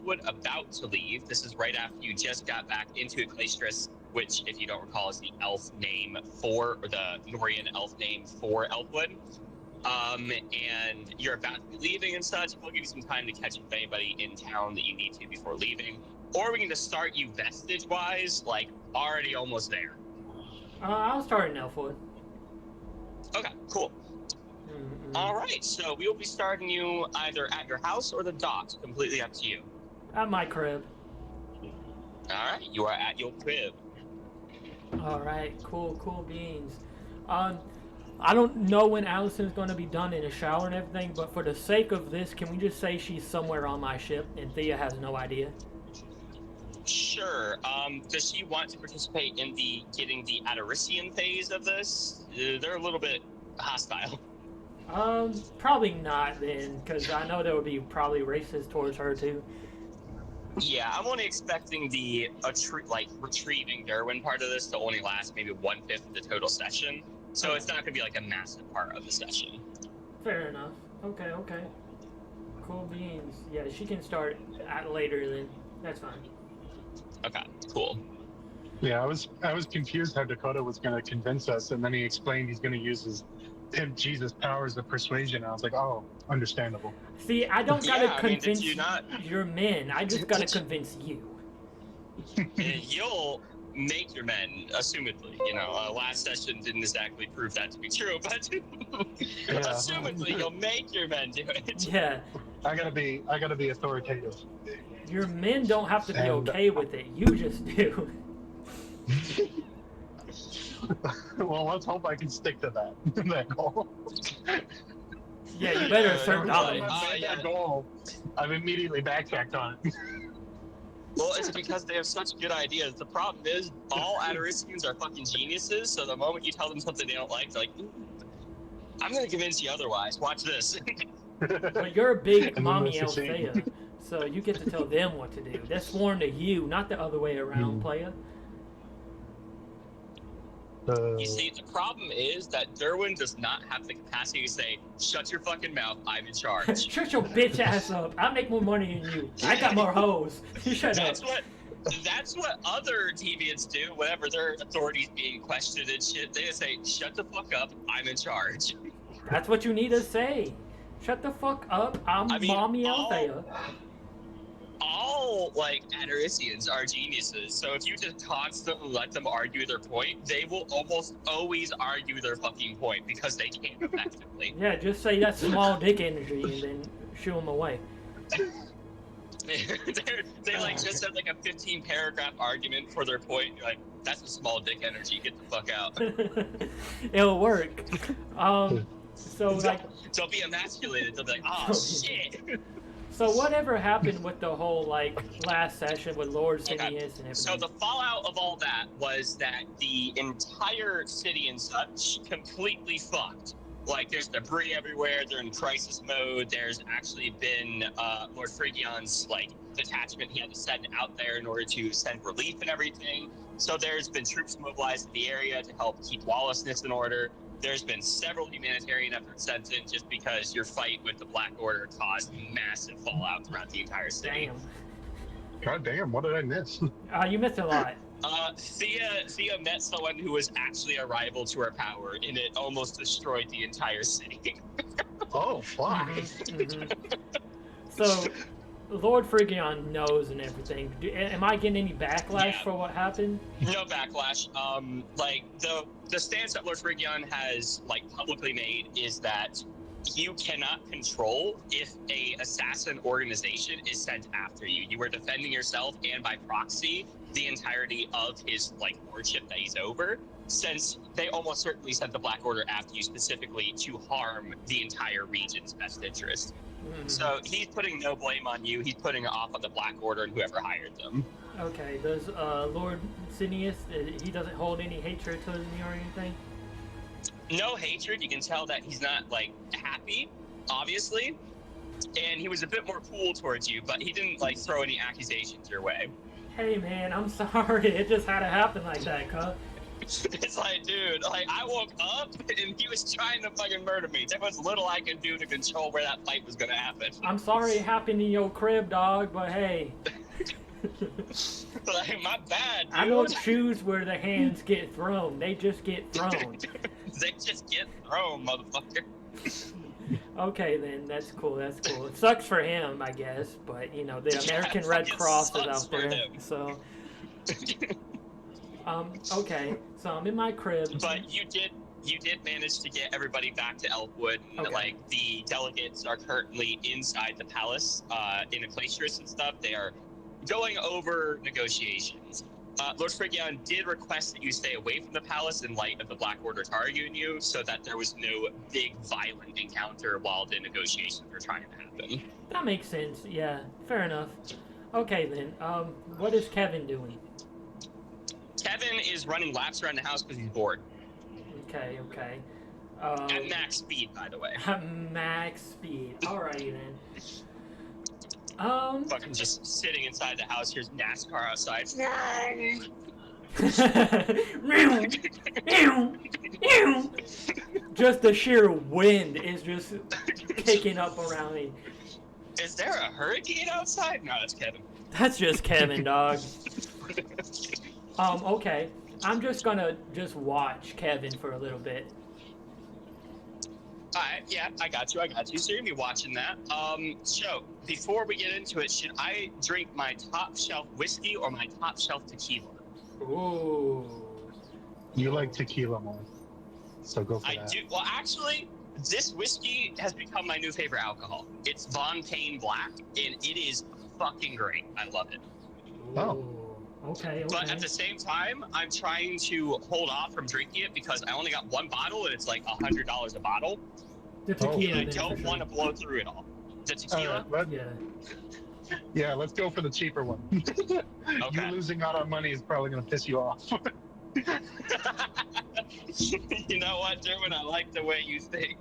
Elfwood about to leave. This is right after you just got back into Ecclesiastes, which, if you don't recall, is the elf name for, or the Norian elf name for Elfwood. And you're about to be leaving and such. We'll give you some time to catch up with anybody in town that you need to before leaving. Or we can just start you vestige-wise, like, already almost there. I'll start in Elfwood. Okay, cool. All right, so we will be starting you either at your house or the docks. Completely up to you. At my crib. All right, you are at your crib. All right, cool beans. I don't know when Allison's going to be done in the shower and everything, but for the sake of this, can we just say she's somewhere on my ship and Thea has no idea? Sure. Does she want to participate in the getting the Adarician phase of this? They're a little bit hostile. Probably not then, because I know there would be probably racist towards her too. Yeah, I'm only expecting the retrieving Derwin part of this to only last maybe 1/5 of the total session, so it's not going to be like a massive part of the session. Fair enough. Okay. Cool beans. Yeah, she can start at later then. That's fine. Okay, cool. Yeah, I was confused how Dakota was going to convince us, and then he explained he's going to use his Jesus' powers of persuasion. I was like, oh, understandable. See, I don't gotta convince you not... your men. I just gotta convince you. You'll make your men, assumedly. You know, last session didn't exactly prove that to be true, but assumedly you'll make your men do it. Yeah. I gotta be authoritative. Your men don't have to be okay with it. You just do. Well, let's hope I can stick to that goal. Yeah, you better assert that goal. I've immediately backtracked on it. Well, it's because they have such good ideas. The problem is, all Adaricians are fucking geniuses, so the moment you tell them something they don't like, they're like, I'm gonna convince you otherwise. Watch this. But you're a big mommy Althea, so you get to tell them what to do. They're sworn to you, not the other way around, playa. You see, the problem is that Derwin does not have the capacity to say, shut your fucking mouth, I'm in charge. Shut your bitch ass up. I make more money than you. I got more hoes. You shut up. That's what other deviants do whenever their authority's being questioned and shit. They just say, shut the fuck up, I'm in charge. That's what you need to say. Shut the fuck up, mommy Althea. All Adaricians are geniuses, so if you just constantly let them argue their point, they will almost always argue their fucking point because they can't effectively. Yeah, just say that's small dick energy and then shoo them away. they just have a 15-paragraph argument for their point. You're like, that's a small dick energy. Get the fuck out. It'll work. So don't be emasculated. They'll be like, oh shit. So whatever happened with the whole last session with Lord Sidious and everything? So the fallout of all that was that the entire city and such completely fucked. There's debris everywhere. They're in crisis mode. There's actually been Lord Phrygian's detachment he had to send out there in order to send relief and everything. So there's been troops mobilized in the area to help keep lawlessness in order. There's been several humanitarian efforts sent in just because your fight with the Black Order caused massive fallout throughout the entire city. Damn. God damn, what did I miss? You missed a lot. Thea met someone who was actually a rival to her power, and it almost destroyed the entire city. Oh, fuck. So, Lord Phrygian knows and everything. Am I getting any backlash for what happened? No backlash. The stance that Lord Phrygian has publicly made is that you cannot control if a assassin organization is sent after you. You are defending yourself and by proxy the entirety of his lordship that he's over, since they almost certainly sent the Black Order after you specifically to harm the entire region's best interest. So he's putting no blame on you. He's putting it off on the Black Order and whoever hired them. Okay. Does Lord Sidious, he doesn't hold any hatred towards me or anything? No hatred. You can tell that he's not happy, obviously, and he was a bit more cool towards you, but he didn't throw any accusations your way. Hey man, I'm sorry. It just had to happen like that, cuz. It's like, dude, like I woke up and he was trying to fucking murder me. There was little I could do to control where that fight was gonna happen. I'm sorry it happened in your crib, dog, but hey. Like, my bad, dude. I don't choose where the hands get thrown. They just get thrown. They just get thrown, motherfucker. Okay, then. That's cool. That's cool. It sucks for him, I guess, but, you know, the American Yeah, Red it Cross is sucks out for there, him. so... Okay, so I'm in my crib. But you did manage to get everybody back to Elfwood, and Okay. like the delegates are currently inside the palace, in a glaciers and stuff. They are going over negotiations. Lord Friggion did request that you stay away from the palace in light of the Black Order targeting you, so that there was no big violent encounter while the negotiations were trying to happen. That makes sense. Yeah, fair enough. Okay, then. What is Kevin doing? Kevin is running laps around the house because he's bored. Okay, okay. At max speed, by the way. Max speed. Alrighty then. Fucking just sitting inside the house. Here's NASCAR outside. Just the sheer wind is just kicking up around me. Is there a hurricane outside? No, that's Kevin. That's just Kevin, dog. Okay. I'm just gonna watch Kevin for a little bit. Alright, yeah, I got you. So you're gonna be watching that. So before we get into it, should I drink my top shelf whiskey or my top shelf tequila? Ooh. You like tequila more, so go for I that. do. Well, actually, this whiskey has become my new favorite alcohol. It's Von Payne Black, and it is fucking great. I love it. Oh. Ooh. Okay, But okay. at the same time, I'm trying to hold off from drinking it because I only got one bottle and it's like $100 a bottle. The Oh. tequila. And I then, don't for sure. want to blow through it all. The tequila? Yeah. Let's go for the cheaper one. You Okay. losing out on money is probably going to piss you off. You know what, Derwin? I like the way you think.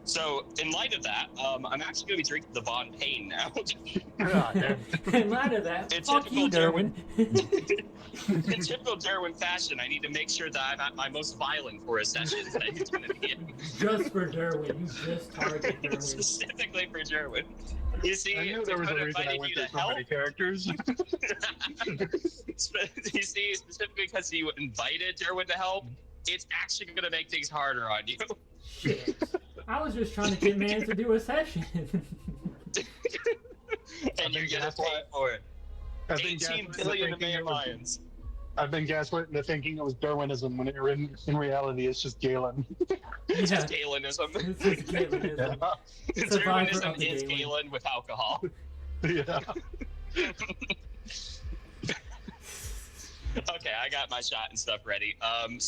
So, in light of that, I'm actually going to be drinking the Von Payne now. Ah, damn. In light of that, It's fuck you, typical Derwin. In typical Derwin fashion, I need to make sure that I'm at my most violent for a session that he's going to be in. Just for Derwin. You just target Derwin. Specifically for Derwin. You see, I knew there was a Dakota reason I invited went you through to so help. many characters. You see, specifically because you invited Derwin to help, it's actually going to make things harder on you. Shit. I was just trying to get man to do a session. And you're going to that's pay why- for it. I've been 18 gaslit billion into thinking American it was- lions. I've been gaslit into thinking it was Darwinism when in reality it's just Galen. It's Yeah. just Galenism. This is Galenism. Survivor of Darwinism the is Galen. Galen with alcohol. Yeah. Okay, I got my shot and stuff ready. And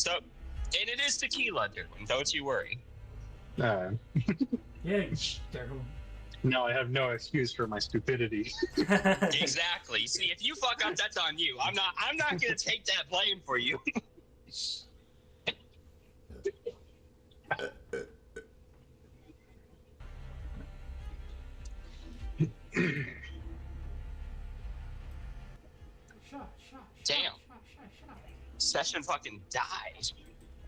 it is tequila, Derwin. Don't you worry. Uh, Yeah, Derwin. now I have no excuse for my stupidity. Exactly. See, if you fuck up, that's on you. I'm not gonna take that blame for you. Shot. Damn. Session fucking died.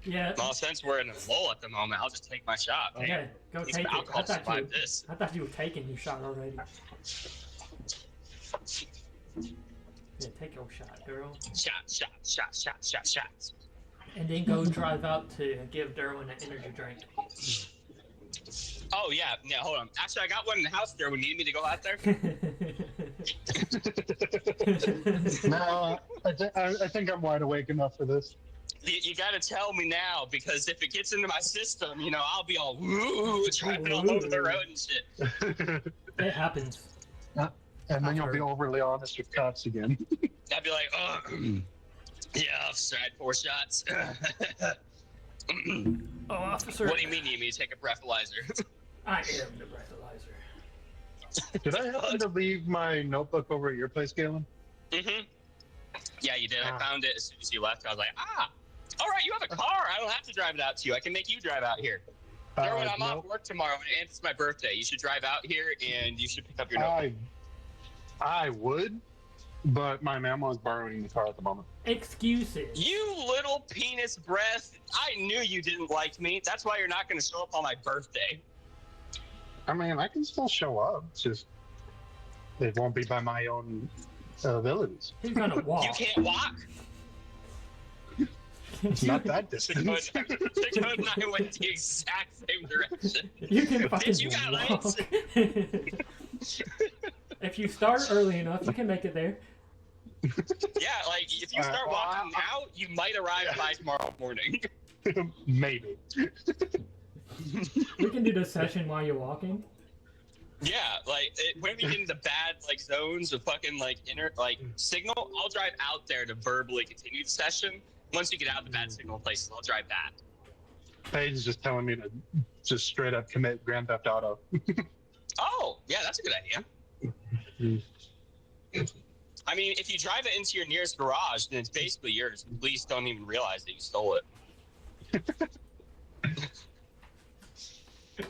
Yeah. Well, since we're in a lull at the moment, I'll just take my shot. Man. Okay, go Need take some it. alcohol to survive this. I thought you were taking your shot already. Yeah, take your shot, girl. Shot. And then go drive out to give Derwin an energy drink. Oh yeah, hold on. Actually, I got one in the house there. We need me to go out there. No, I think I'm wide awake enough for this. You got to tell me now, because if it gets into my system, I'll be all woo, driving all over the road and shit. It happens. And then you'll be overly honest with cops again. I'd be like, oh, yeah, officer, I had 4 shots. Oh, officer. What do you mean you need me to take a breathalyzer? I am the breathalyzer. Did I happen to leave my notebook over at your place, Galen? Mm-hmm. Yeah, you did. I Ah. found it as soon as you left. I was like, all right, you have a car. I don't have to drive it out to you. I can make you drive out here. Derwin, I'm off Nope. work tomorrow, and it's my birthday. You should drive out here, and you should pick up your notebook. I would, But my mama is borrowing the car at the moment. Excuses. You little penis breath. I knew you didn't like me. That's why you're not going to show up on my birthday. I mean, I can still show up. It's just it won't be by my own abilities. He's gonna walk. You can't walk? It's not that distance. Dakota and I went the exact same direction. You can fucking Bitch, you got walk. legs. If you start early enough, you can make it there. Yeah, like, if you start walking now, you might arrive by tomorrow morning. Maybe. We can do the session while you're walking. Yeah, like, when we get into bad, like, zones of fucking, like, signal, I'll drive out there to verbally continue the session. Once you get out of the bad signal places, I'll drive back. Paige is just telling me to just straight up commit Grand Theft Auto. Oh, yeah, that's a good idea. I mean, if you drive it into your nearest garage, then it's basically yours. Police don't even realize that you stole it.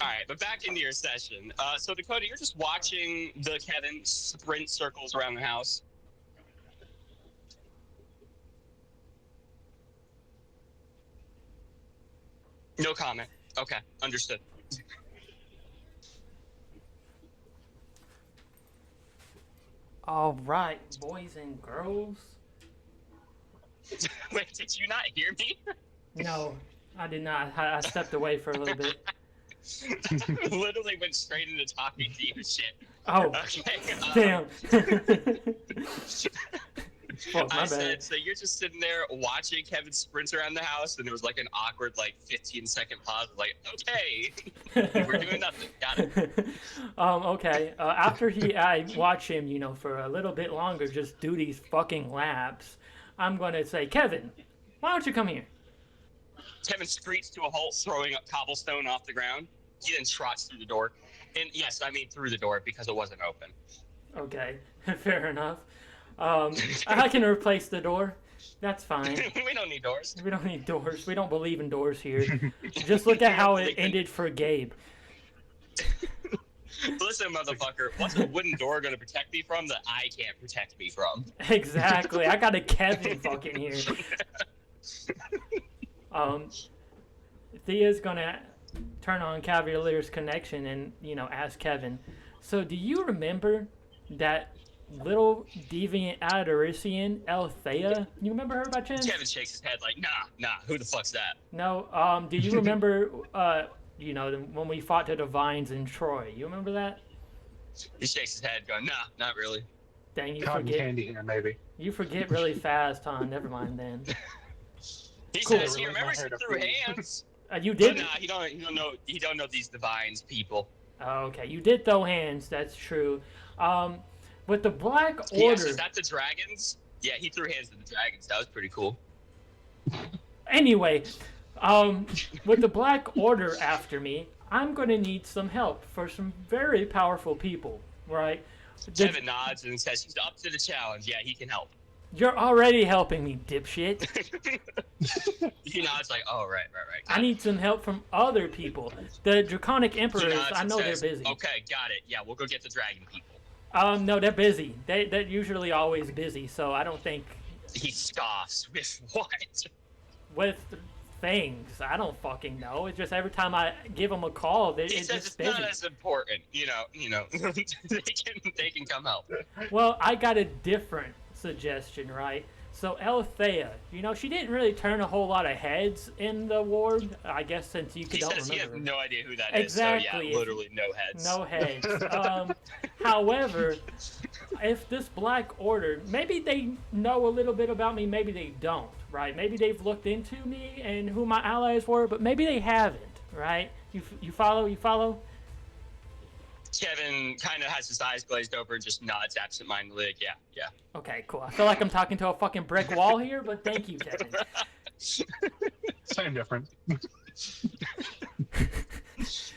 All right, but back into your session. So, Dakota, you're just watching the Kevin sprint circles around the house. No comment. Okay, understood. All right, boys and girls. Wait, did you not hear me? No, I did not. I stepped away for a little bit. Literally went straight into talking to you shit. Oh, Okay. damn. Fuck, my I bad. said, so you're just sitting there watching Kevin sprint around the house, and there was like an awkward, like, 15-second pause. Like, okay, we're doing nothing. Got it. Okay. After I watch him, for a little bit longer, just do these fucking laps, I'm gonna say, Kevin, why don't you come here? Kevin screeched to a halt, throwing up cobblestone off the ground. He then trots through the door. And yes, I mean through the door because it wasn't open. Okay, fair enough. I can replace the door. That's fine. We don't need doors. We don't need doors. We don't believe in doors here. Just look at how it ended for Gabe. Listen, motherfucker, what's a wooden door going to protect me from that I can't protect me from? Exactly. I got a Kevin fucking here. Thea's gonna turn on Cavalier's connection and, ask Kevin, so do you remember that little deviant Adorician, Althea? You remember her by chance? Kevin shakes his head like, nah, who the fuck's that? No, do you remember, when we fought the Divines in Troy? You remember that? He shakes his head going, nah, not really. Dang, you Cotton forget. candy here, maybe. You forget really fast, huh? Never mind then. He Cool. says he remembers it through hands. You But did? nah, he don't know these Divines people. Okay, you did throw hands, that's true. With the Black Yes, Order... is that the dragons? Yeah, he threw hands to the dragons. That was pretty cool. Anyway, with the Black Order after me, I'm going to need some help for some very powerful people, right? Kevin nods and says he's up to the challenge. Yeah, he can help. You're already helping me, dipshit. He nods like, oh, right. I need some help from other people. The Draconic He Emperors, nods I and know says, they're busy. Okay, got it. Yeah, we'll go get the dragon people. No, they're busy. They're usually always busy, so I don't think... He scoffs. With what? With things. I don't fucking know. It's just every time I give them a call, He it's says just it's busy. not as important. They can come help. Well, I got a different suggestion, right? So Althea, she didn't really turn a whole lot of heads in the ward, I guess, since you He don't says remember. he has no idea who that Exactly. is. So yeah, literally no heads. No heads. However, if this Black Order, maybe they know a little bit about me, maybe they don't, right? Maybe they've looked into me and who my allies were, but maybe they haven't, right? You follow? You follow? Kevin kind of has his eyes glazed over and just nods absentmindedly. Like, yeah. Okay, cool. I feel like I'm talking to a fucking brick wall here, but thank you, Kevin. Same difference.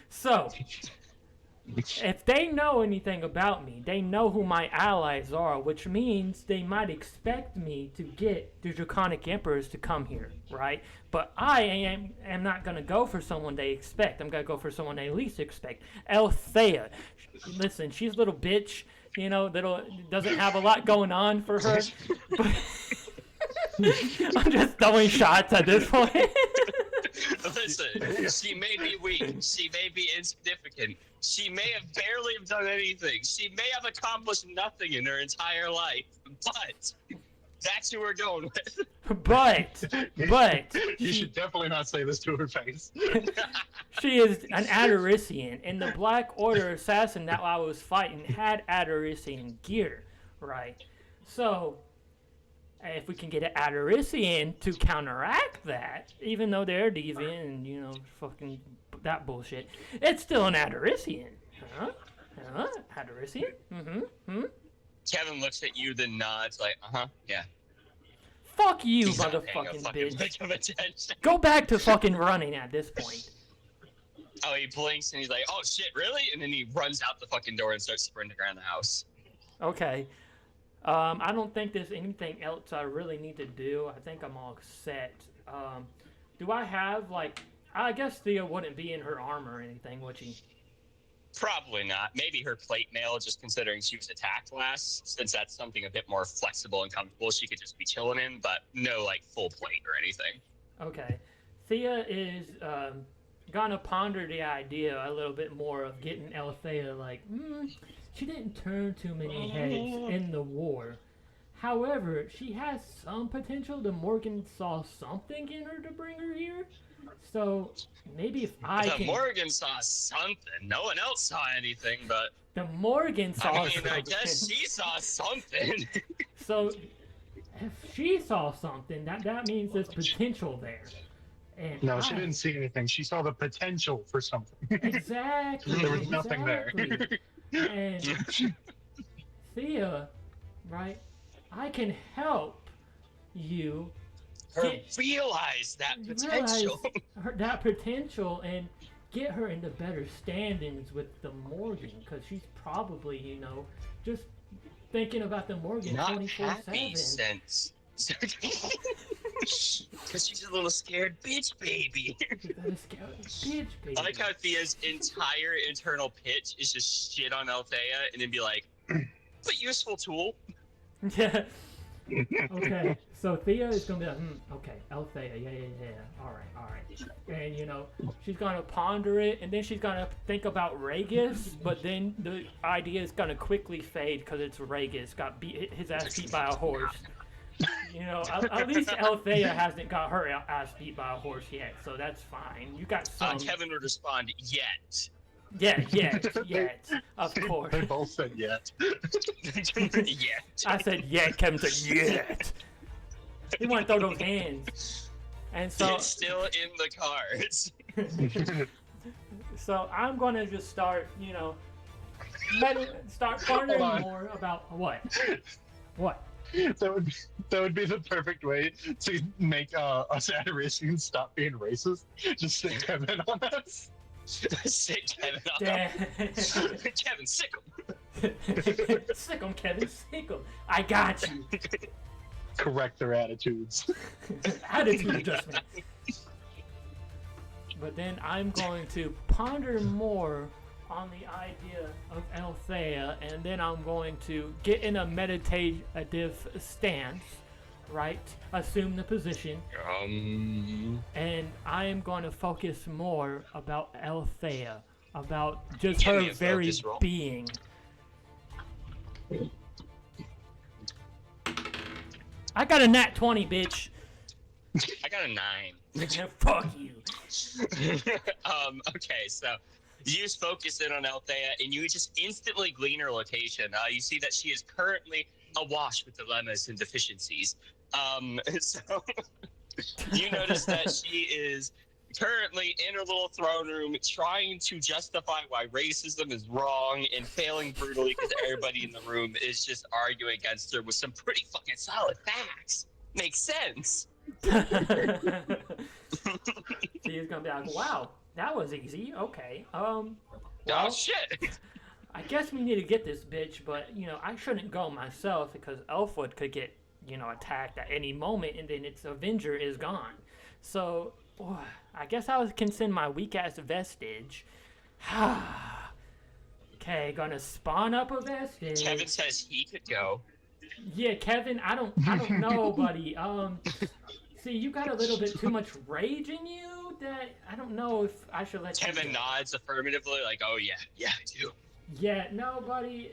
So, if they know anything about me, they know who my allies are, which means they might expect me to get the Draconic Emperors to come here, right? But I am not going to go for someone they expect. I'm going to go for someone they least expect. Althea. Listen, she's a little bitch. you know, that doesn't have a lot going on for her. But I'm just throwing shots at this point. Listen, she may be weak. She may be insignificant. She may have barely have done anything. She may have accomplished nothing in her entire life. But that's who we're going with. But You should definitely not say this to her face. she is an Adarisian, and the Black Order assassin that I was fighting had Adarisian gear, right? So if we can get an Adarisian to counteract that, even though they're deviant and, you know, fucking that bullshit, it's still an Adarisian. Huh? Adarisian? Kevin looks at you, then nods like, yeah. Fuck you, He's not paying a motherfucking fucking bitch. lick of attention. Go back to fucking running at this point. Oh, he blinks and he's like, oh shit, really? And then he runs out the fucking door and starts sprinting around the house. Okay. I don't think there's anything else I really need to do. I think I'm all set. Do I have, like... I guess Thea wouldn't be in her armor or anything, would she? Probably not. Maybe her plate mail, just considering she was attacked last, since that's something a bit more flexible and comfortable, she could just be chilling in, but no, like, full plate or anything. Okay. Thea is gonna ponder the idea a little bit more of getting Althea, like, she didn't turn too many heads in the war. However, she has some potential. The Morgan saw something in her to bring her here. So maybe if I The can... Morgan saw something. No one else saw anything, but... The Morgan saw I mean, something. I guess she saw something. So if she saw something, that means there's potential there. And No, she didn't see anything. She saw the potential for something. Exactly. There was nothing there. And Thea, right? I can help you Realize that potential. that potential and get her into better standings with the Morgan, because she's probably, you know, just thinking about the Morgan Not 24/7. happy since. Because she's a little scared bitch baby. Bitch, baby. I like how Thea's entire internal pitch is just shit on Althea and then be like, but useful tool. Yeah. Okay, so Thea is gonna be like, okay, Althea, yeah, all right. And, you know, she's gonna ponder it, and then she's gonna think about Regis, but then the idea is gonna quickly fade because it's Regis, got his ass beat by a horse. You know, at least Althea hasn't got her ass beat by a horse yet, so that's fine. You got some... Kevin would respond, yet. Yeah, yet, of course. They both said yet. Yet. I said yet, Kevin said yet. He want to throw those hands. And so... It's still in the cards. So I'm going to just start, you know, start pondering more about what? What? That would be the perfect way to make us Adarisians stop being racist. Just stick Kevin on us. Sick Kevin on Kevin, sick him. Sick him, Kevin, sick him. I got you. Correct their attitudes. Attitude adjustment. But then I'm going to ponder more on the idea of Althea, and then I'm going to get in a meditative stance, right? Assume the position. And I am going to focus more about Althea, about just her very being. I got a nat 20, bitch. I got a 9. Fuck you. Okay, so you just focus in on Althea, and you just instantly glean her location. You see that she is currently awash with dilemmas and deficiencies. So you notice that she is currently in her little throne room trying to justify why racism is wrong and failing brutally because everybody in the room is just arguing against her with some pretty fucking solid facts. Makes sense. She's gonna be like, wow, that was easy. Okay. Oh shit. I guess we need to get this bitch, but you know, I shouldn't go myself because Elfwood could get, you know, attacked at any moment and then its Avenger is gone. So I guess I can send my weak ass vestige. Okay, gonna spawn up a vestige. Kevin says he could go. Yeah, Kevin, I don't know, buddy. See, you got a little bit too much rage in you that I don't know if I should let Kevin you go. nods affirmatively, like, oh yeah, I do. Yeah, no, buddy.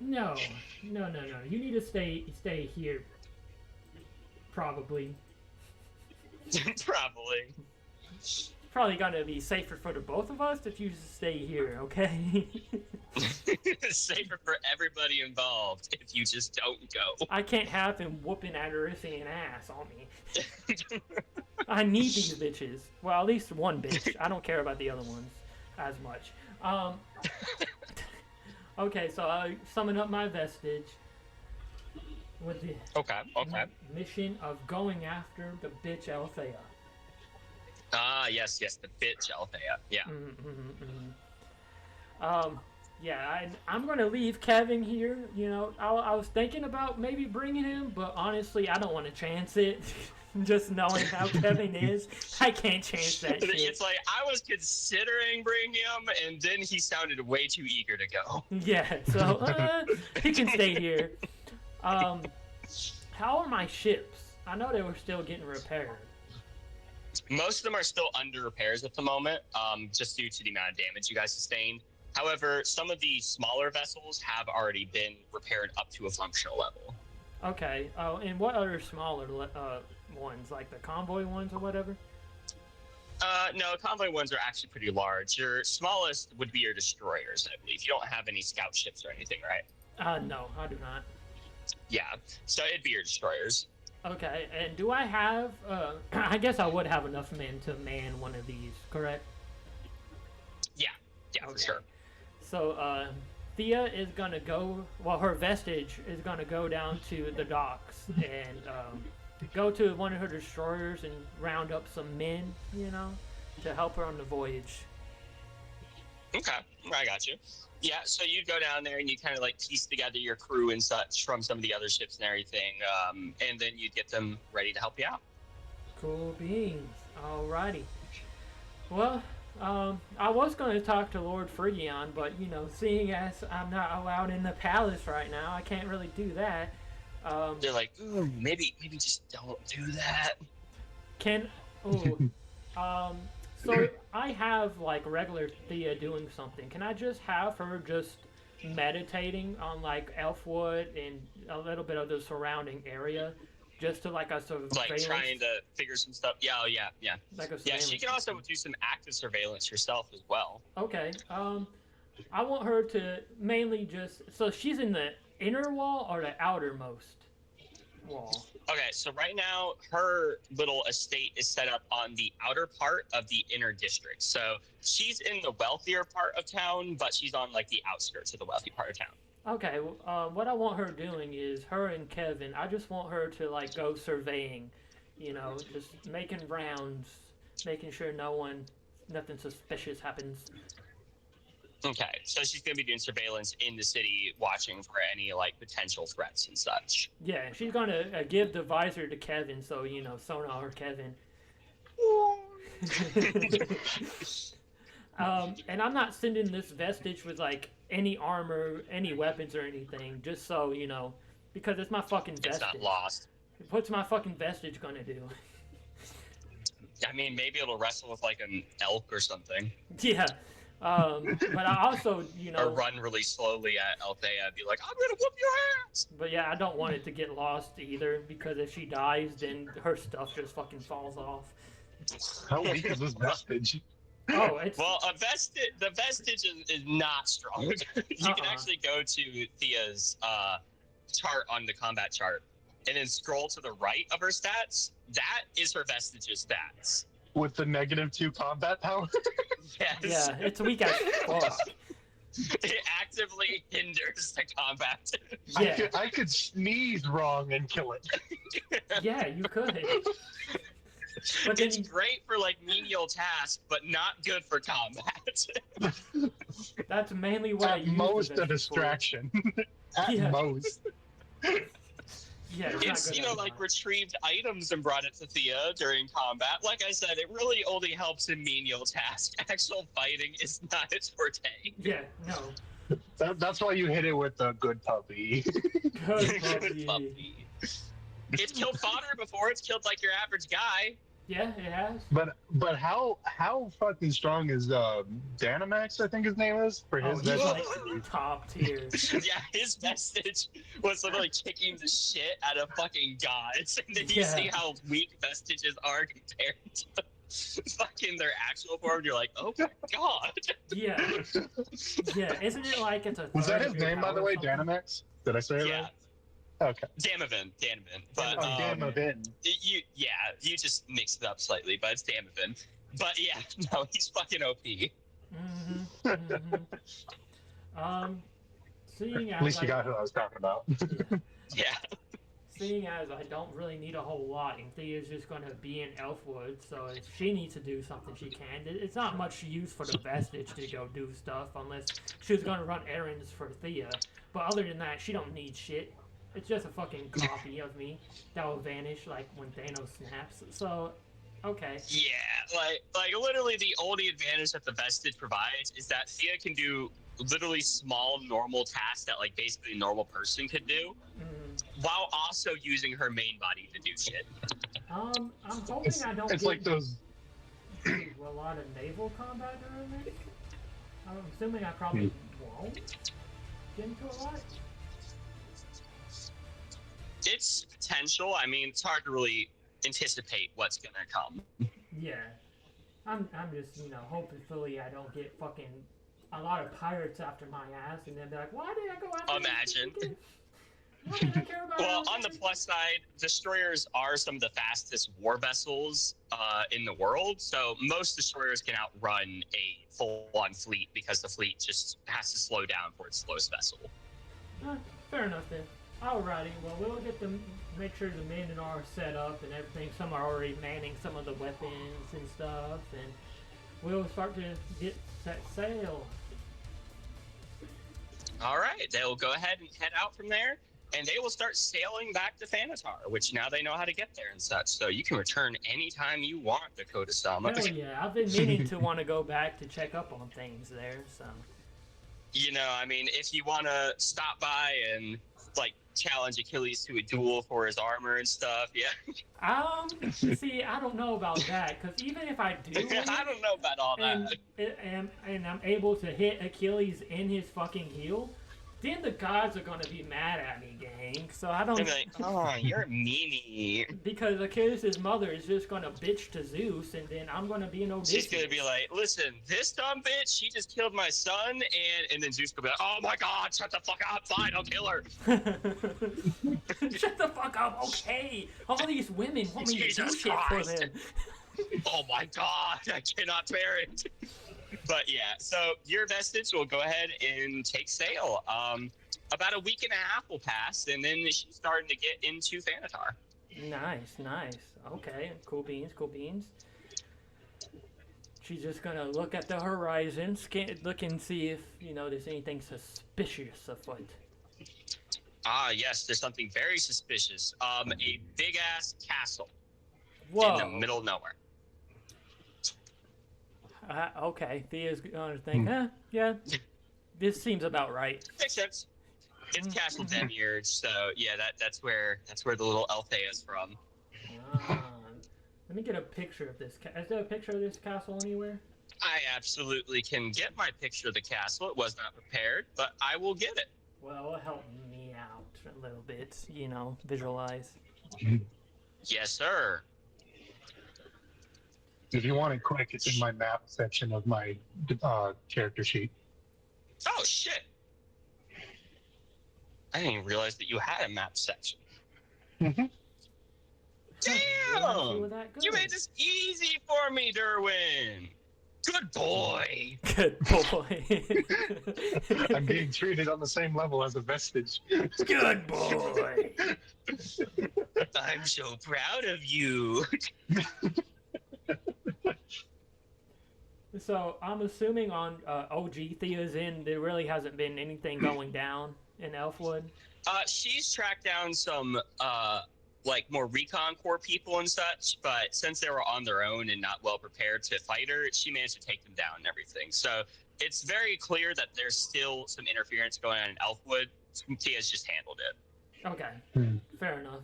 No. You need to stay here. Probably. Probably gonna be safer for the both of us if you just stay here, okay? Safer for everybody involved if you just don't go. I can't have him whooping Adorithian ass on me. I need these bitches. Well, at least one bitch. I don't care about the other ones as much. Okay, so I summon up my vestige with the Okay. mission of going after the bitch Althea. Ah, yes, the bitch Althea. Yeah. Yeah, I'm gonna leave Kevin here. You know, I was thinking about maybe bringing him, but honestly, I don't want to chance it. Just knowing how Kevin is, I can't chance that shit. It's like, I was considering bringing him, and then he sounded way too eager to go. Yeah, so he can stay here. How are my ships? I know they were still getting repaired. Most of them are still under repairs at the moment, just due to the amount of damage you guys sustained. However, some of the smaller vessels have already been repaired up to a functional level. Okay. Oh, and what other smaller ones, like the convoy ones or whatever? No, convoy ones are actually pretty large. Your smallest would be your destroyers, I believe. You don't have any scout ships or anything, right? No, I do not. Yeah, so it'd be your destroyers. Okay, and do I have, I guess I would have enough men to man one of these, correct? Yeah, Okay. for sure. So, Thea is gonna go, well, her vestige is gonna go down to the docks and, go to one of her destroyers and round up some men, you know, to help her on the voyage. Okay, I got you. Yeah, so you go down there and you kind of like piece together your crew and such from some of the other ships and everything, and then you get them ready to help you out. Cool beans. Alrighty. Well, I was going to talk to Lord Phrygion, but, you know, seeing as I'm not allowed in the palace right now, I can't really do that. They're like, ooh, maybe just don't do that. So I have like regular Thea doing something. Can I just have her just meditating on like Elfwood and a little bit of the surrounding area, just to like a surveillance? Like trying to figure some stuff. Yeah, yeah. Like a Yeah, she surveillance can also system. do some active surveillance herself as well. Okay. I want her to mainly just. So she's in the inner wall or the outermost wall? Okay, so right now her little estate is set up on the outer part of the inner district. So she's in the wealthier part of town, but she's on like the outskirts of the wealthy part of town. Okay, what I want her doing is her and Kevin. I just want her to like go surveying, you know, just making rounds, making sure nothing suspicious happens. Okay, so she's gonna be doing surveillance in the city, watching for any like potential threats and such. Yeah, she's gonna give the visor to Kevin, so you know, sonar Kevin. And I'm not sending this vestige with like any armor, any weapons or anything, just so you know, because it's my fucking vestige. It's not lost. What's my fucking vestige gonna do? I mean, maybe it'll wrestle with like an elk or something. Yeah. But I also, you know, or run really slowly at Althea and be like, I'm gonna whoop your ass. But yeah, I don't want it to get lost either, because if she dies, then her stuff just fucking falls off. How weak is this vestige? Oh, it's well, the vestige is not strong. You can actually go to Thea's chart on the combat chart and then scroll to the right of her stats. That is her vestige's stats. With the -2 combat power? Yes. Yeah, it's weak as fuck. It actively hinders the combat. Yeah. I could sneeze wrong and kill it. Yeah, you could. But then It's great for like menial tasks, but not good for combat. that's mainly what I At use most the a vestige for. distraction. At Yeah. most. Yeah, it's It's, not you good know, at like all. retrieved items and brought it to Thea during combat. Like I said, it really only helps in menial tasks. Actual fighting is not its forte. Yeah, no. That's why you hit it with the good puppy. Good Good puppy. puppy. It's killed fodder before. It's killed like your average guy. Yeah, it has. But how fucking strong is Dynamax, I think his name is, for Oh, his he's like vestige? top tier. Yeah, his message was literally kicking the shit out of fucking gods. And then you Yeah. see how weak vestiges are compared to fucking their actual form. You're like, oh my god. Yeah. Yeah, isn't it like it's a Was that third his of your name, by the power or way, something? Dynamax? Did I say it Yeah. right? Okay. Damavin. But Oh, Damavin. you just mixed it up slightly, but it's Damavin. But yeah, no, he's fucking OP. Mm-hmm. Mm-hmm. Seeing At as least you got who I was talking about. yeah, Yeah. seeing as I don't really need a whole lot, and Thea's just gonna be in Elfwood, so if she needs to do something, she can. It's not much use for the vestige to go do stuff unless she was gonna run errands for Thea. But other than that, she don't need shit. It's just a fucking copy of me that will vanish like when Thanos snaps. So, okay. Yeah, like literally the only advantage that the vestige provides is that Thea can do literally small normal tasks that like basically a normal person could do, while also using her main body to do shit. I'm hoping I don't It's get like those. a lot of naval combat during it. I'm assuming I probably won't get into a lot. It's potential. I mean, it's hard to really anticipate what's gonna come. Yeah. I'm just, hopefully I don't get fucking a lot of pirates after my ass and then be like, why did I go after Imagine. this again? Why did I care about Well, it? on the plus side, destroyers are some of the fastest war vessels in the world. So most destroyers can outrun a full-on fleet because the fleet just has to slow down for its slowest vessel. Fair enough then. Alrighty, well we'll get them, make sure the men are set up and everything. Some are already manning some of the weapons and stuff, and we'll start to get set sail. All right, they'll go ahead and head out from there, and they will start sailing back to Thanatar, which now they know how to get there and such. So you can return anytime you want, Dakota-sama. Hell yeah, I've been meaning to want to go back to check up on things there, so. You know, I mean, if you want to stop by and like challenge Achilles to a duel for his armor and stuff, yeah. See, I don't know about that, because even if I do, I don't know about all that. and I'm able to hit Achilles in his fucking heel, then the gods are gonna be mad at me, gang. So I don't. They're like, oh, you're a meanie. Because Achilles' mother is just gonna bitch to Zeus, and then I'm gonna be an Odysseus. She's gonna be like, listen, this dumb bitch, she just killed my son, and then Zeus will be like, oh my god, shut the fuck up, fine, I'll kill her. Shut the fuck up, okay? All these women want me to do Jesus shit for Christ. them. Oh my god, I cannot bear it. But yeah, so your vestige will go ahead and take sail. About a week and a half will pass, and then she's starting to get into Thanatar. Nice. Okay, cool beans. She's just gonna look at the horizon, look and see if, there's anything suspicious afoot. Ah, yes, there's something very suspicious. A big-ass castle Whoa. in the middle of nowhere. Okay, Thea's gonna think, yeah, this seems about right. Makes sense. It's Castle Demiurge, so yeah, that's where the little Althea is from. Let me get a picture of this. Is there a picture of this castle anywhere? I absolutely can get my picture of the castle. It was not prepared, but I will get it. Well, it'll help me out a little bit, visualize. Yes, sir. If you want it quick, it's in my map section of my character sheet. Oh shit! I didn't even realize that you had a map section. Mm-hmm. Damn! You made this easy for me, Derwin. Good boy. Good boy. I'm being treated on the same level as a vestige. Good boy. I'm so proud of you. So I'm assuming on OG Thea's end, there really hasn't been anything going down in Elfwood. She's tracked down some like more recon corps people and such, but since they were on their own and not well prepared to fight her, she managed to take them down and everything. So it's very clear that there's still some interference going on in Elfwood. Tia's just handled it. Okay, fair enough.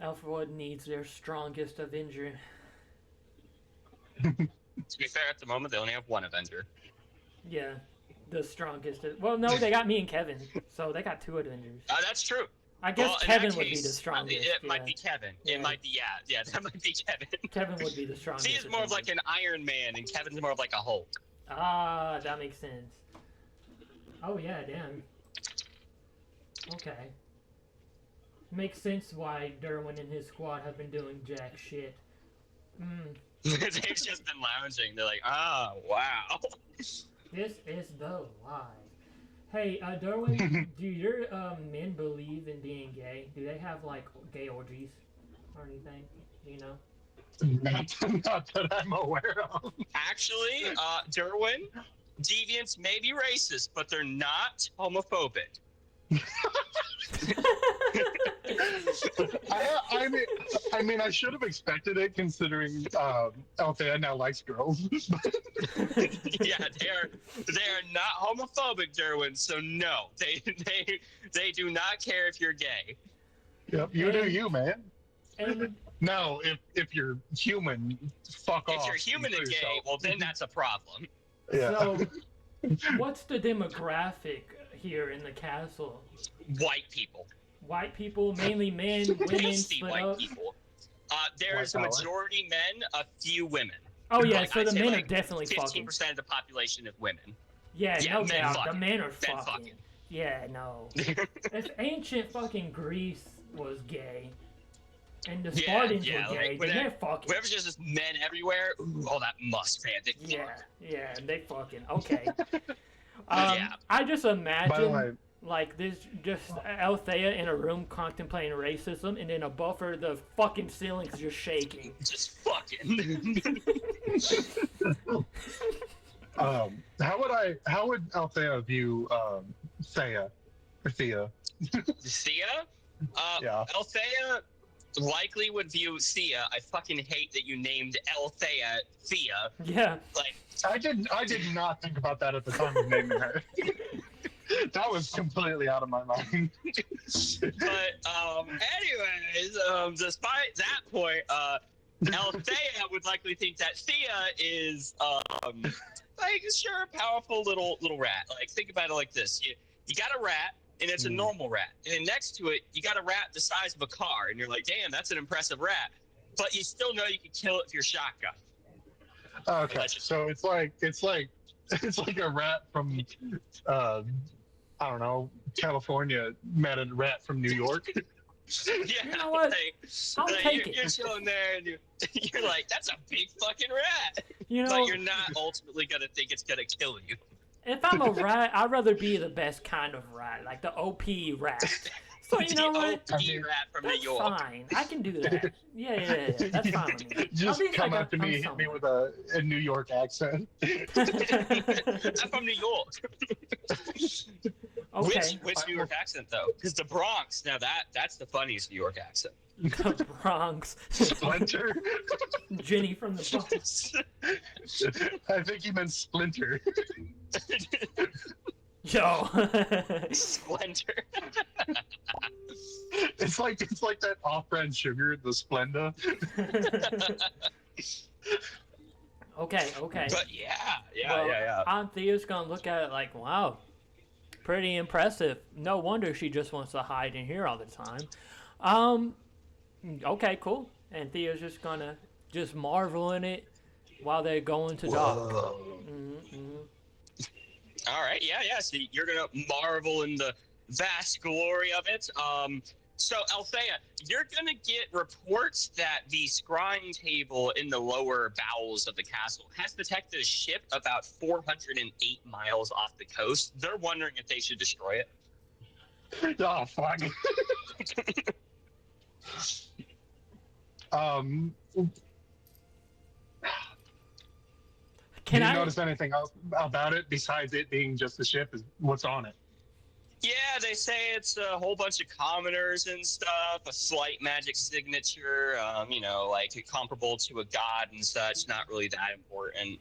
Elfwood needs their strongest Avenger. To be fair, at the moment they only have one Avenger. Yeah, the strongest. Well, no, they got me and Kevin, so they got two Avengers. That's true. I guess Well, Kevin would be the strongest. It might be Kevin. Yeah. It might be that might be Kevin. Kevin would be the strongest. She's more of like an Iron Man, and Kevin's more of like a Hulk. Ah, that makes sense. Oh yeah, damn. Okay. Makes sense why Derwin and his squad have been doing jack shit. They've just been lounging. They're like, wow. This is the life. Hey, Derwin, do your men believe in being gay? Do they have like gay orgies or anything? Do you know? Not that I'm aware of. Actually, Derwin, deviants may be racist, but they're not homophobic. I mean, I should have expected it considering Althea now likes girls. Yeah, they are not homophobic, Derwin. So no, they do not care if you're gay. Yep, you do you, man. And No, if you're human, fuck off. If you're human and gay, yourself. well then that's a problem. Yeah. so, what's the demographic here in the castle? White people. White people, mainly men, women, Pasty split white up. people. There's a White power. majority men, a few women. Oh yeah, Like, so I'd the say, men like, are definitely 15% fucking. of the population of women. Yeah, Yeah, no men doubt. The fucking. men are Men fucking. fucking. Yeah, no. If ancient fucking Greece was gay, and the Yeah, Spartans yeah, were like, gay, when then I- they're fucking. Wherever there's just men everywhere, ooh, all that must, man. They Yeah, they fucking. Okay. Yeah. I just By the imagine way, like this, just Althea in a room contemplating racism, and then above her, the fucking ceiling's just shaking. Just fucking. how would Althea view Thea or Thea? Thea? Yeah. Althea likely would view Thea. I fucking hate that you named Althea Thea. Yeah. Like, I did not think about that at the time of naming her. That was completely out of my mind. but anyways, despite that point, Althea would likely think that Thea is like sure a powerful little rat. Like think about it like this: you got a rat, and it's a normal rat, and then next to it you got a rat the size of a car, and you're like, damn, that's an impressive rat. But you still know you could kill it with your shotgun. Okay, so it's like a rat from I don't know, California met a rat from New York. Yeah, You know what? I'll take it. You're chilling there, and you're like, that's a big fucking rat. You know, But you're not ultimately gonna think it's gonna kill you. if I'm a rat, I'd rather be the best kind of rat, like the OP rat. So you know what? OP rat from New That's York. fine. I can do that. Yeah. That's fine with me. Just At least come I up to got- me, I'm hit me somewhere. with a New York accent. I'm from New York. Okay. Which New York accent though? Because the Bronx. Now that's the funniest New York accent. The Bronx. Splinter. Jenny from the Bronx. I think he meant Splinter. Yo. Splinter. It's like that off-brand sugar, the Splenda. Okay. But yeah. Well, Anthea's gonna look at it like, wow, pretty impressive. No wonder she just wants to hide in here all the time. Okay, cool. And Thea's just gonna marvel in it while they're going to dock. All right. Yeah. So you're gonna marvel in the vast glory of it. So Althea, you're gonna get reports that the scrying table in the lower bowels of the castle has detected a ship about 408 miles off the coast. They're wondering if they should destroy it. Oh fuck. Can Do you I? notice anything else about it besides it being just a ship? Is what's on it? Yeah, they say it's a whole bunch of commoners and stuff, a slight magic signature, like comparable to a god and such, not really that important.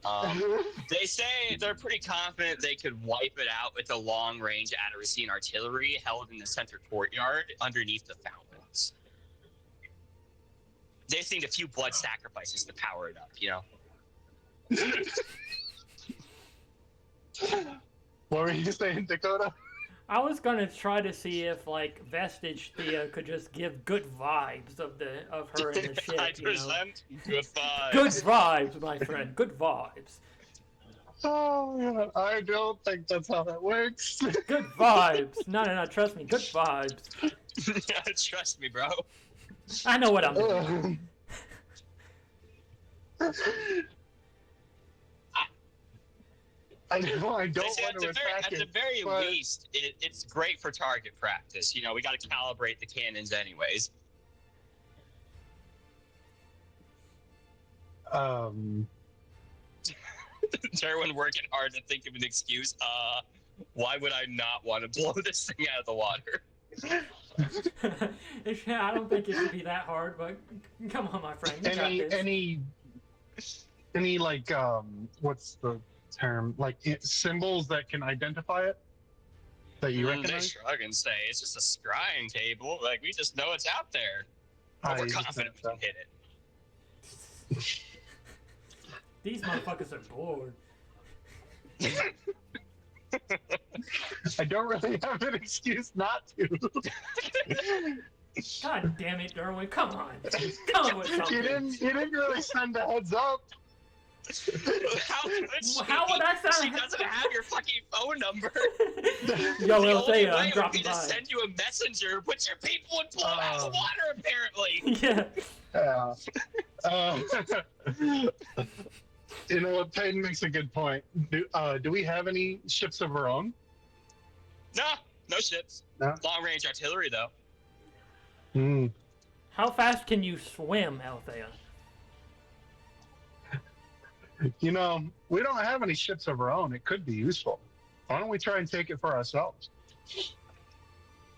They say they're pretty confident they could wipe it out with the long-range Adarisian artillery held in the center courtyard underneath the fountains. They just need a few blood sacrifices to power it up, What were you saying, Dakota? I was gonna try to see if like Vestige Thea could just give good vibes of her in the ship. I present good vibes. Good vibes, my friend. Good vibes. Oh, yeah. I don't think that's how that works. Good vibes. No. Trust me. Good vibes. Trust me, bro. I know what I'm doing. I know I don't They say want to attack at the it, very but- least, it's great for target practice. We got to calibrate the cannons anyways. Derwin working hard to think of an excuse. Why would I not want to blow this thing out of the water? I don't think it should be that hard, but come on, my friend. You got this. Any like what's the term? Like symbols that can identify it that you They recognize? shrug and say it's just a scrying table. Like we just know it's out there. I But we're just confident we think can hit it. These motherfuckers are bored. I don't really have an excuse not to. God damn it, Derwin. Come on. Come on with something. You didn't really send a heads up. How could she? How would I sound? She doesn't have your fucking phone number. Yo, The I'll only tell you, way I'm would dropping be to by. send you a messenger, put your people and blow out the water, apparently. Yeah. You know what? Peyton makes a good point. Do we have any ships of our own? No ships. No? Long-range artillery, though. Hmm. How fast can you swim, Althea? You know, we don't have any ships of our own. It could be useful. Why don't we try and take it for ourselves?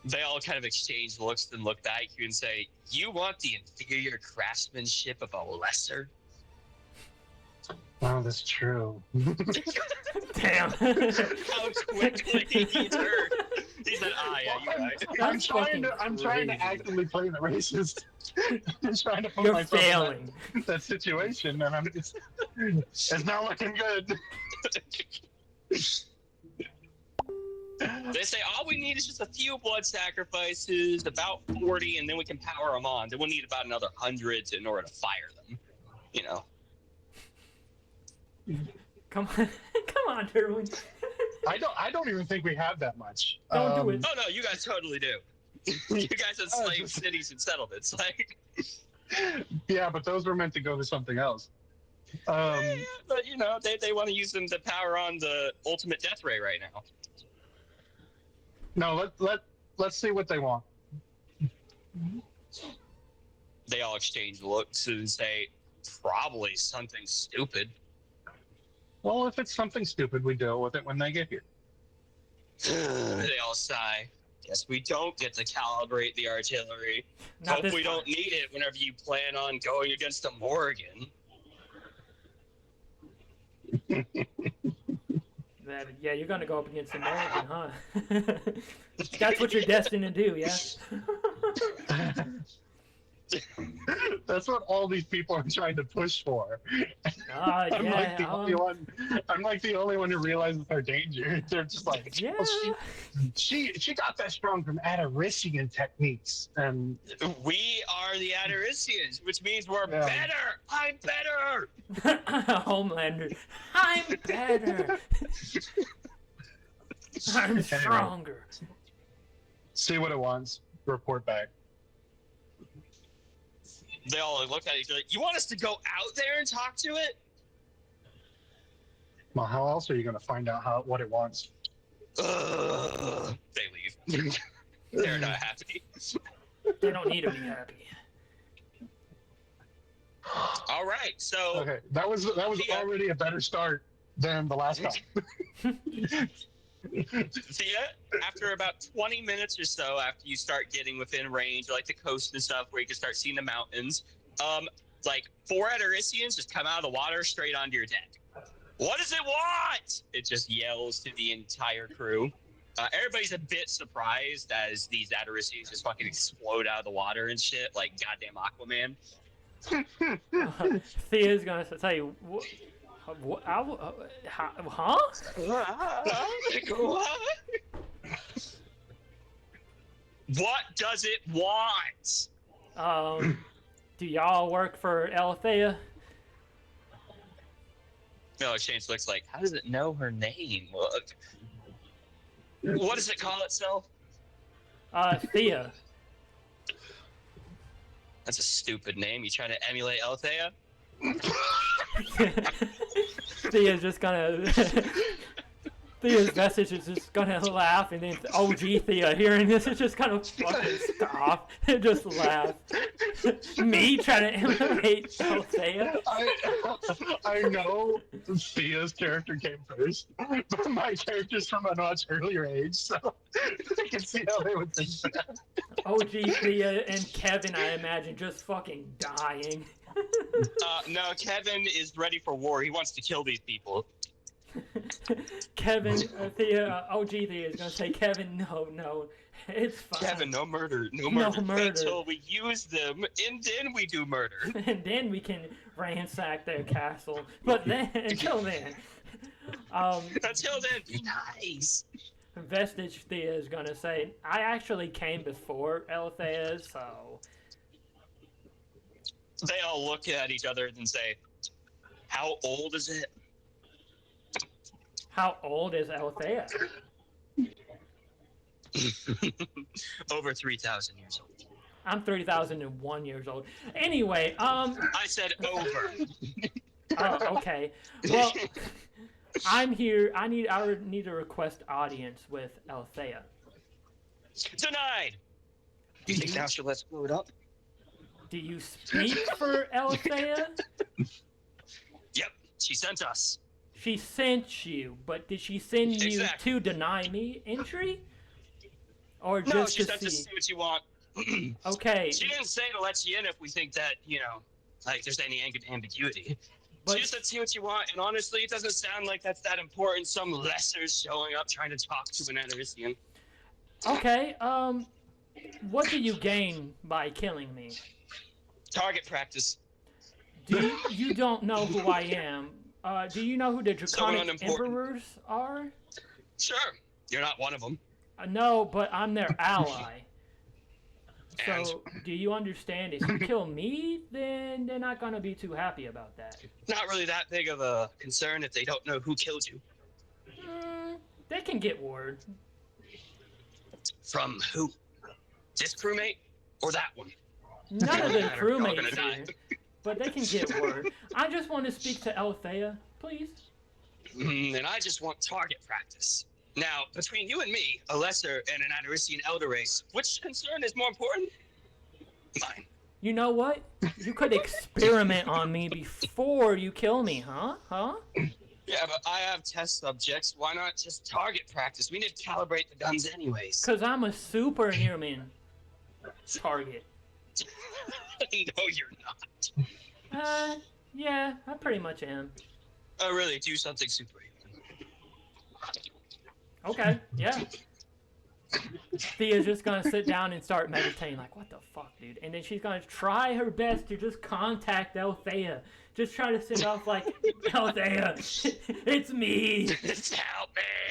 They all kind of exchange looks and look back at you and say, "You want the inferior craftsmanship of a lesser?" Oh, that's true. Damn. How quickly he turned. He said, yeah, you're right. I'm trying fucking to crazy. actively play the racist. I'm trying to put You're myself failing. in that situation, and it's not looking good. They say all we need is just a few blood sacrifices, about 40, and then we can power them on. Then we'll need about another 100 in order to fire them. Come on, Derwin. I don't even think we have that much. Don't do it. Oh no, you guys totally do. You guys have slave cities and settlements. Like, Yeah, but those were meant to go to something else. yeah, but they want to use them to power on the ultimate death ray right now. No, let's see what they want. They all exchange looks and say, probably something stupid. Well, if it's something stupid, we deal with it when they get here. They all sigh. Guess we don't get to calibrate the artillery. Not Hope this we time. don't need it whenever you plan on going against the Morgan. Yeah, you're gonna go up against the Morgan, huh? That's what you're destined to do, yeah? That's what all these people are trying to push for. I'm like the only one. I'm like the only one who realizes their danger. They're just like, Yeah. well, she got that strong from Adarisian techniques, and We are the Adarisians, which means we're Yeah. better. I'm better. Homelander. I'm better. I'm stronger. see what it wants. Report back. They all look at each other. You want us to go out there and talk to it? Well, how else are you going to find out what it wants? They leave. They're not happy. They don't need to be happy. All right, so Okay, that was Yeah. already a better start. than the last time. Thea, after about 20 minutes or so, after you start getting within range, like the coast and stuff, where you can start seeing the mountains, like 4 Ataricians just come out of the water straight onto your deck. What does it want? It just yells to the entire crew. Everybody's a bit surprised as these Ataricians just fucking explode out of the water and shit, like goddamn Aquaman. Thea's gonna tell you, huh? What does it want? Do y'all work for Alethea? No, Shane looks like, how does it know her name? Look. What does it call itself? Thea. That's a stupid name. You trying to emulate Alethea? Thea's just gonna. Thea's message is just gonna laugh, and then OG Thea hearing this is just gonna fucking stop and just laugh. Me trying to emulate Alethea? I know Thea's character came first, but my character's from a much earlier age, so I can see how they would think that. OG Thea and Kevin, I imagine, just fucking dying. No, Kevin is ready for war. He wants to kill these people. Kevin, Thea, OG Thea is gonna say, Kevin, no, it's fine. Kevin, no murder. No murder. Until we use them, and then we do murder. And then we can ransack their castle. But then, until then, be nice. Vestige Thea is gonna say, I actually came before Alethea, so. They all look at each other and say, how old is it? How old is Alethea? Over 3,000 years old. I'm 3,001 years old. Anyway, I said over. Oh, okay. Well, I'm here. I need to request audience with Alethea. Denied. You think now she'll let's blow it up? Do you speak for Alethea? Yep, she sent us. She sent you, but did she send you Exactly. to deny me entry? Or just No, she to sent see? us to see what you want. Okay. She didn't say to let you in if we think that, like there's any ambiguity. But She just said see what you want, and honestly, it doesn't sound like that's that important. Some lesser's showing up trying to talk to an Atarician. okay, what do you gain by killing me? Target practice. You don't know who I am. Do you know who the Someone Draconic unimportant. Emperors are? Sure, you're not one of them. No, but I'm their ally. And So, do you understand? If you kill me, then they're not gonna be too happy about that. not really that big of a concern if they don't know who killed you. They can get word. From who? This crewmate or that one? None of the They're all gonna crewmates die. here, but they can get word. I just want to speak to Alethea, please. And I just want target practice. Now, between you and me, a lesser and an Atarician elder race, which concern is more important? Mine. You know what? You could experiment on me before you kill me, huh? Yeah, but I have test subjects. Why not just target practice? We need to calibrate the guns anyways. Because I'm a superhuman target. No, you're not. Yeah, I pretty much am. Oh, really? Do something superhuman. Okay, yeah. Thea's just gonna sit down and start meditating, like, what the fuck, dude? And then she's gonna try her best to just contact Alethea. Just try to sit off like, Alethea, it's me. Help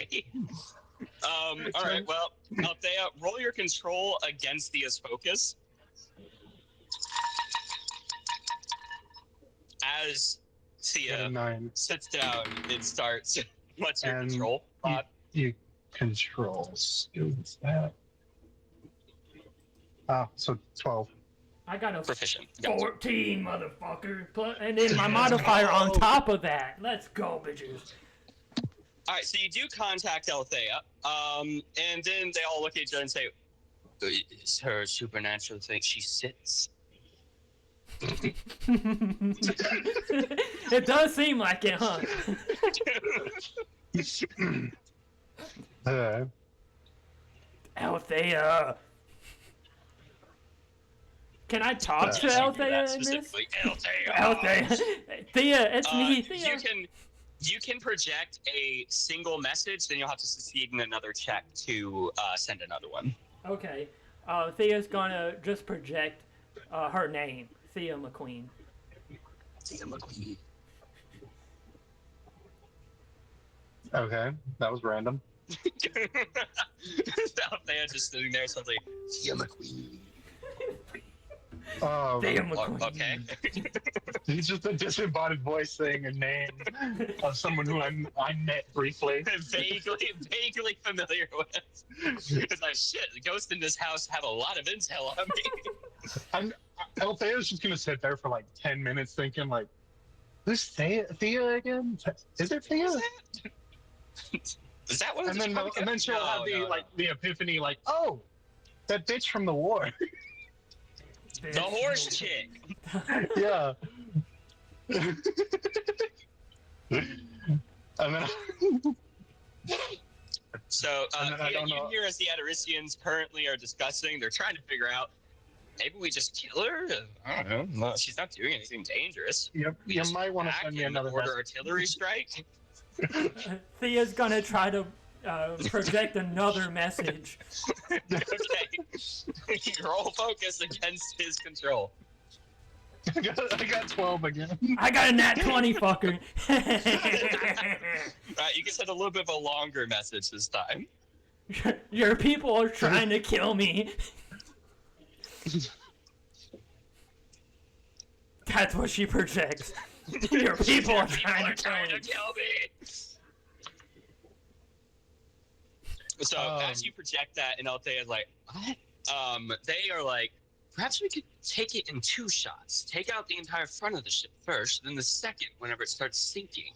me! Alright, well, Althea, roll your control against Thea's focus. As Thea 9. sits down and starts, what's your And control? You control skills that. So 12. I got a Proficient. 14, motherfucker. And then my modifier on top of that. Let's go, bitches. Alright, so you do contact Althea, and then they all look at each other and say, is her supernatural thing she sits? It does seem like it, huh? Althea. Can I talk to Yes, you do Althea that in this? specifically. Althea. Althea. Thea, it's me, Thea. You can project a single message, then you'll have to succeed in another check to send another one. Okay. Thea's gonna just project her name, Thea McQueen. Thea McQueen. Okay, that was random. Althea just sitting there, so like, Thea McQueen. Thea McQueen. Okay. He's just a disembodied voice saying a name of someone who I met briefly. vaguely familiar with. It's like, shit, the ghosts in this house have a lot of intel on me. Althea's just gonna sit there for like 10 minutes thinking like, who's Thea again? Is it Thea? Is that one? And then she'll have the epiphany like, oh, that bitch from the war. The horse chick. Yeah. And then So you you hear as the Adaricians currently are discussing, they're trying to figure out, maybe we just kill her? I don't know. Well, she's not doing anything dangerous. you might want to send me another order artillery strike. Thea's gonna try to project another message. Okay. Your whole focus against his control. I got 12 again. I got a nat 20, fucker. Right, you can send a little bit of a longer message this time. Your people are trying to kill me. That's what she projects. Your people are trying to kill me. So as you project that, and Althea's like, what? They are like, perhaps we could take it in 2 shots. Take out the entire front of the ship first, then the second whenever it starts sinking.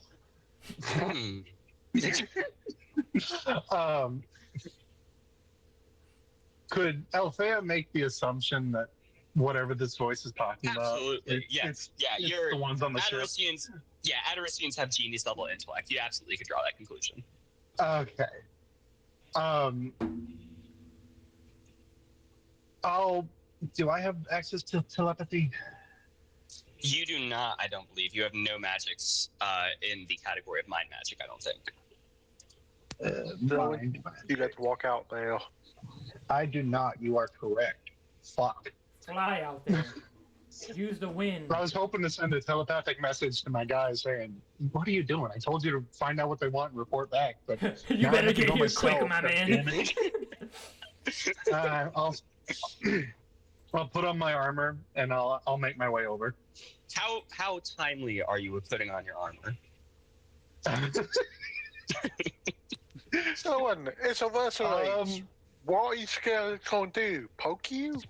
Could Althea make the assumption that whatever this voice is talking Absolutely. about, It's the ones on the ship? Adaricians have genius level intellect. You absolutely could draw that conclusion. Okay. Do I have access to telepathy? You do not, I don't believe. You have no magics in the category of mind magic, I don't think. Mind. You'd have to walk out now. I do not. You are correct. Fuck. Fly out there. Use the wind. I was hoping to send a telepathic message to my guys saying, "What are you doing? I told you to find out what they want and report back." But You better get here quick, my man. I'll put on my armor and I'll make my way over. How timely are you with putting on your armor? So it's a mercenary. What are you scared to do? Poke you?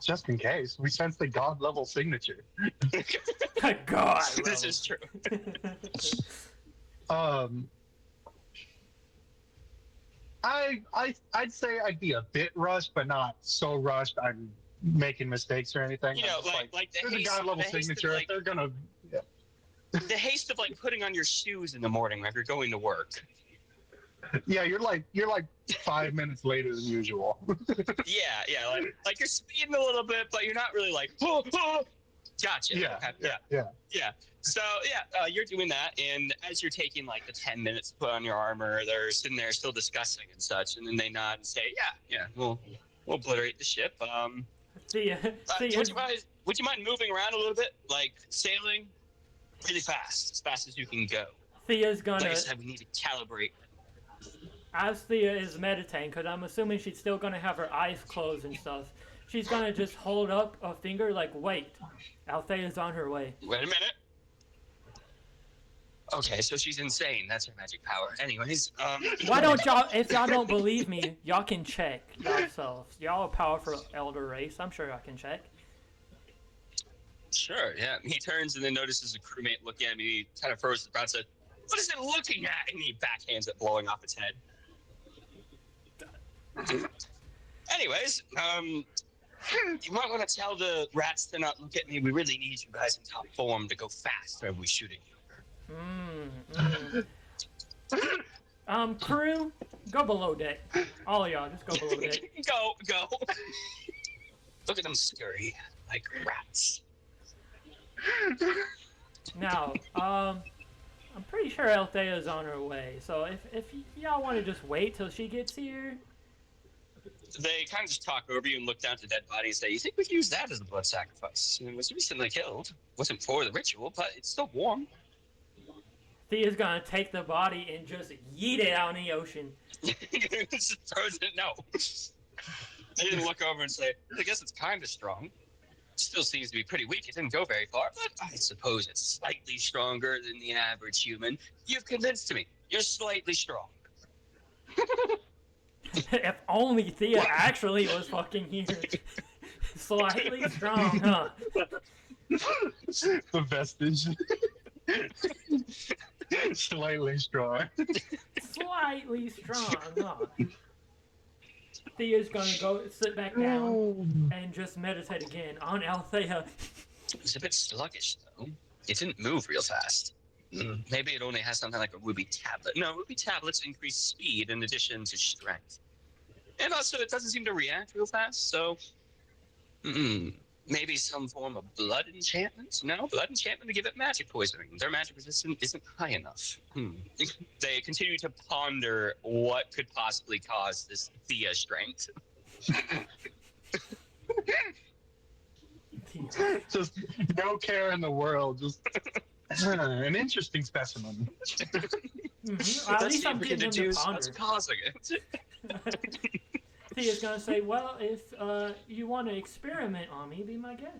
Just in case. We sense the god level signature. God. This is true. I'd say I'd be a bit rushed, but not so rushed I'm making mistakes or anything. You know, like the there's a haste, god level the haste signature. of, If they're gonna. Yeah. the haste of like putting on your shoes in the morning when you're going to work. Yeah, you're like 5 minutes later than usual. Yeah, like you're speeding a little bit, but you're not really like, gotcha. Yeah, Okay, yeah. So you're doing that, and as you're taking like the 10 minutes to put on your armor, they're sitting there still discussing and such, and then they nod and say, yeah, we'll obliterate the ship. Would you mind moving around a little bit, like sailing really fast, as fast as you can go? Thea's gonna. Like I said, we need to calibrate. As Thea is meditating, because I'm assuming she's still gonna have her eyes closed and stuff, she's gonna just hold up a finger like, wait, Althea's on her way. Wait a minute. Okay, so she's insane. That's her magic power. Anyways, Why don't y'all, if y'all don't believe me, y'all can check yourselves. Y'all a powerful elder race. I'm sure y'all can check. Sure, yeah. He turns and then notices a crewmate looking at me. He kind of froze the brow and said, "What is it looking at?" And he backhands it, blowing off its head. Anyways, You might want to tell the rats to not look at me. We really need you guys in top form to go fast whenever we shoot at you. Crew, go below deck. All of y'all, just go below deck. Go. Look at them scurry like rats. Now, I'm pretty sure Althea's on her way. So if y'all want to just wait till she gets here. They kind of just talk over you and look down at the dead body and say, "You think we could use that as a blood sacrifice? It was recently killed. Wasn't for the ritual, but it's still warm." Thea's gonna take the body and just yeet it out in the ocean. Just throws it. No. They didn't look over and say, "I guess it's kind of strong. Still seems to be pretty weak. It didn't go very far, but I suppose it's slightly stronger than the average human. You've convinced me. You're slightly strong." If only Thea actually was fucking here. Slightly strong, huh? The vestige. Slightly strong. Slightly strong, huh? Thea's gonna go sit back down and just meditate again on Althea. It was a bit sluggish, though. It didn't move real fast. Maybe it only has something like a ruby tablet. No, ruby tablets increase speed in addition to strength. And also, it doesn't seem to react real fast, so... maybe some form of blood enchantment? No, blood enchantment to give it magic poisoning. Their magic resistance isn't high enough. They continue to ponder what could possibly cause this Thea strength. Just no care in the world. Just an interesting specimen. At least I'm getting them to What's ponder. causing it? Thea's gonna say, well, if you want to experiment on me, be my guest.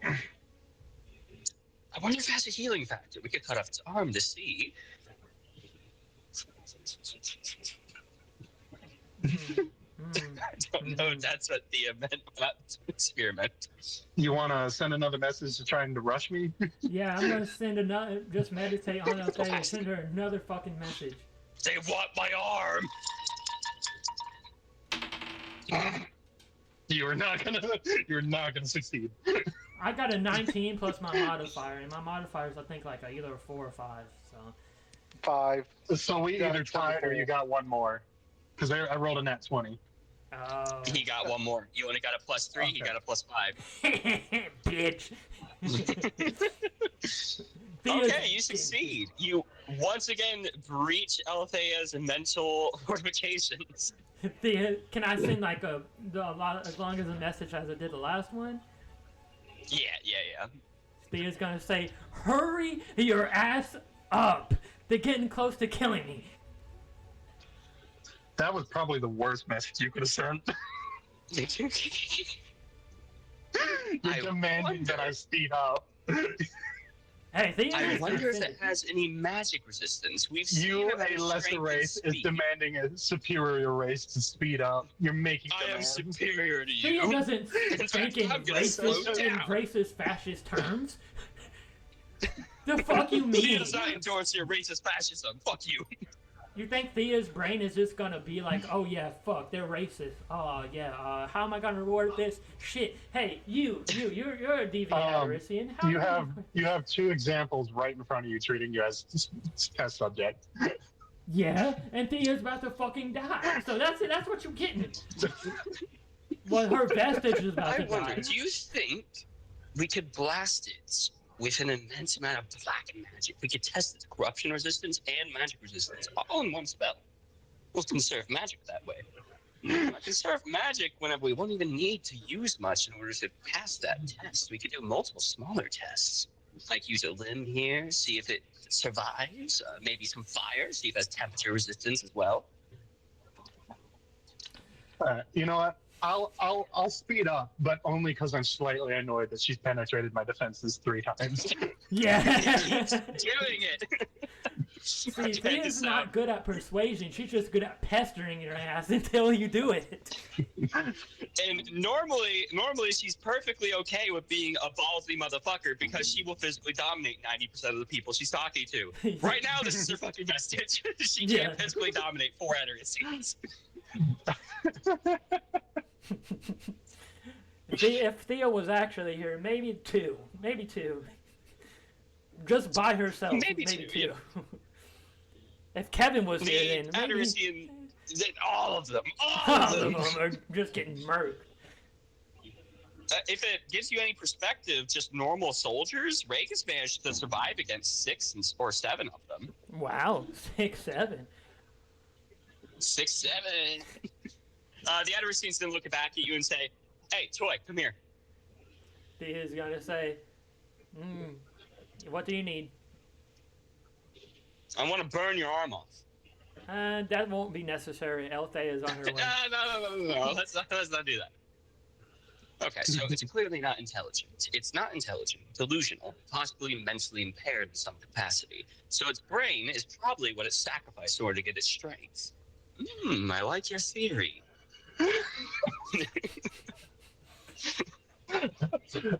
I wonder if it has a healing factor. We could cut off its arm to see. I don't know if that's what Thea meant about experiment. You want to send another message to trying to rush me? Yeah, I'm gonna send another, just meditate on Althea, send her another fucking message. They want my arm! You're not gonna succeed. I got a 19 plus my modifier, and my modifier is I think like either a 4 or 5. So 5. So we either tied or you got one more. Because I rolled a nat 20. Oh. He got one more. You only got a +3, he got a +5. Bitch. Okay, you succeed. You once again breach Althea's mental fortifications. Thea, can I send like a lot as long as a message as I did the last one? Yeah. Thea's gonna say, "Hurry your ass up! They're getting close to killing me." That was probably the worst message you could have sent. You're demanding that I speed up. Hey, Thea, I wonder if it has any magic resistance. We've seen You, it a lesser race, is demanding a superior race to speed up. You're making I am demands. superior to Thea you. doesn't think in I'm gonna slow down. racist fascist terms. The fuck you Thea mean? does not endorse your racist fascism. Fuck you. You think Thea's brain is just gonna be like, oh yeah, fuck, they're racist. Oh yeah, how am I gonna reward this? Shit. Hey, you're a deviant Avarician. How You have two examples right in front of you treating you as test subject. Yeah, and Thea's about to fucking die. So that's it. That's what you're getting. Well, her vestige is about I to wonder, die. do you think we could blast it with an immense amount of black magic? We could test its corruption resistance and magic resistance all in one spell. We'll conserve magic that way. Conserve magic whenever we won't even need to use much in order to pass that test. We could do multiple smaller tests. Like use a limb here, see if it survives. Maybe some fire, see if it has temperature resistance as well. You know what? I'll speed up, but only because I'm slightly annoyed that she's penetrated my defenses 3 times. Yeah. Doing it. See, Thea's not good at persuasion. She's just good at pestering your ass until you do it. And normally she's perfectly okay with being a ballsy motherfucker because she will physically dominate 90% of the people she's talking to. Right now, this is her fucking message. She can't physically dominate 4 entities. If Thea was actually here, maybe two. Just by herself, Maybe two, two. yeah. If Kevin was The here, then maybe Aderisian, all of them, all of them are just getting murked. If it gives you any perspective, just normal soldiers, Rhaegus managed to survive against 6 or 7 of them. Wow, 6, 7. 6, 7. The Aderisian's gonna look back at you and say, "Hey, Toy, come here." Thea's gonna say, "What do you need?" I want to burn your arm off. That won't be necessary. Althea is on her way. No. Let's not do that. Okay, so it's clearly not intelligent. It's not intelligent, delusional, possibly mentally impaired in some capacity. So its brain is probably what it sacrificed in order to get its strength. I like your theory.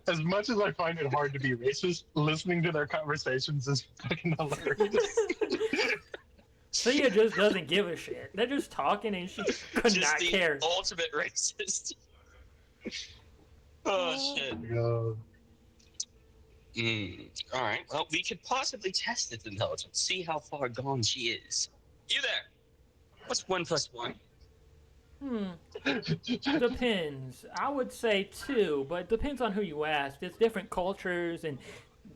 As much as I find it hard to be racist, listening to their conversations is fucking hilarious. Thea just doesn't give a shit. They're just talking and she could Just not the care. ultimate racist. Oh, shit. All right. Well, we could possibly test its intelligence, see how far gone she is. You there? What's 1 + 1? Depends. I would say 2, but it depends on who you ask. It's different cultures and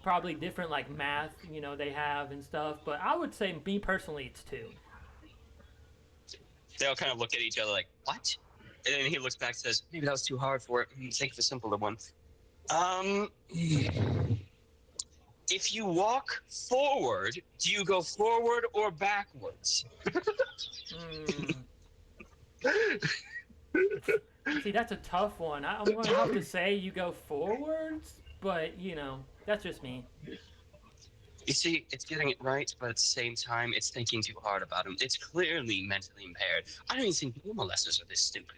probably different like math, they have and stuff. But I would say, me personally, it's 2. They all kind of look at each other like, what? And then he looks back and says, maybe that was too hard for it. Think of a simpler one. If you walk forward, do you go forward or backwards? See, that's a tough one. I'm going to have to say you go forwards, but, that's just me. You see, it's getting it right, but at the same time, it's thinking too hard about him. It's clearly mentally impaired. I don't even think more molesters are this stupid.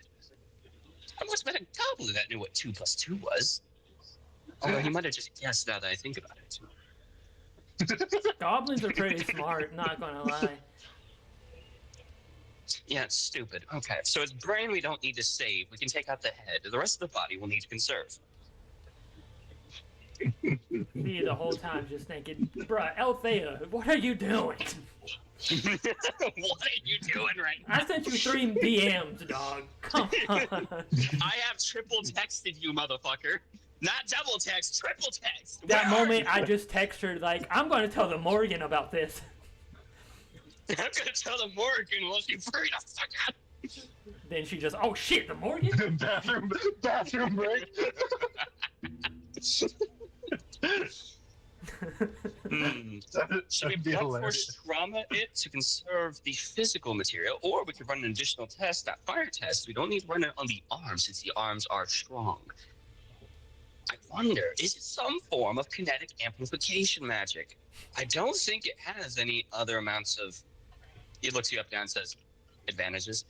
I must have been a goblin that knew what 2 + 2 was. Although he might have just guessed now that I think about it. Goblins are pretty smart, not going to lie. Yeah, it's stupid. Okay, so its brain we don't need to save. We can take out the head. The rest of the body we'll need to conserve. Me the whole time just thinking, bruh, Althea, what are you doing? What are you doing right now? I sent you 3 DMs, dog. Come on. I have triple texted you, motherfucker. Not double text, triple text. That moment, I just text her, like, I'm going to tell the Morgan about this. I'm going to tell the Morgan once you free the fuck out. Then she just, oh shit, the Morgan? bathroom break. Should we blunt force trauma it to conserve the physical material, or we could run an additional test, that fire test? We don't need to run it on the arms since the arms are strong. I wonder, is it some form of kinetic amplification magic? I don't think it has any other amounts of... He looks you up down and says, advantages.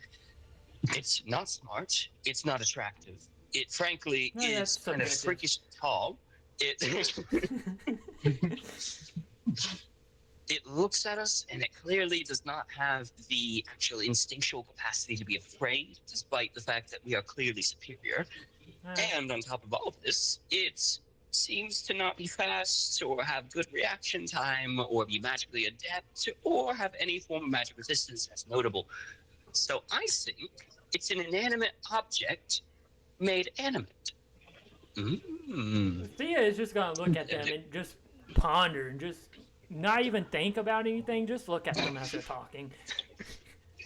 It's not smart. It's not attractive. It frankly is kind of freakish tall. It looks at us, and it clearly does not have the actual instinctual capacity to be afraid, despite the fact that we are clearly superior. And on top of all this, it seems to not be fast, or have good reaction time, or be magically adept, or have any form of magic resistance that's notable. So I think it's an inanimate object made animate. Thea is just going to look at them and just ponder and just not even think about anything, just look at them as they're talking.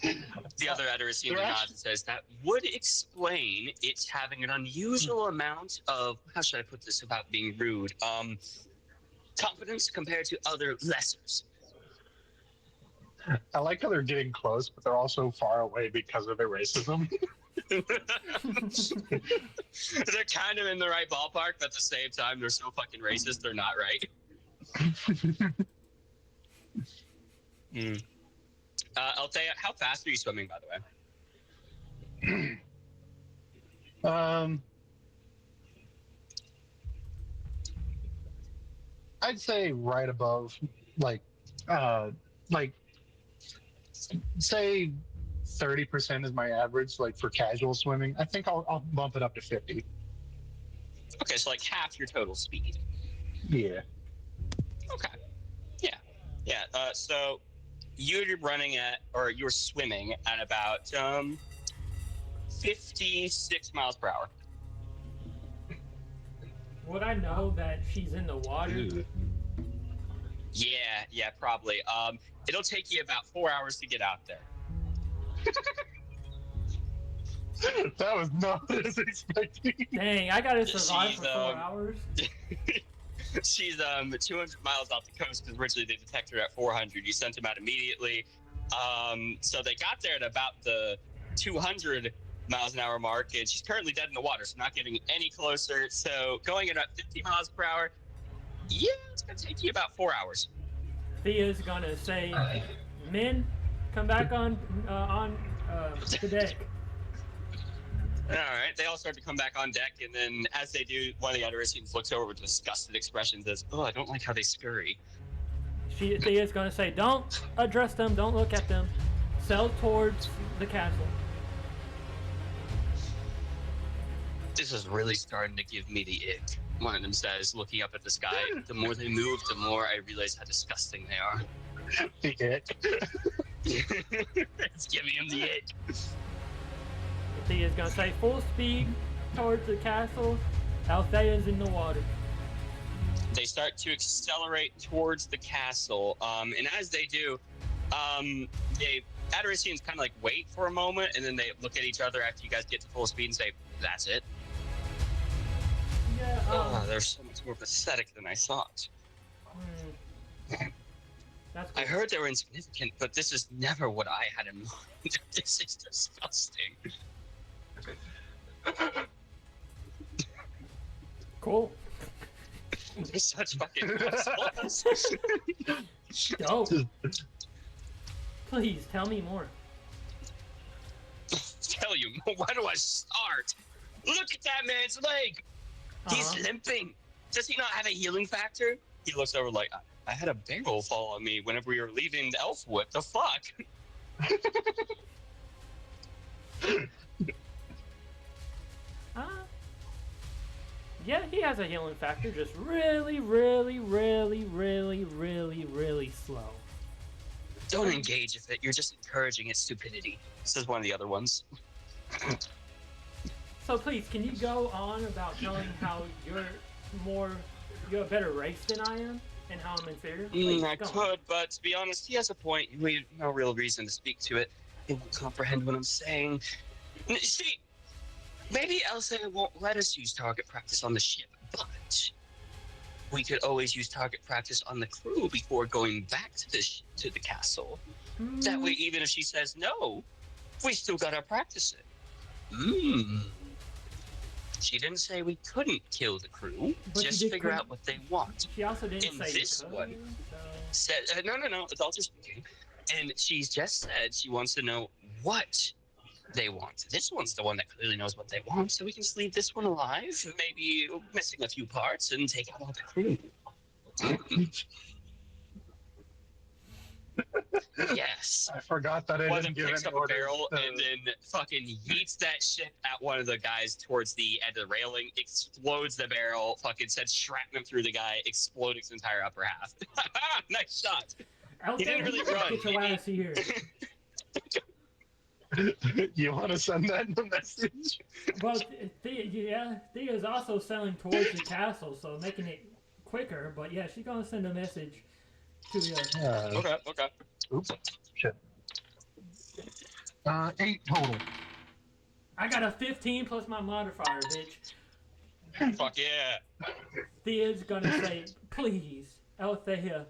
The other Aderisian nods and says that would explain it having an unusual amount of, how should I put this without being rude, competence compared to other lessers. I like how they're getting close, but they're also far away because of their racism. They're kind of in the right ballpark, but at the same time, they're so fucking racist, they're not right. Althea, how fast are you swimming, by the way? I'd say right above, say 30% is my average, like for casual swimming. I think I'll bump it up to 50. Okay, so like half your total speed. Yeah. Okay. Yeah. Yeah. So you're running at, or you're swimming at about 56 miles per hour. Would I know that she's in the water? Ooh. Yeah, probably. It'll take you about 4 hours to get out there. That was not what I was expecting. Dang, I gotta survive She's, for 4 hours. She's 200 miles off the coast because originally they detected her at 400. You sent them out immediately. So they got there at about the 200 miles an hour mark, and she's currently dead in the water, so not getting any closer. So going at about 50 miles per hour, yeah, it's gonna take you about 4 hours. Thea's gonna say, "Men, come back on the deck." All right, they all start to come back on deck, and then as they do, one of the Adorisians looks over with a disgusted expression and says, "Oh, I don't like how they scurry." Thea's gonna say, "Don't address them. Don't look at them. Sail towards the castle." This is really starting to give me the ick. One of them says, looking up at the sky. The more they move, the more I realize how disgusting they are. The ick. It's giving him the ick. Thea's gonna say, "Full speed towards the castle." Althea's in the water. They start to accelerate towards the castle, and as they do, the Adorisians kind of like wait for a moment, and then they look at each other after you guys get to full speed and say, "That's it." Yeah. They're so much more pathetic than I thought. That's cool. I heard they were insignificant, but this is never what I had in mind. This is disgusting. Cool. They're such fucking assholes. Dope. Please tell me more. Tell you, where do I start? Look at that man's leg. He's limping. Does he not have a healing factor? He looks over like, I had a barrel fall on me whenever we were leaving Elfwood. The fuck? Yeah, he has a healing factor, just really, really, really, really, really, really slow. Don't engage with it. You're just encouraging its stupidity. Says one of the other ones. So please, can you go on about telling how you're a better race than I am, and how I'm inferior? Please, I go on. could, but to be honest, he has a point. We have no real reason to speak to it. It won't comprehend what I'm saying. See, maybe Elsa won't let us use target practice on the ship, but we could always use target practice on the crew before going back to the castle. That way, even if she says no, we still gotta practice it. She didn't say we couldn't kill the crew. But just figure out what they want. She also didn't In say this you could, one, so... Said no, adults are speaking, and she's just said she wants to know what they want. This one's the one that clearly knows what they want, so we can just leave this one alive, maybe missing a few parts, and take out all the crew. Yes. I forgot that I One of didn't them give picks any up a orders. barrel and then fucking yeets that shit at one of the guys towards the end of the railing, explodes the barrel, fucking sends shrapnel through the guy, exploding his entire upper half. Nice shot. He didn't really run. Get your ass here. You want to send that in the message? Well, Thea's also sailing towards the castle, so making it quicker. But yeah, she's gonna send a message to you. Okay. Oops. Shit. 8 total. I got a 15 plus my modifier, bitch. Fuck yeah. Thea's gonna say, "Please, Althea,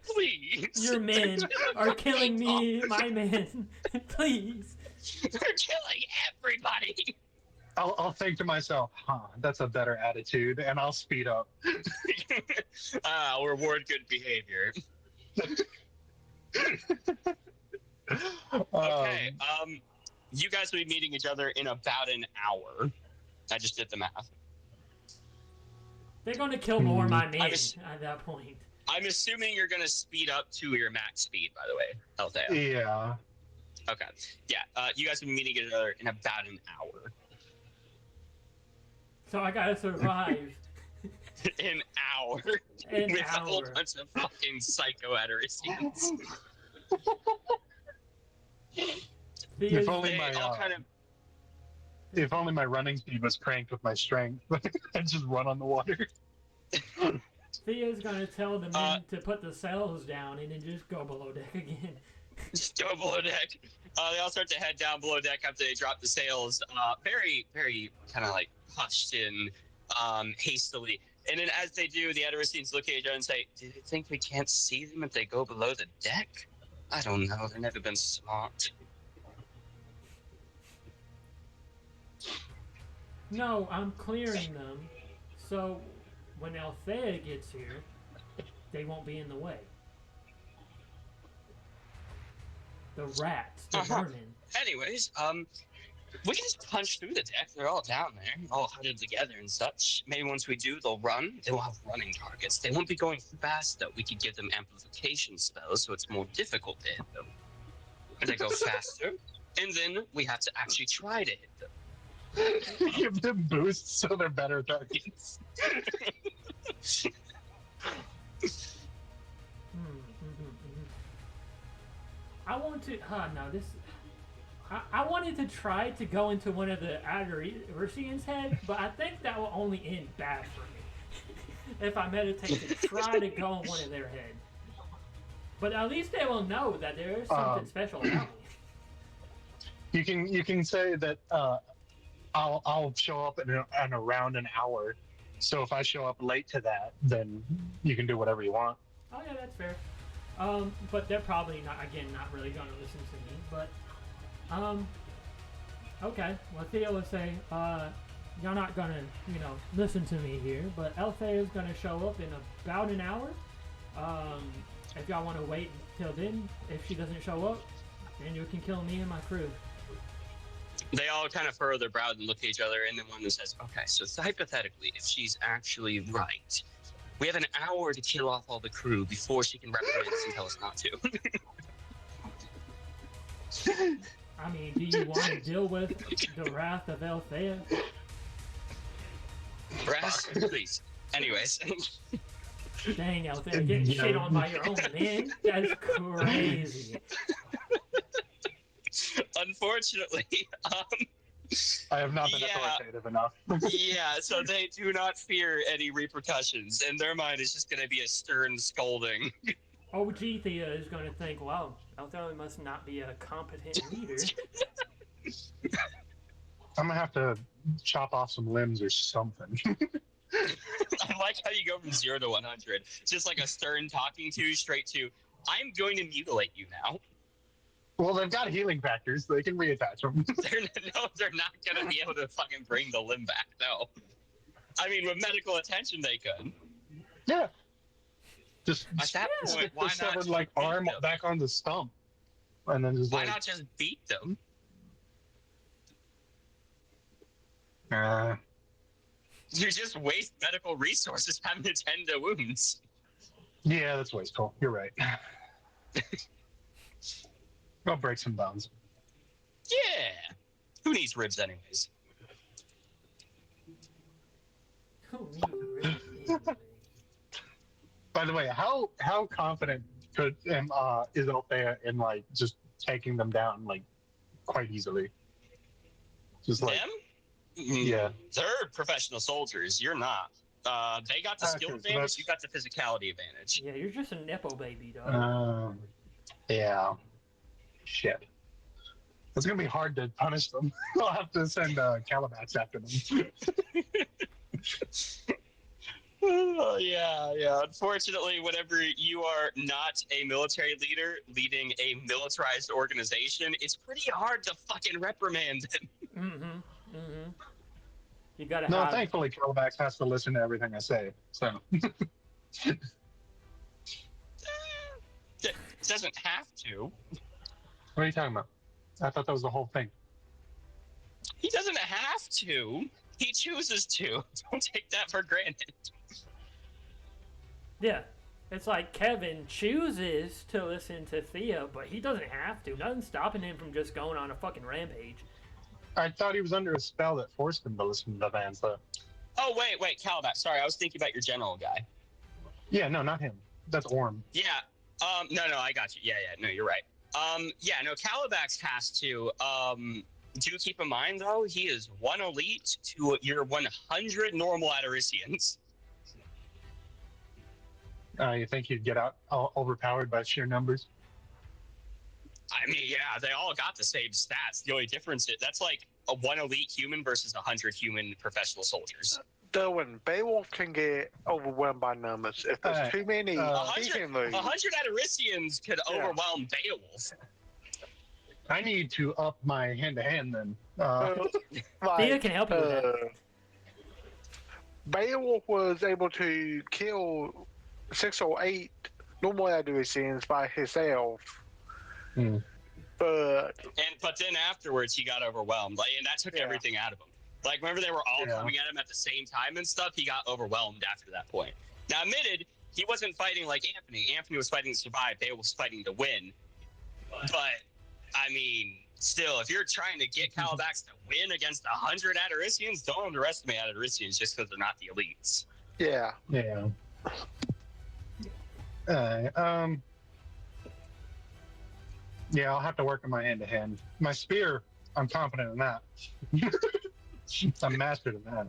Please. your men are killing me, my men. Please." They're killing everybody. I'll think to myself, that's a better attitude, and I'll speed up. I'll reward good behavior. Okay. You guys will be meeting each other in about an hour. I just did the math. They're gonna kill more of my men at that point. I'm assuming you're gonna speed up to your max speed, by the way, Althea. Yeah. Okay. Yeah. You guys will be meeting each other in about an hour. So I gotta survive An hour. an With a whole hour. bunch of fucking psycho adolescents. If only They my all kind of. if only my running speed was cranked with my strength, I'd just run on the water. Thea's gonna tell the men to put the sails down and then just go below deck again. Just go below deck. They all start to head down below deck after they drop the sails. Very, very kind of like hushed and hastily. And then as they do, the adolescents look at each other and say, "Do you think we can't see them if they go below the deck? I don't know. They've never been smart." No, I'm clearing them, so when Althea gets here, they won't be in the way. The rats, the vermin. Anyways, we can just punch through the deck. They're all down there, all huddled together and such. Maybe once we do, they'll run. They'll have running targets. They won't be going fast, though. We could give them amplification spells, so it's more difficult to hit them. And they go faster, and then we have to actually try to hit them. Give them boosts so they're better targets. I want to. No, this. I wanted to try to go into one of the Adorisians' head, but I think that will only end bad for me. If I meditate to try to go in one of their heads. But at least they will know that there is something special about me. You can say that I'll show up in around an hour. So if I show up late to that, then you can do whatever you want. Oh yeah, that's fair. But they're probably not really gonna listen to me. But okay. Well, Theo will say, you're not gonna, listen to me here. But Althea is gonna show up in about an hour. If y'all want to wait till then, if she doesn't show up, then you can kill me and my crew. They all kind of furrow their brows and look at each other, and then one of them says, "Okay, so hypothetically, if she's actually right, we have an hour to kill off all the crew before she can reprimand us and tell us not to." I mean, do you want to deal with the wrath of Althea? Brass, please. Anyways. Dang, Althea, getting shit on by your own men? That's crazy. Unfortunately, I have not been authoritative enough. yeah, so they do not fear any repercussions. In their mind, it's just going to be a stern scolding. OG Thea is going to think, wow, Althea must not be a competent leader. I'm going to have to chop off some limbs or something. I like how you go from 0 to 100. Just like a stern talking to straight to, I'm going to mutilate you now. Well, they've got healing factors. They can reattach them. They're not going to be able to fucking bring the limb back, no. I mean, with medical attention, they could. Yeah. Just at that point, stick why the severed not arm them? Back on the stump, and then just why not just beat them? You just waste medical resources having to tend to wounds. Yeah, that's wasteful. You're right. I'll break some bones. Yeah. Who needs ribs anyways? Who needs ribs? By the way, how confident is Althea in just taking them down quite easily? Just them? Yeah. They're professional soldiers. You're not. They got the skill advantage. You got the physicality advantage. Yeah, you're just a nepo baby, dog. Yeah. Shit. It's gonna be hard to punish them. I'll have to send Calabash after them. Oh, yeah. Unfortunately, whenever you are not a military leader leading a militarized organization, it's pretty hard to fucking reprimand them. You gotta No, thankfully Calabash has to listen to everything I say, so. Doesn't have to. What are you talking about? I thought that was the whole thing. He doesn't have to. He chooses to. Don't take that for granted. Yeah. It's like Kevin chooses to listen to Thea, but he doesn't have to. Nothing's stopping him from just going on a fucking rampage. I thought he was under a spell that forced him to listen to the bands, though. Oh, wait, Calabac. Sorry, I was thinking about your general guy. Yeah, no, not him. That's Orm. Yeah. No, I got you. Yeah. No, you're right. Yeah, no, Calabax has to. Do keep in mind, though, he is 1 elite to your 100 normal Ataricians. You think he'd get out overpowered by sheer numbers? I mean, yeah, they all got the same stats. The only difference is that's like a 1 elite human versus 100 human professional soldiers. When Beowulf can get overwhelmed by numbers. If there's too many, he 100 can lose. 100 Ataricians could overwhelm Beowulf. I need to up my hand-to-hand then. Thea can help you with that. Beowulf was able to kill 6 or 8 normal Ataricians by himself. But then afterwards he got overwhelmed, like, and that took everything out of him. Like, remember they were all coming at him at the same time and stuff. He got overwhelmed after that point. Now, admitted, he wasn't fighting like Anthony. Anthony was fighting to survive. Beowulf was fighting to win. But I mean, still, if you're trying to get Calabax to win against 100 Ataricians, don't underestimate Ataricians just because they're not the elites. yeah. Yeah, I'll have to work on my hand-to-hand. My spear, I'm confident in that. I'm mastered in that.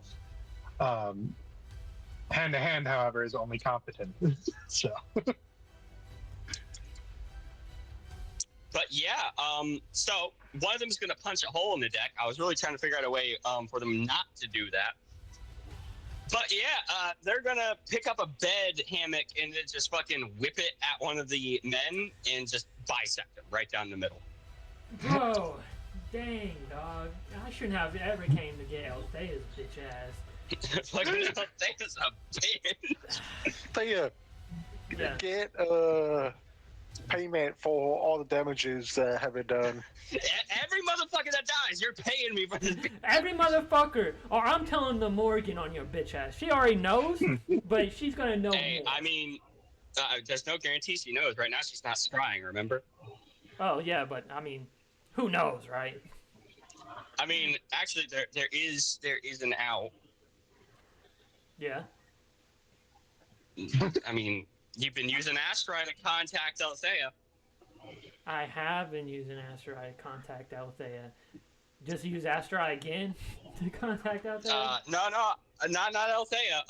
Hand-to-hand, however, is only competent. So. But yeah, so one of them is going to punch a hole in the deck. I was really trying to figure out a way for them not to do that. But yeah, they're going to pick up a bed hammock and then just fucking whip it at one of the men and just bisect him right down the middle. Bro, dang, dog. I shouldn't have ever came to get Althea's bitch ass. Like, Althea's a bitch. Thea, get payment for all the damages that have been done. Every motherfucker that dies, you're paying me for this. Every motherfucker, or I'm telling the Morgan on your bitch ass. She already knows, but she's gonna know more. I mean, there's no guarantee she knows. Right now, she's not scrying, remember? Oh, yeah, but, I mean, who knows, right? I mean, actually, there is an out. Yeah. I mean, you've been using Astri to contact Althea. I have been using Astri to contact Althea. Just use Astri again to contact Althea? No, not Althea.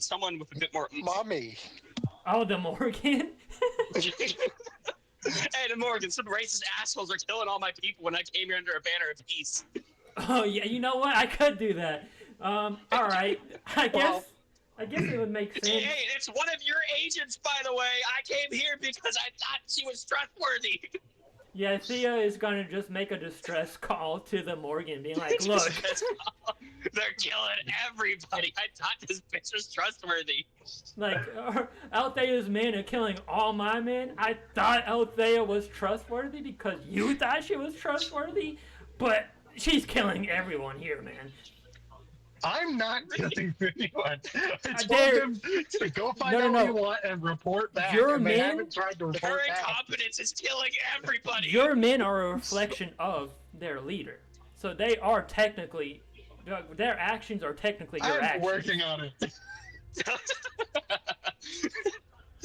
Someone with a bit more... Mommy. Oh, the Morgan? Hey, the Morgan, some racist assholes are killing all my people when I came here under a banner of peace. Oh, yeah, you know what? I could do that. All right. I guess it would make sense. Hey, it's one of your agents, by the way. I came here because I thought she was trustworthy. Yeah, Thea is going to just make a distress call to the Morgan, being like, look. They're killing everybody. I thought this bitch was trustworthy. Like, Althea's men are killing all my men. I thought Althea was trustworthy because you thought she was trustworthy, but she's killing everyone here, man. I'm not killing anyone. I told dare- them to go find out what you want and report back. Your and they men- haven't tried to Her report back. incompetence is killing everybody. Your men are a reflection of their leader. So they are technically, their actions are technically your I'm actions. working on it.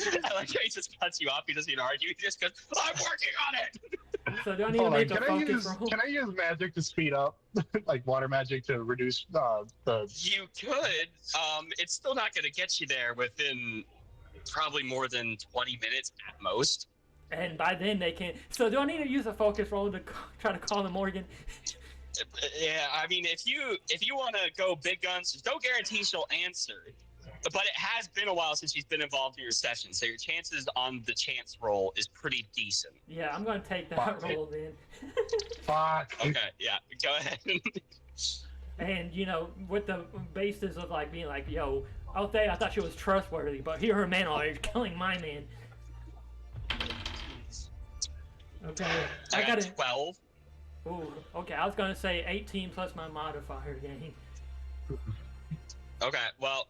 I like how he just cuts you off. He doesn't even argue. He just goes, I'm working on it. So do I need to Hold on, make a focus roll? can I use magic to speed up? Like water magic to reduce the... You could. It's still not going to get you there within probably more than 20 minutes at most. And by then they can. So do I need to use a focus roll to try to call the Morgan? Yeah, I mean, if you want to go big guns, there's no guarantee she'll answer. But it has been a while since she's been involved in your session, so your chances on the chance roll is pretty decent. Yeah, I'm going to take that roll then. Fuck. Okay, yeah, go ahead. And, you know, with the basis of, like, being like, yo, Althea, I thought she was trustworthy, but here her men are killing my man. Okay, I got 12. Ooh, okay, I was going to say 18 plus my modifier game. Okay, well,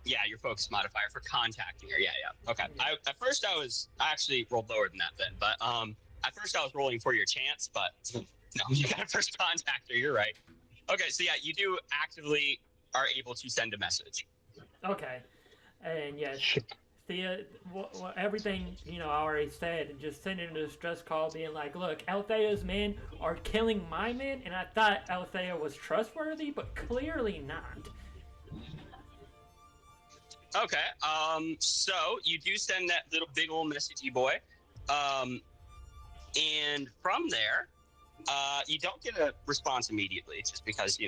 Yeah, your focus modifier for contacting her. Yeah. Okay. Yeah. At first I actually rolled lower than that then, but at first I was rolling for your chance, but no, you got to first contact her. You're right. Okay, so yeah, you do actively are able to send a message. Okay, and yes, Thea, everything I already said, and just sending a distress call, being like, "Look, Althea's men are killing my men, and I thought Althea was trustworthy, but clearly not." Okay. So you do send that little big old messagey boy, and from there, you don't get a response immediately, just because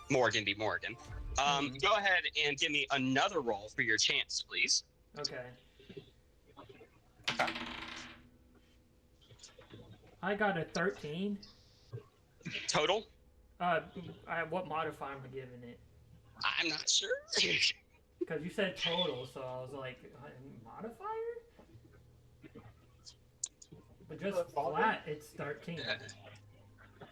Morgan be Morgan. Go ahead and give me another roll for your chance, please. Okay. I got a 13. Total? What modifier am I giving it? I'm not sure. Because you said total, so I was like, modifier? But just flat, it's 13.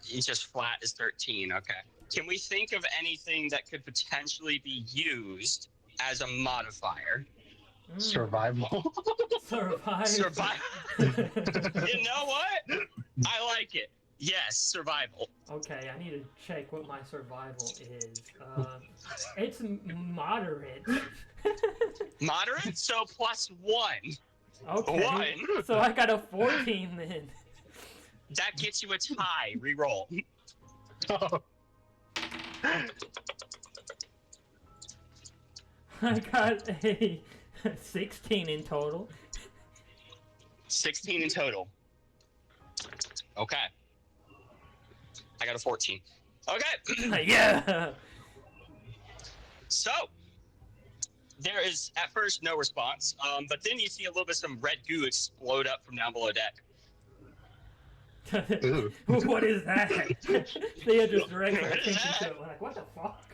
It's just flat is 13. Okay. Can we think of anything that could potentially be used as a modifier? Survival. Survival. You know what? I like it. Yes, survival. Okay, I need to check what my survival is. It's moderate. Moderate? So +1. Okay. 1. So I got a 14 then. That gets you a tie. Reroll. I got a 16 in total. 16 in total. Okay. I got a 14. Okay. Yeah. So, there is at first no response, but then you see a little bit of some red goo explode up from down below deck. What is that? They just direct their attention to it. We're like, what the fuck?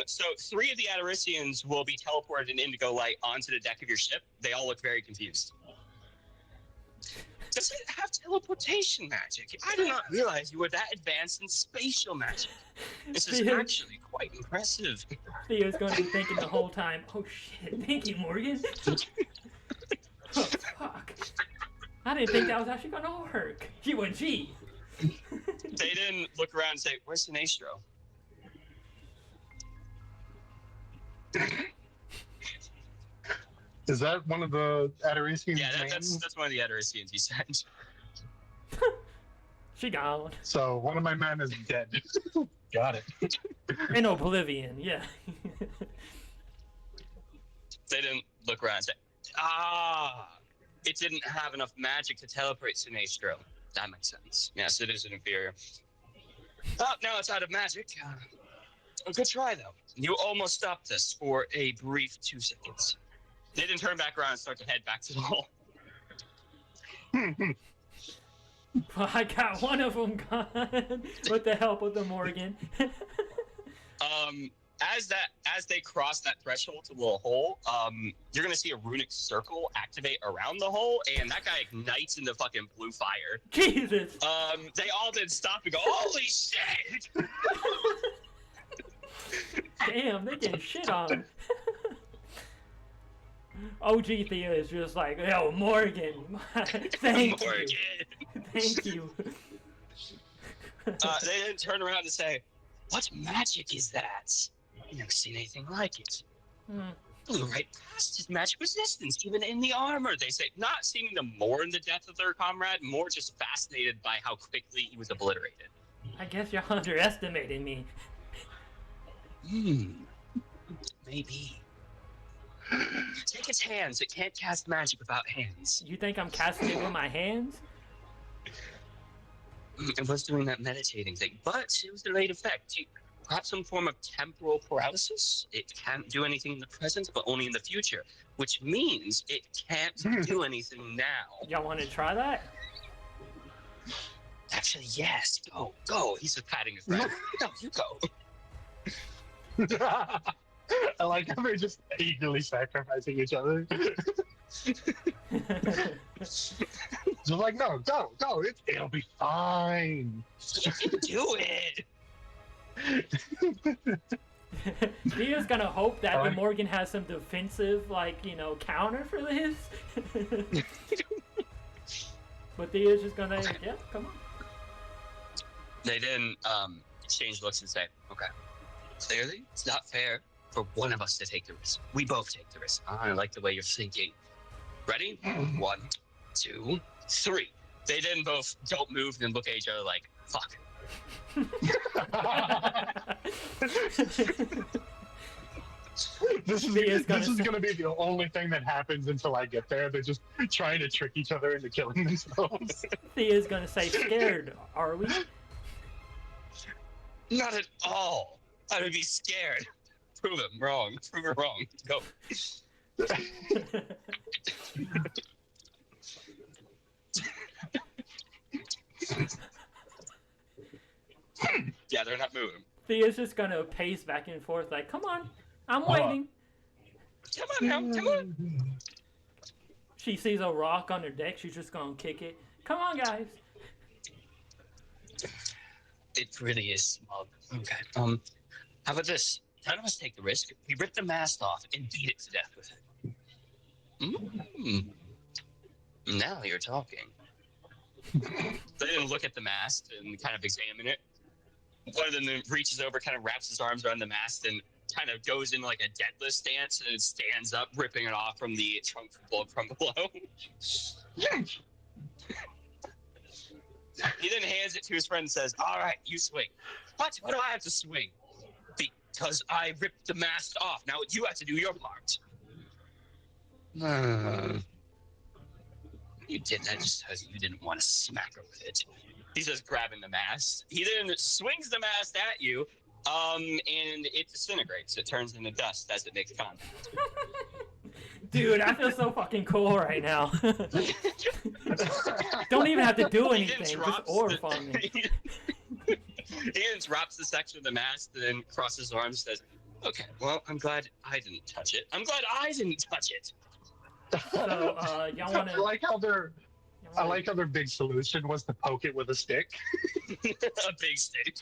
So 3 of the Ataricians will be teleported in indigo light onto the deck of your ship. They all look very confused. Does it have teleportation magic? I did not realize you were that advanced in spatial magic. This is actually quite impressive. Theo's going to be thinking the whole time, oh shit, thank you, Morgan. Oh, fuck. I didn't think that was actually going to work. Gee, what G? They didn't look around and say, where's Sinestro? Is that one of the Ataricians? Yeah, that's one of the Ataricians you sent. She gone. So one of my men is dead. Got it. In oblivion, yeah. They didn't look around and say, it didn't have enough magic to teleport Sinestro. That makes sense. Yes, it is an inferior. Oh, now it's out of magic. Good try, though. You almost stopped us for a brief 2 seconds. They didn't turn back around and start to head back to the hole. Well, I got one of them gone with the help of the Morgan. As they cross that threshold to the little hole, you're gonna see a runic circle activate around the hole, and that guy ignites into fucking blue fire. Jesus! They all did stop and go, holy shit! Damn, they getting shit on. OG Thea is just like, yo, Morgan, thank you. Thank you. They didn't turn around and say, what magic is that? I've never seen anything like it. Blew right past his magic resistance, even in the armor. They say, not seeming to mourn the death of their comrade, more just fascinated by how quickly he was obliterated. I guess you're underestimating me. Maybe. Take its hands. It can't cast magic without hands. You think I'm casting it with my hands? It was doing that meditating thing, but it was delayed effect. Perhaps some form of temporal paralysis. It can't do anything in the present, but only in the future, which means it can't do anything now. Y'all want to try that? Actually, yes. Go. He's just patting his friend. No, you go. I like how they're just eagerly sacrificing each other. Just like, no, go. It'll be fine. You can do it. Thea's gonna hope that the Morgan has some defensive, counter for this. But Thea's just gonna, yeah, come on. They then exchange looks and say, okay, clearly it's not fair for one of us to take the risk. We both take the risk. I like the way you're thinking. Ready? 1, 2, 3. They then both don't move and look at each other like, fuck. This is gonna be the only thing that happens until I get there. They're just trying to trick each other into killing themselves. Thea's gonna say, scared, are we? Not at all. I would be scared. Prove them wrong. Prove it wrong. Go. Yeah, they're not moving. Thea's just gonna pace back and forth like, come on, I'm waiting. Come on now, come on. She sees a rock on her deck, she's just gonna kick it. Come on, guys. It really is smug. Okay. How about this? None of us take the risk. We rip the mast off and beat it to death with it. Now you're talking. They then look at the mast and kind of examine it. One of them then reaches over, kind of wraps his arms around the mast, and kind of goes in like a deadlift stance and stands up, ripping it off from the trunk from below. He then hands it to his friend and says, all right, you swing. What? What do I have to swing? Because I ripped the mast off. Now you have to do your part. You did that just because you didn't want to smack her with it. He says, grabbing the mast. He then swings the mast at you, and it disintegrates. It turns into dust as it makes contact. Dude, I feel so fucking cool right now. Don't even have to do anything. Just orb on me. He then drops the section of the mast and then crosses his arms and says, okay, well, I'm glad I didn't touch it. I'm glad I didn't touch it. So, y'all want to... I like how their big solution was to poke it with a stick. A big stick.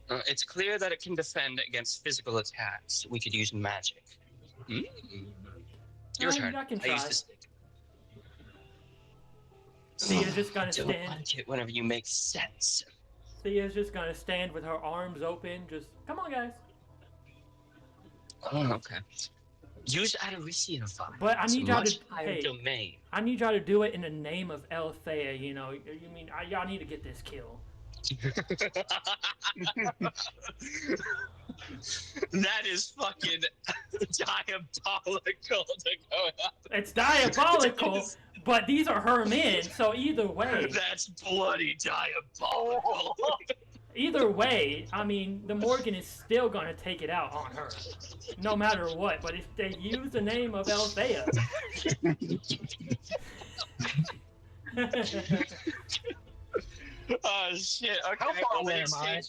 It's clear that it can defend against physical attacks. We could use magic. Your turn. I can I try. use the stick. Thea's just gonna Don't stand. like it whenever you make sense. Thea's just gonna stand with her arms open. Just come on, guys. Oh, okay. Use Atarician fire. But I need y'all to. Higher domain. I need y'all to do it in the name of Althea. You know, y'all need to get this kill. That is fucking diabolical to go up. It's diabolical, but these are her men, so either way. That's bloody diabolical. Either way, I mean, the Morgan is still gonna take it out on her, no matter what. But if they use the name of Althea. Oh shit! Okay, How far away am I?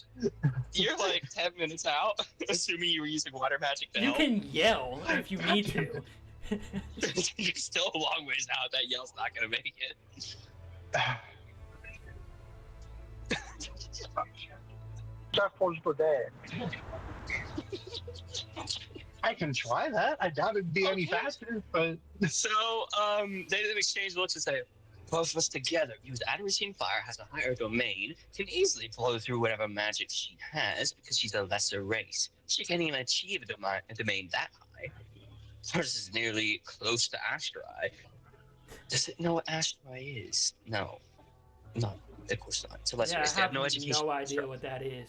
You're like 10 minutes out, assuming you were using water magic to help. You can yell if you need to. You're still a long ways out. That yell's not gonna make it. Just for your dad. I can try that. I doubt it'd be any faster, but So, they then exchange looks and say, both of us together use Atarician fire, has a higher domain, can easily flow through whatever magic she has because she's a lesser race. She can't even achieve a domain that high. Hers is nearly close to Astrai. Does it know what Astrai is? No. No, of course not. It's a lesser Yeah, race. I They have have no education. no idea what that is.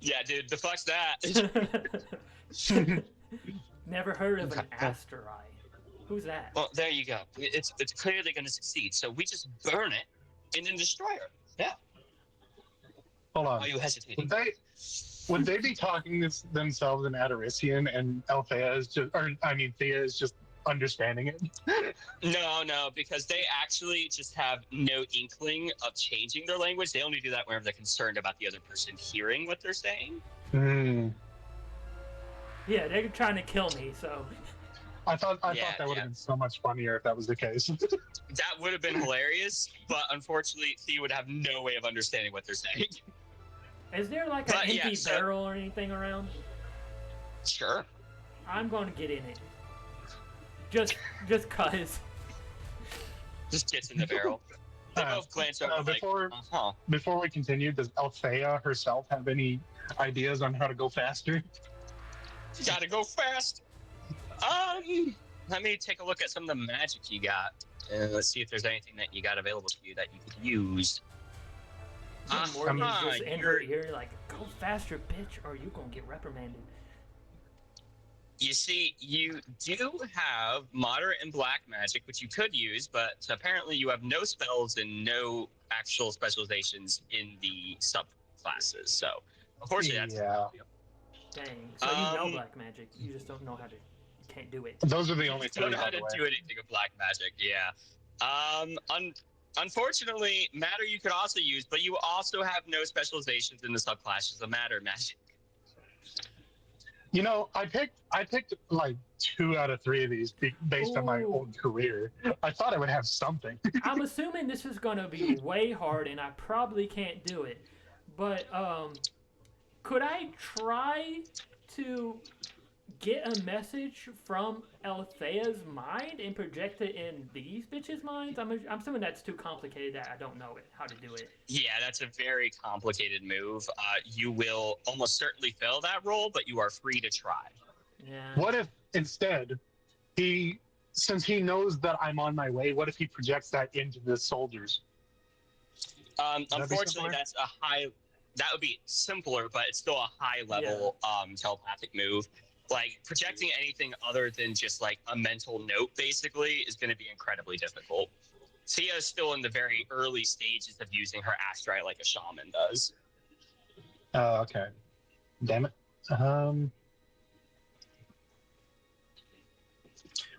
Yeah, dude, the fuck's that? Never heard of an Okay. Astrai. Who's that? Well, there you go. It's clearly going to succeed. So we just burn it and then destroy her. Yeah. hold on. Are you hesitating? Would they be talking themselves in Atarician and Thea is just understanding it? No, because they actually just have no inkling of changing their language. They only do that whenever they're concerned about the other person hearing what they're saying. Hmm. Yeah, they're trying to kill me, so. I thought that would Yeah. have been so much funnier if that was the case. That would have been hilarious, but unfortunately, Thea would have no way of understanding what they're saying. Is there like an empty barrel or anything around? Sure. I'm going to get in it. Just cuz. Just gets in the barrel. They both glance over before we continue, does Althea herself have any ideas on how to go faster? Gotta go fast. Let me take a look at some of the magic you got, and let's see if there's anything that you got available to you that you could use. Morgan's just in her ear, like, go faster, bitch, or you gonna get reprimanded. You see, you do have moderate and black magic, which you could use, but apparently you have no spells and no actual specializations in the subclasses. So, unfortunately, that's Dang. So you know black magic, you just don't know how to. You can't do it. Those are the only two. Don't know how to do anything with black magic. Yeah. Unfortunately, matter you could also use, but you also have no specializations in the subclasses of matter magic. You know, I picked like 2 out of 3 of these based on my own career. I thought I would have something. I'm assuming this is gonna be way hard, and I probably can't do it. But could I try to get a message from Althea's mind and project it in these bitches' minds? I'm assuming that's too complicated that I don't know how to do it. Yeah, that's a very complicated move. You will almost certainly fail that roll, but you are free to try. Yeah. What if instead since he knows that I'm on my way, what if he projects that into the soldiers? Unfortunately, that would be simpler, but it's still a high level telepathic move. Like, projecting anything other than just like a mental note basically is going to be incredibly difficult. Thea is still in the very early stages of using her astral like a shaman does. Oh, okay. Damn it.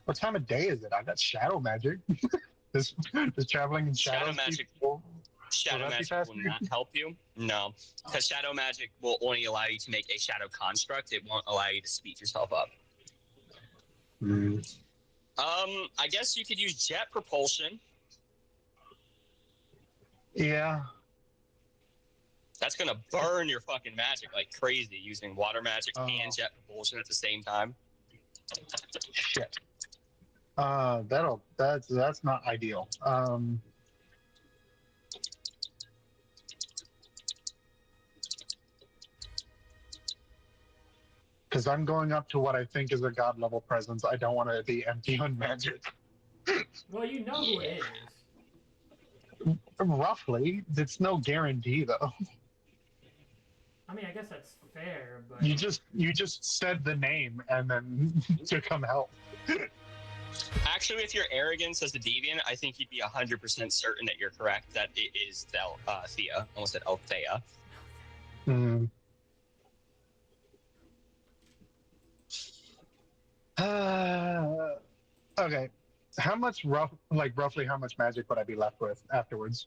What time of day is it? I got shadow magic. Does traveling in shadow magic. Shadow magic will not help you. No, because shadow magic will only allow you to make a shadow construct. It won't allow you to speed yourself up. I guess you could use jet propulsion. Yeah. That's gonna burn your fucking magic like crazy using water magic and jet propulsion at the same time. Shit. That's not ideal. Because I'm going up to what I think is a god level presence. I don't want to be empty on magic. Well, you know who it is. Roughly. It's no guarantee, though. I mean, I guess that's fair, but... You just said the name and then to come help. Actually, with your arrogance as a deviant, I think you'd be 100% certain that you're correct, that it is Thea. Almost said Althea. Okay. Roughly how much magic would I be left with afterwards?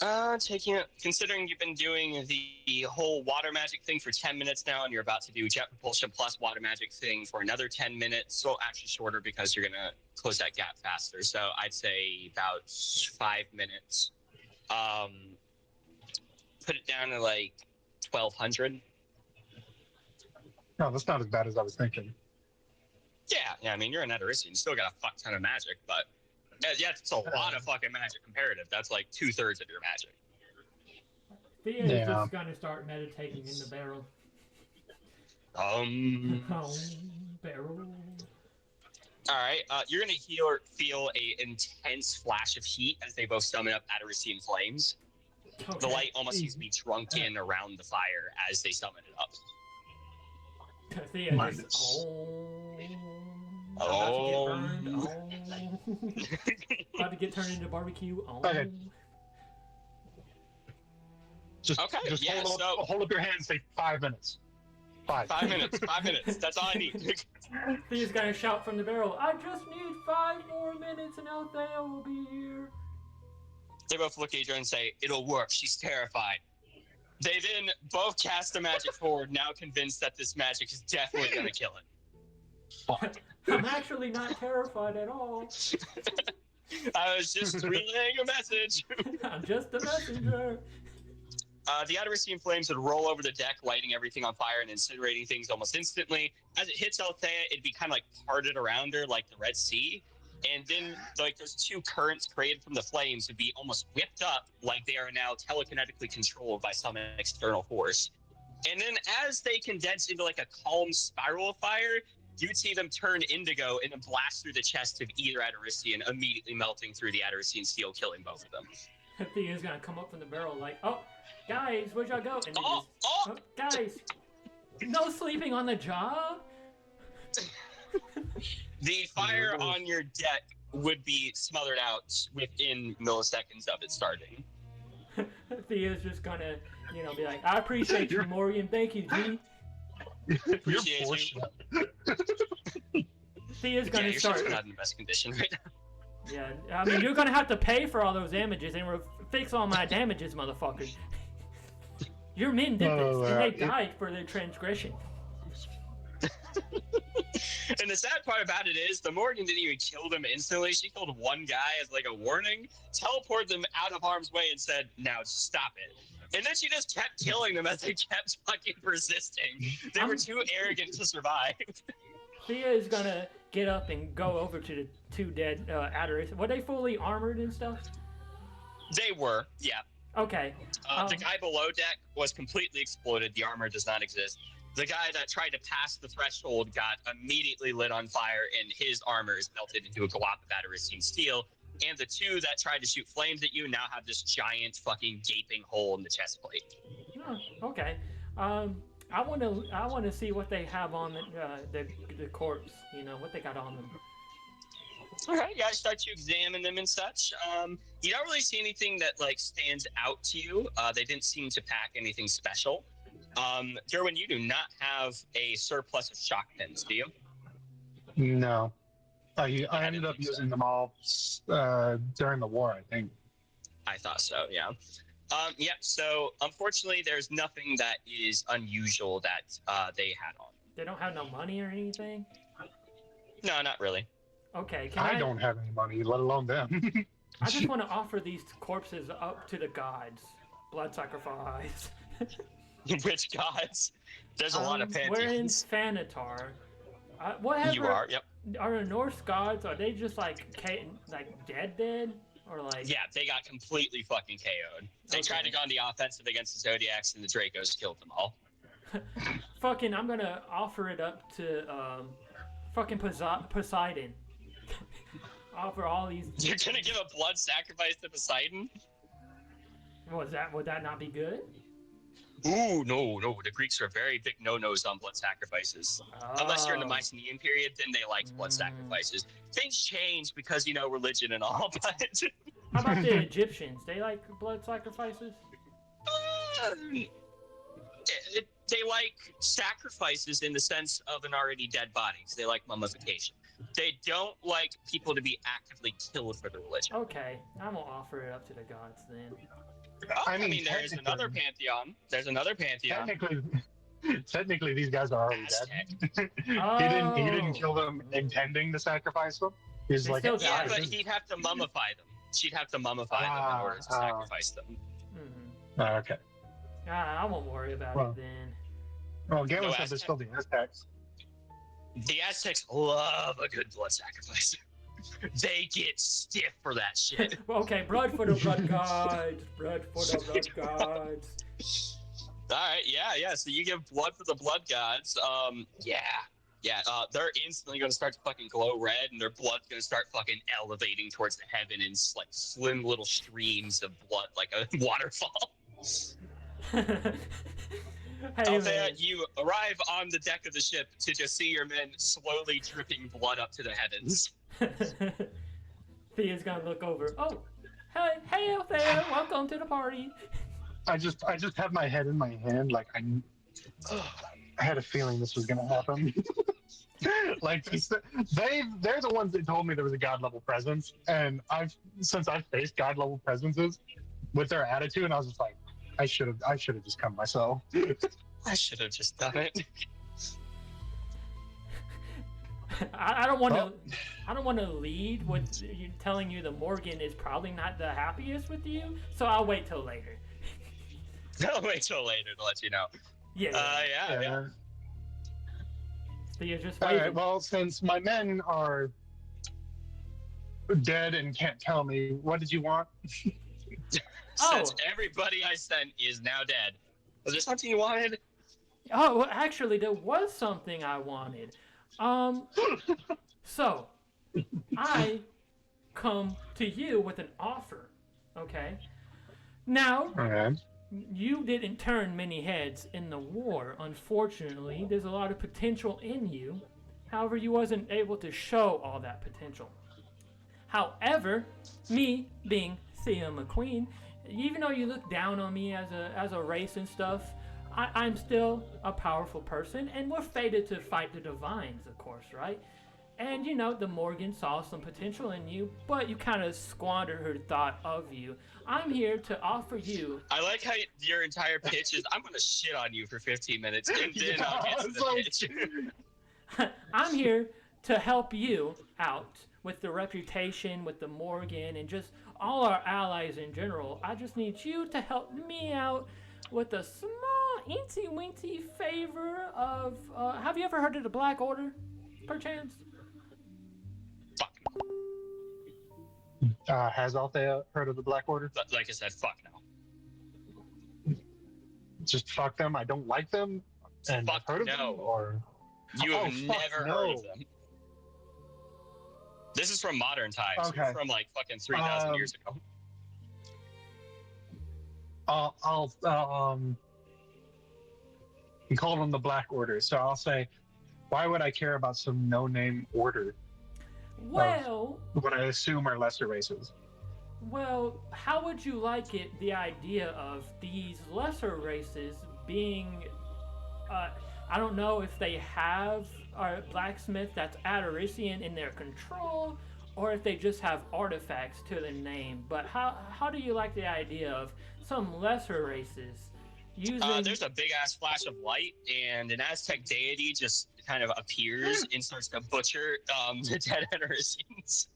Considering you've been doing the whole water magic thing for 10 minutes now, and you're about to do jet propulsion plus water magic thing for another 10 minutes, so actually shorter because you're gonna close that gap faster. So I'd say about 5 minutes. Put it down to like 1,200. No, that's not as bad as I was thinking. Yeah. I mean, you're an Eterisian. You still got a fuck ton of magic, but it's a lot of fucking magic comparative. That's like 2/3 of your magic. Thea is just gonna start meditating in the barrel. Barrel. All right. You're gonna feel a intense flash of heat as they both summon up Eterisian flames. Okay. The light almost seems to be drunk in around the fire as they summon it up. Thea just, about to get turned into barbecue. Okay. Just hold up your hand and say 5 minutes. 5 minutes. 5 minutes. That's all I need. Thea's gonna shout from the barrel, I just need 5 more minutes and Althea will be here. They both look at each other and say, it'll work. She's terrified. They then both cast the magic forward, now convinced that this magic is definitely going to kill it. I'm actually not terrified at all. I was just relaying a message. I'm just a messenger. The Addersian flames would roll over the deck, lighting everything on fire and incinerating things almost instantly. As it hits Althea, it'd be kind of like parted around her like the Red Sea. And then like those two currents created from the flames would be almost whipped up like they are now telekinetically controlled by some external force. And then as they condense into like a calm spiral of fire, you'd see them turn indigo and then blast through the chest of either Addersian, immediately melting through the Addersian steel, killing both of them. Thea's gonna come up from the barrel like, oh, guys, where'd y'all go? And guys, no sleeping on the job? The fire on your deck would be smothered out within milliseconds of it starting. Thea's just gonna, be like, I appreciate you, Morgan. Thank you, G. Appreciate you. Thea's gonna start. You're not in the best condition right now. Yeah, I mean, you're gonna have to pay for all those damages and fix all my damages, motherfucker. Your men did this, and they died for their transgression. And the sad part about it is, the Morgan didn't even kill them instantly. She killed one guy as like a warning, teleported them out of harm's way, and said, "Now stop it." And then she just kept killing them as they kept fucking persisting. They were too arrogant to survive. Thea is gonna get up and go over to the two dead Addersians. Were they fully armored and stuff? They were, yeah. Okay. The guy below deck was completely exploded. The armor does not exist. The guy that tried to pass the threshold got immediately lit on fire, and his armor is melted into a glop of Addersian steel. And the two that tried to shoot flames at you now have this giant fucking gaping hole in the chest plate. Oh, okay. I want to see what they have on the corpse. What they got on them. All right, you guys start to examine them and such. You don't really see anything that like stands out to you. They didn't seem to pack anything special. Derwin, you do not have a surplus of shock pins, do you? No. I ended up using them all during the war, I think. I thought so, yeah. So unfortunately, there's nothing that is unusual that they had on. They don't have no money or anything? No, not really. Okay, I don't have any money, let alone them. I just want to offer these corpses up to the gods. Blood sacrifice. Which gods? There's a lot of pantheons. We're in Thanatar. Whatever. You are, yep. Are the Norse gods, are they just like dead? Or like... Yeah, they got completely fucking KO'd. They tried to go on the offensive against the Zodiacs, and the Dracos killed them all. Fucking, I'm gonna offer it up to fucking Poseidon. Offer all these... You're gonna give a blood sacrifice to Poseidon? Would that not be good? Ooh, no. The Greeks are very big no-nos on blood sacrifices. Unless you're in the Mycenaean period, then they liked blood sacrifices. Things change because, religion and all, but... How about the Egyptians? They like blood sacrifices? They like sacrifices in the sense of an already dead body. So they like mummification. They don't like people to be actively killed for the religion. Okay, I'm gonna offer it up to the gods then. Oh, I mean, there's another pantheon. Technically, these guys are already dead. He didn't kill them intending to sacrifice them. He's like, yeah, but he'd have to mummify them. She'd have to mummify them in order to sacrifice them. Mm-hmm. Okay. I won't worry about it then. Well, Galen said there's still the Aztecs. The Aztecs love a good blood sacrifice. They get stiff for that shit. Okay, blood for the blood gods. Blood for the blood gods. Alright, yeah. So you give blood for the blood gods. They're instantly gonna start to fucking glow red, and their blood's gonna start fucking elevating towards the heaven in like slim little streams of blood, like a waterfall. Althea, you arrive on the deck of the ship to just see your men slowly dripping blood up to the heavens. Thea's gonna look over. Oh, hey, Althea, welcome to the party. I just have my head in my hand, like I had a feeling this was gonna happen. Like they're the ones that told me there was a god level presence, and since I've faced god level presences with their attitude, and I was just like, I should have just come myself. I should have just done it. I don't want to lead with you telling you the Morgan is probably not the happiest with you, so I'll wait till later. I'll wait till later to let you know. Yeah. Thea just All waving. right. Well, since my men are dead and can't tell me, what did you want? Since everybody I sent is now dead, was there something you wanted? Oh, well, actually, there was something I wanted. So I come to you with an offer. Okay. Now, Okay. you didn't turn many heads in the war, unfortunately. There's a lot of potential in you. However, you wasn't able to show all that potential. However, me being Thea McQueen, even though you look down on me as a race and stuff, I'm still a powerful person, and we're fated to fight the divines, of course, right? And the Morgan saw some potential in you, but you kind of squandered her thought of you. I'm here to offer you. I like how your entire pitch is, I'm going to shit on you for 15 minutes, and then I'll get to the pitch. I'm here to help you out with the reputation, with the Morgan, and just all our allies in general. I just need you to help me out with a small, eensy-weensy favor of... have you ever heard of the Black Order, perchance? Fuck. Has Althea heard of the Black Order? Like I said, fuck no. Just fuck them. I don't like them. And Fuck heard of no. them, or You have never heard of them. This is from modern times. Okay. From like fucking 3,000 years ago. I'll call them the Black Order. So I'll say, why would I care about some no-name order? Well, What I assume are lesser races. Well, how would you like it, the idea of these lesser races being, I don't know if they have a blacksmith that's Atarician in their control, or if they just have artifacts to their name, but how do you like the idea of some lesser races using... There's a big-ass flash of light, and an Aztec deity just kind of appears and starts to butcher the dead Ataricians.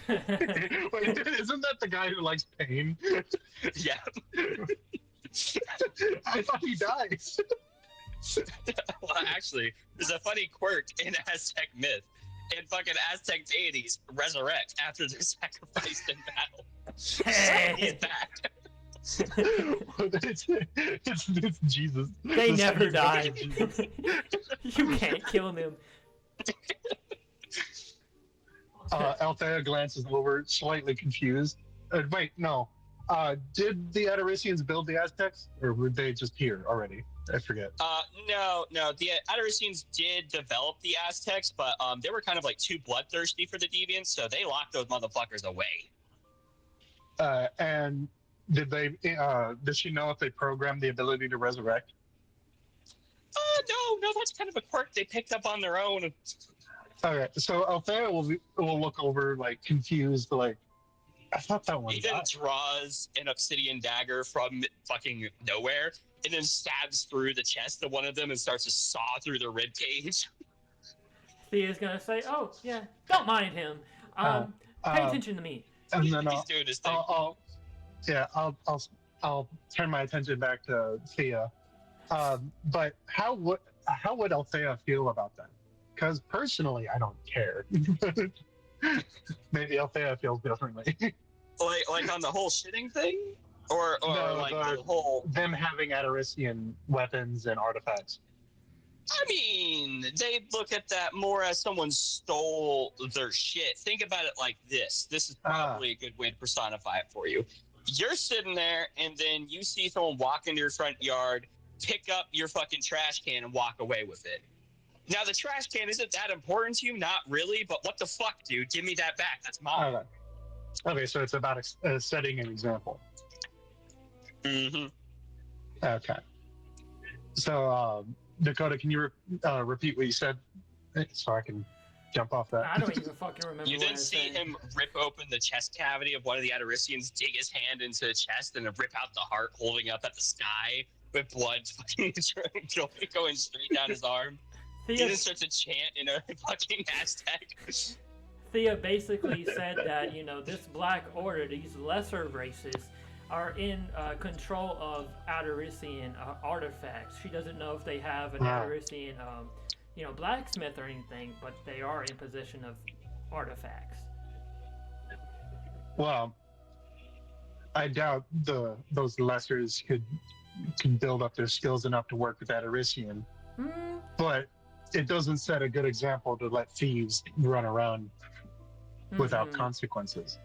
Wait, isn't that the guy who likes pain? Yeah. I thought he dies. Well, actually, there's a funny quirk in Aztec myth. And fucking Aztec deities resurrect after they're sacrificed in battle. Hey. He's back. It's Jesus. They The never second die. Jesus. You can't kill them. Althea glances over, slightly confused. Wait, no. Did the Ataricians build the Aztecs, or were they just here already? I forget. No. The Ataricians did develop the Aztecs, but they were kind of like too bloodthirsty for the Deviants, so they locked those motherfuckers away. And did they? Did she know if they programmed the ability to resurrect? No, that's kind of a quirk they picked up on their own. Okay, so Althea will look over, like, confused, like, I thought that one He then died. draws an obsidian dagger from fucking nowhere, and then stabs through the chest of one of them and starts to saw through the rib cage. Thea's gonna say, "Oh yeah, don't mind him. Pay attention to me." And then He's doing his thing. I'll turn my attention back to Thea. But how would Althea feel about that? Because personally, I don't care. Maybe Althea feels differently. like on the whole shitting thing, or No, like the whole. Them having Atarician weapons and artifacts. I mean, they look at that more as someone stole their shit. Think about it like this. This is probably a good way to personify it for you. You're sitting there, and then you see someone walk into your front yard, pick up your fucking trash can, and walk away with it. Now, the trash can isn't that important to you, not really, but what the fuck, dude? Give me that back. That's mine. Okay, so it's about setting an example. Mm-hmm. Okay. So, Dakota, can you repeat what you said so I can jump off that? I don't even fucking remember. You what then I see said. him rip open the chest cavity of one of the Ataricians, dig his hand into the chest, and rip out the heart, holding up at the sky with blood fucking going straight down his arm. He then starts to chant in a fucking Aztec. Thea basically said that, this Black Order, these lesser races, are in control of Alderisian artifacts. She doesn't know if they have an Wow. Alderisian, blacksmith or anything, but they are in possession of artifacts. Well, I doubt those lessers can build up their skills enough to work with that Arisian. Mm, But it doesn't set a good example to let thieves run around without mhm. consequences.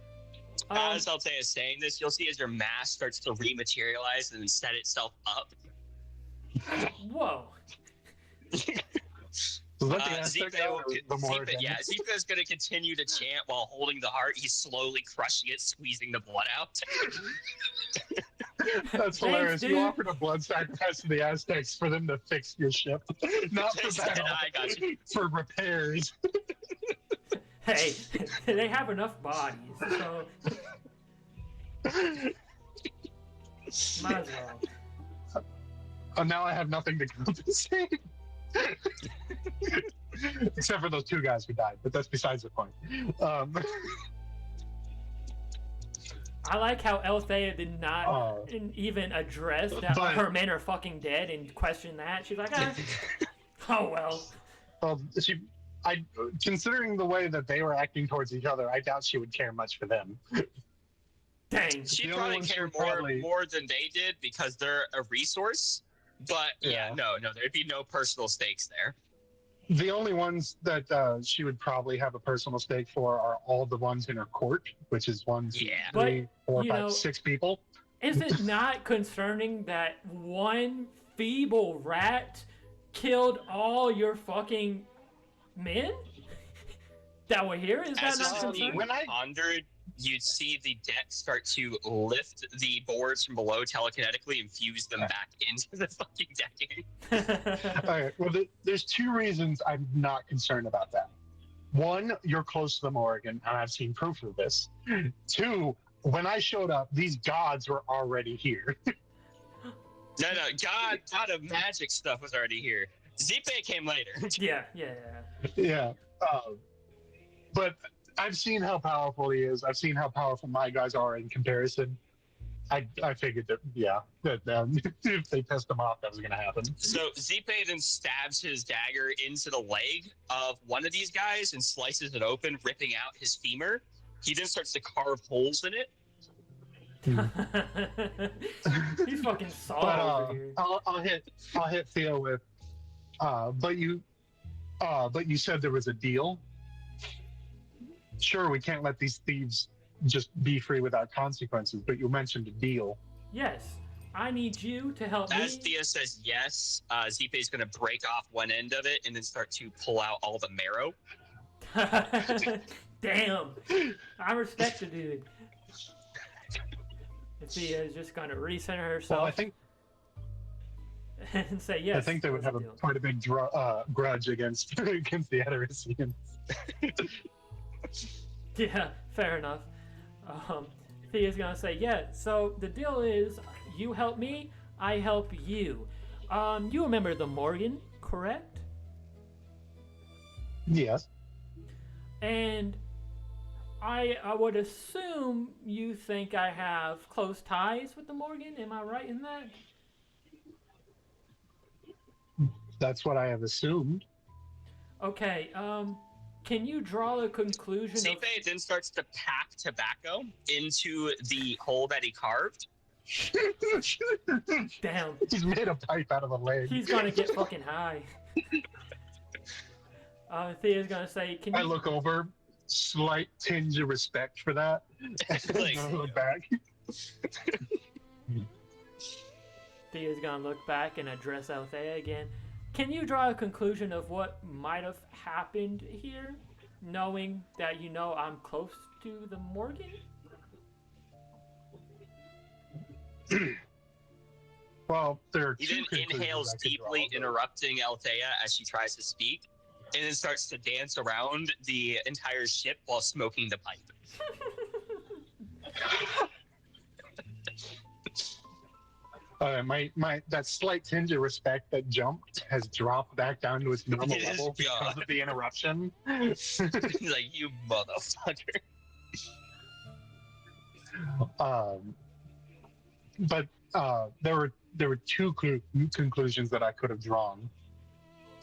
As Althea is saying this, you'll see as your mask starts to rematerialize and set itself up. Whoa. So let the Aztec out, or the Morgan? Zipa is going to continue to chant while holding the heart. He's slowly crushing it, squeezing the blood out. That's hilarious. You offered a blood sacrifice to the Aztecs for them to fix your ship, not for battle, I got you. for repairs. Hey, they have enough bodies, so might as well. Now I have nothing to compensate. Except for those two guys who died, but that's besides the point. I like how Althea did not even address that her men are fucking dead and question that. She's like, oh well. Considering the way that they were acting towards each other, I doubt she would care much for them. Dang. She'd The only probably ones care who probably- more than they did because they're a resource. But no, there'd be no personal stakes there. The only ones that she would probably have a personal stake for are all the ones in her court, which is 1, 2, 3, 4, 5, 6 people. Is it not concerning that one feeble rat killed all your fucking men that were here? Is that not concerning? When I pondered, you'd see the deck start to lift the boards from below telekinetically and fuse them back into the fucking decking. All right. Well, there's 2 reasons I'm not concerned about that. 1, you're close to the Morgan, and I've seen proof of this. 2, when I showed up, these gods were already here. No, God of magic stuff was already here. Zipe came later. Yeah. But I've seen how powerful he is. I've seen how powerful my guys are in comparison. I figured that if they pissed him off, that was going to happen. So Zipe then stabs his dagger into the leg of one of these guys and slices it open, ripping out his femur. He then starts to carve holes in it. He's fucking solid over here. I'll hit Theo with. But you said there was a deal. Sure, we can't let these thieves just be free without consequences, but you mentioned a deal. Yes, I need you to help me. As Thea says yes, Zipe is going to break off one end of it and then start to pull out all the marrow. Damn, I respect the dude. And Thea is just going to recenter herself. Well, I think and say yes. I think they would have quite a big grudge against the Edorisians. Yeah, fair enough. Thea's gonna say, yeah, so the deal is you help me, I help you. You remember the Morgan, correct? Yes. And I would assume you think I have close ties with the Morgan, am I right in that? That's what I have assumed. Okay, can you draw a conclusion? Zipe then starts to pack tobacco into the hole that he carved. Damn. He's made a pipe out of a leg. He's gonna get fucking high. Thea's gonna say, can you... I look over, slight tinge of respect for that. Like, I look back. Thea's gonna look back and address Althea again. Can you draw a conclusion of what might have happened here, knowing that I'm close to the Morgan? Well, there are he two then conclusions inhales I could draw, deeply, but- interrupting Althea as she tries to speak, and then starts to dance around the entire ship while smoking the pipe. My that slight tinge of respect that jumped has dropped back down to its normal It is level because gone. of the interruption. He's like, you motherfucker. there were two conclusions that I could have drawn.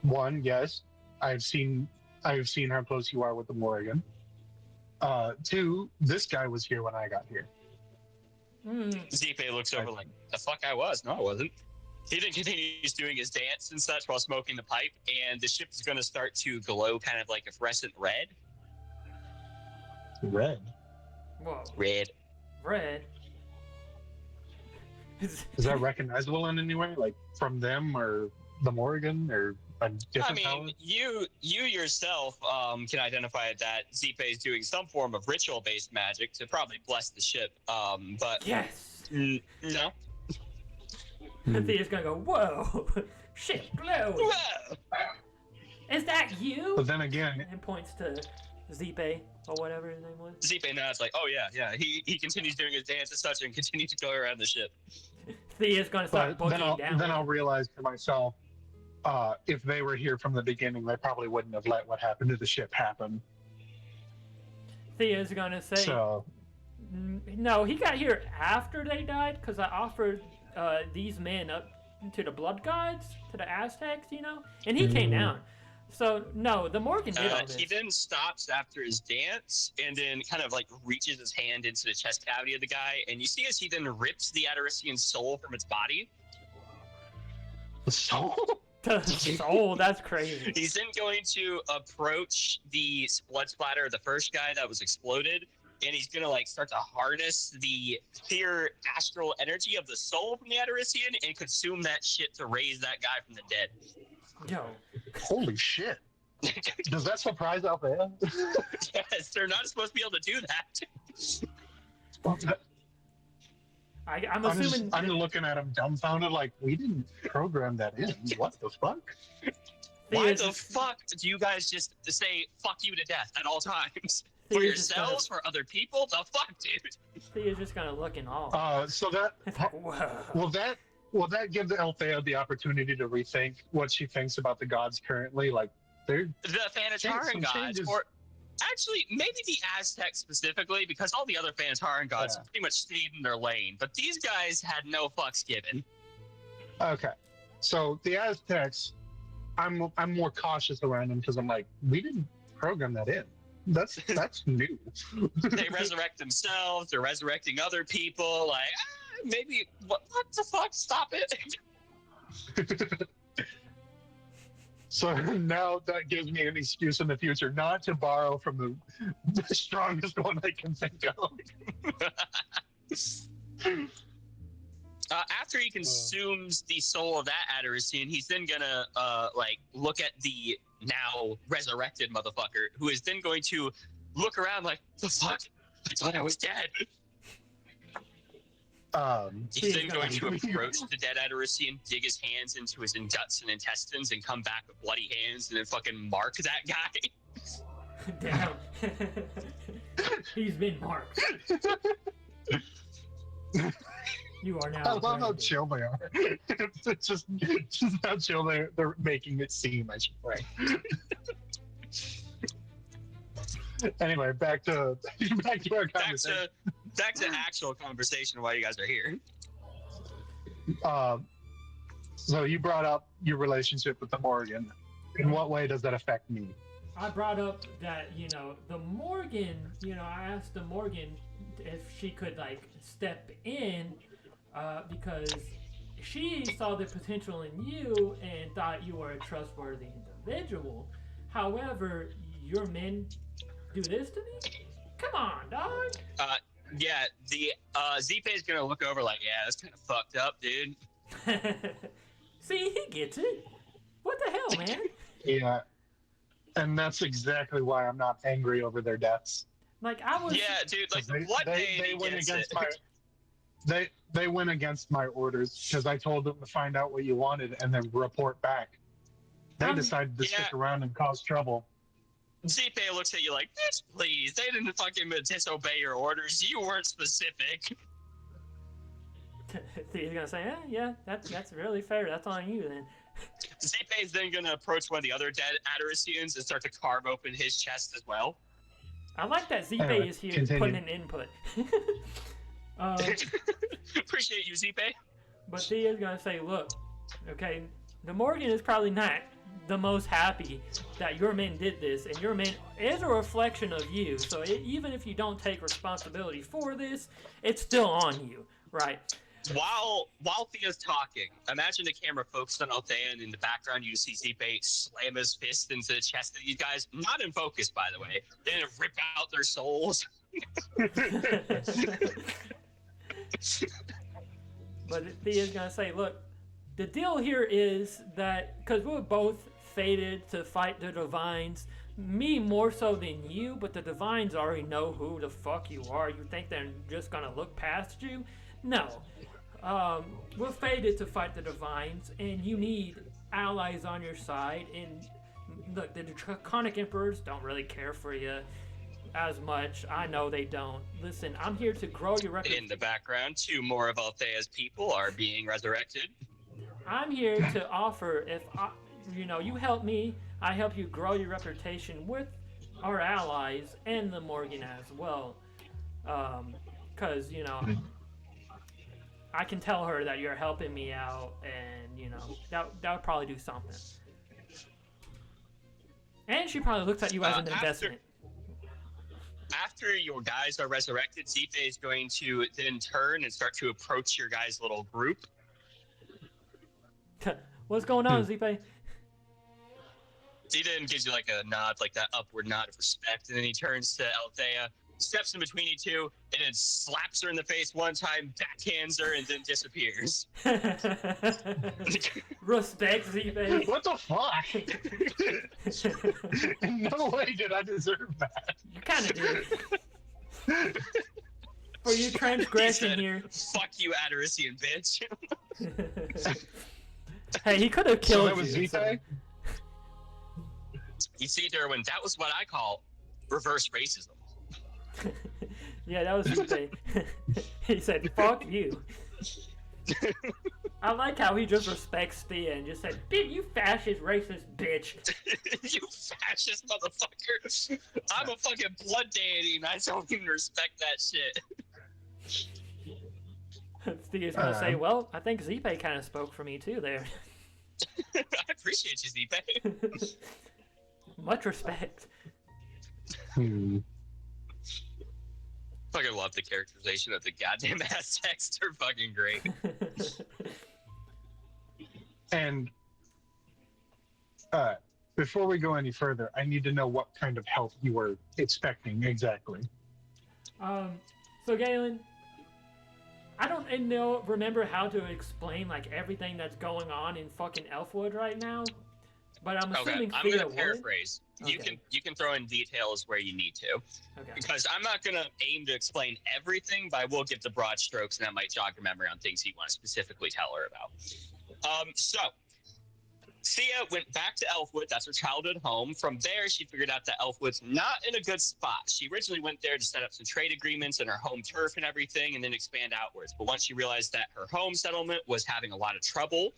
One, yes, I've seen how close you are with the Morrigan. Two, this guy was here when I got here. Zipe looks over like, the fuck I was? No, I wasn't. He then continues doing his dance and such while smoking the pipe, and the ship is going to start to glow kind of like a fluorescent red. Red? Whoa. Red. Red? Is that recognizable in any way? Like from them or the Morrigan or a different power? you yourself can identify that Zipe is doing some form of ritual-based magic to probably bless the ship. But yes! No. Thea's gonna go, whoa! Shit, glow! Whoa! Is that you? But then again... And points to Zipe, or whatever his name was. Zipe nods like, oh yeah. He continues doing his dance and such and continues to go around the ship. Thea's gonna start boogieing down. Then I'll realize to myself, if they were here from the beginning, they probably wouldn't have let what happened to the ship happen. Thea's gonna say, so, no, he got here after they died, because I offered these men up to the blood gods, to the Aztecs, and he came down. So, no, the Morgan did all this. He then stops after his dance and then kind of like reaches his hand into the chest cavity of the guy, and you see as he then rips the Adarisian soul from its body. The soul? The soul, that's crazy. He's then going to approach the blood splatter of the first guy that was exploded, and he's gonna like start to harness the pure astral energy of the soul from the Adarisian and consume that shit to raise that guy from the dead. Yo. Holy shit. Does that surprise Althea? Yes, they're not supposed to be able to do that. I'm assuming... I'm looking at him dumbfounded like, we didn't program that in. What the fuck? Why the fuck do you guys just say fuck you to death at all times? For yourselves, for other people? The fuck, dude? Thea's just gonna look in awe. So that... Will that give Althea the opportunity to rethink what she thinks about the gods currently? Like, they're... The Thanataran gods, or actually, maybe the Aztecs specifically, because all the other Thanataran gods pretty much stayed in their lane, but these guys had no fucks given. Okay. So, the Aztecs, I'm more cautious around them because I'm like, we didn't program that in. That's new. They resurrect themselves, they're resurrecting other people, like... maybe what the fuck? Stop it! So now that gives me an excuse in the future not to borrow from the strongest one I can think of. After he consumes the soul of that Adarisian, he's then gonna look at the now resurrected motherfucker, who is then going to look around like, the fuck? I thought I was dead. He's then going to approach the dead Adarisian, dig his hands into his guts and intestines, and come back with bloody hands, and then fucking mark that guy. Damn. He's been marked. You are now. I love how chill they are. It's just how chill they're making it seem, I should say. Anyway, back to our conversation. Back to actual conversation while you guys are here. So you brought up your relationship with the Morgan. In what way does that affect me? I brought up that, the Morgan, I asked the Morgan if she could, step in because she saw the potential in you and thought you were a trustworthy individual. However, your men do this to me? Come on, dog. Yeah, the Zipe is gonna look over like, yeah, that's kind of fucked up, dude. See, he gets it. What the hell, man? Yeah, and that's exactly why I'm not angry over their deaths. Like I was. Yeah, dude. Like they went against my. They went against my orders because I told them to find out what you wanted and then report back. They decided to stick around and cause trouble. Zipe looks at you like, bitch, please. They didn't fucking disobey your orders. You weren't specific. He's gonna say, yeah, that's really fair. That's on you then. Zipe is then gonna approach one of the other dead Adarisians and start to carve open his chest as well. I like that Zipe is here putting an input. Appreciate you, Zipe. But Thea's gonna say, look, okay, the Morgan is probably not the most happy that your men did this, and your men is a reflection of you. So even if you don't take responsibility for this, it's still on you, right? While Thea's talking, imagine the camera focused on Althea, and in the background you see Zipe slam his fist into the chest of these guys. Not in focus, by the way. Then rip out their souls. But Thea's gonna say, look, the deal here is that, because we're both fated to fight the Divines, me more so than you, but the Divines already know who the fuck you are. You think they're just gonna look past you? No. We're fated to fight the Divines, and you need allies on your side. And look, the Draconic Emperors don't really care for you as much. I know they don't. Listen, I'm here to grow your reputation. In the background, 2 more of Althea's people are being resurrected. I'm here to offer, if you help me, I help you grow your reputation with our allies and the Morgan as well. Because, I can tell her that you're helping me out, and, that would probably do something. And she probably looks at you as an investment. After your guys are resurrected, Zipe is going to then turn and start to approach your guys' little group. What's going on, Zipe? He then gives you like a nod, like that upward nod of respect, and then he turns to Althea, steps in between you two, and then slaps her in the face one time, backhands her, and then disappears. Respect, Zipe. What the fuck? In no way did I deserve that. You kind of did. For your transgression here. Fuck you, Adarisian bitch. Hey, he could have killed that was you. Zipe? You see, Derwin, that was what I call reverse racism. Yeah, that was Zipe. He said, fuck you. I like how he just respects Thea and just said, you fascist, racist bitch. You fascist motherfucker. I'm a fucking blood deity and I don't even respect that shit. Thea's gonna say, well, I think Zipe kind of spoke for me too there. I appreciate you, Zipe. Much respect. Fucking love the characterization of the goddamn Aztecs. They're fucking great. And before we go any further, I need to know what kind of help you were expecting exactly. So Galen, I don't remember how to explain like everything that's going on in fucking Elfwood right now, but I'm assuming I'm Thea gonna paraphrase. Okay. You can throw in details where you need to, because I'm not gonna aim to explain everything, but I will give the broad strokes, and that might jog your memory on things you want to specifically tell her about. So Thea went back to Elfwood. That's her childhood home. From there, she figured out that Elfwood's not in a good spot. She originally went there to set up some trade agreements and her home turf and everything, and then expand outwards. But once she realized that her home settlement was having a lot of trouble,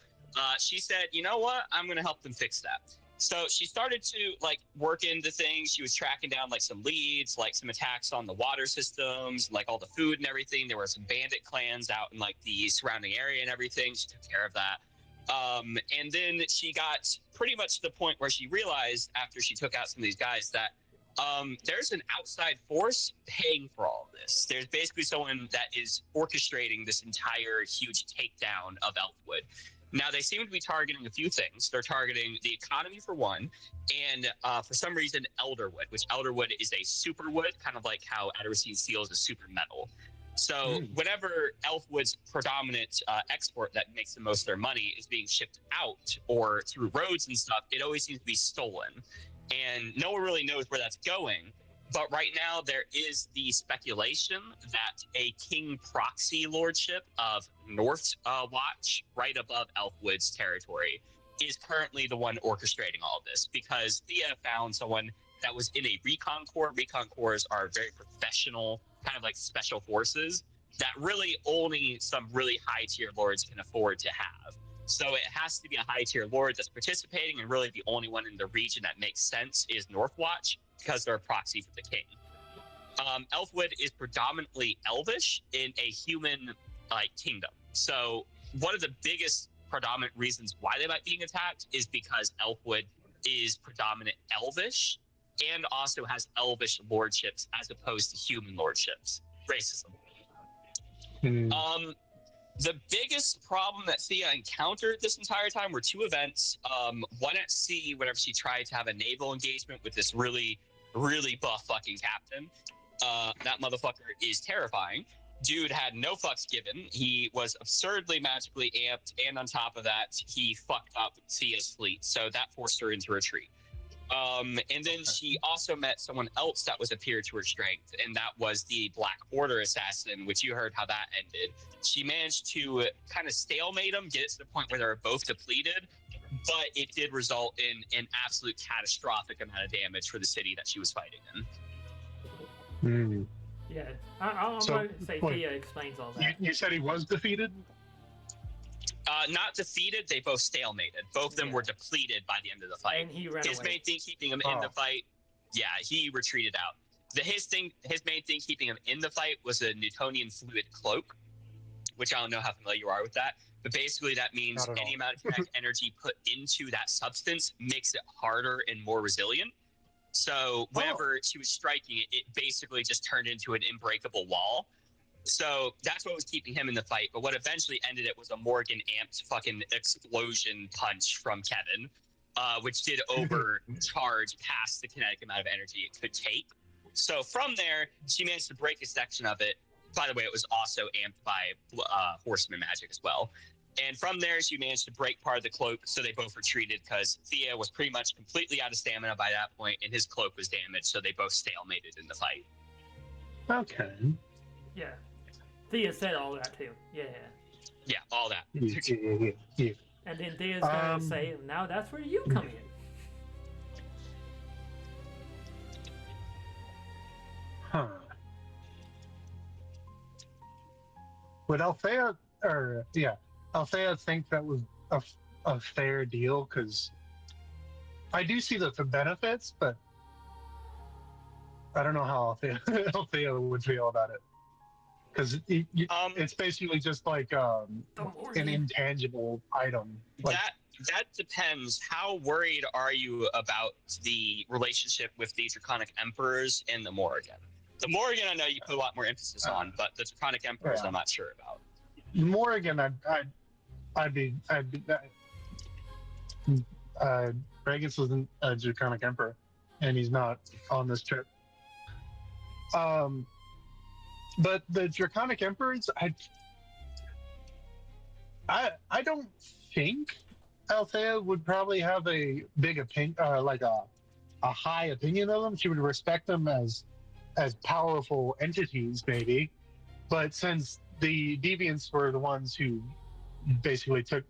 she said, you know what? I'm going to help them fix that. So she started to work into things. She was tracking down some leads, some attacks on the water systems, all the food and everything. There were some bandit clans out in the surrounding area and everything. She took care of that. And then she got pretty much to the point where she realized after she took out some of these guys that there's an outside force paying for all of this. There's basically someone that is orchestrating this entire huge takedown of Elfwood. Now, they seem to be targeting a few things. They're targeting the economy, for one, and for some reason, Elderwood, which Elderwood is a superwood, kind of like how Adarisian steel is a super metal. So whenever Elfwood's predominant export that makes the most of their money is being shipped out or through roads and stuff, it always seems to be stolen. And no one really knows where that's going. But right now, there is the speculation that a king proxy lordship of North Watch, right above Elfwood's territory, is currently the one orchestrating all of this, because Thea found someone that was in a recon corps. Recon corps are very professional, kind of like special forces, that really only some really high-tier lords can afford to have. So it has to be a high-tier lord that's participating, and really the only one in the region that makes sense is Northwatch, because they're a proxy for the king. Elfwood is predominantly elvish in a human kingdom. So one of the biggest predominant reasons why they might be being attacked is because Elfwood is predominant elvish and also has elvish lordships as opposed to human lordships. Racism. The biggest problem that Thea encountered this entire time were two events. One at sea, whenever she tried to have a naval engagement with this really, really buff fucking captain. That motherfucker is terrifying. Dude had no fucks given. He was absurdly magically amped, and on top of that, he fucked up Thea's fleet, so that forced her into retreat. And then she also met someone else that was a peer to her strength, and that was the Black Order assassin, which you heard how that ended. She managed to kind of stalemate them, get it to the point where they were both depleted, but it did result in an absolute catastrophic amount of damage for the city that she was fighting in. Yeah, I'm going to say Thea explains all that. You said he was defeated? Not defeated, they both stalemated. Both of them were depleted by the end of the fight. And he ran His away. main thing keeping him in the fight, he retreated out. His main thing keeping him in the fight was a Newtonian fluid cloak, which I don't know how familiar you are with that. But basically that means any amount of kinetic energy put into that substance makes it harder and more resilient. So whenever she was striking it, it basically just turned into an unbreakable wall. So that's what was keeping him in the fight. But what eventually ended it was a Morgan amped fucking explosion punch from Kevin, which did overcharge past the kinetic amount of energy it could take. So from there, she managed to break a section of it. By the way, it was also amped by horseman magic as well. And from there, she managed to break part of the cloak, so they both retreated because Thea was pretty much completely out of stamina by that point, and his cloak was damaged, so they both stalemated in the fight. Okay. Yeah. Thea said all that too. Yeah. Yeah, all that. Yeah. And then Thea's going to say, now that's where you come in. Huh. Would Althea think that was a fair deal? Because I do see the benefits, but I don't know how Althea would feel about it. Because it's basically just like an intangible item. Like, that depends. How worried are you about the relationship with the Draconic Emperors and the Morrigan? The Morrigan, I know you put a lot more emphasis on, but the Draconic Emperors, I'm not sure about. Morrigan, Regis wasn't a Draconic Emperor, and he's not on this trip. But the Draconic Emperors, I don't think Althea would probably have a big opinion, like a high opinion of them. She would respect them as powerful entities, maybe. But since the Deviants were the ones who basically took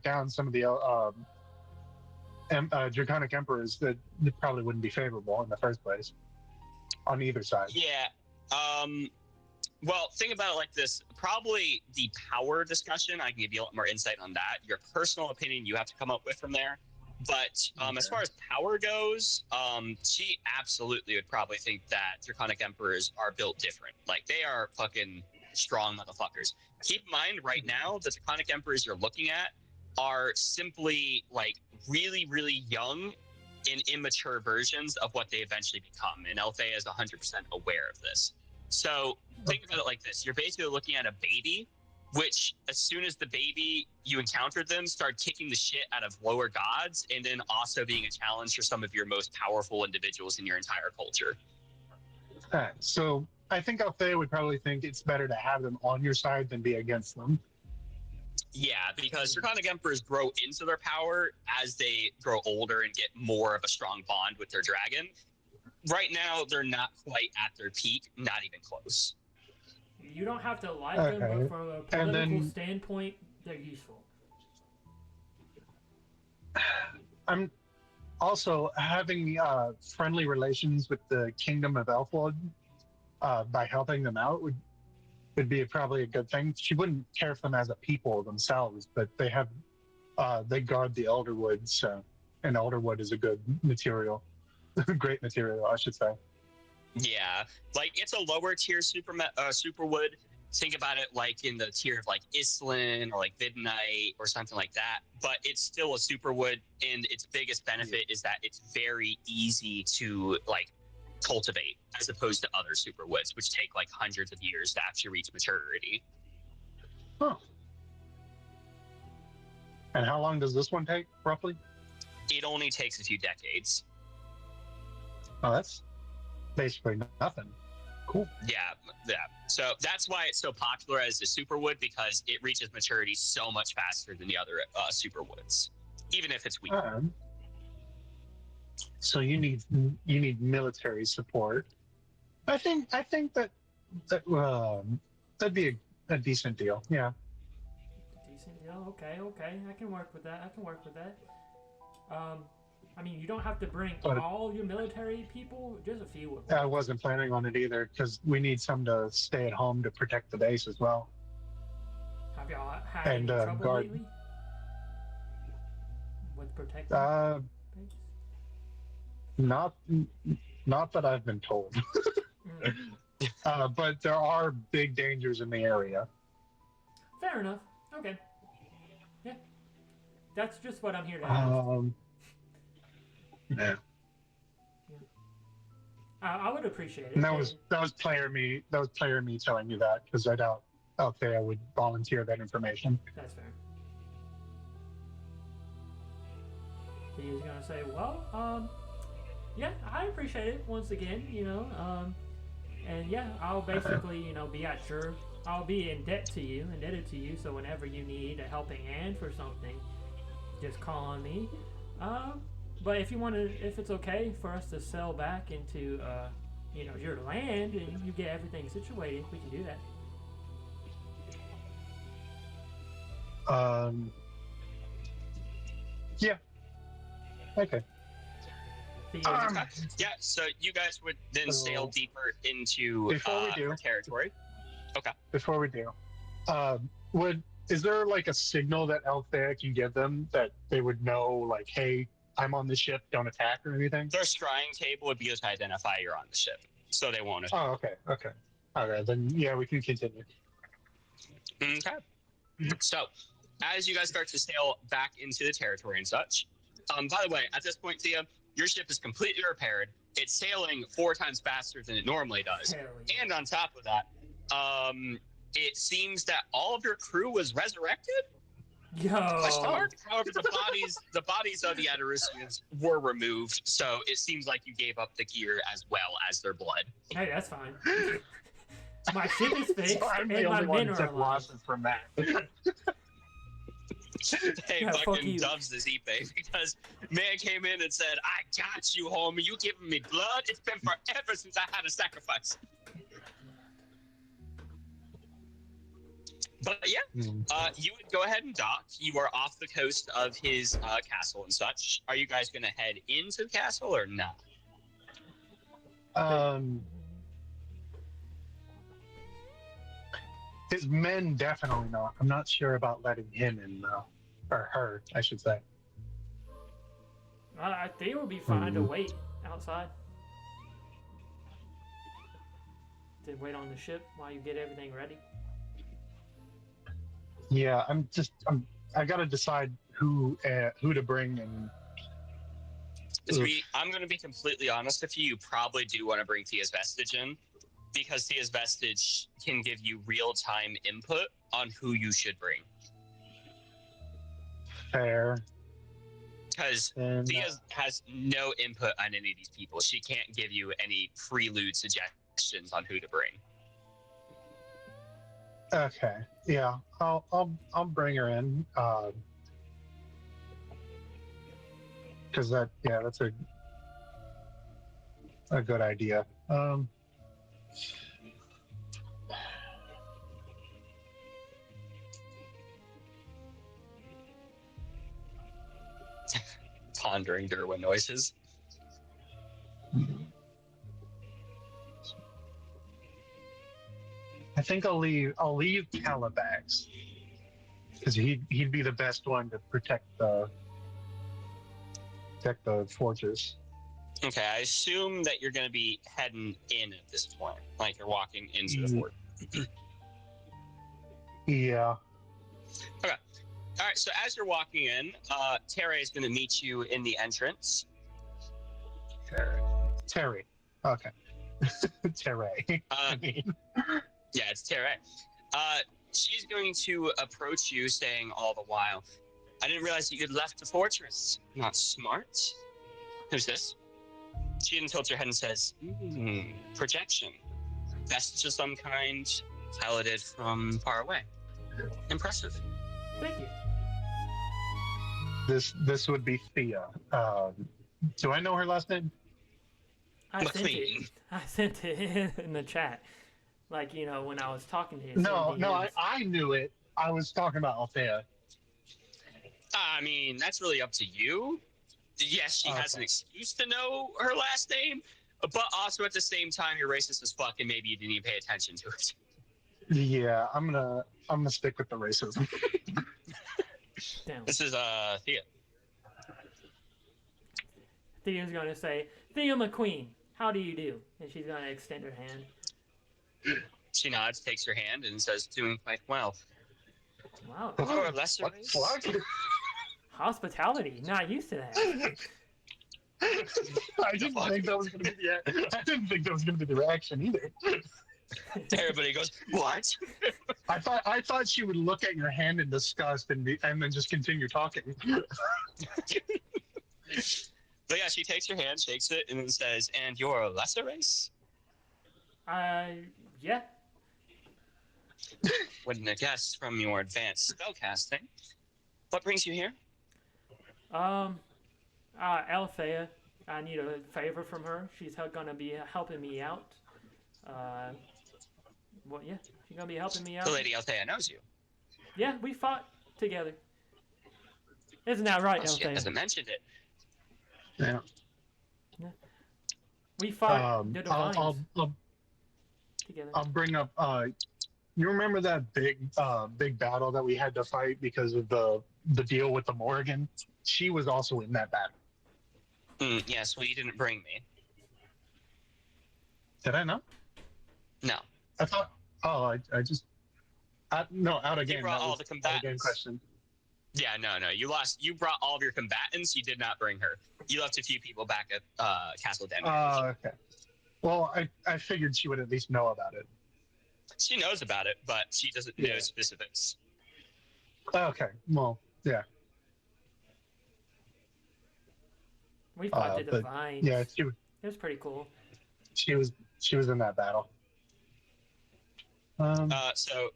down some of the Draconic Emperors, that probably wouldn't be favorable in the first place on either side. Yeah. Well, think about it like this. Probably the power discussion, I can give you a lot more insight on that. Your personal opinion, you have to come up with from there. But as far as power goes, she absolutely would probably think that Draconic Emperors are built different. Like, they are fucking strong motherfuckers. Keep in mind, right now, the Draconic Emperors you're looking at are simply, like, really, really young and immature versions of what they eventually become. And Althea is 100% aware of this. So think about it like this. You're basically looking at a baby, which as soon as the baby, you encountered them, start kicking the shit out of lower gods, and then also being a challenge for some of your most powerful individuals in your entire culture. So I think Althea would probably think it's better to have them on your side than be against them. Yeah, because Draconic Emperors grow into their power as they grow older and get more of a strong bond with their dragon. Right now, they're not quite at their peak, not even close. You don't have to like them, but from a political standpoint, they're useful. I'm also having friendly relations with the Kingdom of Elfwood by helping them out would be probably a good thing. She wouldn't care for them as a people themselves, but they have they guard the Elderwood, so and Elderwood is a good material, great material, I should say. Yeah, like it's a lower tier superwood. Think about it like in the tier of like Islin or like Vidnite or something like that. But it's still a superwood, and its biggest benefit is that it's very easy to like cultivate, as opposed to other superwoods, which take like hundreds of years to actually reach maturity. Huh. And how long does this one take, roughly? It only takes a few decades. Oh, that's basically nothing. Cool. Yeah. So that's why it's so popular as a superwood, because it reaches maturity so much faster than the other superwoods, even if it's weak. So you need military support. I think that that'd be a decent deal. Yeah. Decent deal. Okay. I can work with that. I mean, you don't have to bring all your military people. Just a few would work. I wasn't planning on it either, because we need some to stay at home to protect the base as well. Have y'all had any trouble lately with protecting the base? Not that I've been told. But there are big dangers in the area. Fair enough. Okay. Yeah. That's just what I'm here to ask. Yeah. I would appreciate it. And that was player me telling you that, because I doubt Althea would volunteer that information. That's fair. He was gonna say, well, yeah, I appreciate it once again, and yeah, I'll basically, I'll be indebted to you, so whenever you need a helping hand for something, just call on me. But if it's okay for us to sell back into, your land and you get everything situated, we can do that. Yeah. Okay. Yeah, so you guys would then sail deeper into territory. Okay. Before we do, is there like a signal that Althea can give them that they would know, like, hey, I'm on the ship, don't attack or anything? Their scrying table would be used to identify you're on the ship, so they won't attack. Oh, okay. All right, then yeah, we can continue. Okay. So, as you guys start to sail back into the territory and such, by the way, at this point, Thea, your ship is completely repaired. It's sailing 4 times faster than it normally does. Yeah. And on top of that, it seems that all of your crew was resurrected? Yo. However, the bodies of the Atarusians were removed, so it seems like you gave up the gear as well as their blood. Hey, that's fine. My ship is fixed, So I'm and the my only one men that are took alive. losses from that. Hey, Yeah, fuck fucking you. dubs this Ipe, because man came in and said, I got you, homie. You giving me blood? It's been forever since I had a sacrifice. But yeah, you would go ahead and dock. You are off the coast of his castle and such. Are you guys going to head into the castle or not? His men definitely not. I'm not sure about letting him in though, or her, I should say. I think it would be fine to wait outside. To wait on the ship while you get everything ready. Yeah, I gotta decide who to bring and. I'm going to be completely honest with you. You probably do want to bring Thea's Vestige in, because Thea's Vestige can give you real-time input on who you should bring. Fair. Because Thea has no input on any of these people. She can't give you any prelude suggestions on who to bring. Okay. Yeah, I'll bring her in. Because that's a good idea. Pondering Derwin noises. I think I'll leave Calabax, because he'd be the best one to protect the fortress. Okay, I assume that you're going to be heading in at this point, like you're walking into the fort. Yeah. Okay. All right. So as you're walking in, Terry is going to meet you in the entrance. Terry. Okay. Terry. Yeah, it's Terry. She's going to approach you, saying all the while, "I didn't realize that you'd left the fortress. Not smart. Who's this?" She then tilts her head and says, "Projection. Vestige of some kind, piloted from far away. Impressive." Thank you. This would be Thea. Do I know her last name? I sent McQueen. it. I sent it in the chat. Like, you know, when I was talking to you. No, I knew it. I was talking about Althea. I mean, that's really up to you. Yes, she has an excuse to know her last name, but also at the same time, you're racist as fuck, and maybe you didn't even pay attention to it. Yeah, I'm gonna stick with the racism. Damn. This is Thea. Thea's gonna say, "Thea McQueen, how do you do?" And she's gonna extend her hand. She nods, takes her hand, and says, "Doing quite well." Wow. For a lesser What? race? What? Hospitality. Not used to that. I didn't think that was gonna be the. I didn't think that was gonna be the reaction either. Everybody goes, "What?" I thought she would look at your hand in disgust and then just continue talking. But yeah, she takes your hand, shakes it, and then says, "And you're a lesser race?" Yeah. Wouldn't have guessed from your advanced spellcasting. What brings you here? Althea, I need a favor from her. She's gonna be helping me out. Well, yeah, she's gonna be helping me out. The Lady Althea knows you. Yeah, we fought together. Isn't that right, Well, she Althea? hasn't mentioned it. Yeah. We fought the Divines together. I'll bring up. You remember that big battle that we had to fight because of the deal with the Morgan? She was also in that battle. Yes, well, you didn't bring me. Did I not? No. I thought. Oh, I just. No, out again. You brought that all was the out again combatants. question. Yeah, no. You lost. You brought all of your combatants. You did not bring her. You left a few people back at Castle Denver. Okay. Well, I figured she would at least know about it. She knows about it, but she doesn't know specifics. Okay. Well, yeah. We fought the Divines. Yeah, It was pretty cool. she was in that battle. So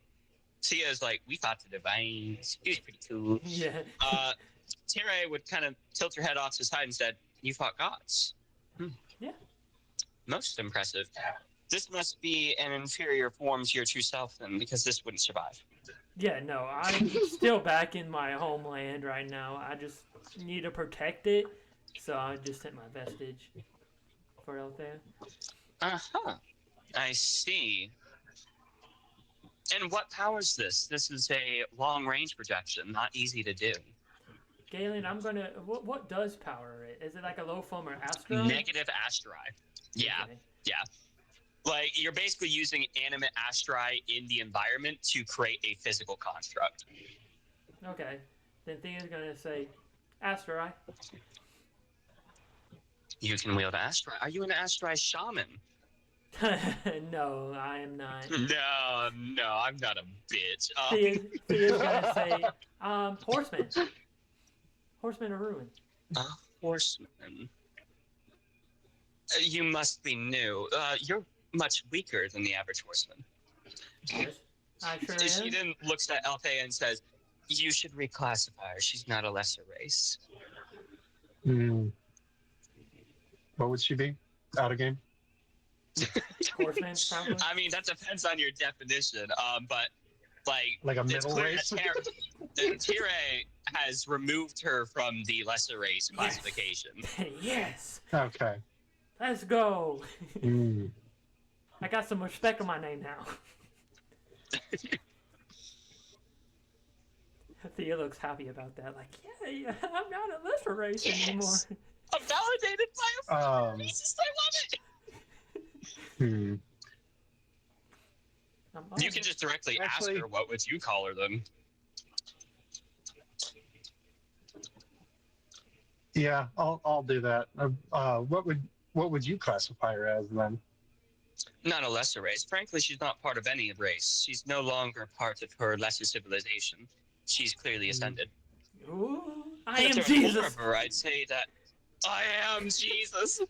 Tia's like, "We fought the Divines. It was pretty cool." Yeah. Tira would kind of tilt her head off to the side and said, "You fought gods." Yeah. Most impressive. This must be an inferior form to your true self, then, because this wouldn't survive. Yeah, no, I'm still back in my homeland right now. I just need to protect it, so I just sent my vestige for Althea. Uh-huh. I see. And what powers this? This is a long-range projection, not easy to do. Galen, I'm gonna. What does power it? Is it like a low foam or asteroid? Negative astri. Yeah, Okay. yeah. Like, you're basically using animate astri in the environment to create a physical construct. Okay. Then Thea's gonna say, asteroid. You can wield astri. Are you an astri shaman? No, I am not. No, I'm not a bitch. Thea's gonna say, horseman. Horseman of ruin. A horseman. You must be new. You're much weaker than the average horseman. Yes, I sure She am. then looks at Althea and says, "You should reclassify her. She's not a lesser race." What would she be? Out of game? Horseman, probably. I mean, that depends on your definition. But Like a it's middle clear race? that Tire has removed her from the lesser race classification. Yes. Okay. Let's go. Mm. I got some respect on my name now. Thea looks happy about that. Like, yeah, I'm not a lesser race anymore. I'm validated by a racist. I love it. You can just directly ask her, what would you call her then? Yeah, I'll do that. What would you classify her as then? Not a lesser race. Frankly, she's not part of any race. She's no longer part of her lesser civilization. She's clearly ascended. Ooh, I If am there was Jesus. more of her, I'd say that I am Jesus.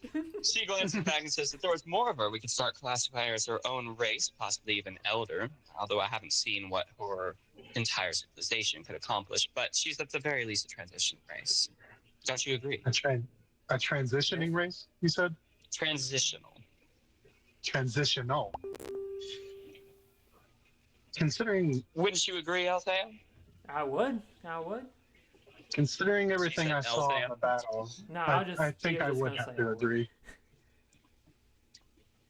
She glances back and says, if there was more of her, we could start classifying her as her own race, possibly even elder, although I haven't seen what her entire civilization could accomplish. But she's at the very least a transition race. Don't you agree? A transitioning race, you said? Transitional. Transitional. Considering... Wouldn't you agree, Althea? I would. Considering everything I saw Althea. in the battle, No, I think I would have to agree.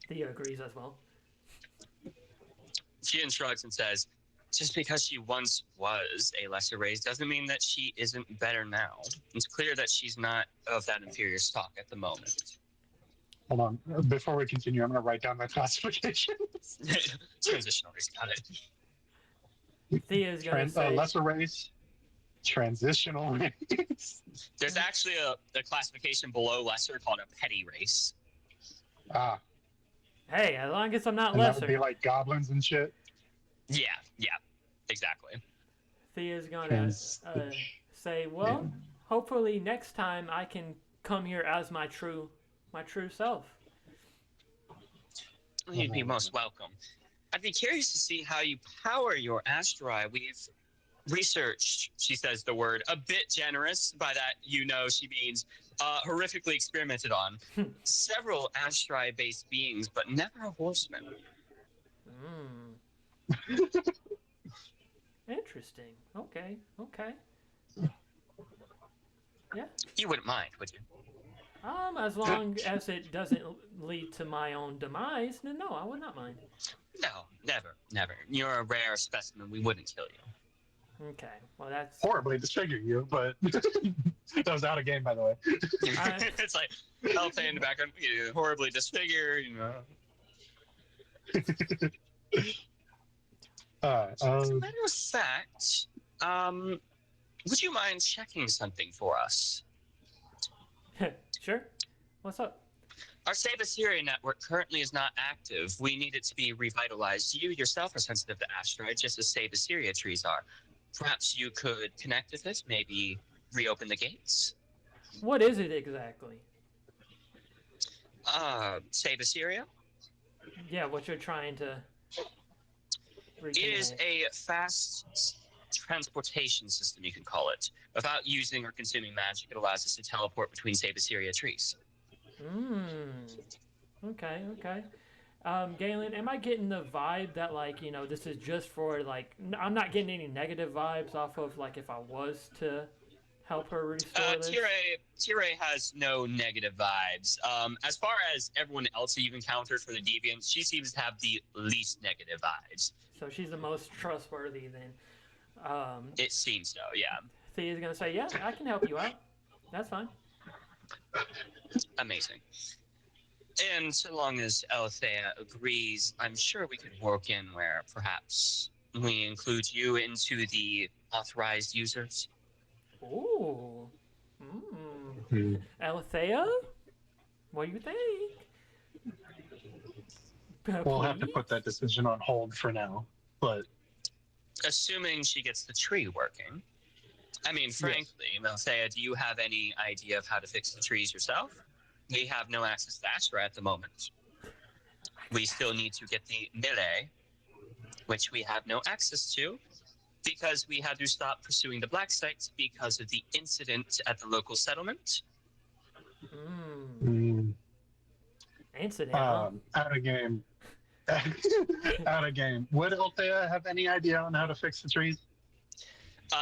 Thea agrees as well. She shrugs and says, just because she once was a lesser race doesn't mean that she isn't better now. It's clear that she's not of that inferior stock at the moment. Hold on. Before we continue, I'm going to write down my classification. Transitional race, got it. Thea's going to say... lesser race, transitional race. There's actually a classification below lesser called a petty race. Ah. Hey, as long as I'm not and lesser. That would be like goblins and shit? Yeah, exactly. Thea's going to say, well, hopefully next time I can come here as my true self. You'd be most welcome. I'd be curious to see how you power your astri. We've researched, she says the word, a bit generous. By that, she means horrifically experimented on. Several astri-based beings, but never a horseman. Interesting. Okay. Yeah. You wouldn't mind, would you? As long as it doesn't lead to my own demise, then no, I would not mind. No, never. You're a rare specimen. We wouldn't kill you. Okay, well that's... Horribly disfigure you, but that was out of game, by the way. It's like, Althea in the background, horribly disfigure, As a matter of fact, would you mind checking something for us? Sure. What's up? Our Save Assyria network currently is not active. We need it to be revitalized. You yourself are sensitive to asteroids, just as Save Assyria trees are. Perhaps you could connect with it, maybe reopen the gates? What is it exactly? Save Assyria? Yeah, what you're trying to... It is a fast transportation system, you can call it. Without using or consuming magic, it allows us to teleport between Save Assyria trees. Okay. Galen, am I getting the vibe that, this is just for, I'm not getting any negative vibes off of, if I was to help her restore this? Tire has no negative vibes. As far as everyone else you've encountered for the Deviants, she seems to have the least negative vibes. So she's the most trustworthy, then. It seems so, yeah. Thea's going to say, yeah, I can help you out. That's fine. Amazing. And so long as Althea agrees, I'm sure we could work in where perhaps we include you into the authorized users. Ooh. Althea? What do you think? We'll have to put that decision on hold for now, but... Assuming she gets the tree working. I mean, frankly, Althea, do you have any idea of how to fix the trees yourself? We have no access to Astra at the moment. We still need to get the melee, which we have no access to, because we had to stop pursuing the black sites because of the incident at the local settlement. Incident, Out of game. Out of game. Would Althea have any idea on how to fix the trees?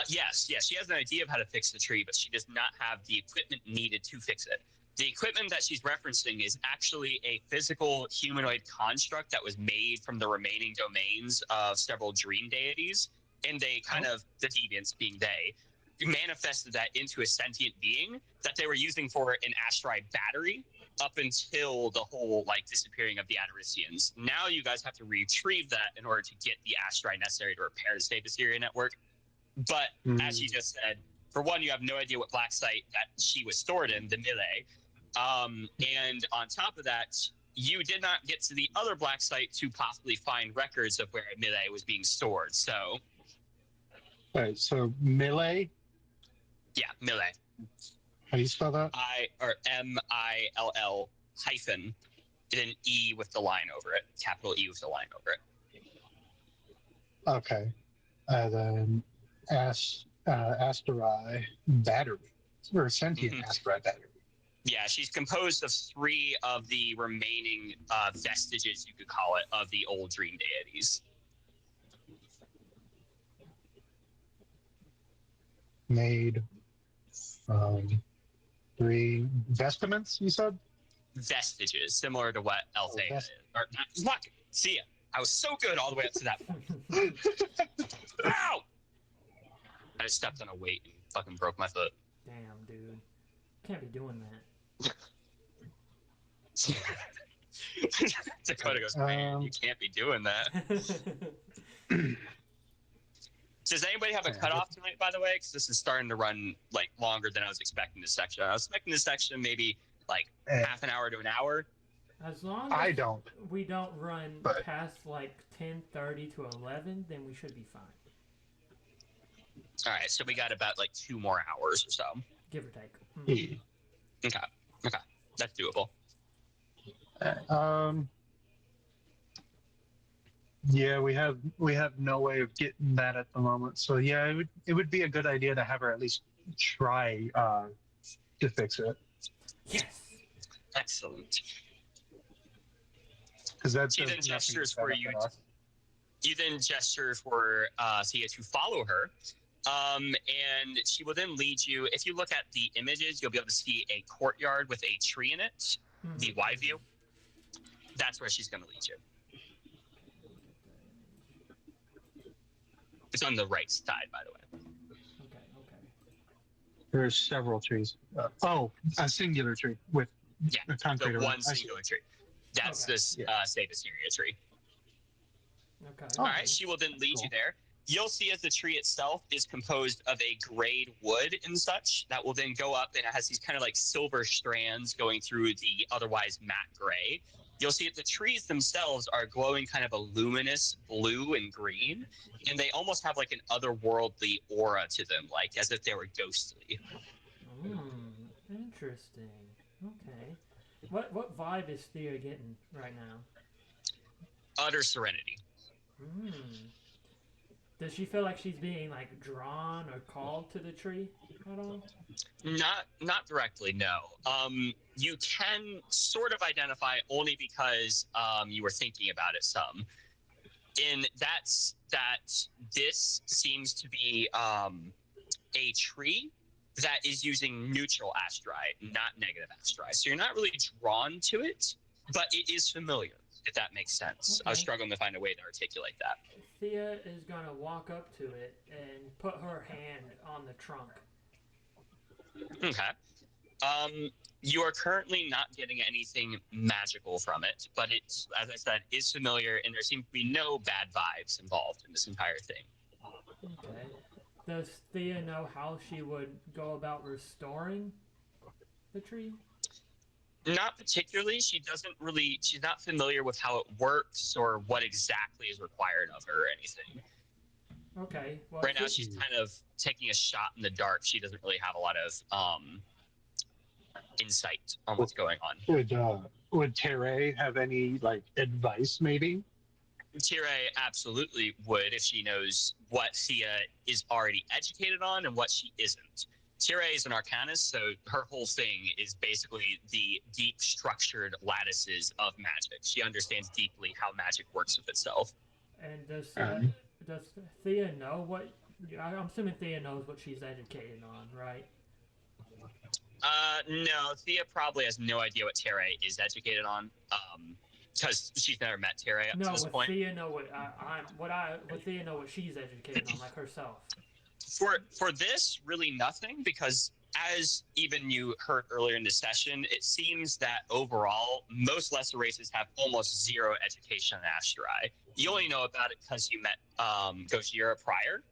Yes. She has an idea of how to fix the tree, but she does not have the equipment needed to fix it. The equipment that she's referencing is actually a physical humanoid construct that was made from the remaining domains of several dream deities, and they kind of, the deviants being they manifested that into a sentient being that they were using for an asteroid battery up until the whole like disappearing of the Ataricians. Now you guys have to retrieve that in order to get the asteroid necessary to repair the State Syria network. But as you just said, for one, you have no idea what black site that she was stored in, the Millet. And on top of that, you did not get to the other black site to possibly find records of where Millet was being stored. So, Right, so Millet, yeah, Millet. how do you spell that? Mill hyphen, then an E with the line over it, capital E with the line over it. Okay. Then asteroid battery, or sentient asteroid battery. Yeah, she's composed of 3 of the remaining vestiges, you could call it, of the old dream deities. Made from 3 vestments, you said? Vestiges, similar to what Althea is. Or, fuck! See ya. I was so good all the way up to that point. Ow! I just stepped on a weight and fucking broke my foot. Damn, dude. Can't be doing that. Dakota goes, man, you can't be doing that. Does anybody have a cutoff tonight, by the way? Because this is starting to run like longer than I was expecting this section. I was expecting this section maybe like half an hour to an hour. As long as don't. we don't run past like 10:30 to 11, then we should be fine. All right, so we got about like 2 more hours or so. Give or take. Okay, that's doable. Yeah, we have no way of getting that at the moment. So yeah, it would be a good idea to have her at least try to fix it. Yes. Excellent. Because that's she then gestures for you. You then gesture for Sia to follow her, and she will then lead you. If you look at the images, you'll be able to see a courtyard with a tree in it. The wide view. That's where she's going to lead you. It's on the right side, by the way. Okay. There's several trees. A singular tree with a concrete the around. one singular tree. That's this State Syria tree. Okay. All right, she will then lead you there. You'll see as the tree itself is composed of a grayed wood and such that will then go up, and it has these kind of like silver strands going through the otherwise matte gray. You'll see that the trees themselves are glowing kind of a luminous blue and green, and they almost have like an otherworldly aura to them, like as if they were ghostly. Interesting. Okay. What vibe is Thea getting right now? Utter serenity. Does she feel like she's being like drawn or called to the tree at all? Not directly, no. You can sort of identify only because you were thinking about it some. And that's that this seems to be a tree that is using neutral astrite, not negative astrite. So you're not really drawn to it, but it is familiar, if that makes sense. Okay. I was struggling to find a way to articulate that. Thea is going to walk up to it and put her hand on the trunk. Okay. You are currently not getting anything magical from it, but it's, as I said, is familiar, and there seem to be no bad vibes involved in this entire thing. Okay. Does Thea know how she would go about restoring the tree? Not particularly. She's not familiar with how it works or what exactly is required of her or anything. Okay. Well, right now, she's kind of taking a shot in the dark. She doesn't really have a lot of insight on what's going on. Would Teray have any like advice, maybe? Teray absolutely would if she knows what Thea is already educated on and what she isn't. Teray is an arcanist, so her whole thing is basically the deep structured lattices of magic. She understands deeply how magic works with itself. And does Thea know what? I'm assuming Thea knows what she's educated on, right? No, Thea probably has no idea what Teray is educated on, because she's never met Teray up to this point. Thea know what Thea know what she's educated on, like herself. For this, really nothing, because as even you heard earlier in the session, it seems that overall most lesser races have almost zero education on Astrai. You only know about it because you met Gojira prior.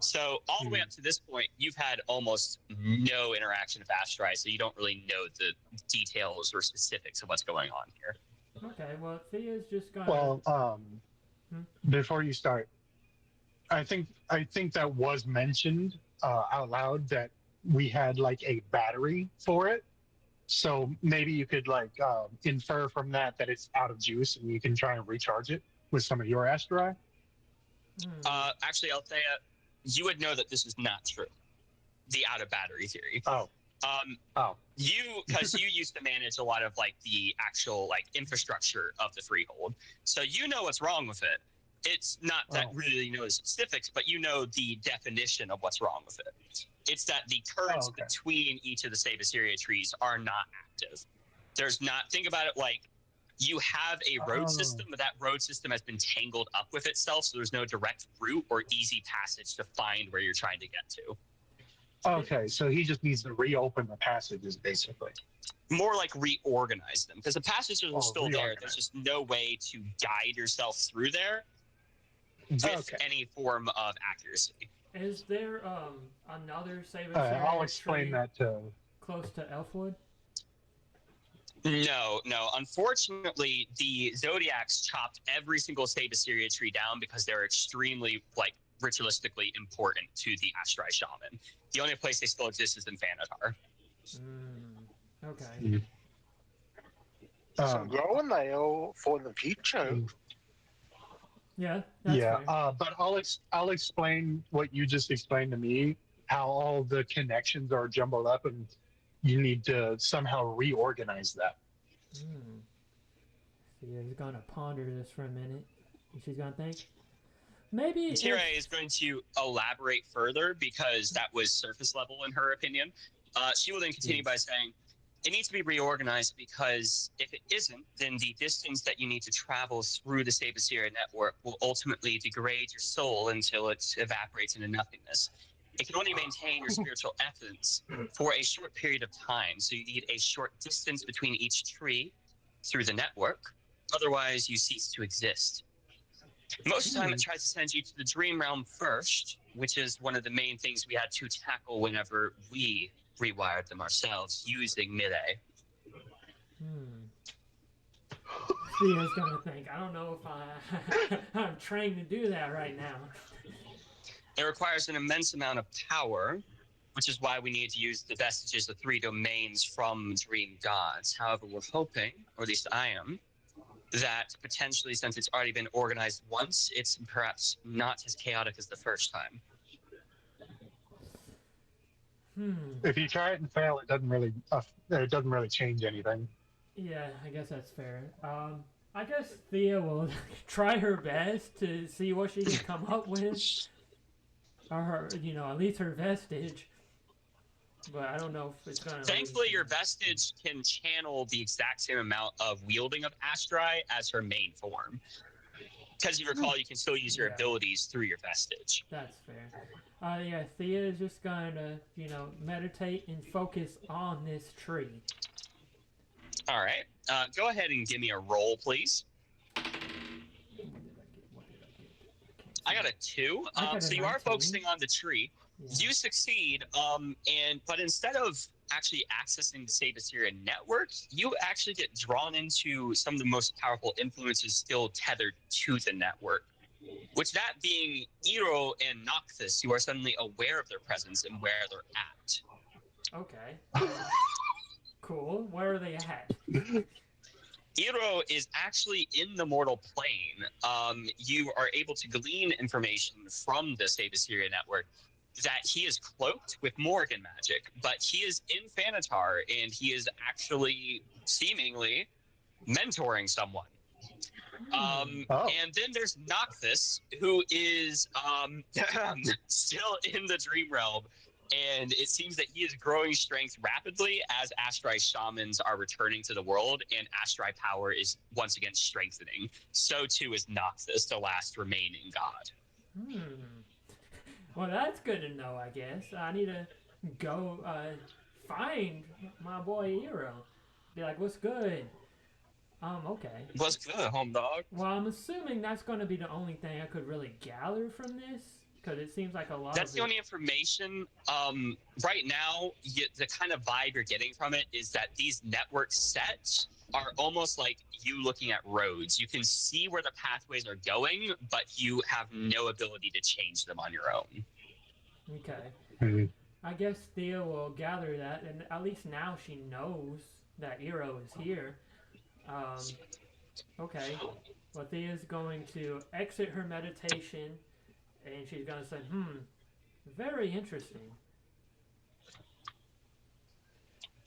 So all the way up to this point, you've had almost no interaction with Astrai, so you don't really know the details or specifics of what's going on here. Okay, well, Thea's just gonna. Well, before you start, I think that was mentioned out loud that we had like a battery for it. So maybe you could like infer from that it's out of juice and you can try and recharge it with some of your Astrai. Actually, Althea, you would know that this is not true. The out of battery theory. Because you used to manage a lot of like the actual like infrastructure of the Freehold, so you know what's wrong with it. It's not that really you know the specifics, but you know the definition of what's wrong with it. It's that the currents between each of the Save Assyria trees are not active. There's not. Think about it like you have a road system, but that road system has been tangled up with itself, so there's no direct route or easy passage to find where you're trying to get to. Okay, so he just needs to reopen the passages, basically. More like reorganize them, because the passages are still there. There's just no way to guide yourself through there with any form of accuracy. Is there another Save Assyria I'll explain that to close to Elfwood? No. Unfortunately, the Zodiacs chopped every single Save Assyria tree down because they're extremely like ritualistically important to the Astrai Shaman. The only place they still exist is in Thanatar. Okay. Some growing nail for the future. Yeah. That's fair. But I'll explain what you just explained to me. How all the connections are jumbled up, and you need to somehow reorganize that. Thea's gonna ponder this for a minute. And she's gonna think. Maybe Tira is going to elaborate further because that was surface level in her opinion. She will then continue by saying, it needs to be reorganized because if it isn't, then the distance that you need to travel through the Save Assyria network will ultimately degrade your soul until it evaporates into nothingness. It can only maintain your spiritual essence for a short period of time, so you need a short distance between each tree through the network. Otherwise, you cease to exist. Most of the time, it tries to send you to the dream realm first, which is one of the main things we had to tackle whenever we rewired them ourselves using Mid-A. Thea's gonna think, I don't know if I'm trained to do that right now. It requires an immense amount of power, which is why we need to use the vestiges of 3 domains from Dream Gods. However, we're hoping, or at least I am, that potentially, since it's already been organized once, it's perhaps not as chaotic as the first time. If you try it and fail, it doesn't really change anything. Yeah, I guess that's fair. I guess Thea will try her best to see what she can come up with, or her, at least her vestige. But I don't know if it's gonna. Thankfully, your vestige can channel the exact same amount of wielding of Astrai as her main form. Because you recall, you can still use your abilities through your vestige. That's fair. Yeah, Thea is just gonna, meditate and focus on this tree. All right. Go ahead and give me a roll, please. What did I get? I got a 2. So you are focusing on the tree. Yeah. You succeed, but instead of actually accessing the Save Assyria network, you actually get drawn into some of the most powerful influences still tethered to the network. Which that being Iro and Noctis, you are suddenly aware of their presence and where they're at. Okay. Cool. Where are they at? Iro is actually in the mortal plane. You are able to glean information from the Save Assyria network that he is cloaked with Morgan magic, but he is in Thanatar, and he is actually seemingly mentoring someone. And then there's Noctis, who is still in the Dream Realm, and it seems that he is growing strength rapidly as Astrai shamans are returning to the world, and Astrai power is once again strengthening. So too is Noctis, the last remaining god. Well, that's good to know, I guess. I need to go find my boy Hero. Be like, what's good? Okay. What's good, home dog? Well, I'm assuming that's going to be the only thing I could really gather from this, because it seems like a lot That's of the it. only information. Right now, the kind of vibe you're getting from it is that these network sets are almost like you looking at roads. You can see where the pathways are going, but you have no ability to change them on your own. Okay. Mhm. I guess Thea will gather that, and at least now she knows that Eero is here. Okay. Well, Thea's going to exit her meditation, and she's going to say, very interesting.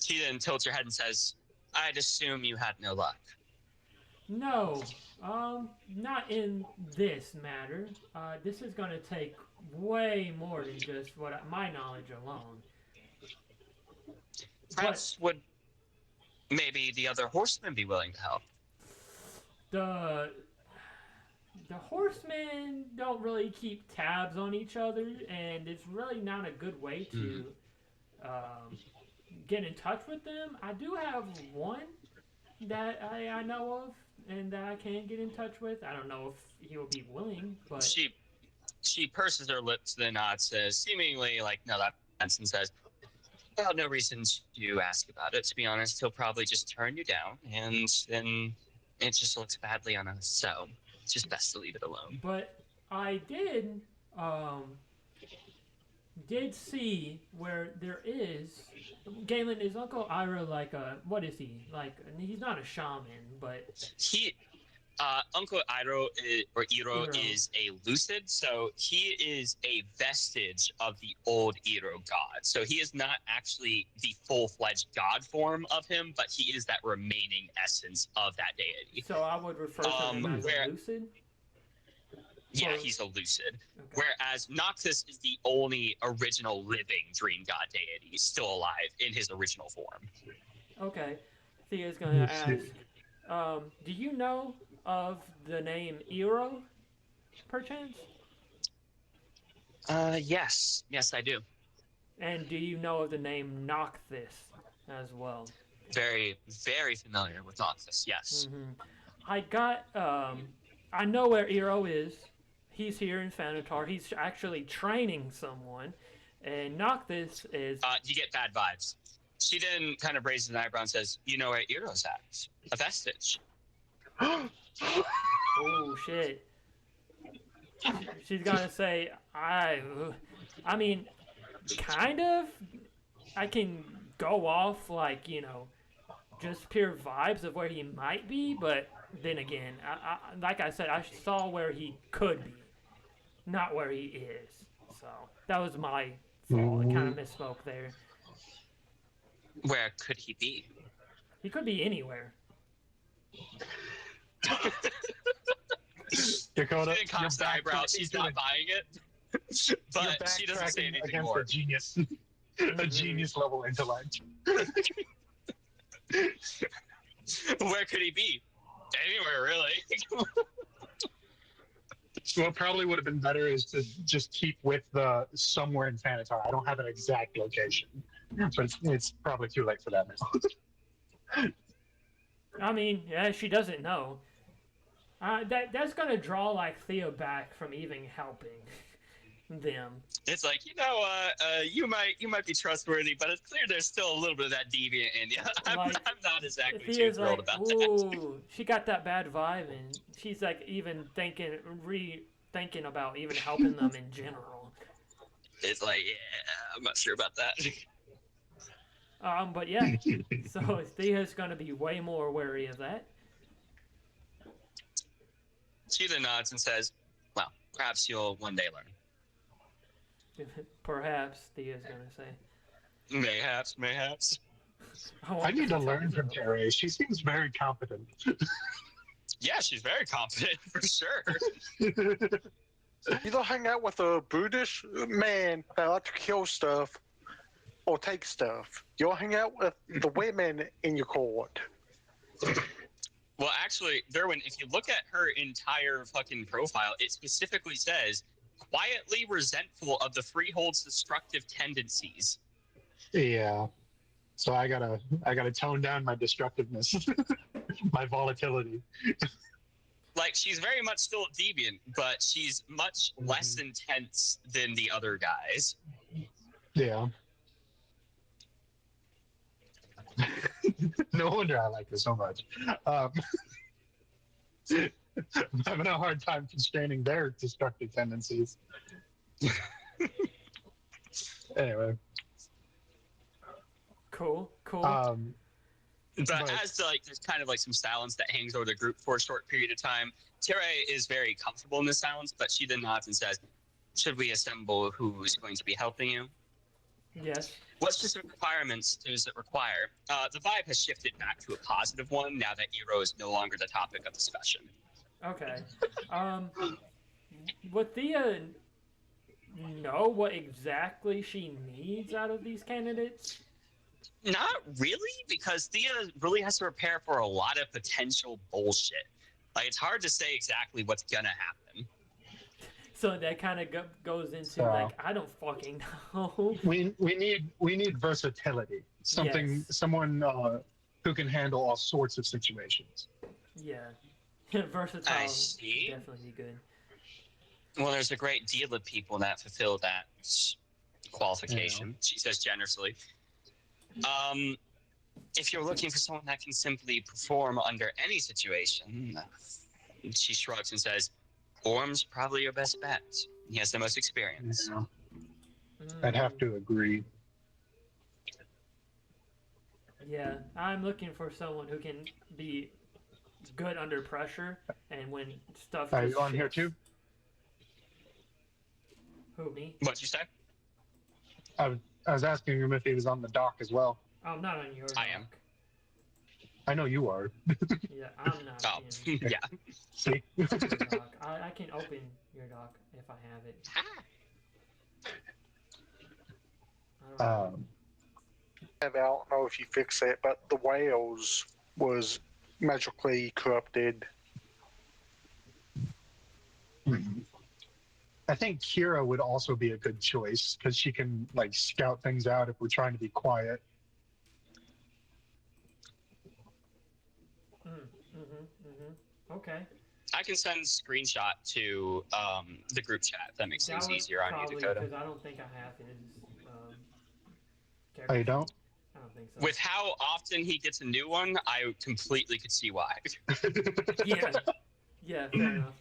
She then tilts her head and says, I'd assume you had no luck. No, not in this matter. This is going to take way more than just my knowledge alone. Perhaps would maybe the other horsemen be willing to help? The horsemen don't really keep tabs on each other, and it's really not a good way to get in touch with them. I do have one that I know of and that I can get in touch with. I don't know if he will be willing, but She purses her lips, then nods, says, seemingly like, no, that makes sense, and says, well, no reason to ask about it, to be honest. He'll probably just turn you down, and then it just looks badly on us, so it's just best to leave it alone. But I did see where there is Galen, is Uncle Ira like a, what is he? Like, he's not a shaman, but Uncle Iro is a lucid, so he is a vestige of the old Iro god. So he is not actually the full-fledged god form of him, but he is that remaining essence of that deity. So I would refer to him as a lucid? Yeah, he's a lucid. Okay. Whereas Noctis is the only original living dream god deity still alive in his original form. Okay. Thea's going to ask, do you know of the name Eero, perchance? Yes, I do. And do you know of the name Noctis as well? Very, very familiar with Noctis, yes. I know where Eero is. He's here in Thanatar. He's actually training someone. And Noctis is... you get bad vibes. She then kind of raises an eyebrow and says, you know where Eero's at? A vestige. Oh, shit. She's gonna say, I mean, kind of. I can go off, like, just pure vibes of where he might be, but then again, like I said, I saw where he could be, not where he is. So that was my fault. I kind of misspoke there. Where could he be? He could be anywhere. Dakota, She cocks the eyebrow. She's not buying it, but she doesn't say anything more. A genius, a genius level intellect. Where could he be? Anywhere, really. What probably would have been better is to just keep with the somewhere in Thanatar. I don't have an exact location, but it's probably too late for that now. I mean, yeah, she doesn't know. That's gonna draw like Theo back from even helping them. It's like, you might be trustworthy, but it's clear there's still a little bit of that deviant in you. I'm not exactly too thrilled about that. She got that bad vibe, and she's like even rethinking about even helping them in general. It's like, yeah, I'm not sure about that. But yeah, so Thea's gonna be way more wary of that. She then nods and says, well, perhaps you'll one day learn. Perhaps, Thea's gonna say. Mayhaps. I need to learn from Terry. She seems very competent. Yeah, she's very competent, for sure. You don't hang out with a Buddhist man that like to kill stuff or take stuff. You'll hang out with the women in your court. Well, actually, Derwin, if you look at her entire fucking profile, it specifically says quietly resentful of the Freehold's destructive tendencies. Yeah. So I gotta tone down my destructiveness, my volatility. Like, she's very much still a deviant, but she's much less intense than the other guys. Yeah. No wonder I like her so much. I'm having a hard time constraining their destructive tendencies. Anyway. Cool. But as to, like, there's kind of like some silence that hangs over the group for a short period of time. Tire is very comfortable in the silence, but she then nods and says, "Should we assemble who's going to be helping you?" Yes. What specific requirements does it require? The vibe has shifted back to a positive one now that Eero is no longer the topic of discussion. Okay. Would Thea know what exactly she needs out of these candidates? Not really, because Thea really has to prepare for a lot of potential bullshit. Like, it's hard to say exactly what's gonna happen. So that kind of goes into like, I don't fucking know. We need versatility. Someone who can handle all sorts of situations. Yeah. Versatile. I see. Definitely be good. Well, there's a great deal of people that fulfill that qualification, she says generously. If you're looking for someone that can simply perform under any situation, she shrugs and says, Orm's probably your best bet. He has the most experience. Yeah. I'd have to agree. Yeah, I'm looking for someone who can be good under pressure and when stuff. Are you on here too? Who, me? What'd you say? I was asking him if he was on the dock as well. I'm not on your dock. I am. I know you are. Yeah, I'm not. Oh, yeah. See? Your dock. I can open your dock if I have it. I don't know if you fix it, but the whales was magically corrupted. I think Kira would also be a good choice because she can like scout things out if we're trying to be quiet. Okay. I can send a screenshot to the group chat if that makes things easier on you, Dakota. Because I don't think I have his. Oh, you don't? I don't think so. With how often he gets a new one, I completely could see why. Yeah. Yeah, fair enough.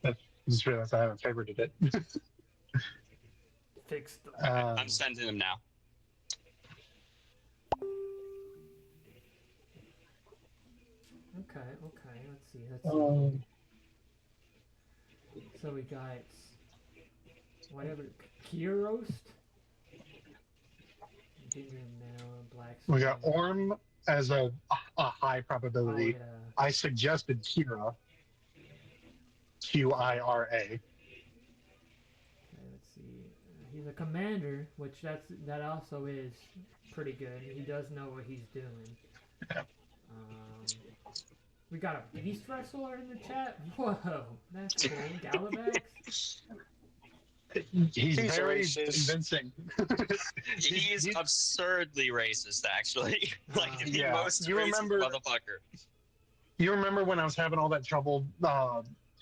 I just realized I haven't favorited it. Fixed. I'm sending him now. Okay. Let's see. So we got whatever Kirost. Ginger Male, Black. We got Orm as a high probability. Oh, yeah. I suggested Kira. Qira. Okay, let's see. He's a commander, which that also is pretty good. He does know what he's doing. Yeah. We got a beast wrestler in the chat. Whoa, that's cool. Galabax. He's very racist. convincing. He's absurdly racist, actually. Like, the Yeah. most You racist remember- motherfucker. You remember when I was having all that trouble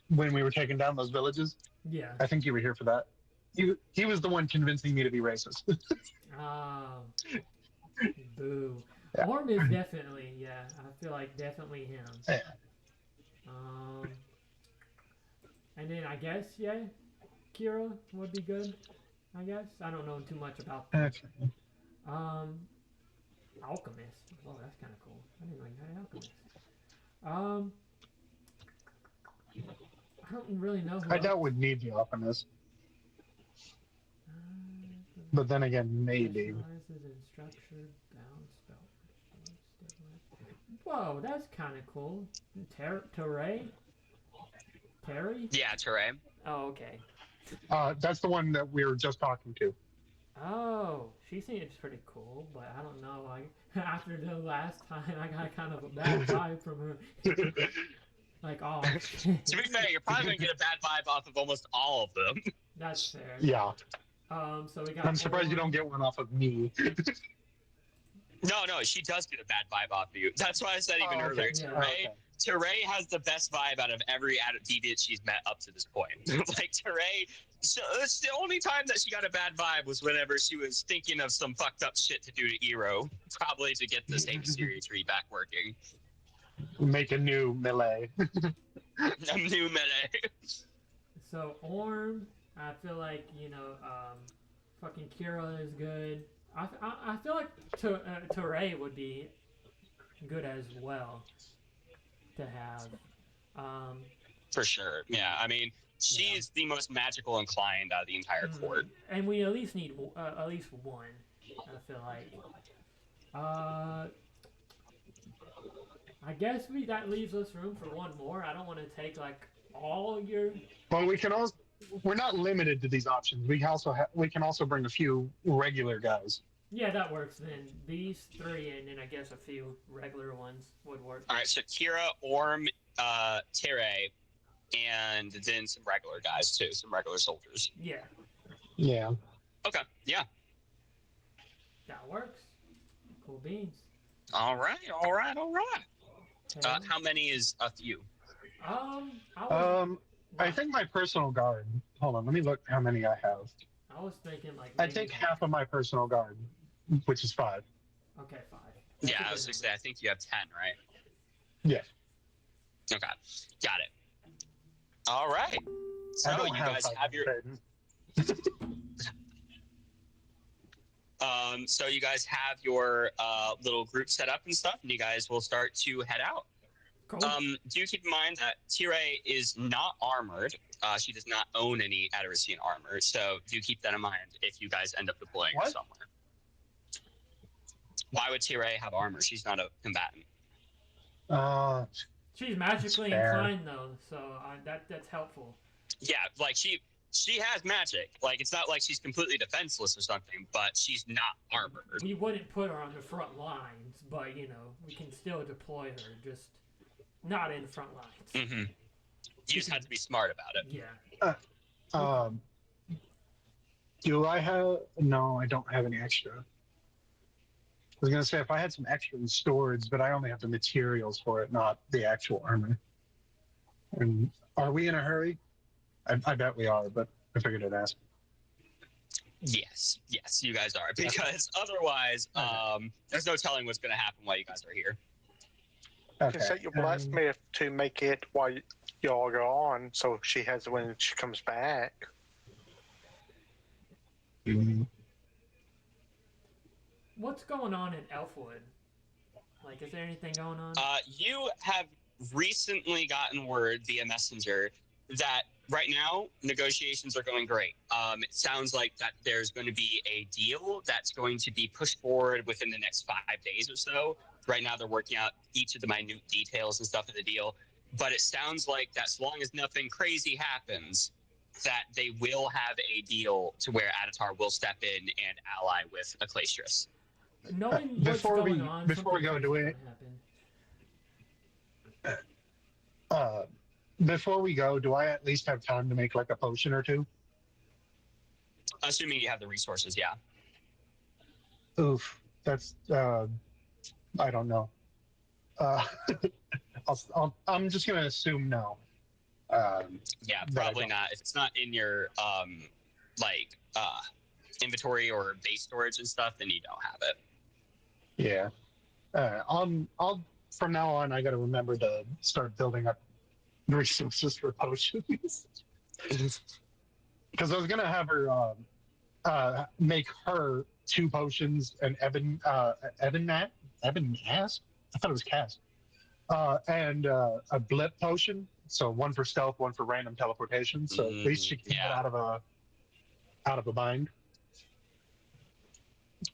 when we were taking down those villages? Yeah. I think you were here for that. He was the one convincing me to be racist. Oh. Boo. Yeah. Orm is definitely, yeah. I feel like definitely him. Yeah. And then I guess, yeah, Kira would be good. I guess I don't know too much about that. Okay. Alchemist. Oh, that's kind of cool. I didn't know you had an alchemist. I don't really know. Who I else. doubt we'd need the alchemist, but then again, maybe. Specializes in structured bound spell. Whoa, that's kind of cool. Terray? Terry? Yeah, Teray. Oh, okay. That's the one that we were just talking to. Oh, she seems pretty cool, but I don't know. Like after the last time, I got kind of a bad vibe from her. Like, oh, To be fair, you're probably gonna get a bad vibe off of almost all of them. that's fair. Yeah. So we got. I'm surprised you don't get one off of me. No, she does get a bad vibe off of you. That's why I said even earlier. Yeah. Teray has the best vibe out of every deviant she's met up to this point. Like Teray, so it's the only time that she got a bad vibe was whenever she was thinking of some fucked up shit to do to Iro, probably to get the same series tree back working. Make a new melee. A new melee. So Orm, I feel like fucking Kira is good. I feel like Teray would be good as well to have. For sure. Yeah, I mean, she's the most magical inclined out of the entire court. And we at least need at least one. I feel like. I guess that leaves us room for one more. I don't want to take like all your. Well, we can also. We're not limited to these options. We can also bring a few regular guys. Yeah, that works. Then these three, and then I guess a few regular ones would work. All right, so Kira, Orm, Teray, and then some regular guys too, some regular soldiers. Yeah. Yeah. Okay. Yeah. That works. Cool beans. All right. Okay. How many is a few? I think my personal guard. Hold on, let me look how many I have. I was thinking like. I think half of my personal guard, which is 5. Okay, 5. Yeah, I was gonna say I think you have 10, right? Yeah. Okay, got it. All right. So you guys have your. So you guys have your little group set up and stuff, and you guys will start to head out. Cool. Do keep in mind that Teray is not armored. She does not own any Adarisian armor, so do keep that in mind if you guys end up deploying her somewhere. Why would Teray have armor? She's not a combatant. She's magically inclined though, so that's helpful. Yeah, like she has magic. Like it's not like she's completely defenseless or something, but she's not armored. We wouldn't put her on the front lines, but we can still deploy her, just not in the front lines. Mm-hmm. You just have to be smart about it. Yeah. Do I have? No, I don't have any extra. I was gonna say if I had some extra in storage, but I only have the materials for it, not the actual armor. And are we in a hurry? I bet we are, but I figured I'd ask. Yes, you guys are, because otherwise, there's no telling what's going to happen while you guys are here. You can set your blacksmith to make it while y'all go on, so she has it when she comes back. Mm-hmm. What's going on in Elfwood? Like, is there anything going on? You have recently gotten word via messenger that right now negotiations are going great. It sounds like that there's going to be a deal that's going to be pushed forward within the next 5 days or so. Right now they're working out each of the minute details and stuff of the deal, but it sounds like that as long as nothing crazy happens, that they will have a deal to where Adatar will step in and ally with Ecclesius. Knowing what's going on, before we go to it, before we go, do I at least have time to make like a potion or two? Assuming you have the resources, yeah. Oof, that's I don't know. I'm just gonna assume no. Yeah, probably not. If it's not in your inventory or base storage and stuff, then you don't have it. Yeah. I'll from now on. I got to remember to start building up resources for potions. Because I was gonna have her make her 2 potions and Evan Ask? I thought it was Cast. And a blip potion. So 1 for stealth, 1 for random teleportation. So at least she can get out of a bind.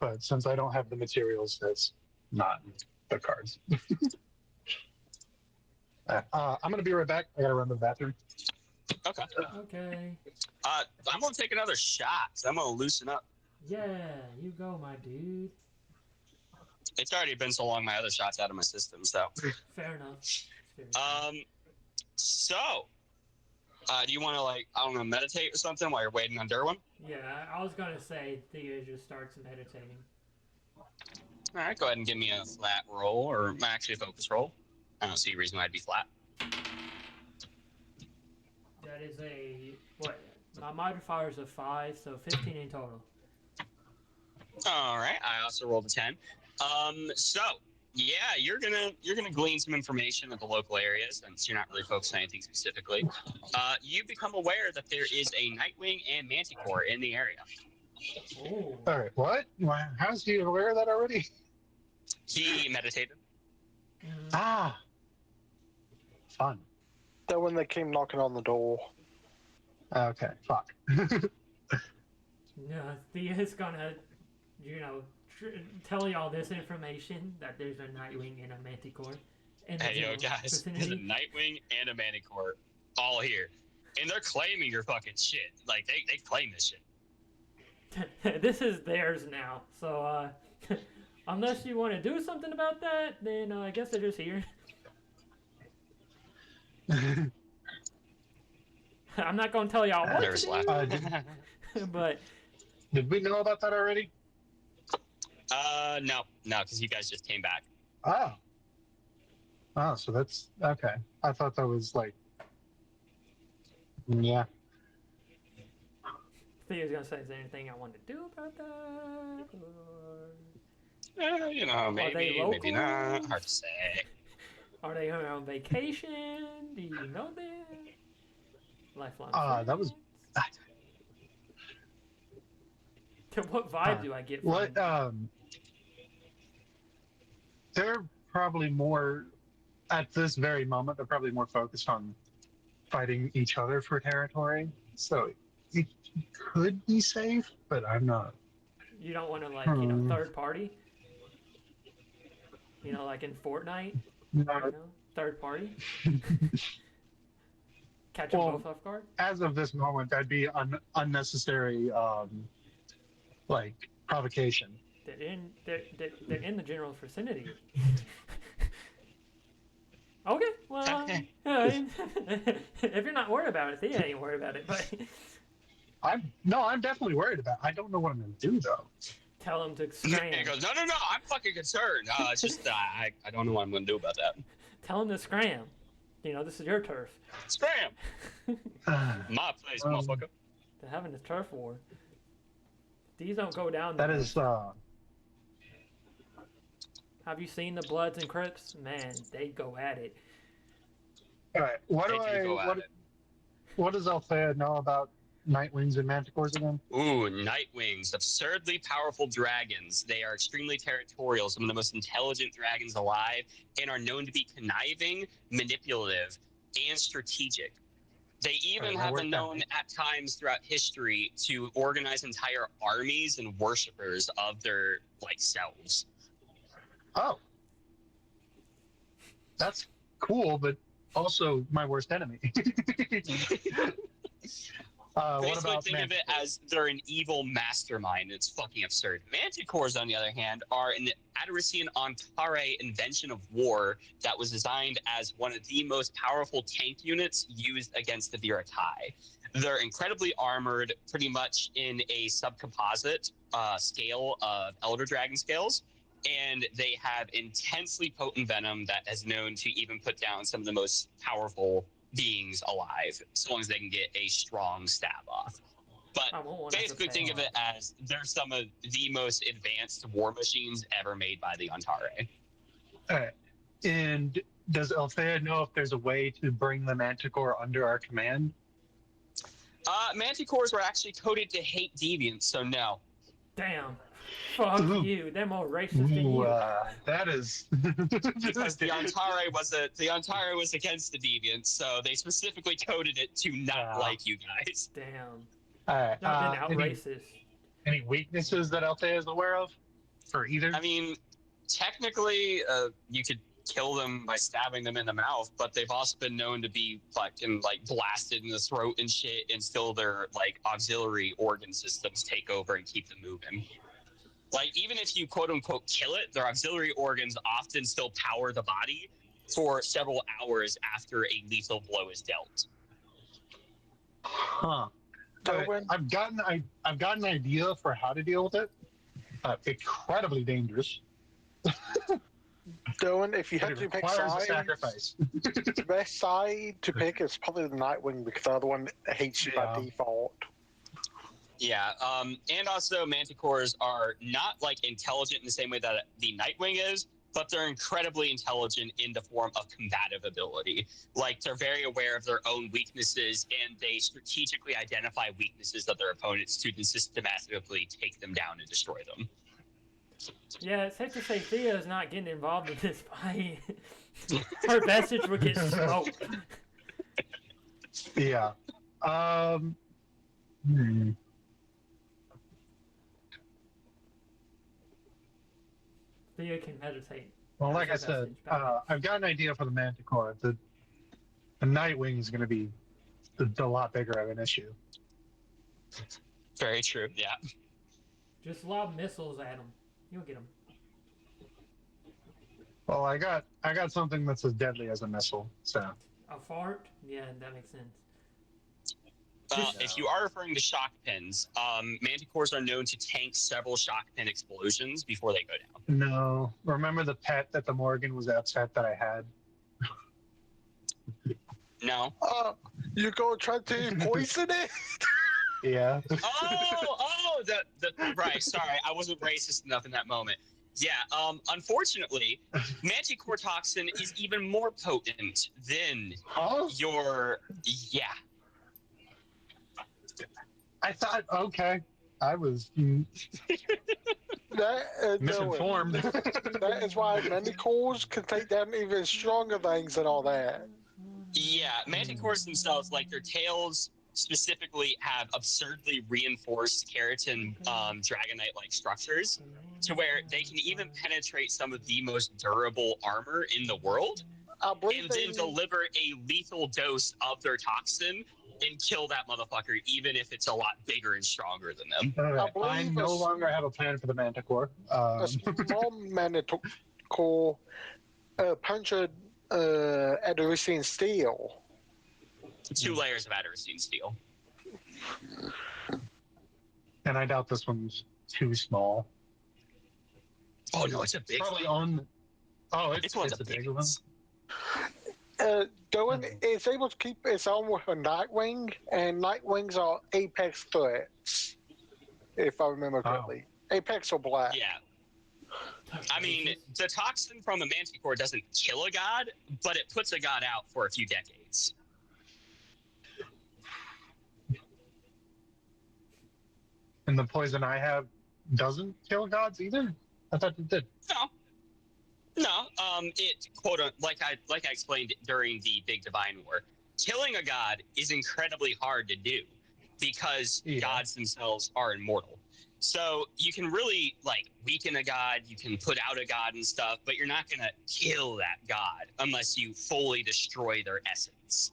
But since I don't have the materials, that's not the cards. I'm gonna be right back. I gotta run to the bathroom. Okay. Okay. I'm gonna take another shot. So I'm gonna loosen up. Yeah, you go, my dude. It's already been so long. My other shots out of my system. So. Fair enough. So, do you want to, like, I don't know, meditate or something while you're waiting on Derwin? Yeah, I was gonna say Thea just starts meditating. All right, go ahead and give me a flat roll, or actually a focus roll. I don't see a reason why it'd be flat. That is a what? My modifier is a 5, so 15 in total. All right, I also rolled a 10. So yeah, you're gonna glean some information of the local area since you're not really focused on anything specifically. You become aware that there is a Nightwing and Manticore in the area. Oh. All right, what? How's he aware of that already? He meditated. Ah, fun. That when they came knocking on the door. Okay, fuck. No, Thea's gonna, tell y'all this information that there's a Nightwing and a Manticore. In the Hey, yo, general guys, there's a vicinity. Nightwing and a Manticore all here. And they're claiming your fucking shit. Like, they claim this shit. This is theirs now, so, unless you want to do something about that, then I guess they're just here. I'm not gonna tell y'all what There's to laugh. do, but Did we know about that already? No, because you guys just came back. Oh. Oh, so that's okay. I thought that was like, yeah. Thea's gonna say, is there anything I want to do about that? Or You know, maybe local? not. Hard to say. are they on vacation? Do you know them? Lifelong That was- friends? What vibe do I get from What? it? They're probably more at this very moment. They're probably more focused on fighting each other for territory. So it could be safe, but I'm not. You don't want to, like, Hmm. third party? Like in Fortnite? No. Third party? Catch them Well, both off guard? As of this moment, that'd be unnecessary, like provocation. They're in the general vicinity. Okay, well, if you're not worried about it, Thea ain't worried about it, but I'm definitely worried about it. I don't know what I'm gonna do though. tell them to And scram. he goes, no, I'm fucking concerned. It's just, I don't know what I'm going to do about that. Tell them to scram. This is your turf. Scram! My place, motherfucker. They're having a turf war. These don't go down. That is Have you seen the Bloods and Crips? Man, they go at it. all right. What does Althea know about Nightwings and Manticores again? Ooh, Nightwings, absurdly powerful dragons. They are extremely territorial, some of the most intelligent dragons alive, and are known to be conniving, manipulative, and strategic. They even have been known at times throughout history to organize entire armies and worshippers of their selves. Oh, that's cool, but also my worst enemy. What Basically, about think of it as they're an evil mastermind. It's fucking absurd. Manticores, on the other hand, are an Adarisian Antare invention of war that was designed as one of the most powerful tank units used against the Viratai. They're incredibly armored, pretty much in a subcomposite scale of Elder Dragon scales, and they have intensely potent venom that is known to even put down some of the most powerful beings alive, so long as they can get a strong stab off. But basically think of it as they're some of the most advanced war machines ever made by the Antare. All right. And does Althea know if there's a way to bring the Manticore under our command? Manticores were actually coded to hate deviants, so no. Damn. Fuck you. They're more racist than you. That is because the Antare was against the deviants, so they specifically coded it to not like you guys. Damn. All right. Y'all been out racist. Any weaknesses that Althea is aware of for either? I mean, technically, you could kill them by stabbing them in the mouth, but they've also been known to be fucking blasted in the throat and shit, and still their auxiliary organ systems take over and keep them moving. Even if you quote unquote kill it, their auxiliary organs often still power the body, for several hours after a lethal blow is dealt. Huh. Darwin, I've gotten an idea for how to deal with it. Incredibly dangerous. Darwin, if you But have it to pick requires a sides, sacrifice. the best side to pick is probably the Nightwing because the other one hates you by Yeah. default. Yeah, and also Manticores are not like intelligent in the same way that the Nightwing is, but they're incredibly intelligent in the form of combative ability. Like they're very aware of their own weaknesses, and they strategically identify weaknesses of their opponents to then systematically take them down and destroy them. Yeah, it's safe to say Thea is not getting involved in this fight. Her message would get smoked. Yeah. Hmm. Thea can meditate. Well, like I That's her said, message back. I've got an idea for the Manticore. The Nightwing is going to be a lot bigger of an issue. Very true. Yeah. Just lob missiles at him. You'll get him. Well, I got something that's as deadly as a missile. So A fart? Yeah, that makes sense. If you are referring to shock pins, Manticores are known to tank several shock pin explosions before they go down. no, remember the pet that the Morgan was upset that I had? No. You go try to poison it? Yeah. Right. Sorry, I wasn't racist enough in that moment. Yeah. Unfortunately, Manticore toxin is even more potent than Huh? your. Yeah. I thought, okay, I was That, misinformed. that is why Manticores can take down even stronger things and all that. Yeah. Manticores themselves, like their tails specifically, have absurdly reinforced keratin dragonite-like structures, to where they can even penetrate some of the most durable armor in the world, I believe and then deliver a lethal dose of their toxin and kill that motherfucker, even if it's a lot bigger and stronger than them. I believe no longer have a plan for the Manticore. a small Manticore punctured Adderisian steel. 2 layers of Adderisian steel. And I doubt this one's too small. Oh no, it's a big Probably one. on. Oh, it's It's one of a the big big one. ones. Doing it's able to keep its own with a Nightwing, and Nightwings are apex threats, if I remember correctly. Apex or black. Yeah. I mean, the toxin from a Manticore doesn't kill a god, but it puts a god out for a few decades. And the poison I have doesn't kill gods either? I thought it did. No. It quote like I explained during the Big Divine War, killing a god is incredibly hard to do because gods themselves are immortal. So you can really like weaken a god, you can put out a god and stuff, but you're not gonna kill that god unless you fully destroy their essence.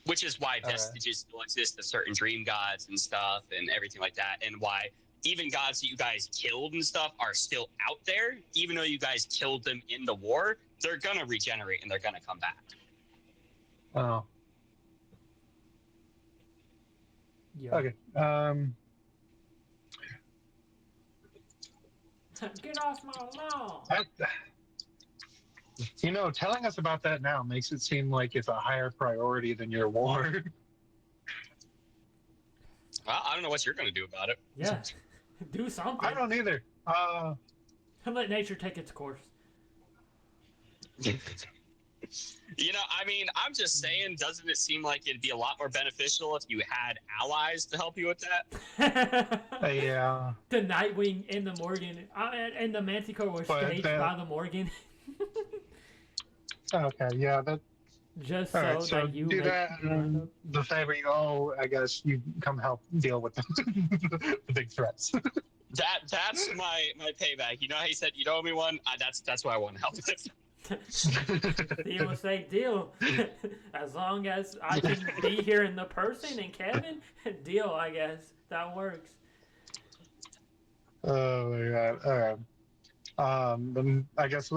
Which is why vestiges still exist of certain dream gods and stuff and everything like that, and why even gods that you guys killed and stuff are still out there, even though you guys killed them in the war, they're gonna regenerate and they're gonna come back. Oh. Yeah. Okay. Get off my lawn! You know, telling us about that now makes it seem like it's a higher priority than your war. Well, I don't know what you're gonna do about it. Yeah. Do something. I don't either. Let nature take its course. You know, I mean, I'm just saying, doesn't it seem like it'd be a lot more beneficial if you had allies to help you with that? Yeah. The Nightwing and the Morgan and the Manticore were staged by the Morgan. Okay, yeah, that. Just All so right, so that you do make that, and the favor you owe, I guess you come help deal with the big threats. That's my payback. You know how you said you owe me one? That's why I want to help with. Deal will say deal. As long as I can be here in the person and Kevin, deal, I guess. That works. Oh my god. All right. Then I guess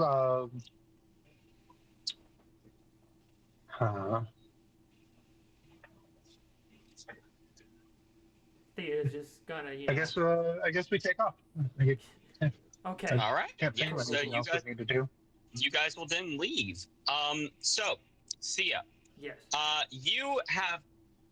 Thea's just gonna, I guess we take off. I Okay. All right. can't think Yeah. of So anything else we need to do. you guys will then leave. So Thea, Yes. you have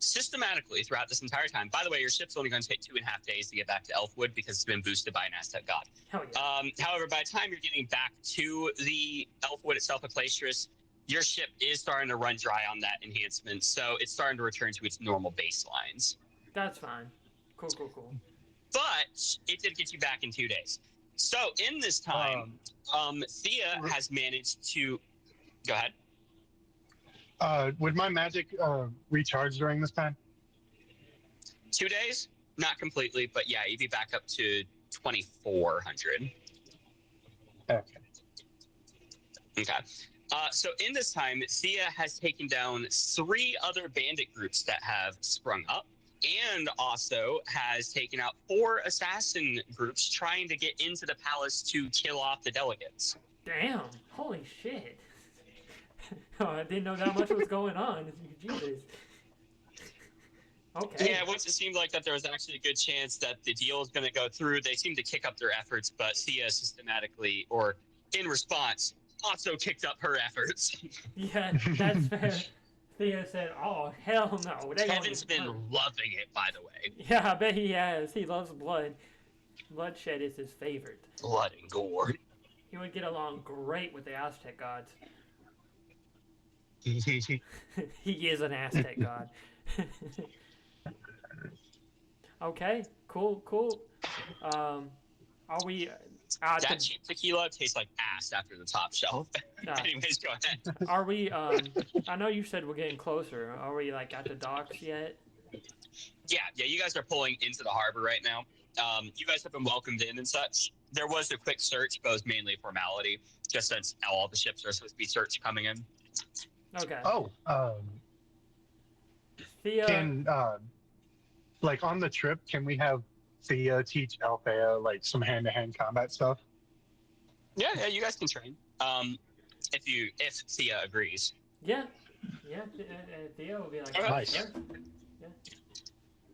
systematically throughout this entire time. By the way, your ship's only going to take 2.5 days to get back to Elfwood because it's been boosted by an Aztec god. Hell yeah. However, by the time you're getting back to the Elfwood itself, Ecclesiastus, your ship is starting to run dry on that enhancement, so it's starting to return to its normal baselines. That's fine. Cool. But it did get you back in 2 days. So in this time, Thea has managed to. Go ahead. Would my magic recharge during this time? 2 days? Not completely, but yeah, you'd be back up to 2,400. Okay. Okay. So in this time, Thea has taken down 3 other bandit groups that have sprung up, and also has taken out 4 assassin groups trying to get into the palace to kill off the delegates. Damn. Holy shit. Oh, I didn't know that much was going on. Jesus. Okay. Yeah, once it seemed like that there was actually a good chance that the deal is going to go through, they seemed to kick up their efforts, but Thea systematically, or in response, also kicked up her efforts. Yeah, that's fair. Thea said, "Oh hell no!" Kevin's been loving it, by the way. Yeah, I bet he has. He loves blood. Bloodshed is his favorite. Blood and gore. He would get along great with the Aztec gods. He is an Aztec god. Okay, cool. Are we? That cheap tequila tastes like ass after the top shelf. Anyways, go ahead. Are we? I know you said we're getting closer. Are we like at the docks yet? Yeah. You guys are pulling into the harbor right now. You guys have been welcomed in and such. There was a quick search, but it was mainly a formality, just since all the ships are supposed to be searched coming in. Okay. Oh, Thea. can like on the trip, can we have Thea teach Althea like some hand-to-hand combat stuff? Yeah, you guys can train. If Thea agrees. Yeah. Thea will be like, Okay. Nice. Yeah.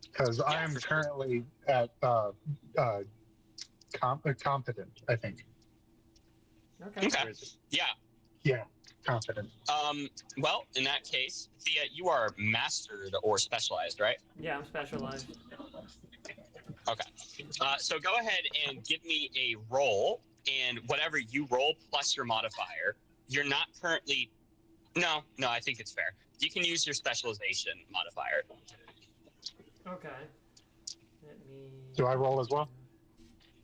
Because Yeah, I am for sure. currently at competent, I think. Okay. Okay. Yeah. Yeah, confident. Well, in that case, Thea, you are mastered or specialized, right? Yeah, I'm specialized. Okay. So go ahead and give me a roll, and whatever you roll plus your modifier, you're not currently. No, I think it's fair. You can use your specialization modifier. Okay. Let me. Do I roll as well?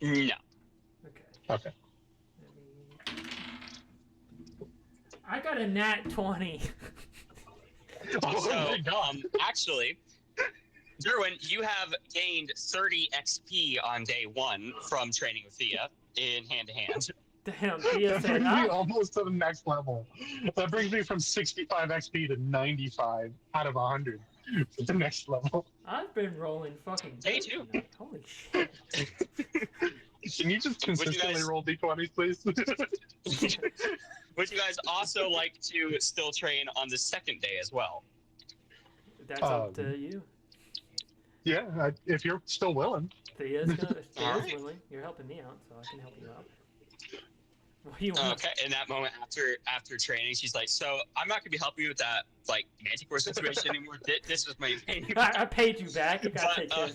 No. Okay. Okay. Let me... I got a nat 20. Oh So, my God. actually, Derwin, you have gained 30 XP on day 1 from training with Thea in hand-to-hand. Damn, Thea That said, brings me almost to the next level. That brings me from 65 XP to 95 out of 100 to the next level. I've been rolling fucking Me dice too. tonight. Holy shit. Can you just consistently guys- roll d20s, please? Would you guys also like to still train on the second day as well? That's up to you. Yeah, if you're still willing. Thea's Alright. willing. You're helping me out, so I can help you out. What do you want? Okay, in that moment after training, she's like, "So I'm not gonna be helping you with that like manticore situation anymore. This was my opinion." I paid you back. You gotta take care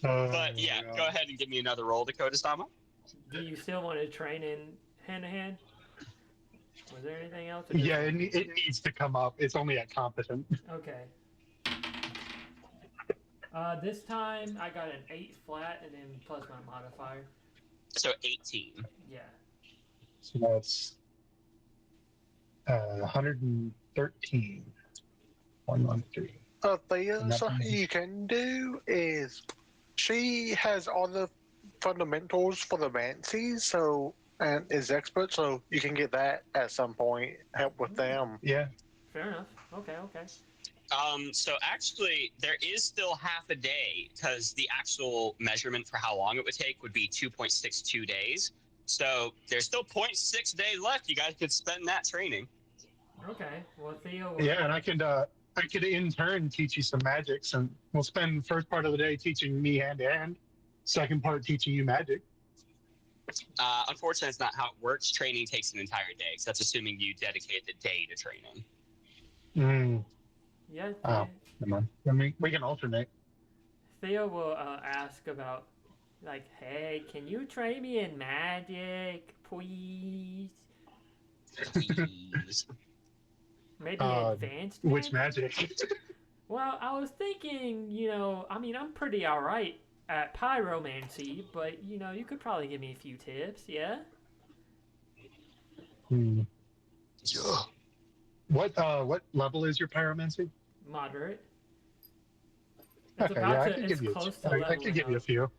But, of that. But yeah, go ahead and give me another roll, Dakota-sama. Do you still want to train in hand-to-hand? Was there anything else? Yeah, it needs to come up. It's only at competent. Okay. This time I got an 8 flat and then plus my modifier. So 18. Yeah. So that's 113. 113. Thea, something you can do is she has all the fundamentals for the Mancies, so and is expert, so you can get that at some point. Help with them. Yeah. Fair enough. Okay. So actually, there is still half a day because the actual measurement for how long it would take would be 2.62 days. So there's still 0.6 days left. You guys could spend that training. Okay. Well, Theo. Will... Yeah, and I could in turn teach you some magics, and we'll spend the first part of the day teaching me hand to hand, second part teaching you magic. Unfortunately, that's not how it works. Training takes an entire day. So that's assuming you dedicate the day to training. Yeah. Oh, come on. I mean, we can alternate. Theo will ask about, like, hey, can you train me in magic, please? Please. Maybe advanced Which magic? magic? Well, I was thinking, I mean, I'm pretty alright at pyromancy, but, you could probably give me a few tips, yeah? Yeah. What level is your pyromancy? Moderate. It's Okay, about yeah, I to, could it's give you. close to I leveling could give you a up. few.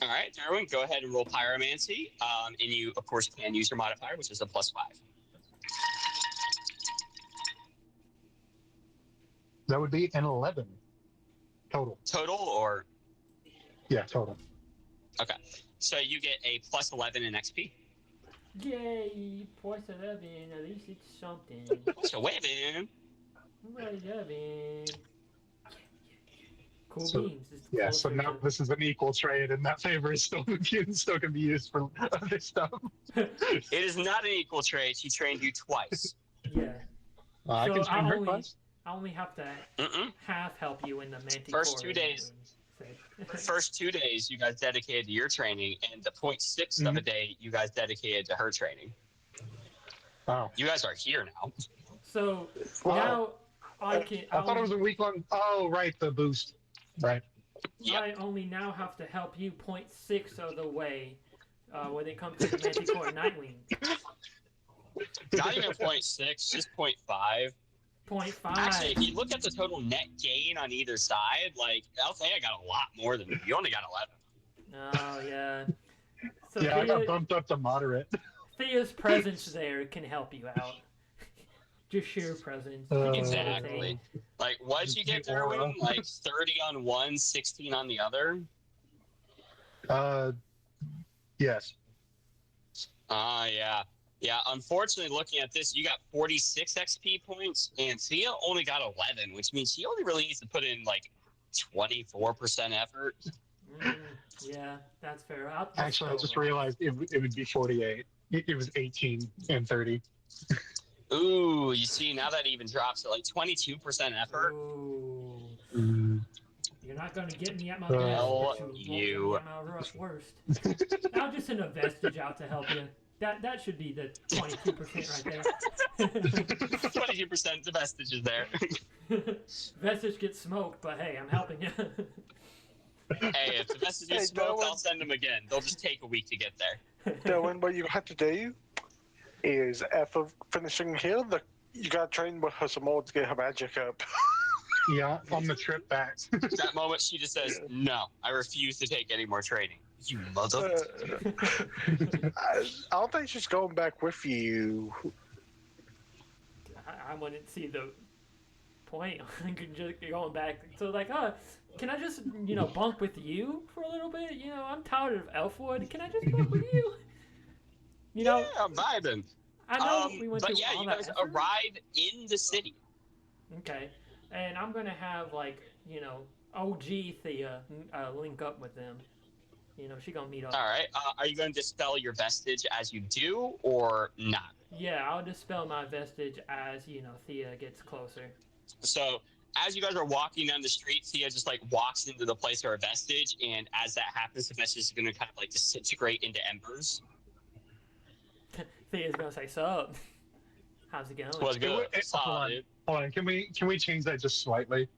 All right, Darwin, go ahead and roll pyromancy. And you, of course, can use your modifier, which is a +5. That would be an 11 total. Total, or? Yeah, total. Okay. So you get a +11 in XP. Yay, +11, at least it's something. So weapon. +11. Cool So, beans. It's yeah, so closer now to... this is an equal trade, and that favor is still can be used for other stuff. It is not an equal trade. She trained you twice. Yeah. I So can train her twice. I only have to half help you in the Manticore. First 2 days. First 2 days, you guys dedicated to your training, and the 0.6 of a day, you guys dedicated to her training. Wow. You guys are here now. So now I can. I thought it was a week long. Oh, right, the boost. Right. Yep. I only now have to help you 0.6 of the way when it comes to the Manticore Nightwing. Not even 0.6, just 0.5. 0.5. Actually, if you look at the total net gain on either side, like, Althea got a lot more than you. You only got 11. Oh, yeah. So Yeah, I got bumped up to moderate. Thea's presence there can help you out. Just sheer presence. Exactly. Like, what'd you get, Darwin? Like, 30 on one, 16 on the other? Yes. Yeah. Yeah, unfortunately, looking at this, you got 46 XP points, and Thea only got 11, which means she only really needs to put in, like, 24% effort. Yeah, that's fair. Actually, I just realized it would be 48. It was 18 and 30. Ooh, you see, now that even drops to, like, 22% effort. Ooh. You're not going to get me at my best, but you won't get me at my worst. I'll just send a vestige out to help you. That should be the 22% right there. 22%, the vestige is there. Vestige gets smoked, but hey, I'm helping you. Hey, if the vestige is smoked, I'll send them again. They'll just take a week to get there. Dylan, what you have to do is after finishing here, you got to train with her some more to get her magic up. Yeah, on the trip back. That moment, she just says, "No, I refuse to take any more training." You mother. I don't think she's going back with you. I wouldn't see the point. Just going back. So like, can I just bunk with you for a little bit? I'm tired of Elfwood. Can I just bunk with you? Yeah, I'm vibing. I know we went through but yeah, all you that guys effort. arrive in the city. Okay, and I'm gonna have OG Thea link up with them. She gonna meet up. All right. Are you going to dispel your vestige as you do, or not? Yeah, I'll dispel my vestige as Thea gets closer. So as you guys are walking down the street, Thea just walks into the place of her vestige, and as that happens, the vestige is going to kind of disintegrate into embers. Thea's gonna say, "Sup? How's it going?" What's good? Hold on. Can we change that just slightly?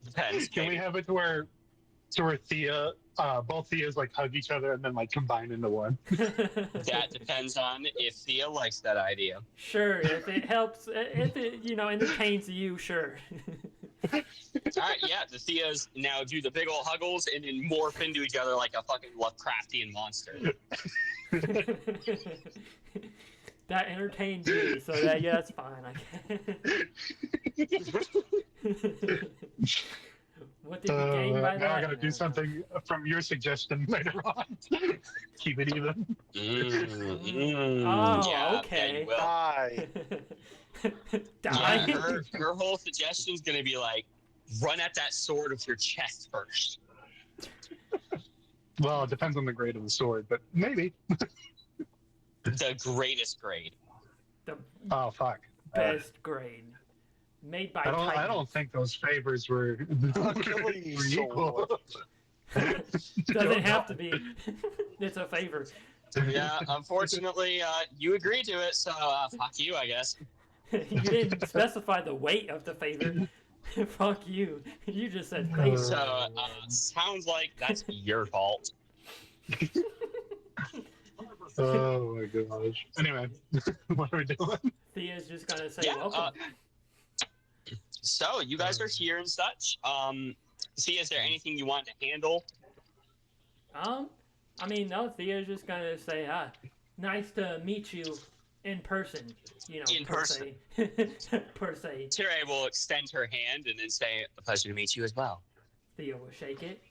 Depends. Can we have it to where Thea, both Theas hug each other and then combine into one? That depends on if Thea likes that idea. Sure, if it helps, if it entertains you, sure. All right, yeah, the Theas now do the big old huggles and then morph into each other like a fucking Lovecraftian monster. That entertained me, so that's fine. I guess. What did we gain by now I that? gotta do something from your suggestion later on. Keep it even. Oh, Yeah, okay. you will. Die. Die. Yeah, her whole suggestion's gonna be like, run at that sword with your chest first. Well, it depends on the grade of the sword, but maybe. The greatest grade. The Oh fuck. best grade. Made by I Titans. don't think those favors were Achilles equal. Doesn't have to be. It's a favor. Yeah, unfortunately, you agreed to it, so fuck you, I guess. You didn't specify the weight of the favor. Fuck you. You just said favor. So, sounds like that's your fault. Oh my gosh. Anyway, what are we doing? Thea's just gonna say Yeah, welcome. So, you guys are here and such. See, is there anything you want to handle? I mean, no, Thea's just gonna say, nice to meet you in person. You know, In per person. se. Per se. Tire will extend her hand and then say, a pleasure to meet you as well. Thea will shake it.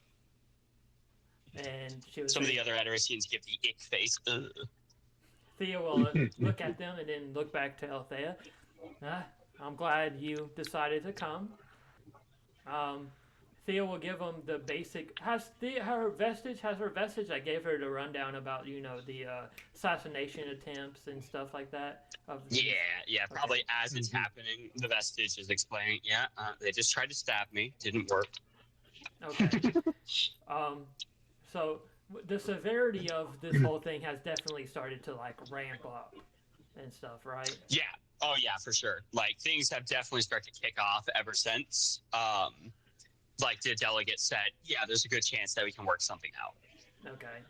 And she was Some of the other Edoracians give the ick face. Ugh. Thea will look at them and then look back to Althea. I'm glad you decided to come. Thea will give them the basic. Has her vestige? I gave her the rundown about the assassination attempts and stuff like that. Yeah, probably as it's happening, the vestige is explaining. Yeah, they just tried to stab me, didn't work. Okay. So the severity of this whole thing has definitely started to like ramp up and stuff, right? Yeah. Oh yeah, for sure. Like things have definitely started to kick off ever since. Like the delegate said, yeah, there's a good chance that we can work something out. Okay.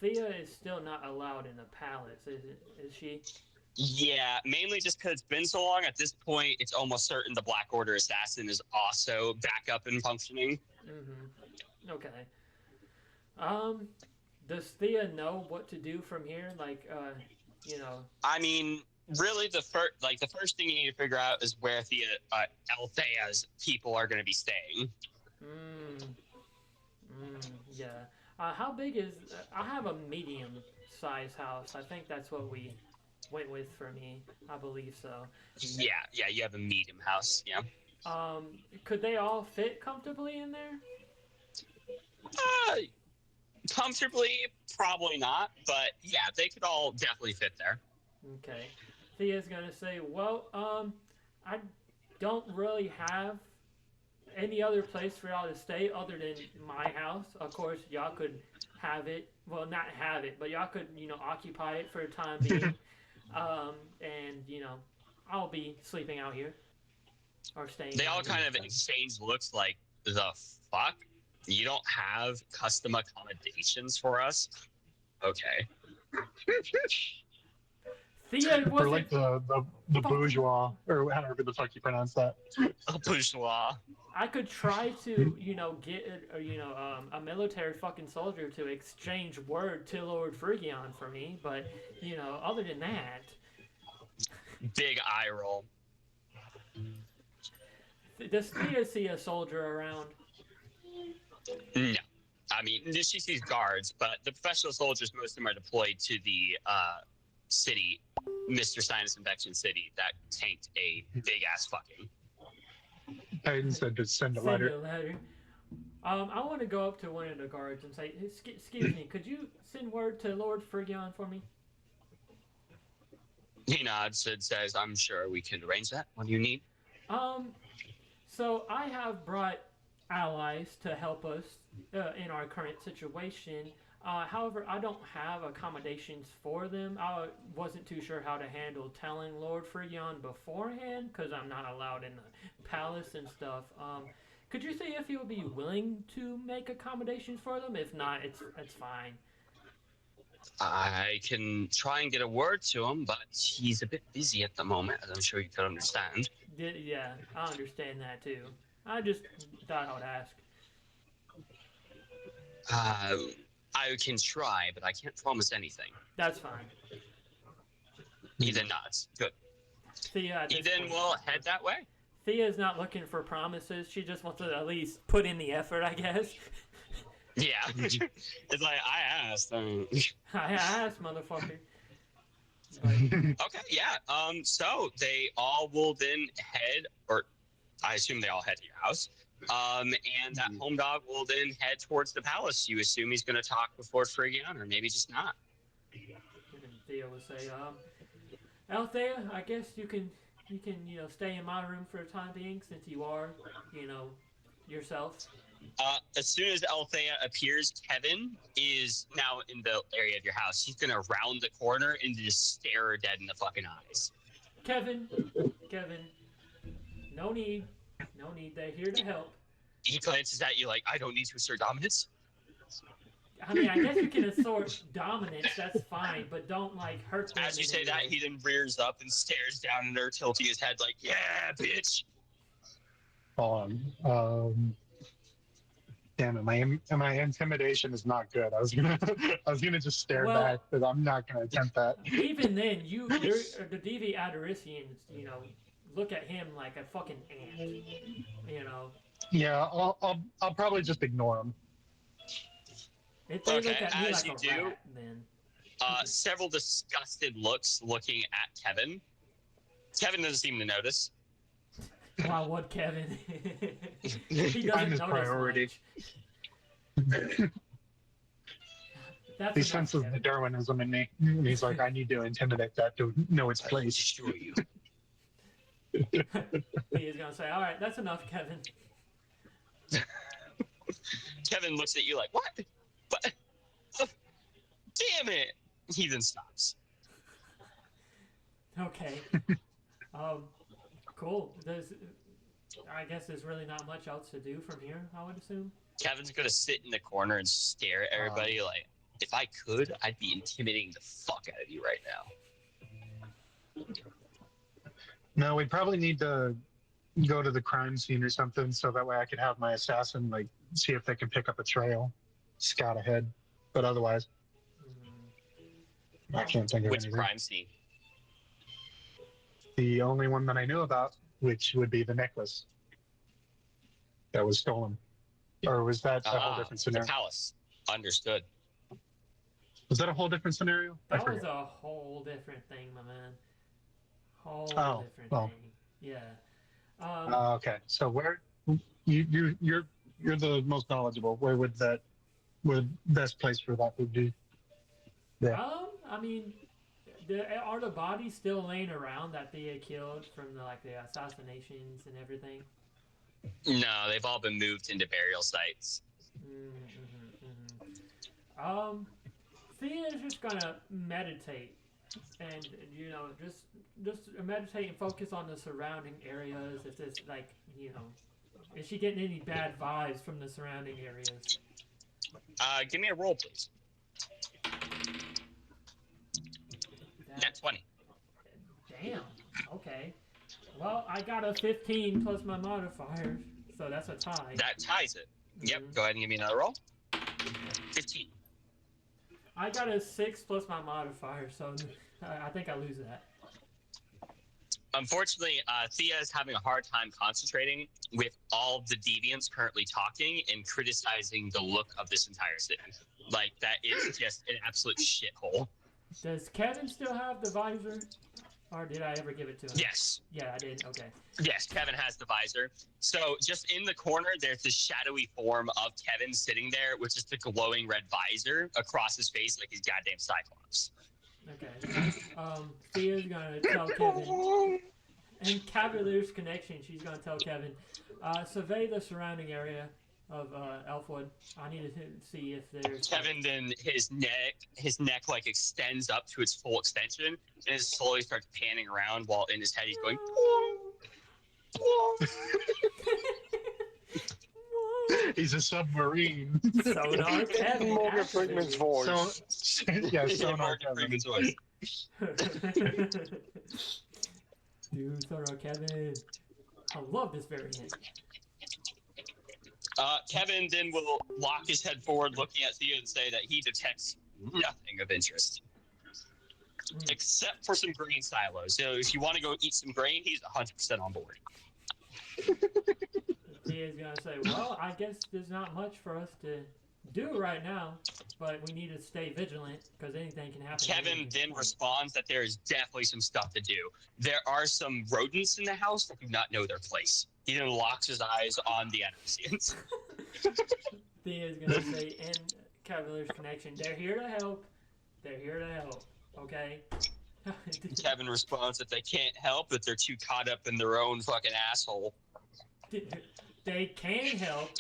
Thea is still not allowed in the palace, is she? Yeah, mainly just because it's been so long. At this point, it's almost certain the Black Order assassin is also back up and functioning. Mm-hmm. Okay. Does Thea know what to do from here? Like, I mean, really, the first thing you need to figure out is where Althea's people are going to be staying. Yeah. How big is? I have a medium-sized house. I think that's what we went with for me. I believe so. Yeah, you have a medium house. Yeah. Could they all fit comfortably in there? Comfortably, probably not, but yeah, they could all definitely fit there. Okay. Thea's gonna say, well, I don't really have any other place for y'all to stay other than my house. Of course, y'all could have it. Well, not have it, but y'all could, occupy it for a time being. And, I'll be sleeping out here. Or staying They all out here. kind of exchange looks like, the fuck? You don't have custom accommodations for us? Okay. Thea Or wasn't... like the bourgeois, or however the fuck you pronounce that. A bourgeois. I could try to, get, a military fucking soldier to exchange word to Lord Phrygion for me, but, other than that... Big eye roll. Does Thea see a soldier around? No. I mean, she sees guards, but the professional soldiers, most of them are deployed to the city, Mr. Sinus Infection City, that tanked a big-ass fucking. Hayden said to send a letter. I want to go up to one of the guards and say, excuse me, could you send word to Lord Phrygion for me? He nods and says, I'm sure we can arrange that. What do you need? So I have brought allies to help us in our current situation. However, I don't have accommodations for them. I wasn't too sure how to handle telling Lord Phrygion beforehand because I'm not allowed in the palace and stuff. Could you see if he would be willing to make accommodations for them? If not, it's fine. I can try and get a word to him, but he's a bit busy at the moment, as I'm sure you can understand. Yeah, I understand that too. I just thought I would ask. I can try, but I can't promise anything. That's fine. He then nods. Good. Thea, He then will head that way. Thea's not looking for promises. She just wants to at least put in the effort, I guess. Yeah. It's like, I asked. I asked, motherfucker. Okay, yeah. So they all will then head, or I assume they all head to your house. And that home dog will then head towards the palace. You assume he's going to talk before Phrygion, or maybe just not. And Thea will say, Althea, I guess you can, stay in my room for the time being since you are, yourself. As soon as Althea appears, Kevin is now in the area of your house. He's going to round the corner and just stare her dead in the fucking eyes. Kevin, no need. They're here to help. He glances at you like, I don't need to assert dominance. I mean, I guess you can assert dominance, that's fine, but don't, hurt them. As you say that, he then rears up and stares down at her, tilting his head like, yeah, bitch. Hold on. Damn it, my intimidation is not good. I was gonna just stare back, but I'm not gonna attempt that. Even then, the Devi Adoricians, look at him like a fucking ant. Yeah, I'll probably just ignore him. If they look at me as like you a do, rat, then several disgusted looks looking at Kevin. Kevin doesn't seem to notice. Why would Kevin? He doesn't I'm his notice priority. He senses the Darwinism in me. He's like, I need to intimidate that to know its place. Destroy you. He is gonna say, "All right, that's enough, Kevin." Kevin looks at you like, what? What? Oh, damn it! He then stops. Okay. Cool. I guess there's really not much else to do from here, I would assume. Kevin's gonna sit in the corner and stare at everybody like, if I could, I'd be intimidating the fuck out of you right now. No, we probably need to go to the crime scene or something, so that way I could have my assassin see if they can pick up a trail, scout ahead. But otherwise, I can't think of Which anything. crime scene? The only one that I knew about, which would be the necklace that was stolen. Or was that a whole different scenario? The palace. Understood. Was that a whole different scenario? That was a whole different thing, my man. Different thing. Yeah. Okay. So where you're the most knowledgeable. Where would best place for that would be? Yeah. I mean, are the bodies still laying around that they had killed from the assassinations and everything? No, they've all been moved into burial sites. Thea's just gonna meditate, and just meditate and focus on the surrounding areas. If it's is she getting any bad vibes from the surrounding areas? Give me a roll, please. That's 20. Damn. Okay. Well, I got a 15 plus my modifier, so that's a tie. That ties it. Yep. Go ahead and give me another roll. 15. I got a 6 plus my modifier, so I think I lose that. Unfortunately, Thea is having a hard time concentrating with all the deviants currently talking and criticizing the look of this entire city. Like, that is just an absolute shithole. Does Kevin still have the visor? Or did I ever give it to him? Yes. Yeah, I did. Okay. Yes, Kevin has the visor. So just in the corner, there's this shadowy form of Kevin sitting there with just a glowing red visor across his face like he's goddamn Cyclops. Okay. Thea's gonna tell Kevin. And Cavalier's connection, she's gonna tell Kevin, survey the surrounding area of Elfwood. I need to see if there's... Kevin then, his neck like extends up to its full extension and it slowly starts panning around while in his head he's going... He's a submarine. Sonar Kevin. Morgan Freeman's voice. Sonar Freeman's voice. Dude, Sonar Kevin. I love this variant. Kevin then will lock his head forward, looking at Thea, and say that he detects nothing of interest. Except for some grain silos. So if you want to go eat some grain, he's 100% on board. Tia's gonna say, well, I guess there's not much for us to do right now, but we need to stay vigilant because anything can happen. Kevin then responds that there is definitely some stuff to do. There are some rodents in the house that do not know their place. He then locks his eyes on the Edwardians. Tia's gonna say, in Cavalier's connection, they're here to help. They're here to help. Okay. Kevin responds that they can't help, that they're too caught up in their own fucking asshole. They can help.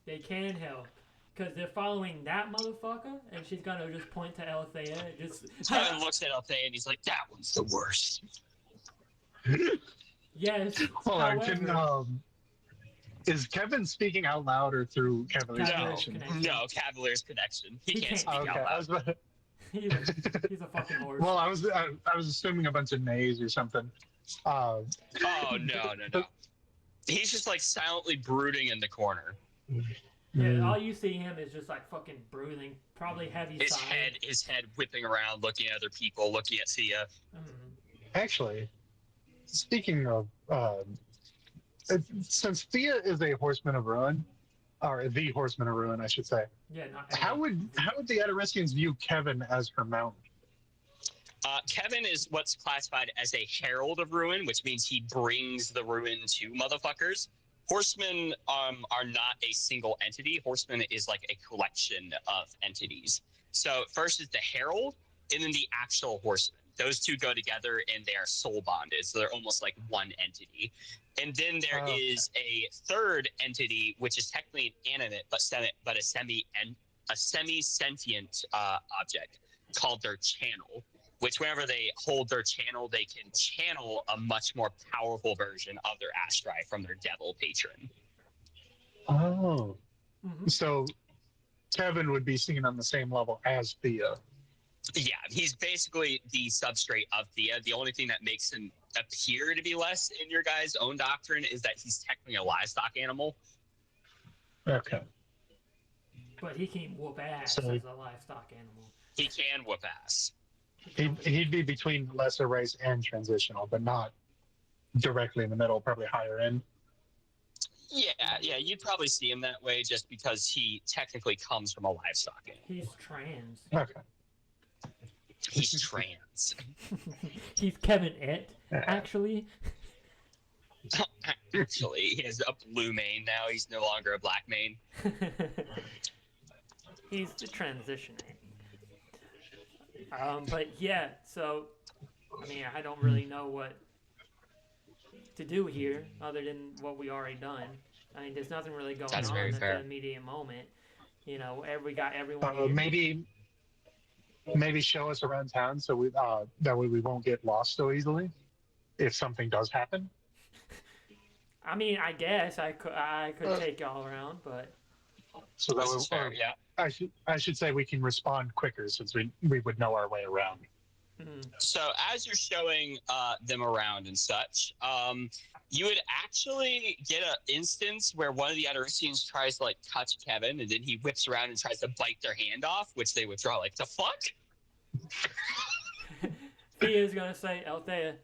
They can help. Because they're following that motherfucker, and she's gonna just point to Althea. Kevin looks at Althea and he's like, that one's the worst. Yes. Hold on, However, is Kevin speaking out loud or through Cavalier's Cavalier's connection? connection. No, Cavalier's connection. He can't speak Okay, out loud. he's a fucking horse. Well, I was assuming a bunch of nays or something. Oh, no. He's just like silently brooding in the corner. Yeah, all you see him is just like fucking brooding, probably heavy His head whipping around, looking at other people, looking at Thea. Actually, speaking of, since Thea is a horseman of ruin, or the horseman of ruin, I should say. Yeah, How would the Adorestians view Kevin as her mount? Kevin is what's classified as a herald of ruin, which means he brings the ruin to motherfuckers. Horsemen are not a single entity. Horsemen is like a collection of entities. So first is the herald, and then the actual horseman. Those two go together, and they are soul bonded. So they're almost like one entity. And then there is a third entity, which is technically inanimate, but a semi-sentient object called their channel. Which whenever they hold their channel, they can channel a much more powerful version of their astri from their devil patron. Oh. So Kevin would be seen on the same level as Thea. Yeah, he's basically the substrate of Thea. The only thing that makes him appear to be less in your guys' own doctrine is that he's technically a livestock animal. Okay. But he can whoop ass as a livestock animal. He can whoop ass. He'd be between lesser race and transitional, but not directly in the middle, probably higher end. Yeah, you'd probably see him that way just because he technically comes from a livestock animal. He's trans. Okay. He's trans. He's Kevin actually. Actually, he has a blue mane now. He's no longer a black mane. He's transitioning. But yeah, so I mean, I don't really know what to do here other than what we already done. I mean, there's nothing really going on at the immediate moment. You know, we got everyone here. Maybe show us around town so we that way we won't get lost so easily if something does happen. I mean, I guess I could take y'all around, but so that was fair. Yeah. I should say we can respond quicker since we would know our way around. So as you're showing them around and such, you would actually get an instance where one of the Adorestians tries to like touch Kevin, and then he whips around and tries to bite their hand off, which they withdraw. Like, the fuck? Thea's gonna say, Althea,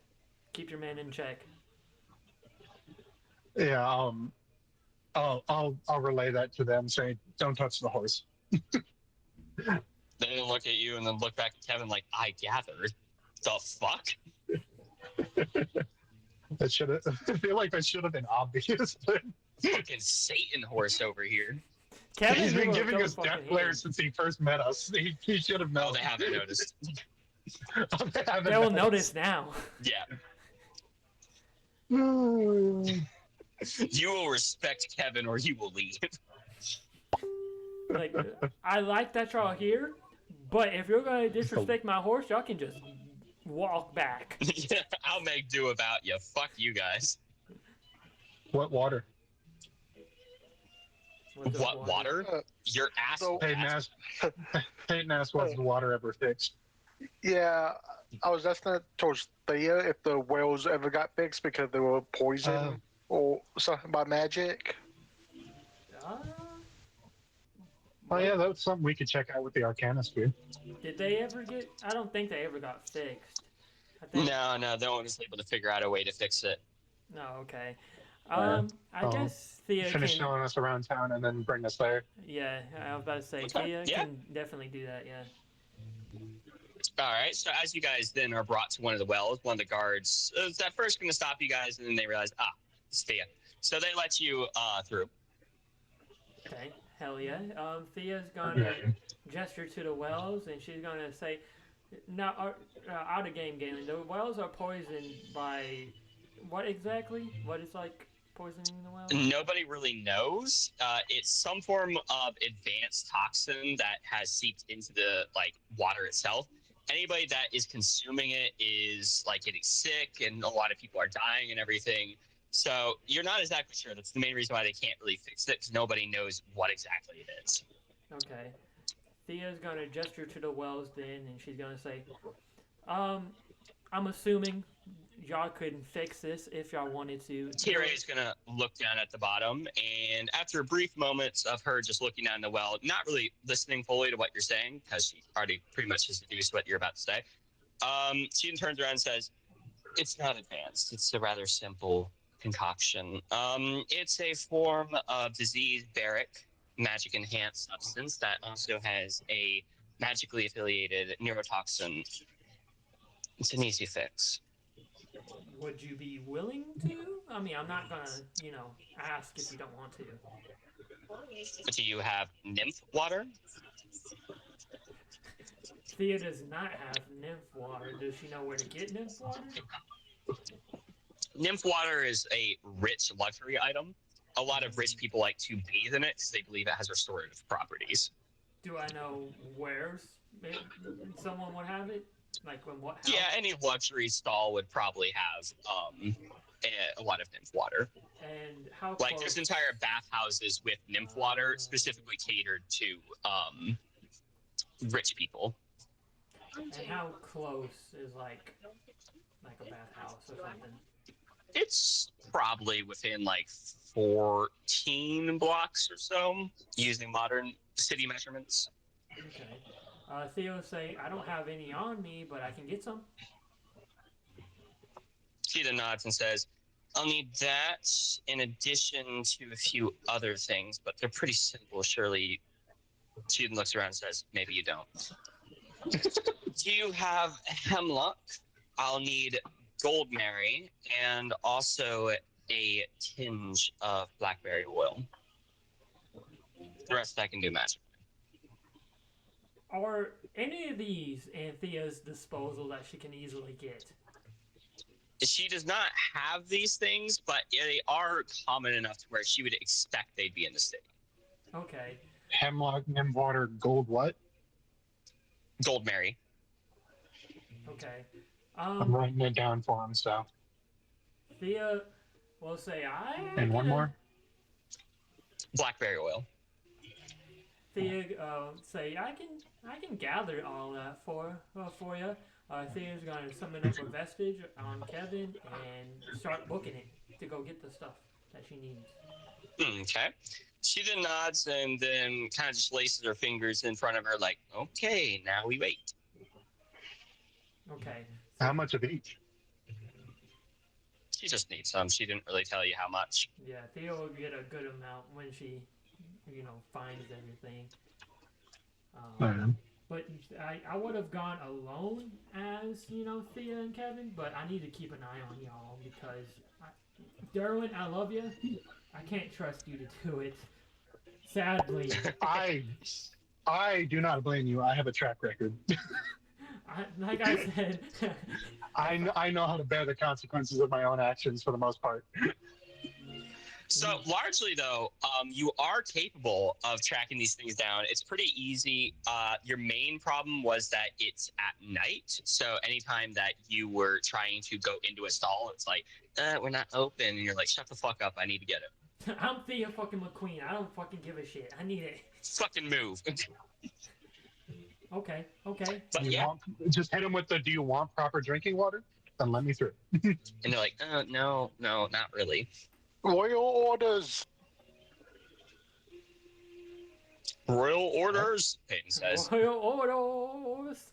keep your man in check. Yeah, I'll relay that to them, saying, "Don't touch the horse." They look at you and then look back at Kevin like, I gathered. The fuck? That should have. I feel like that should have been obvious. Fucking Satan horse over here. Kevin, He's been giving us death glares since he first met us. He should have known. Oh, they haven't noticed. They will notice now. Yeah. You will respect Kevin or you will leave. Like, I like that y'all here, but if you're gonna disrespect my horse, y'all can just walk back. I'll make do about you. Fuck you guys. What water? What water? Your ass. Peyton asked, was the water ever fixed? Yeah, I was asking that towards Thea if the wells ever got fixed because they were poisoned or something by magic. Oh yeah, that's something we could check out with the Arcanist here. Did they ever get? I don't think they ever got fixed. I think, No, no one was able to figure out a way to fix it. No, okay. I guess Thea Finish can. showing us around town and then bring us there. Yeah, I was about to say Okay, Thea yeah. can definitely do that. Yeah. All right. So as you guys then are brought to one of the wells, one of the guards is at first going to stop you guys, and then they realize, it's Thea. So they let you through. Okay. Hell yeah. Thea's gonna gesture to the wells, and she's gonna say, "Now, out of game, Galen. The wells are poisoned by what exactly? What is like poisoning the wells?" Nobody really knows. It's some form of advanced toxin that has seeped into the water itself. Anybody that is consuming it is getting sick, and a lot of people are dying and everything. So you're not exactly sure. That's the main reason why they can't really fix it, because nobody knows what exactly it is. Okay. Thea's gonna gesture to the wells then, and she's gonna say, "Um, I'm assuming y'all couldn't fix this if y'all wanted to." Tira is going to look down at the bottom, and after a brief moment of her just looking down the well, not really listening fully to what you're saying, because she already pretty much has deduced what you're about to say, she then turns around and says, "It's not advanced. It's a rather simple concoction. It's a form of disease barric, magic enhanced substance that also has a magically affiliated neurotoxin. It's an easy fix." Would you be willing to? I mean, I'm not gonna, ask if you don't want to. Do you have nymph water? Thea does not have nymph water. Does she know where to get nymph water? Nymph water is a rich luxury item. A lot of rich people like to bathe in it because they believe it has restorative properties. Do I know where someone would have it? Like in what house? Yeah, any luxury stall would probably have a lot of nymph water. And how close? There's entire bathhouses with nymph water specifically catered to rich people. And how close is like a bathhouse or something? It's probably within 14 blocks or so, using modern city measurements. Okay. Theo say, "I don't have any on me, but I can get some." She then nods and says, "I'll need that in addition to a few other things, but they're pretty simple. Surely." She then looks around and says, "Maybe you don't." "Do you have hemlock? I'll need goldberry and also a tinge of blackberry oil. The rest I can do magically." Are any of these in Thea's disposal that she can easily get? She does not have these things, but they are common enough to where she would expect they'd be in the city. Okay. Hemlock, nymph water, gold what? Goldberry. Okay. I'm writing it down for him, so. Thea will say, And one more? Blackberry oil. Thea say, I can gather all that for you. Thea's gonna summon up a vestige on Kevin and start booking it to go get the stuff that she needs. Okay. She then nods and then kind of just laces her fingers in front of her like, "Okay, now we wait." Okay. How much of each? She just needs some. She didn't really tell you how much. Yeah, Thea will get a good amount when she, finds everything. But I would have gone alone as, Thea and Kevin, but I need to keep an eye on y'all because, Derwin, I love you. I can't trust you to do it. Sadly. I do not blame you. I have a track record. Like I said. I know how to bear the consequences of my own actions for the most part. So largely, though, you are capable of tracking these things down. It's pretty easy. Your main problem was that it's at night. So anytime that you were trying to go into a stall, it's like, we're not open. And you're like, shut the fuck up. I need to get it. I'm Thea fucking McQueen. I don't fucking give a shit. I need it. Fucking move. Okay. But yeah. Just hit him with the, "Do you want proper drinking water? Then let me through." And they're like, no, not really. Royal orders. Royal orders, Peyton says. Royal orders.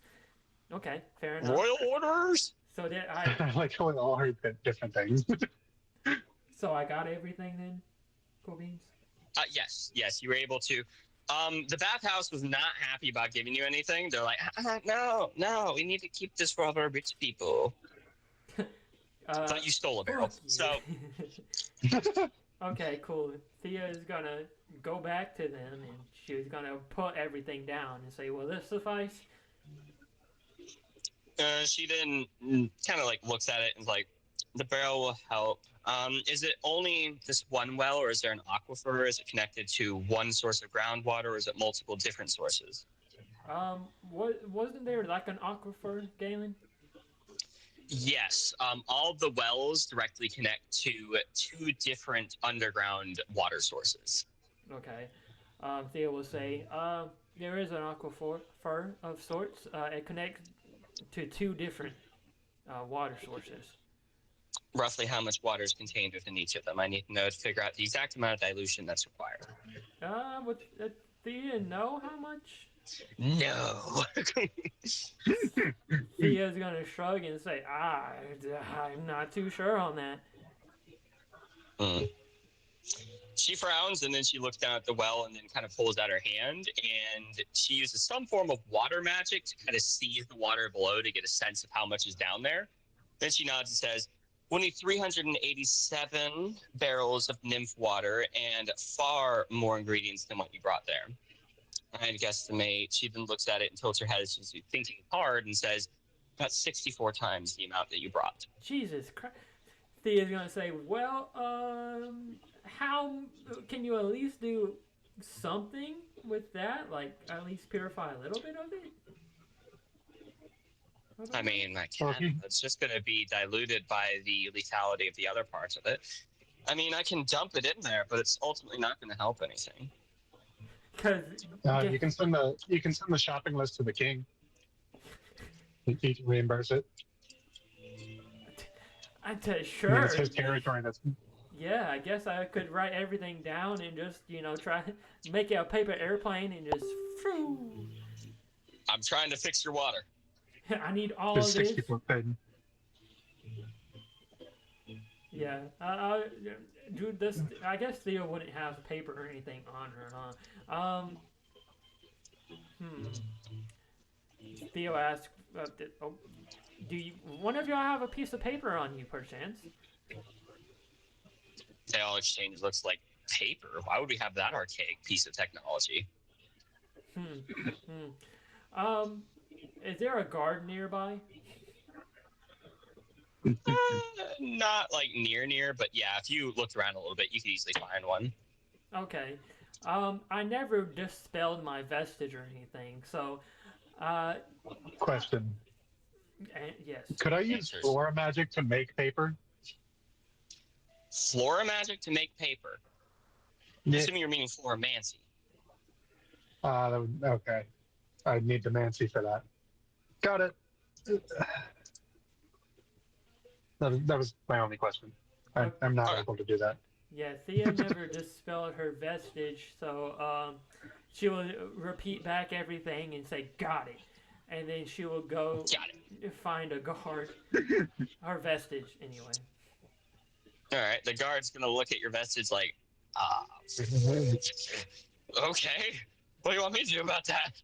Okay, fair enough. Royal orders? So that I like how we all heard different things. So I got everything then? Cool beans? Yes, you were able to. The bathhouse was not happy about giving you anything. They're like, no, we need to keep this for all of our rich people. But you stole a barrel, Fuck you. so Okay, cool. Thea is gonna go back to them and she's gonna put everything down and say, will this suffice? she then kind of like looks at it and is like, the barrel will help. Is it only this one well, or is there an aquifer? Is it connected to one source of groundwater, or is it multiple different sources? Wasn't there like an aquifer, Galen? Yes, all of the wells directly connect to two different underground water sources. Okay. Thea will say, there is an aquifer of sorts. It connects to two different water sources. Roughly how much water is contained within each of them? I need to know to figure out the exact amount of dilution that's required. Would Thea know how much? No. Thea's gonna shrug and say, I'm not too sure on that. She frowns and then she looks down at the well and then kind of pulls out her hand, and she uses some form of water magic to kind of seize the water below to get a sense of how much is down there. Then she nods and says, we'll need 387 barrels of nymph water and far more ingredients than what you brought there. I'd guesstimate. She then looks at it and tilts her head as she's thinking hard and says, about 64 times the amount that you brought. Jesus Christ. Thea's gonna say, well, how can you at least do something with that? Like, at least purify a little bit of it? I mean, I can. It's just going to be diluted by the lethality of the other parts of it. I mean, I can dump it in there, but it's ultimately not going to help anything. Because you can send the shopping list to the king. He can reimburse it. Sure. I mean, it's his territory. Yeah, I guess I could write everything down and just, try make a paper airplane and just. Phew. I'm trying to fix your water. I need all of this. 60-foot thing. Yeah, dude. This, I guess Theo wouldn't have paper or anything on her, huh? Theo asks, "Do you? One of y'all have a piece of paper on you, perchance?" They all exchange looks like paper. Why would we have that archaic piece of technology? Is there a guard nearby? Not like near, but yeah, if you looked around a little bit, you could easily find one. Okay. I never dispelled my vestige or anything, so. Question. Yes. Could I use flora magic to make paper? Flora magic to make paper? Yeah. Assuming you're meaning floromancy. Okay. I need the mancy for that. Got it. That was my only question. I'm not able to do that. Yeah, Thea never dispelled her vestige, so she will repeat back everything and say, got it. And then she will go find a guard. Her vestige, anyway. Alright, the guard's gonna look at your vestige like, okay. What do you want me to do about that?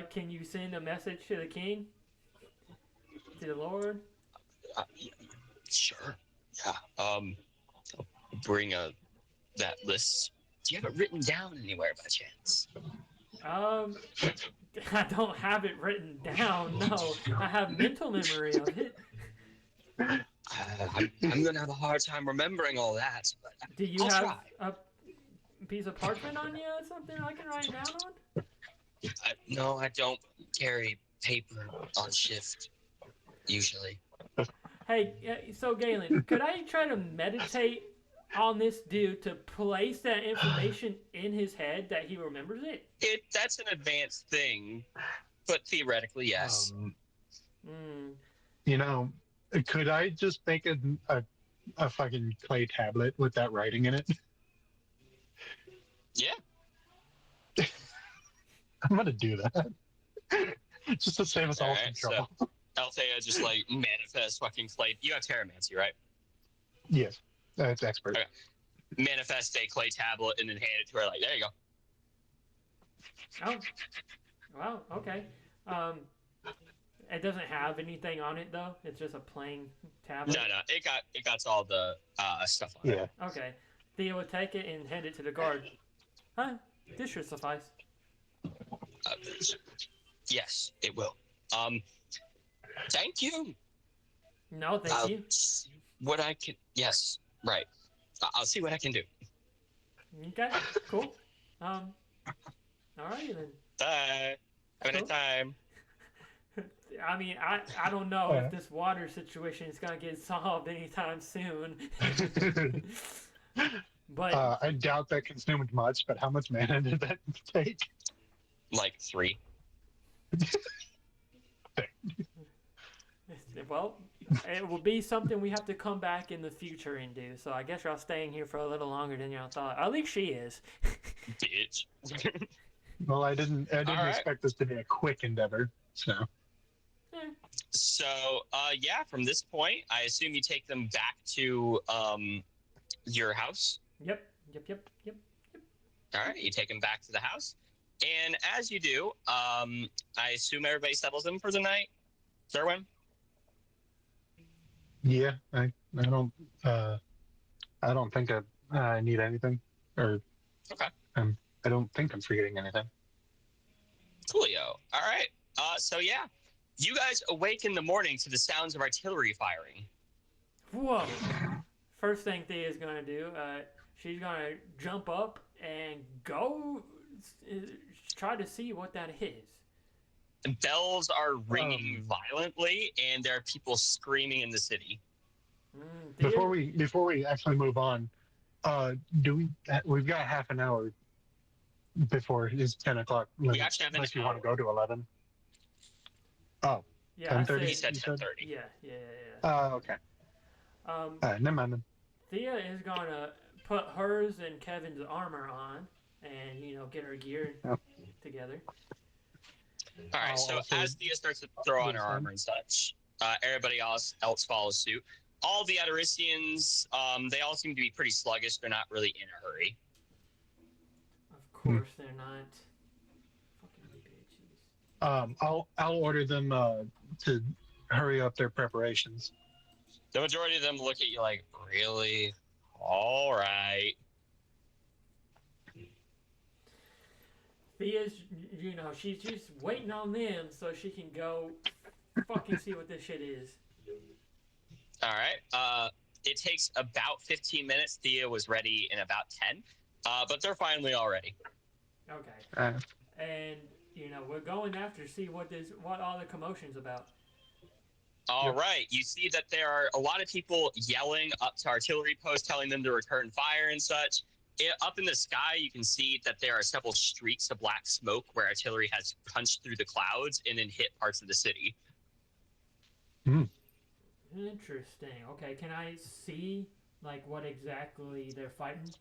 Can you send a message to the king? To the Lord? Sure. Yeah. I'll bring that list. Do you have it written down anywhere by chance? I don't have it written down, no. I have mental memory of it. I'm gonna have a hard time remembering all that, but do you I'll have try. A piece of parchment on you or something I can write down on? No, I don't carry paper on shift, usually. Hey, so Galen, could I try to meditate on this dude to place that information in his head that he remembers it? That's an advanced thing, but theoretically, yes. Could I just make a fucking clay tablet with that writing in it? Yeah. I'm gonna do that. Just to save us all some trouble. So Althea just like manifests fucking clay. You have Terramancy, right? Yes. It's expert. Okay. Manifest a clay tablet and then hand it to her. Like, there you go. Oh, wow. Okay. It doesn't have anything on it though. It's just a plain tablet. No, it got all the stuff on it. Yeah. Okay. Thea would take it and hand it to the guard. Huh? This should suffice. Yes, it will. Thank you. No, thank you. What I can. Yes, right. I'll see what I can do. Okay. Cool. All right then. Bye. Have a nice time. I mean, I don't know if this water situation is gonna get solved anytime soon. But I doubt that consumed much, but how much mana did that take? Like 3. well, it will be something we have to come back in the future and do. So I guess y'all staying here for a little longer than y'all thought. At least she is. Bitch. Well, I didn't right. expect this to be a quick endeavor, so. So, yeah, from this point, I assume you take them back to your house. Yep. All right, you take them back to the house. And as you do, I assume everybody settles them for the night. Zerwin? Yeah, I don't think I need anything, or Okay. I don't think I'm forgetting anything. Coolio. All right. So yeah, you guys awake in the morning to the sounds of artillery firing. Whoa. First thing Thea's gonna do, she's gonna jump up and go try to see what that is. Bells are ringing violently, and there are people screaming in the city. Before we actually move on, we've got half an hour before it's 10 o'clock. We actually have unless you want to go to 11. Oh, yeah, 10:30. He said 10:30. Yeah. Okay. Never mind then. Thea is gonna put hers and Kevin's armor on, and get her gear together. All right. So as Thea starts to throw on her armor and such, everybody else follows suit. All the Ataricians, they all seem to be pretty sluggish. They're not really in a hurry. Of course they're not. Fucking bitches. I'll order them to hurry up their preparations. The majority of them look at you like, really? All right. Thea's, she's just waiting on them so she can go fucking see what this shit is. All right. It takes about 15 minutes. Thea was ready in about 10, but they're finally all ready. Okay. And we're going after to see what all the commotion's about. All right. You see that there are a lot of people yelling up to artillery posts, telling them to return fire and such. Up in the sky, you can see that there are several streaks of black smoke where artillery has punched through the clouds and then hit parts of the city. Interesting. Okay, can I see what exactly they're fighting?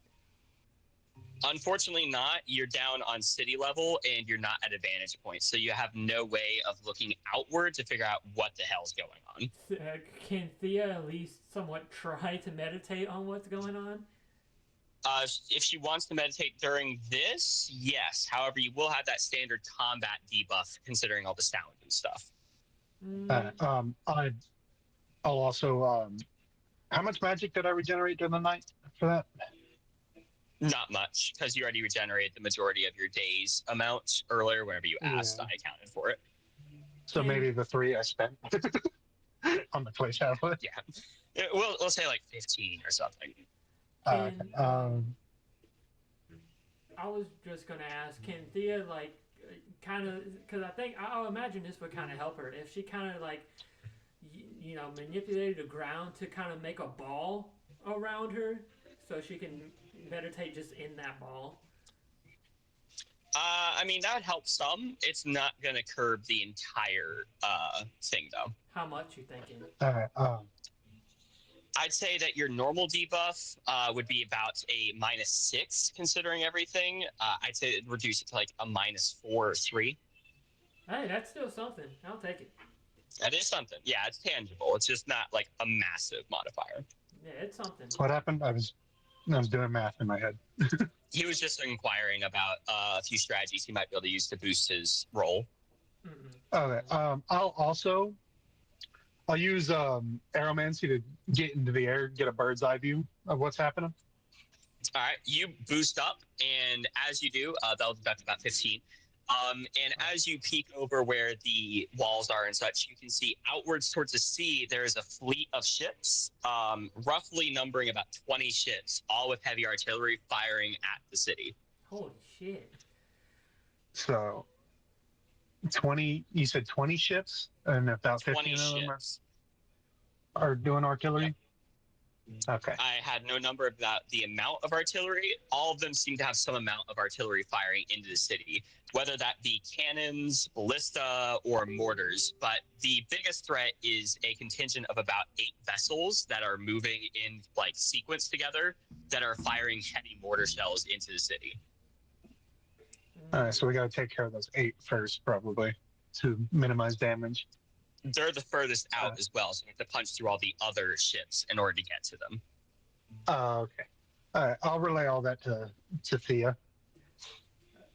Unfortunately not. You're down on city level and you're not at a vantage point, so you have no way of looking outward to figure out what the hell's going on. Can Thea at least somewhat try to meditate on what's going on? If she wants to meditate during this, yes. However, you will have that standard combat debuff considering all the sound and stuff. I'll also how much magic did I regenerate during the night for that? Not much, because you already regenerated the majority of your day's amount earlier whenever you asked. I accounted for it. So maybe the 3 I spent on the clay tablet. Yeah. We'll say 15 or something. I was just gonna ask, can Thea kind of, because I'll imagine this would kind of help her if she kind of manipulated the ground to kind of make a ball around her, so she can meditate just in that ball. I mean, that would help some. It's not gonna curb the entire thing, though. How much you thinking? I'd say that your normal debuff would be about a -6, considering everything. I'd say it'd reduce it to a -4 or 3. Hey, that's still something. I'll take it. That is something. Yeah, it's tangible. It's just not a massive modifier. Yeah, it's something. What happened? I was doing math in my head. He was just inquiring about a few strategies he might be able to use to boost his roll. Mm-hmm. Okay. I'll use aeromancy to get into the air, get a bird's eye view of what's happening. All right, you boost up, and as you do, that'll deduct about 15. And as you peek over where the walls are and such, you can see outwards towards the sea, there is a fleet of ships, roughly numbering about 20 ships, all with heavy artillery firing at the city. Holy shit. So 20, you said 20 ships, and about 20 15 of them ships. are doing artillery? Yep. Okay. I had no number about the amount of artillery. All of them seem to have some amount of artillery firing into the city, whether that be cannons, ballista, or mortars. But the biggest threat is a contingent of about 8 vessels that are moving in like sequence together that are firing heavy mortar shells into the city. All right, so we got to take care of those 8 first, probably, to minimize damage. They're the furthest out as well, so you have to punch through all the other ships in order to get to them. Okay. All right, I'll relay all that to Thea.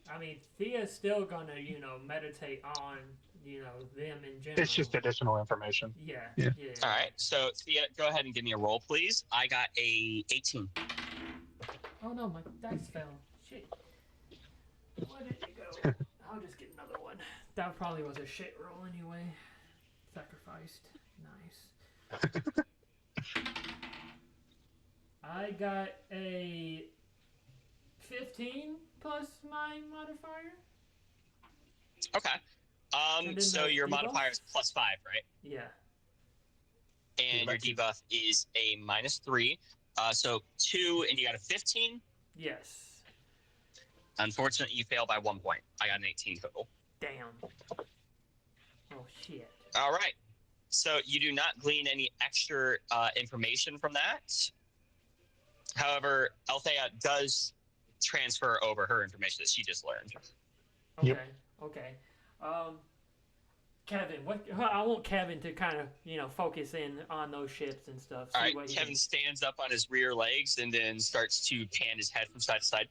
I mean, Thea's still gonna, meditate on, them in general. It's just additional information. Yeah. All right, so Thea, go ahead and give me a roll, please. I got a 18. Oh no, my dice fell. Shit. Where did it go? I'll just get another one. That probably was a shit roll anyway. Sacrificed. Nice. I got a 15 plus my modifier. Okay. So your modifier is +5, right? Yeah. And your debuff is a -3. So 2, and you got a 15? Yes. Unfortunately, you fail by 1 point. I got an 18 total. Damn. Oh, shit. All right. So you do not glean any extra information from that. However, Althea does transfer over her information that she just learned. Okay. Yep. Okay. Kevin, I want Kevin to kind of, focus in on those ships and stuff. All right. Kevin stands up on his rear legs and then starts to pan his head from side to side.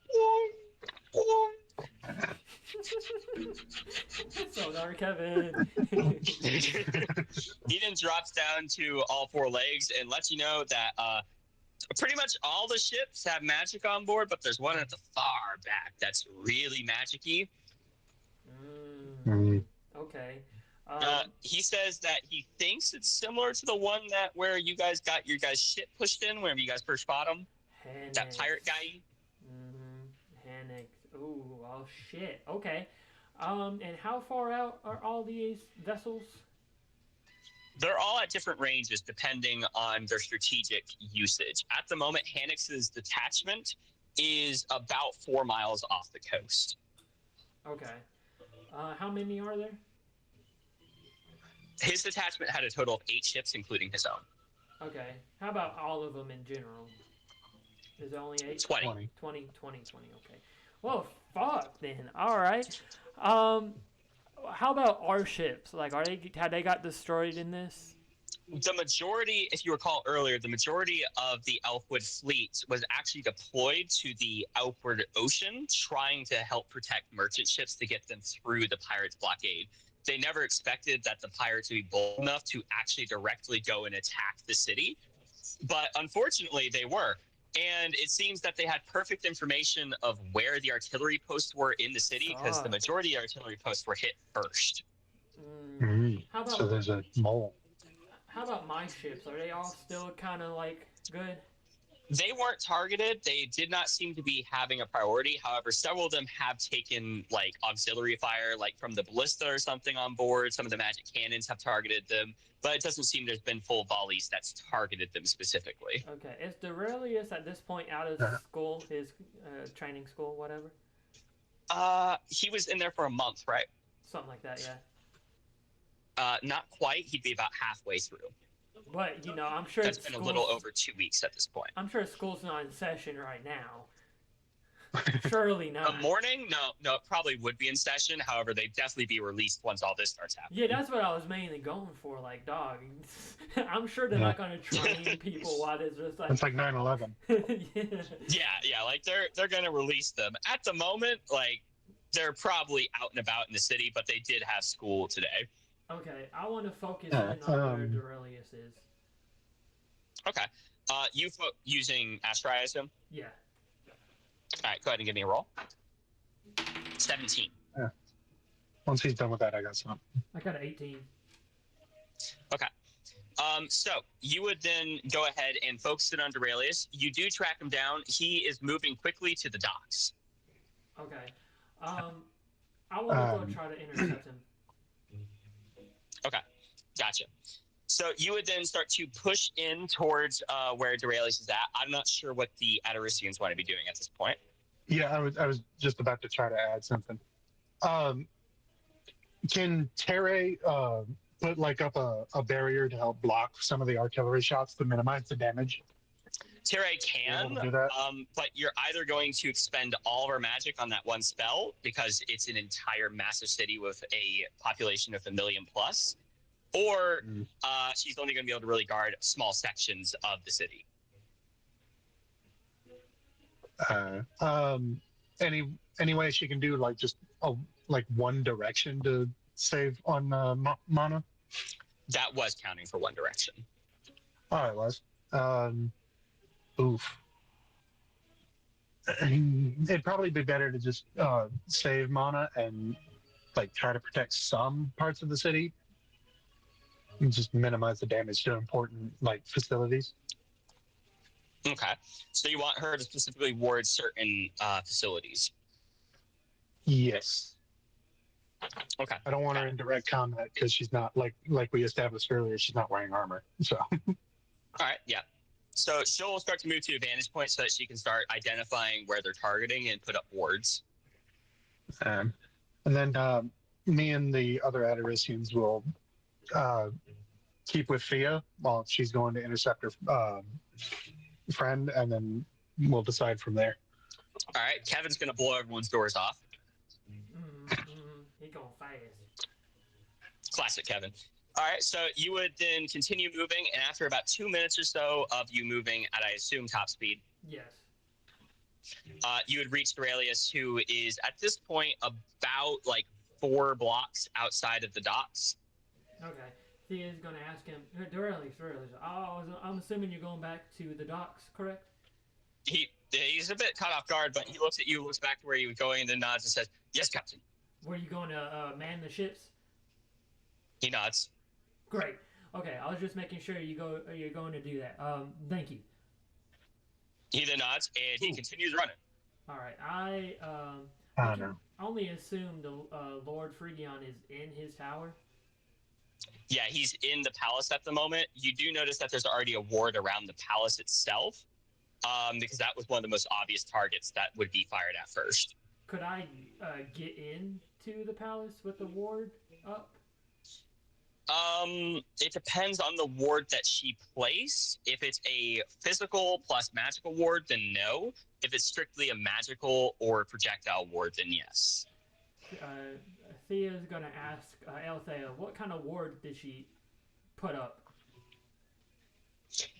So dark, Kevin. He then drops down to all 4 legs and lets you know that pretty much all the ships have magic on board, but there's one at the far back that's really magic-y. Okay. He says that he thinks it's similar to the one where you guys got your guys' ship pushed in whenever you guys first fought him. That pirate guy. Hannex. Ooh, oh shit. Okay. And how far out are all these vessels? They're all at different ranges depending on their strategic usage. At the moment, Hannix's detachment is about 4 miles off the coast. Okay. How many are there? His detachment had a total of 8 ships, including his own. Okay. How about all of them in general? Is it only 8? 20. 20. Okay. Well, fuck then. All right. How about our ships? Like, had they got destroyed in this? The majority, if you recall earlier, the majority of the Elfwood fleet was actually deployed to the outward ocean, trying to help protect merchant ships to get them through the pirates' blockade. They never expected that the pirates would be bold enough to actually directly go and attack the city. But unfortunately, they were. And it seems that they had perfect information of where the artillery posts were in the city, because the majority of the artillery posts were hit first. How about, so there's a mole. How about my ships? Are they all still kind of like good? They weren't targeted. They did not seem to be having a priority. However, several of them have taken like auxiliary fire, like from the ballista or something on board. Some of the magic cannons have targeted them, but it doesn't seem there's been full volleys that's targeted them specifically. Okay, is Durelius at this point out of school, his training school, whatever? He was in there for a month, right? Something like that, yeah. Not quite. He'd be about halfway through. But, I'm sure that's been a little over 2 weeks at this point. I'm sure school's not in session right now. Surely The not. morning? No, it probably would be in session. However, they'd definitely be released once all this starts happening. Yeah, that's what I was mainly going for. Like, dog, I'm sure they're Yeah. not gonna train people while there's just like. It's like 9/11. Yeah, like they're gonna release them. At the moment, like they're probably out and about in the city, but they did have school today. Okay, I want to focus Yeah, in on where Durelius is. Okay. Using Astro, I assume? Yeah. All right, go ahead and give me a roll. 17. Once he's done with that, I got some. I got an 18. Okay. So you would then go ahead and focus it on Durelius. You do track him down. He is moving quickly to the docks. Okay. I want to go try to intercept him. Okay, gotcha. So you would then start to push in towards where Durelius is at. I'm not sure what the Ataricians want to be doing at this point. Yeah, I was just about to try to add something. Can Terre put like up a barrier to help block some of the artillery shots to minimize the damage? Terre can, Do that? but you're either going to expend all of our magic on that one spell because it's an entire massive city with a population of 1 million plus, or she's only going to be able to really guard small sections of the city. Any way she can do like just like one direction to save on mana? That was counting for one direction. Oh, it was. Oof. It'd probably be better to just save mana and like try to protect some parts of the city and just minimize the damage to important like facilities. Okay, so you want her to specifically ward certain facilities. Yes. Okay. I don't want her in direct combat because she's not like we established earlier. She's not wearing armor. So. All right. Yeah. So she'll start to move to a vantage point so that she can start identifying where they're targeting and put up wards. And then me and the other Ataricians will keep with Thea while she's going to intercept her friend, and then we'll decide from there. All right. Kevin's going to blow everyone's doors off. He going fast. Classic Kevin. All right, so you would then continue moving, and after about 2 minutes or so of you moving at, I assume, top speed, Yes. You would reach Durelius, who is at this point about like 4 blocks outside of the docks. Okay. Thea's gonna ask him, Durelius. I'm assuming you're going back to the docks, correct? He's a bit caught off guard, but he looks at you, looks back to where you were going, and then nods and says, "Yes, Captain." Were you going to man the ships? He nods. Great. Okay, I was just making sure you're going to do that. Thank you. He then nods, and he continues running. All right. I don't know. only assume the Lord Phrygion is in his tower. Yeah, he's in the palace at the moment. You do notice that there's already a ward around the palace itself, because that was one of the most obvious targets that would be fired at first. Could I get into the palace with the ward up? It depends on the ward that she placed. If it's a physical plus magical ward, then no. If it's strictly a magical or projectile ward, then yes. Thea's gonna ask Althea, what kind of ward did she put up?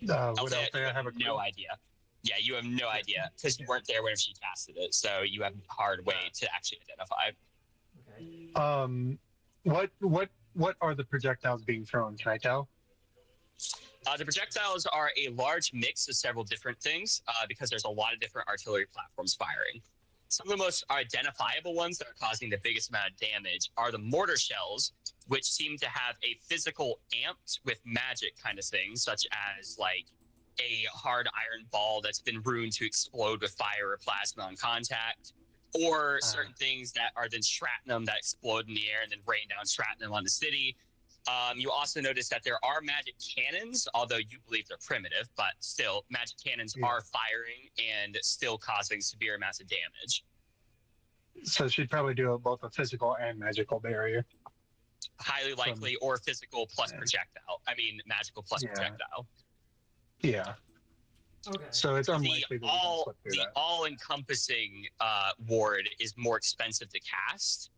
Would Althea, Althea have no idea. Yeah, you have no idea because you weren't there when she casted it, so you have a hard way to actually identify. Okay. What are the projectiles being thrown? Can I tell? The projectiles are a large mix of several different things because there's a lot of different artillery platforms firing. Some of the most identifiable ones that are causing the biggest amount of damage are the mortar shells, which seem to have a physical amped with magic kind of thing, such as like a hard iron ball that's been ruined to explode with fire or plasma on contact, or certain things that are then shrapnel that explode in the air and then rain down shrapnel on the city. You also notice that there are magic cannons, although you believe they're primitive, but still, magic cannons are firing and still causing severe amounts of damage. So she'd probably do both a physical and magical barrier. Highly likely, or physical plus projectile. I mean, magical plus projectile. Yeah. Okay. So it's unlikely The that we can slip through the that. all-encompassing ward is more expensive to cast.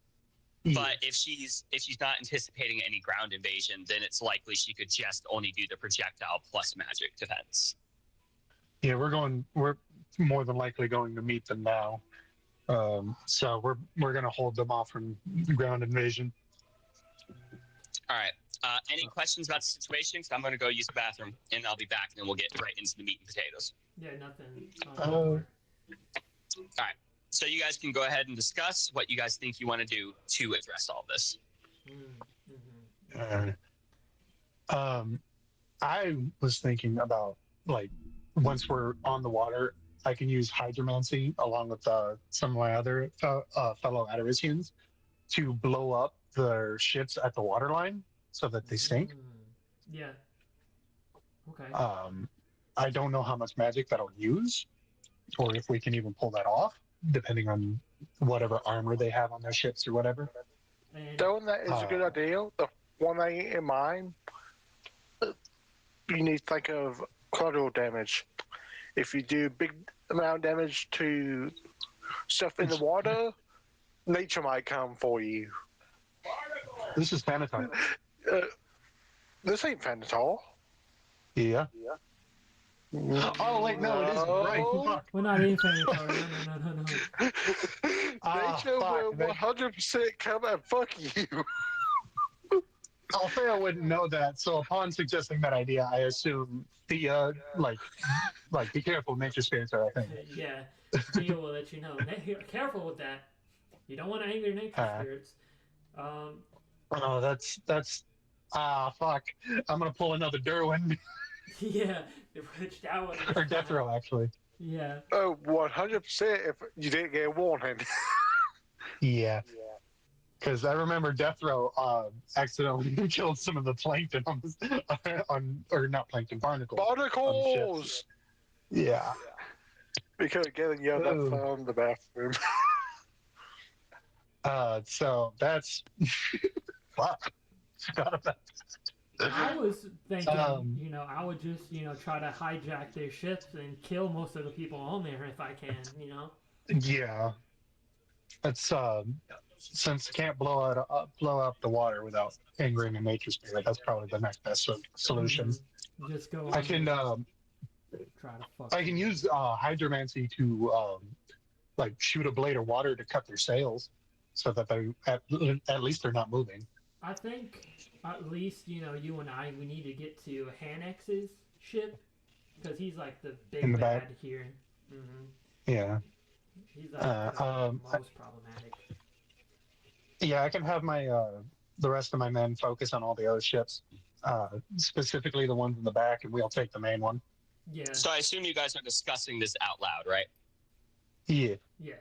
But if she's not anticipating any ground invasion, then it's likely she could just only do the projectile plus magic defense. Yeah, we're more than likely going to meet them now. So we're gonna hold them off from ground invasion. All right. Any questions about the situation? Because I'm going to go use the bathroom, and I'll be back, and then we'll get right into the meat and potatoes. Yeah, nothing. All right. So you guys can go ahead and discuss what you guys think you want to do to address all this. I was thinking about, like, once we're on the water, I can use hydromancy along with some of my other fellow Atarisians to blow up their ships at the waterline so that they sink. Yeah. Okay. I don't know how much magic that'll use, or if we can even pull that off, depending on whatever armor they have on their ships or whatever. And Knowing that is a good idea. The one thing in mind, you need to think of collateral damage. If you do big amount of damage to stuff in the water, nature might come for you. This is Thanatar. This ain't Fanatal. Yeah. Oh wait, no, it isn't. Right. Fuck. we're not in Fanatar. No. Nature will fuck. 100% come and fuck you. Althea wouldn't know that, so upon suggesting that idea, I assume Thea, like, be careful, nature spirits are a thing. Yeah. Thea will let you know. Careful with that. You don't want to anger nature spirits. Oh, that's fuck. I'm gonna pull another Derwin. Yeah, which that was. Or Death Row, actually. Yeah. Oh, 100% if you didn't get a warning. Yeah. Because I remember Death Row accidentally killed some of the plankton or not plankton, barnacles. Barnacles! Yeah. We could have getting yelled at from the bathroom. So that's fuck. Forgot about that. I was thinking, I would just, try to hijack their ships and kill most of the people on there if I can, Yeah. That's since you can't blow up the water without angering a nature spirit, that's probably the next best solution. Just go. I can try to fuck. I can use hydromancy to like shoot a blade of water to cut their sails, so that they at least they're not moving. I think at least you and I we need to get to Hanex's ship because he's like the big In the bad back. here. Yeah. He's like the most problematic. Yeah, I can have my the rest of my men focus on all the other ships, specifically the ones in the back, and we'll take the main one. Yeah. So I assume you guys are discussing this out loud, right? Yeah. Yeah.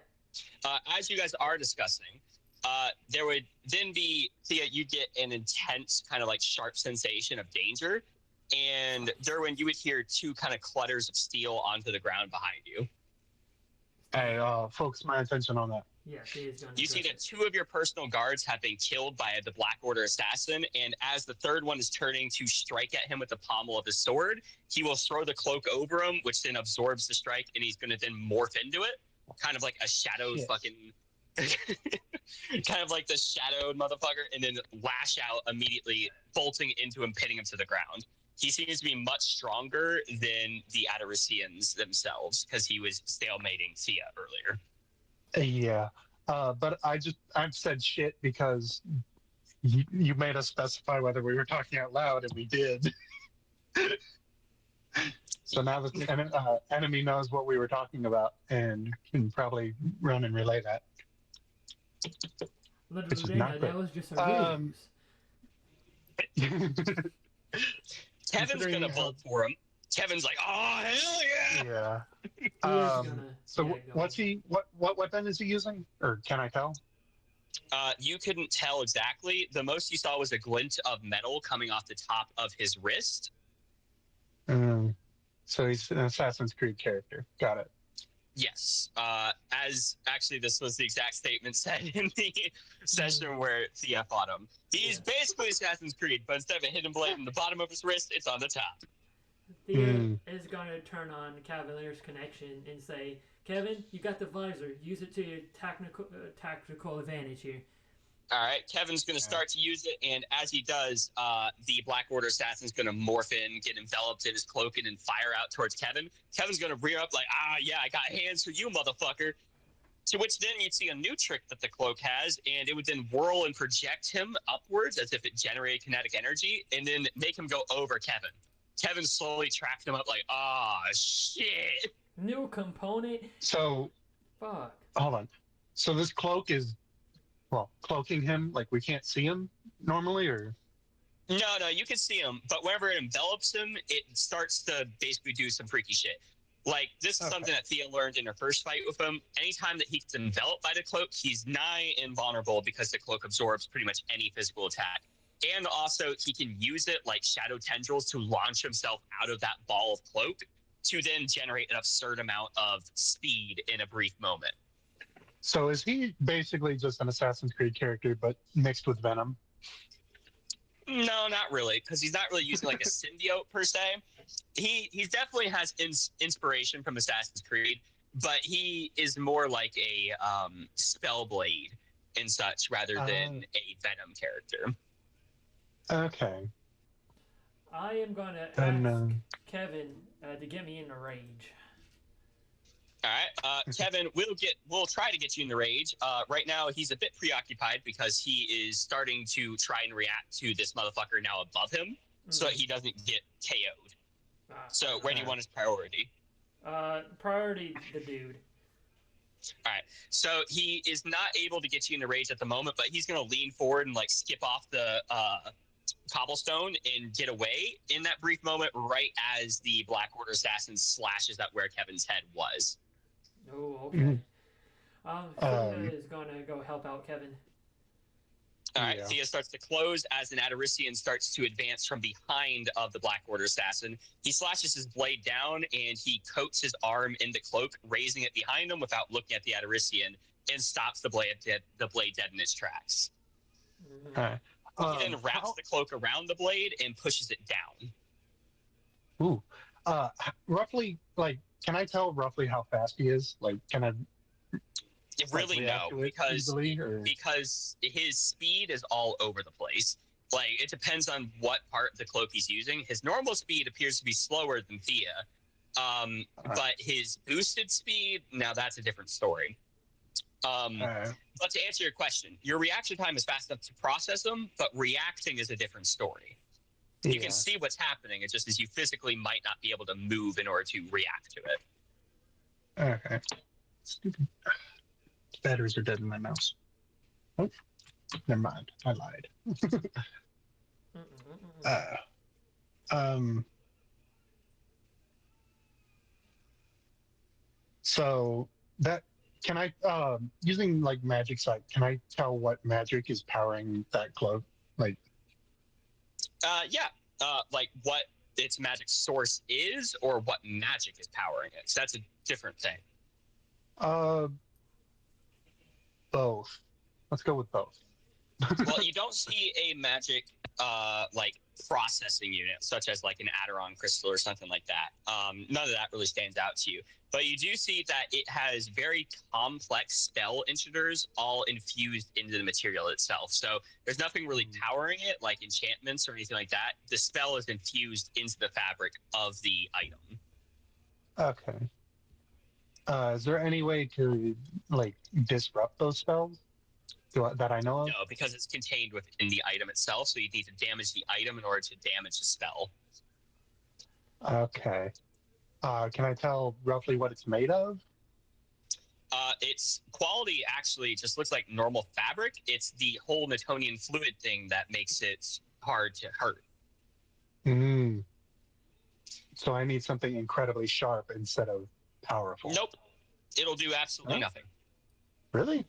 As you guys are discussing, there would then be, Thea, you get an intense kind of like sharp sensation of danger. And Derwin, you would hear two kind of clutters of steel onto the ground behind you. I focus my attention on that. Yeah, you see that two of your personal guards have been killed by the Black Order assassin, and as the third one is turning to strike at him with the pommel of his sword, he will throw the cloak over him, which then absorbs the strike, and he's going to then morph into it, kind of like a shadowed fucking... kind of like the shadowed motherfucker, and then lash out immediately, bolting into him, pinning him to the ground. He seems to be much stronger than the Atarisians themselves, because he was stalemating Thea earlier. Yeah, but I've said shit because you made us specify whether we were talking out loud, and we did. So now the enemy knows what we were talking about and can probably run and relay that. Which is not that was just a Kevin's gonna vote for him. Kevin's like, oh hell yeah! Yeah. What weapon is he using? Or can I tell? You couldn't tell exactly. The most you saw was a glint of metal coming off the top of his wrist. So he's an Assassin's Creed character. Got it. Yes. As actually, this was the exact statement said in the session where Thea fought him. He's basically Assassin's Creed, but instead of a hidden blade in the bottom of his wrist, it's on the top. Thea is going to turn on Cavalier's connection and say, Kevin, you got the visor. Use it to your tactical advantage here. All right, Kevin's going to start to use it, and as he does, the Black Order assassin's going to morph in, get enveloped in his cloak, and then fire out towards Kevin. Kevin's going to rear up like, yeah, I got hands for you, motherfucker. To which then you'd see a new trick that the cloak has, and it would then whirl and project him upwards as if it generated kinetic energy, and then make him go over Kevin. Kevin slowly tracked him up like, shit. New component? So, fuck. Hold on. So this cloak is, cloaking him, like we can't see him normally, or? No, you can see him, but whenever it envelops him, it starts to basically do some freaky shit. Like, this is something that Thea learned in her first fight with him. Anytime that he gets enveloped by the cloak, he's nigh invulnerable because the cloak absorbs pretty much any physical attack. And also, he can use it like shadow tendrils to launch himself out of that ball of cloak to then generate an absurd amount of speed in a brief moment. So is he basically just an Assassin's Creed character, but mixed with Venom? No, not really, because he's not really using like a symbiote per se. He definitely has inspiration from Assassin's Creed, but he is more like a Spellblade and such rather than a Venom character. Okay. I am going to ask Kevin to get me in a rage. All right, Kevin, we'll try to get you in the rage. Right now, he's a bit preoccupied because he is starting to try and react to this motherfucker now above him, so that he doesn't get KO'd. So, where do you want his priority? Priority, the dude. All right, so he is not able to get you in the rage at the moment, but he's going to lean forward and like skip off the cobblestone and get away in that brief moment, right as the Black Order assassin slashes at where Kevin's head was. Oh, okay. Thea is going to go help out Kevin. All right, Thea starts to close as an Atarician starts to advance from behind of the Black Order assassin. He slashes his blade down and he coats his arm in the cloak, raising it behind him without looking at the Atarician, and stops the blade dead in its tracks. He then wraps the cloak around the blade and pushes it down. Ooh. Roughly, like, can I tell roughly how fast he is? Like, can I... Really no, because his speed is all over the place. Like, it depends on what part of the cloak he's using. His normal speed appears to be slower than Thea, but his boosted speed, now that's a different story. But to answer your question, your reaction time is fast enough to process them, but reacting is a different story. You can see what's happening. It just is you physically might not be able to move in order to react to it. Okay. Stupid. Batteries are dead in my mouse. Oh, never mind. I lied. So that can I using like magic sight, can I tell what magic is powering that cloak? Like like what its magic source is or what magic is powering it. So that's a different thing. Both. Let's go with both. Well, you don't see a magic like processing unit, such as like an Aderon crystal or something like that. None of that really stands out to you. But you do see that it has very complex spell integers all infused into the material itself. So there's nothing really powering it, like enchantments or anything like that. The spell is infused into the fabric of the item. Okay. Is there any way to like disrupt those spells that I know of? No, because it's contained within the item itself, so you need to damage the item in order to damage the spell. Okay. Can I tell roughly what it's made of? Its quality actually just looks like normal fabric. It's the whole Newtonian fluid thing that makes it hard to hurt. So I need something incredibly sharp instead of powerful. Nope. It'll do absolutely nothing. Really?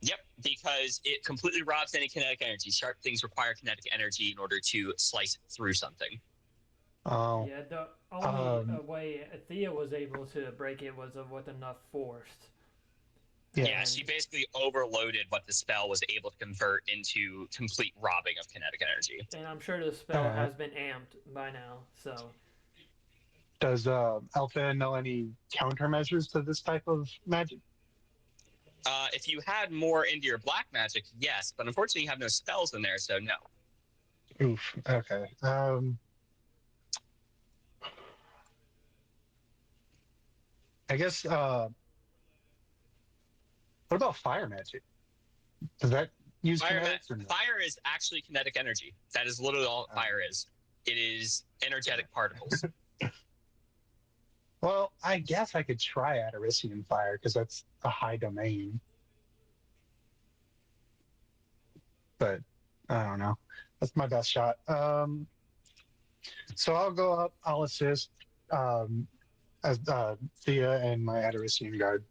Yep, because it completely robs any kinetic energy. Sharp things require kinetic energy in order to slice through something. Oh. Yeah, the only way Thea was able to break it was with enough force. Yeah, she basically overloaded what the spell was able to convert into complete robbing of kinetic energy. And I'm sure the spell has been amped by now, so... Does Alpha know any countermeasures to this type of magic? If you had more into your black magic, yes, but unfortunately you have no spells in there, so no. Oof. Okay. I guess. What about fire magic? Does that use kinetics or no? Fire is actually kinetic energy. That is literally all fire is. It is energetic particles. Well, I guess I could try Atarician fire because that's a high domain. But I don't know. That's my best shot. So I'll go up. I'll assist as Thea and my Atarician guard.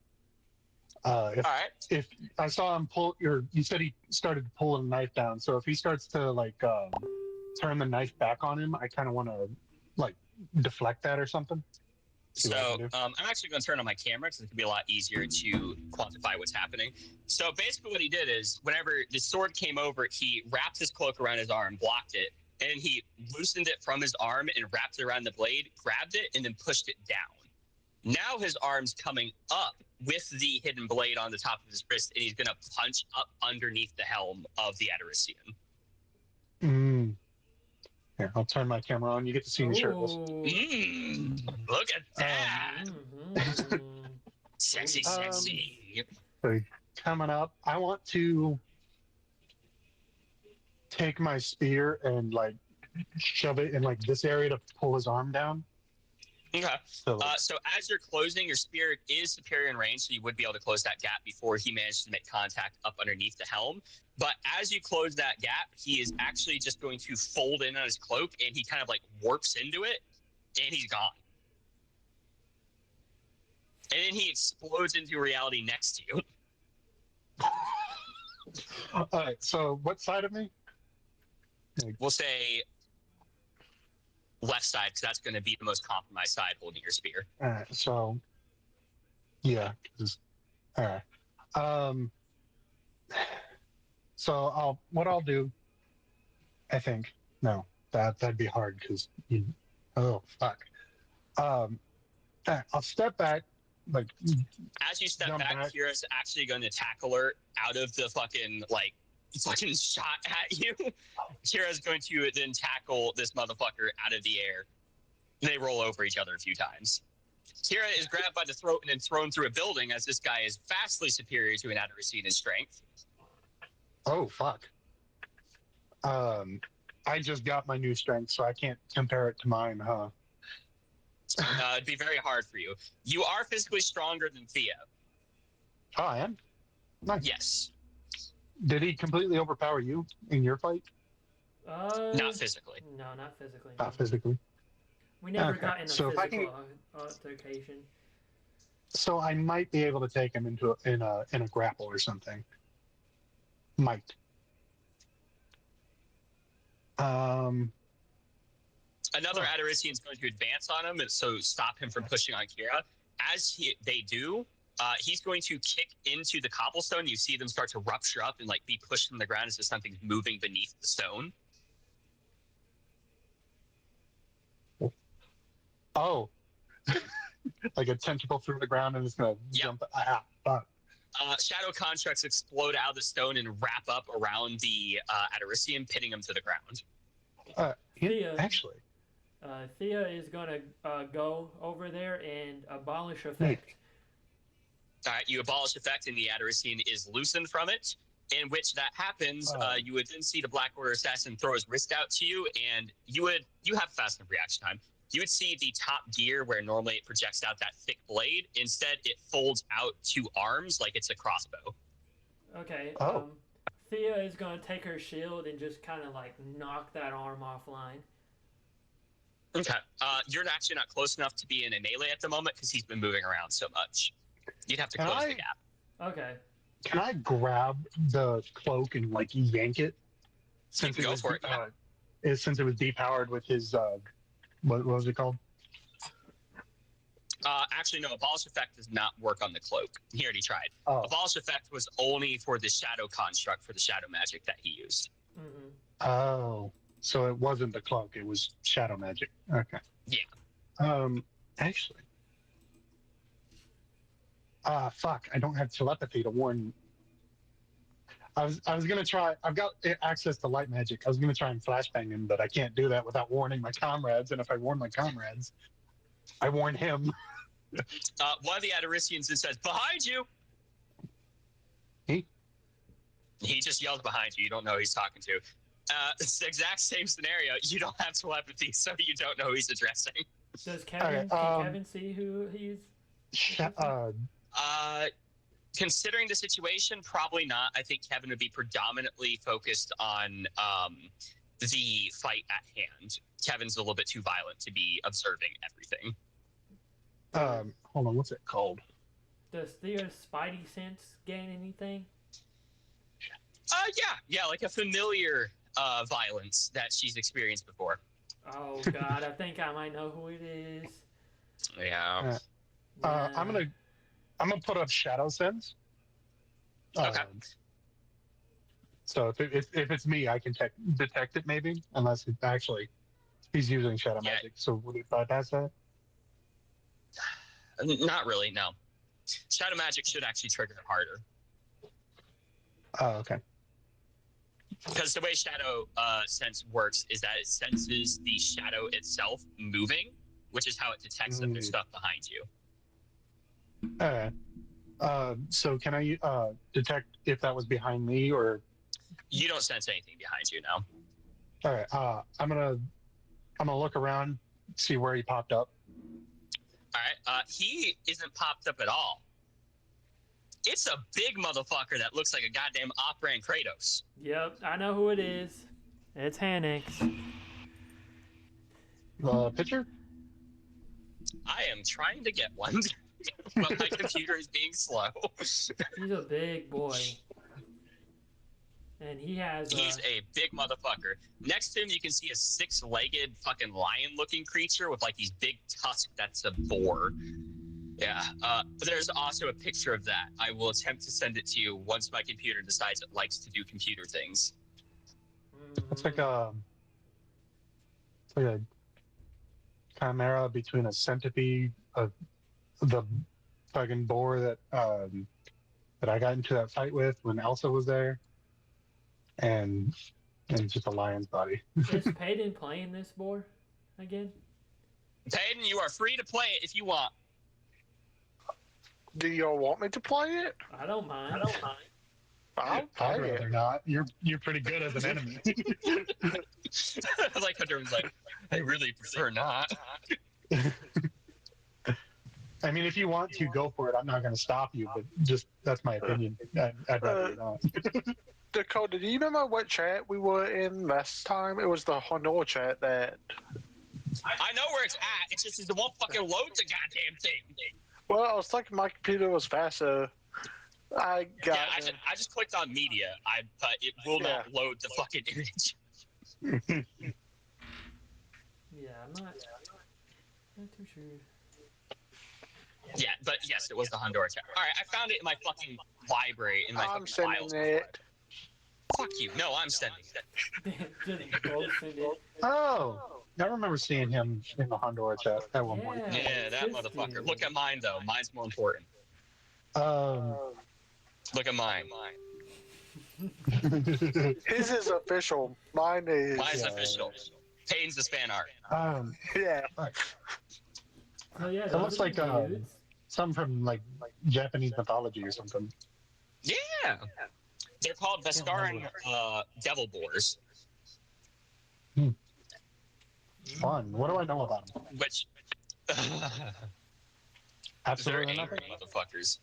All right. If I saw him pull you said he started to pull a knife down. So if he starts to like turn the knife back on him, I kind of want to like deflect that or something. So I'm actually going to turn on my camera because it can be a lot easier to quantify what's happening. So basically what he did is whenever the sword came over, he wrapped his cloak around his arm, blocked it, and he loosened it from his arm and wrapped it around the blade, grabbed it, and then pushed it down. Now his arm's coming up with the hidden blade on the top of his wrist, and he's going to punch up underneath the helm of the Atarician. Here, I'll turn my camera on. You get to see me shirtless. Look at that. Sexy, sexy. So coming up, I want to take my spear and like shove it in like this area to pull his arm down. Okay. So as you're closing, your spear is superior in range, so you would be able to close that gap before he managed to make contact up underneath the helm. But as you close that gap, he is actually just going to fold in on his cloak, and he kind of like warps into it, and he's gone. And then he explodes into reality next to you. All right. So what side of me? We'll say left side, because that's going to be the most compromised side holding your spear. All right. So yeah. All right. So what I'll do, I think, no, that'd be hard because oh fuck. I'll step back, like as you step back, Kira's actually going to tackle her out of the fucking shot at you. Kira's going to then tackle this motherfucker out of the air. They roll over each other a few times. Kira is grabbed by the throat and then thrown through a building, as this guy is vastly superior to an Atarician in strength. Oh fuck. I just got my new strength, so I can't compare it to mine, huh? It'd be very hard for you. You are physically stronger than Thea. Oh, I am? Nice. Yes. Did he completely overpower you in your fight? Not physically. No, not physically. Not physically. We never got in a physical altercation. So I might be able to take him into in a grapple or something. Might. Another Atarician is going to advance on him, and so stop him from pushing on Kira. As they do, he's going to kick into the cobblestone. You see them start to rupture up and like be pushed from the ground as if something's moving beneath the stone. Oh. Like a tentacle through the ground and it's going to jump. Fuck. Shadow constructs explode out of the stone and wrap up around the Atarician, pinning him to the ground. Actually. Thea is going to go over there and abolish effect. All right, you abolish effect, and the Atarician is loosened from it. In which that happens, you would then see the Black Order assassin throw his wrist out to you, and you have fast enough reaction time. You would see the top gear where normally it projects out that thick blade. Instead, it folds out to arms like it's a crossbow. Okay. Thea is going to take her shield and just kind of like knock that arm offline. Okay. You're actually not close enough to be in a melee at the moment because he's been moving around so much. You'd have to close the gap. Okay. Can I grab the cloak and like yank it? Since you can go for it. Yeah. Since it was depowered with his what was it called? Actually, no. Abolish effect does not work on the cloak. He already tried. Abolish effect was only for the shadow construct for the shadow magic that he used. Mm-hmm. Oh, so it wasn't the cloak; it was shadow magic. Okay. Yeah. Actually, fuck! I don't have telepathy to warn. I was gonna try. I've got access to light magic. I was gonna try and flashbang him, but I can't do that without warning my comrades. And if I warn my comrades, I warn him. One of the Adaricians just says, "Behind you." He? He just yells behind you. You don't know who he's talking to. It's the exact same scenario. You don't have telepathy, so you don't know who he's addressing. Does Kevin? Okay, Can Kevin see who he's? Considering the situation, probably not. I think Kevin would be predominantly focused on the fight at hand. Kevin's a little bit too violent to be observing everything. Hold on, what's it called? Does Thea's spidey sense gain anything? Yeah, like a familiar violence that she's experienced before. Oh God, I think I might know who it is. Yeah. I'm gonna put up shadow sense. Okay. So if it's me, I can detect it maybe, unless it actually he's using shadow magic. So would it bypass that? Not really. No. Shadow magic should actually trigger it harder. Oh, okay. Because the way shadow sense works is that it senses the shadow itself moving, which is how it detects that there's stuff behind you. So can I detect if that was behind me or? You don't sense anything behind you now. All right. I'm gonna look around, see where he popped up. All right. He isn't popped up at all. It's a big motherfucker that looks like a goddamn off-brand Kratos. Yep, I know who it is. It's Hannix. Picture? I am trying to get one, but my computer is being slow. He's a big boy. And he has He's a big motherfucker. Next to him, you can see a six-legged fucking lion-looking creature with like these big tusks. That's a boar. Yeah. But there's also a picture of that. I will attempt to send it to you once my computer decides it likes to do computer things. It's like a chimera between a centipede, the fucking boar that I got into that fight with when Elsa was there, and just a lion's body. Is Peyton playing this boar again? Peyton, you are free to play it if you want. Do y'all want me to play it? I don't mind. I'll I'd play rather it. not. You're pretty good as an enemy. Like Hunter was like, I really prefer not. I mean, if you want to, go for it. I'm not going to stop you, but just that's my opinion. I'd rather not. Dakota, do you remember what chat we were in last time? It was the Honor chat that. I know where it's at. It's just it won't fucking load the goddamn thing. Well, I was thinking my computer was faster. I got. Yeah, I just clicked on media. But it will not load the fucking image. Yeah, I'm not too sure. Yeah, but yes, it was the Honduran chat. All right, I found it in my fucking library in my I'm fucking files. sending it. Fuck you. No, I'm sending it. Just both send it. Oh, I remember seeing him in the Honduras chat at one point. Yeah, that motherfucker. Look at mine though. Mine's more important. Look at mine. His is official. Mine is. Mine's official. Payne's the fan art. Yeah. Oh yeah, It looks like some from like Japanese mythology or something. Yeah. They're called Veskaran devil boars. Fun. What do I know about them? Which Absolutely they're nothing. angry motherfuckers.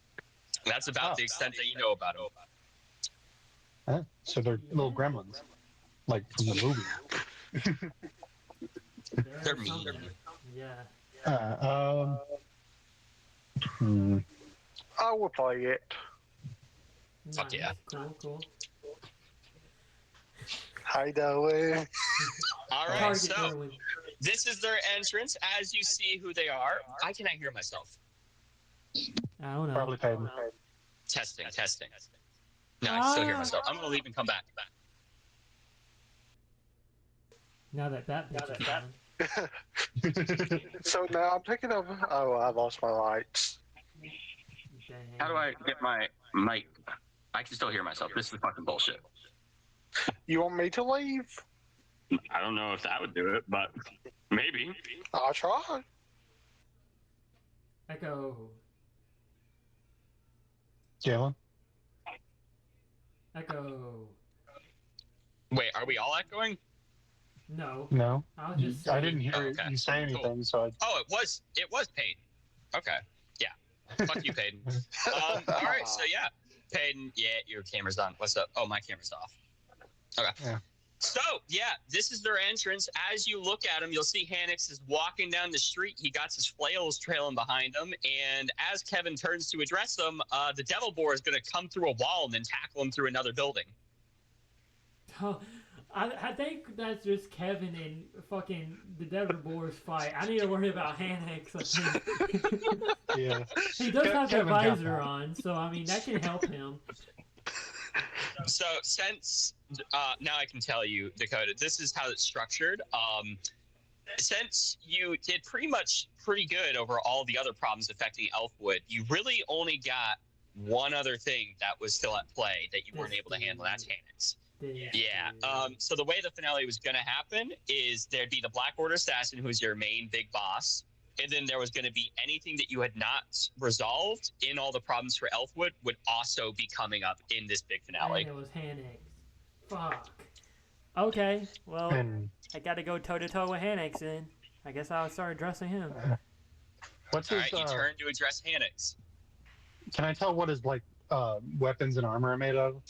That's about the extent that you know about them. Huh? So they're little gremlins, like from the movie. They're mean. Yeah. I will play it. Fuck yeah. Cool. Hi, Darwin. All right, so this is their entrance. As you see who they are, I cannot hear myself. I don't know. Probably Peyton. Testing. No, I can still hear myself. I'm gonna leave and come back. Now that bitch is gone. So now I'm thinking of. Oh, I lost my lights. Dang. How do I get my mic? I can still hear myself. This is fucking bullshit. You want me to leave? I don't know if that would do it, but maybe. I'll try. Echo. Jalen? Echo. Wait, are we all echoing? No. No? I'll just say. I didn't hear Okay, you say anything, cool. so I... Oh, it was Peyton. Okay, yeah. Fuck you, Peyton. All right, so yeah, Peyton. Yeah, your camera's on. What's up? Oh, my camera's off. Okay. Yeah. So yeah, this is their entrance. As you look at him, you'll see Hannix is walking down the street. He got his flails trailing behind him, and as Kevin turns to address them, the devil boar is going to come through a wall and then tackle him through another building. Oh, I think that's just Kevin and fucking the Devil Boars fight. I need to worry about Hannix. I think. Yeah. He does have the Kevin got visor that. on, so I mean that can help him. So since now I can tell you, Dakota, this is how it's structured. Since you did pretty good over all the other problems affecting Elfwood, you really only got one other thing that was still at play that you weren't able to handle. That's Hannix. Yeah. So the way the finale was going to happen is there'd be the Black Order assassin, who's your main big boss, and then there was going to be anything that you had not resolved in all the problems for Elfwood would also be coming up in this big finale. And it was Hannix. Fuck. Okay. Well, And I got to go toe to toe with Hannix then. I guess I'll start addressing him. what's All his... right, you turn to address Hannix. Can I tell what his, like, weapons and armor are made of?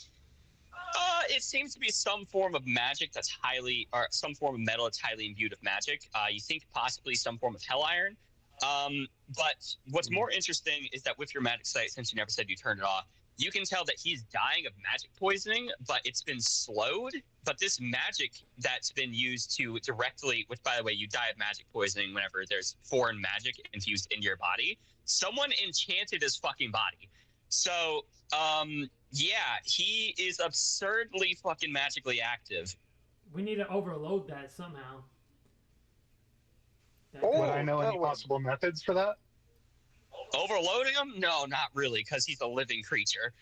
It seems to be some form of magic that's highly, or some form of metal that's highly imbued with magic. You think possibly some form of hell iron. But what's more interesting is that with your magic sight, since you never said you turned it off, you can tell that he's dying of magic poisoning, but it's been slowed. But this magic that's been used to directly, which by the way, you die of magic poisoning whenever there's foreign magic infused in your body. Someone enchanted his fucking body. So, yeah, he is absurdly fucking magically active. We need to overload that somehow. That Oh, Would I know any that one. possible methods for that? Overloading him? No, not really, because he's a living creature.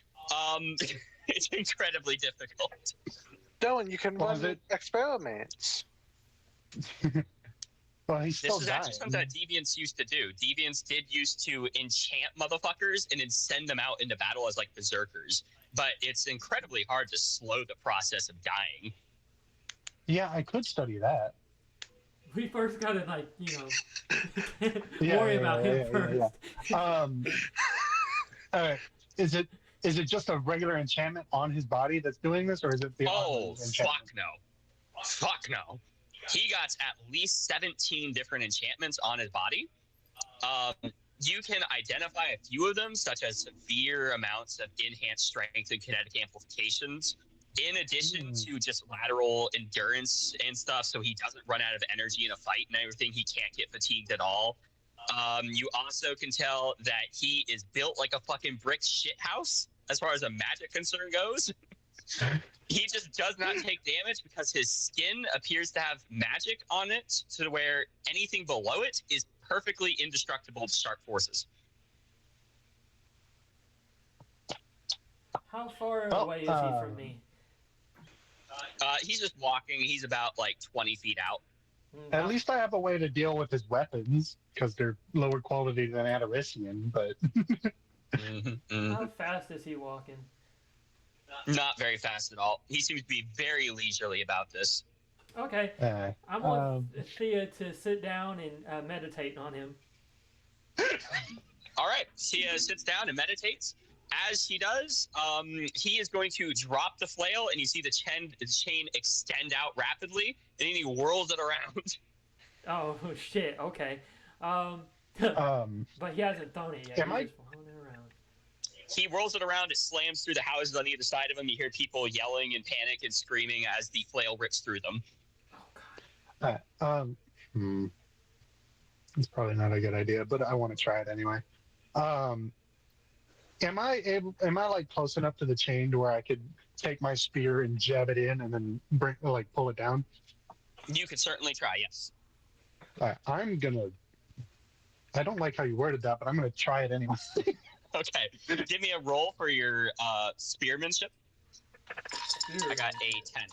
It's incredibly difficult. Dylan, you can Well, run is it- experiments. Well, he's This still is dying. actually something that Deviants used to do. Deviants did used to enchant motherfuckers and then send them out into battle as like berserkers. But it's incredibly hard to slow the process of dying. Yeah, I could study that. We first gotta, like, you know, Yeah, worry yeah, about yeah, him yeah, first. All right. Is it just a regular enchantment on his body that's doing this, or is it the Oh, armor enchantment? fuck no. Fuck no. He got at least 17 different enchantments on his body. You can identify a few of them, such as severe amounts of enhanced strength and kinetic amplifications, in addition to just lateral endurance and stuff, so he doesn't run out of energy in a fight and everything. He can't get fatigued at all. You also can tell that he is built like a fucking brick shithouse as far as a magic concern goes. He just does not take damage because his skin appears to have magic on it, to where anything below it is perfectly indestructible to sharp forces. How far Oh, away is he from me? He's just walking. He's about like 20 feet out. At least I have a way to deal with his weapons, because they're lower quality than Atarician, but... How fast is he walking? Not very fast at all. He seems to be very leisurely about this. Okay. I want Thea to sit down and meditate on him. All right. Sia sits down and meditates. As he does, he is going to drop the flail, and you see the chain extend out rapidly, and then he whirls it around. Oh, shit. Okay. But he hasn't thrown it yet. Am I- He's just whirling it around. He whirls it around. It slams through the houses on either side of him. You hear people yelling and panic and screaming as the flail rips through them. Oh, God. It's probably not a good idea, but I want to try it anyway. Am I like close enough to the chain to where I could take my spear and jab it in and then pull it down? You could certainly try, yes. I'm gonna. I don't like how you worded that, but I'm gonna try it anyway. Okay, give me a roll for your spearmanship. I got a 10.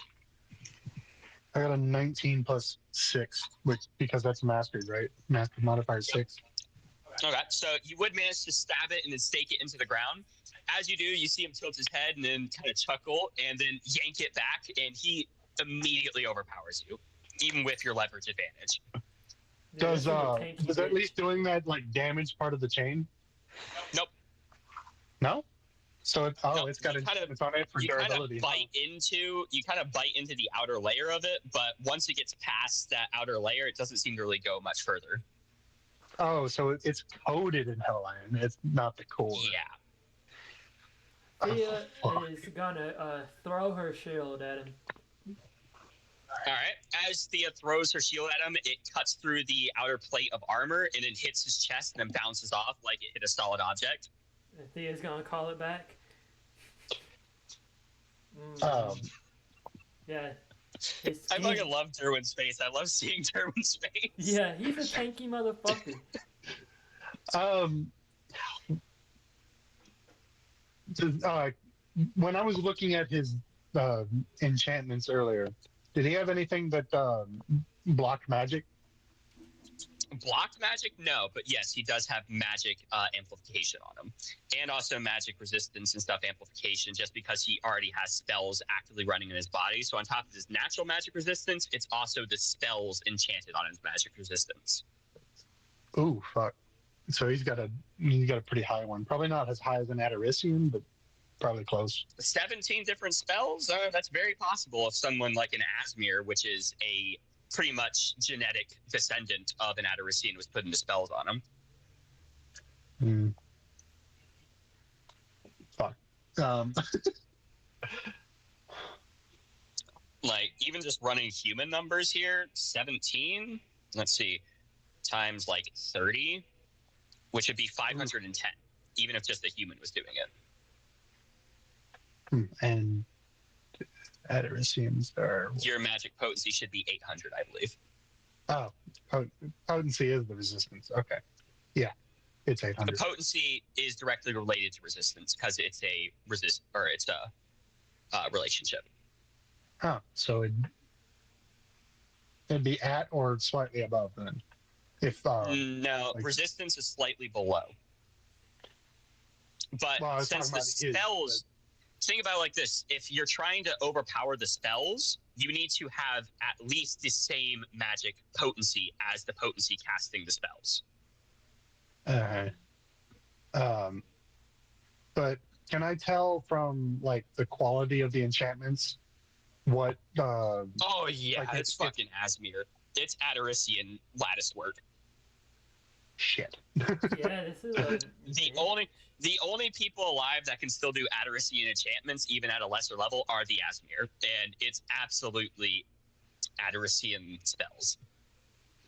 I got a 19 plus 6, which because that's mastered, right? Mastered modifier 6. Okay, so you would manage to stab it and then stake it into the ground. As you do, you see him tilt his head and then kind of chuckle and then yank it back, and he immediately overpowers you, even with your leverage advantage. Does at least doing that like damage part of the chain? Nope. No. So it's Nope. it's got it's on it for durability. You kind of bite into the outer layer of it, but once it gets past that outer layer, it doesn't seem to really go much further. Oh, so it's coated in hell iron. It's not the core. Yeah. Thea is gonna throw her shield at him. All right. As Thea throws her shield at him, it cuts through the outer plate of armor and it hits his chest and then bounces off like it hit a solid object. Thea's gonna call it back. Yeah. I fucking love Derwin's face. I love seeing Derwin's face. Yeah, he's a tanky motherfucker. When I was looking at his enchantments earlier, did he have anything that blocked magic? Blocked magic? No, but yes, he does have magic amplification on him. And also magic resistance and stuff amplification, just because he already has spells actively running in his body. So on top of his natural magic resistance, it's also the spells enchanted on his magic resistance. Ooh, fuck. So he's got a pretty high one. Probably not as high as an Atarician, but probably close. 17 different spells? That's very possible if someone like an Asmir, which is a pretty much genetic descendant of an Atarician, was putting the spells on him. Fuck. Like, even just running human numbers here, 17, let's see, times like 30, which would be 510, even if just a human was doing it. And Ataricians are... Your magic potency should be 800, I believe. Oh, potency is the resistance. Okay. Yeah, it's 800. The potency is directly related to resistance because it's a relationship. Oh, so it'd be at or slightly above then. If no, like, resistance is slightly below. But since the spells... Think about it like this. If you're trying to overpower the spells, you need to have at least the same magic potency as the potency casting the spells. But can I tell from like the quality of the enchantments what oh yeah, like it's fucking Asmir. It's Atarician lattice work. Shit. Yeah, this is the only people alive that can still do Atarician enchantments, even at a lesser level, are the Asmir, and it's absolutely Atarician spells.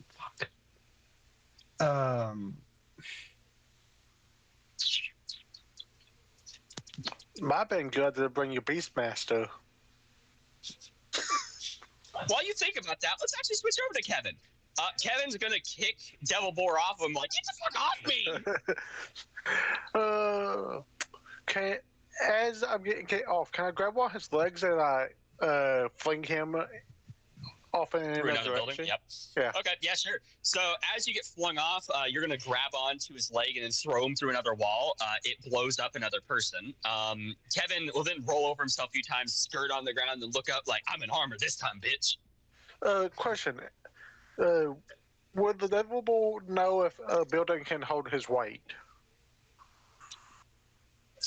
Fuck. Might have been good to bring you Beastmaster. While you think about that, let's actually switch over to Kevin. Kevin's gonna kick Devil Boar off him, like, get the fuck off me! As I'm getting kicked off, can I grab one of his legs and I fling him off in another building? Yep. Yeah. Okay, yeah, sure. So as you get flung off, you're gonna grab onto his leg and then throw him through another wall. It blows up another person. Kevin will then roll over himself a few times, skirt on the ground, and look up like, I'm in armor this time, bitch. Question. Would the Devil Bull know if a building can hold his weight?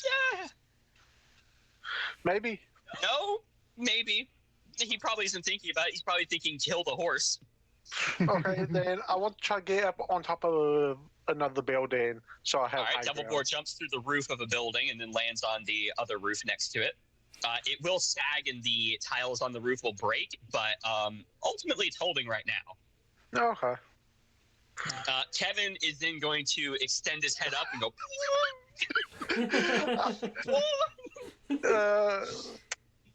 Yeah. Maybe. No, maybe. He probably isn't thinking about it. He's probably thinking, kill the horse. Okay, then I want to try to get up on top of another building so I have. All right, Devil Boar jumps through the roof of a building and then lands on the other roof next to it. It will sag and the tiles on the roof will break, but ultimately it's holding right now. Okay. Kevin is then going to extend his head up and go.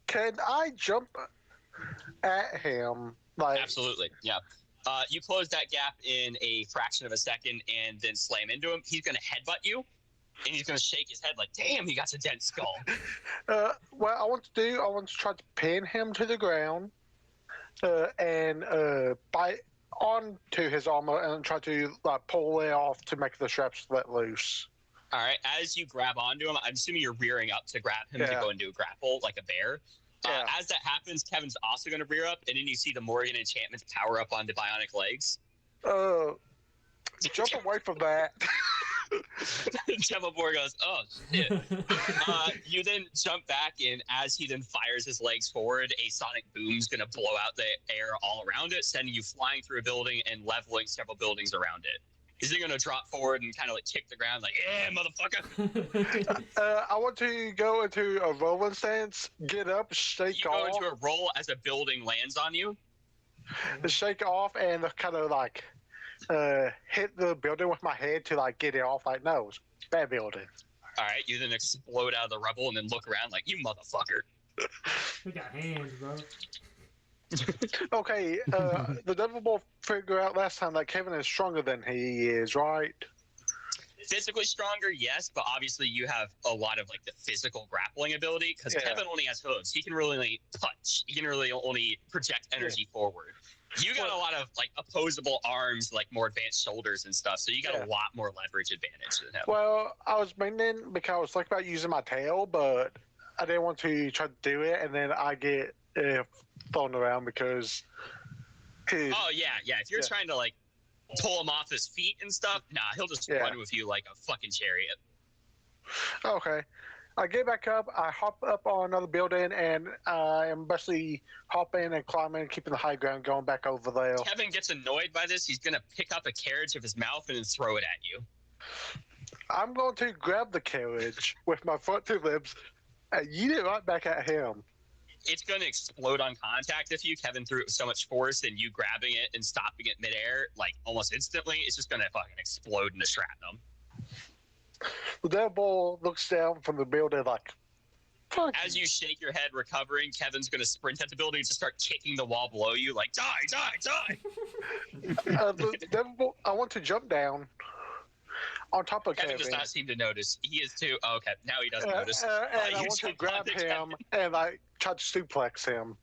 Can I jump at him? Like, absolutely, yeah. You close that gap in a fraction of a second and then slam into him. He's going to headbutt you, and he's going to shake his head like, damn, he got a dense skull. What I want to try to pin him to the ground and bite onto his armor and try to pull it off to make the straps let loose. All right, as you grab onto him, I'm assuming you're rearing up to grab him to go into a grapple like a bear. As that happens, Kevin's also going to rear up, and then you see the Morgan enchantments power up onto bionic legs. Jump away from that. Devil Boy goes, oh, shit. You then jump back, and as he then fires his legs forward, a sonic boom's going to blow out the air all around it, sending you flying through a building and leveling several buildings around it. Is he going to drop forward and kind of like kick the ground like, yeah, motherfucker? I want to go into a rolling stance, get up, shake off. You go into a roll as a building lands on you? Shake off and kind of like hit the building with my head to like get it off. Like, no, it's bad building. All right, you then explode out of the rubble and then look around like, you motherfucker. We got hands, bro. Okay, the devil will figure out last time that Kevin is stronger than he is, right? Physically stronger, yes, but obviously you have a lot of like the physical grappling ability because Kevin only has hooves. He can really only punch. He can really only project energy forward. You got a lot of like opposable arms, like more advanced shoulders and stuff, so you got a lot more leverage advantage than him. Well, I was meaning because I was thinking about using my tail, but I didn't want to try to do it, and then I get thrown around because. Oh yeah. If you're trying to like pull him off his feet and stuff, nah, he'll just run with you like a fucking chariot. Okay. I get back up, I hop up on another building, and I am basically hopping and climbing, keeping the high ground, going back over there. Kevin gets annoyed by this. He's going to pick up a carriage of his mouth and then throw it at you. I'm going to grab the carriage with my front two limbs and yeet it right back at him. It's going to explode on contact if you. Kevin threw it with so much force, and you grabbing it and stopping it midair, like almost instantly, it's just going to fucking explode into shrapnel. The devil looks down from the building like, fuck. As you shake your head recovering, Kevin's going to sprint at the building and just start kicking the wall below you like, die. The devil, I want to jump down on top of Kevin does not seem to notice. He is too. Oh, okay, now he doesn't notice. And I want to grab him and I try to suplex him.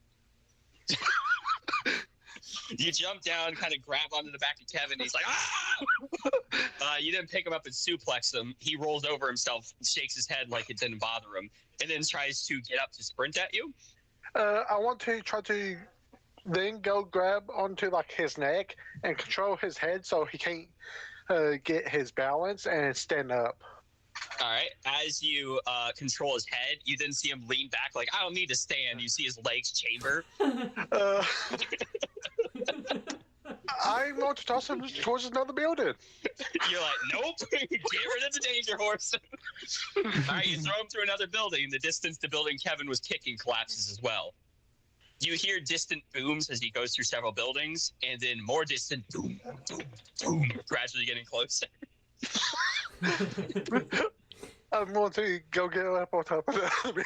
You jump down, kind of grab onto the back of Kevin. He's like, ah! You then pick him up and suplex him. He rolls over himself, shakes his head like it didn't bother him, and then tries to get up to sprint at you. I want to try to then go grab onto like his neck and control his head so he can't get his balance and stand up. All right. As you control his head, you then see him lean back like, I don't need to stand. You see his legs chamber. I want to toss him towards another building. You're like, nope. Get rid of the danger horse. All right, you throw him through another building. The distance the building Kevin was kicking collapses as well. You hear distant booms as he goes through several buildings, and then more distant boom, boom, boom, gradually getting closer. I'm going to go get up on top of the building.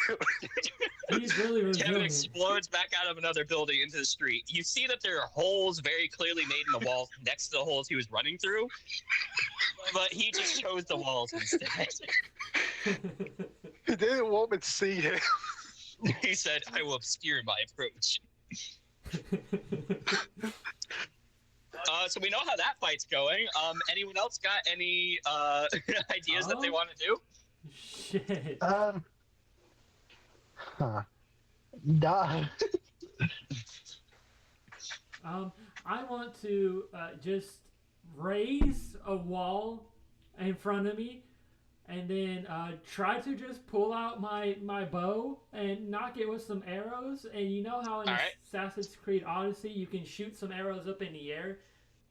He's really Kevin explodes back out of another building into the street. You see that there are holes very clearly made in the walls next to the holes he was running through, but he just chose the walls instead. He didn't want me to see him. He said, I will obscure my approach. So we know how that fight's going. Anyone else got any ideas that they want to do? Shit. I want to just raise a wall in front of me and then try to just pull out my bow and knock it with some arrows. And you know how in Assassin's Creed Odyssey you can shoot some arrows up in the air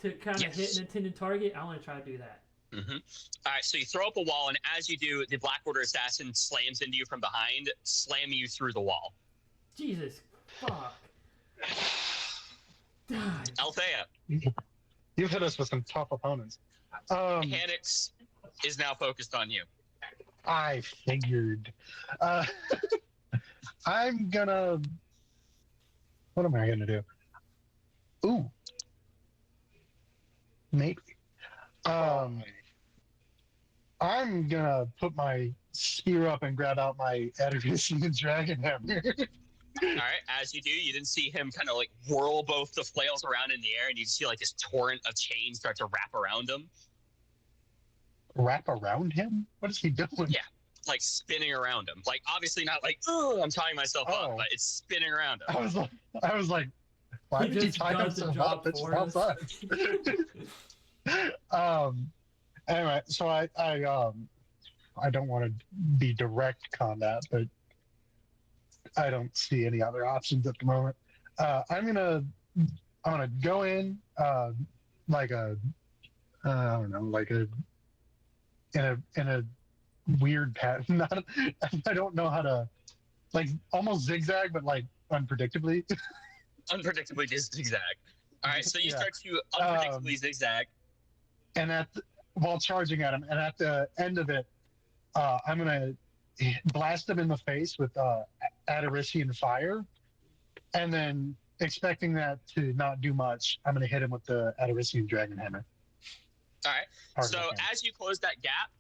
to kind of hit an intended target? I want to try to do that. Mm-hmm. All right, so you throw up a wall, and as you do, the Black Order assassin slams into you from behind, slamming you through the wall. Jesus fuck. God. Althea. You've hit us with some tough opponents. Mechanics is now focused on you. I figured. I'm gonna... What am I gonna do? Ooh. Maybe. I'm gonna put my spear up and grab out my Adivisian dragon hammer. All right, as you do, you then see him kind of like whirl both the flails around in the air, and you see like this torrent of chains start to wrap around him. Wrap around him? What is he doing? Yeah, like spinning around him. Like obviously not like, oh, I'm tying myself up, but it's spinning around him. I was like, why did he tie himself up? It's outside. Anyway, so I don't want to be direct combat, but I don't see any other options at the moment. I'm gonna go in like a I don't know, like a in a weird pattern. Not I don't know how to, like, almost zigzag, but like unpredictably. Unpredictably zigzag. All right, so you start to unpredictably zigzag, and while charging at him, and at the end of it, I'm gonna blast him in the face with Adarician fire, and then expecting that to not do much, I'm gonna hit him with the Adarician dragon hammer. All right. So as you close that gap,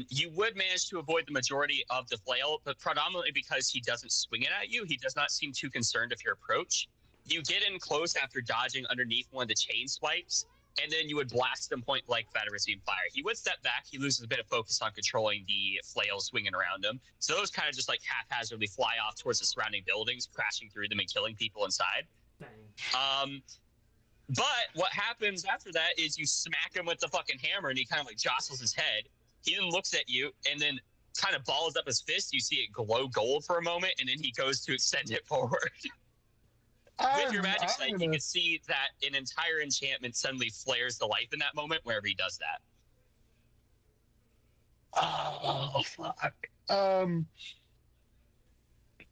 you would manage to avoid the majority of the flail, but predominantly because he doesn't swing it at you, he does not seem too concerned of your approach. You get in close after dodging underneath one of the chain swipes, and then you would blast him point blank with Adarician fire. He would step back. He loses a bit of focus on controlling the flails swinging around him. So those kind of just like haphazardly fly off towards the surrounding buildings, crashing through them and killing people inside. Dang. But what happens after that is you smack him with the fucking hammer, and he kind of like jostles his head. He then looks at you, and then kind of balls up his fist. You see it glow gold for a moment, and then he goes to extend it forward. With your magic sight, you can see that an entire enchantment suddenly flares to life in that moment wherever he does that. Oh fuck! I'm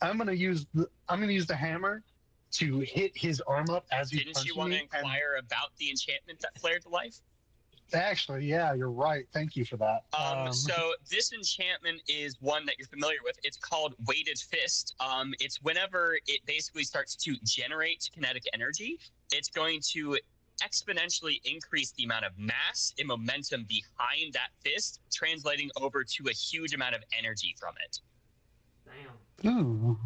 gonna use the hammer to hit his arm up as he's punching me. Didn't you want to inquire about the enchantment that flared to life? Actually, yeah, you're right. Thank you for that. So this enchantment is one that you're familiar with. It's called Weighted Fist. It's whenever it basically starts to generate kinetic energy, it's going to exponentially increase the amount of mass and momentum behind that fist, translating over to a huge amount of energy from it. Damn. Ooh.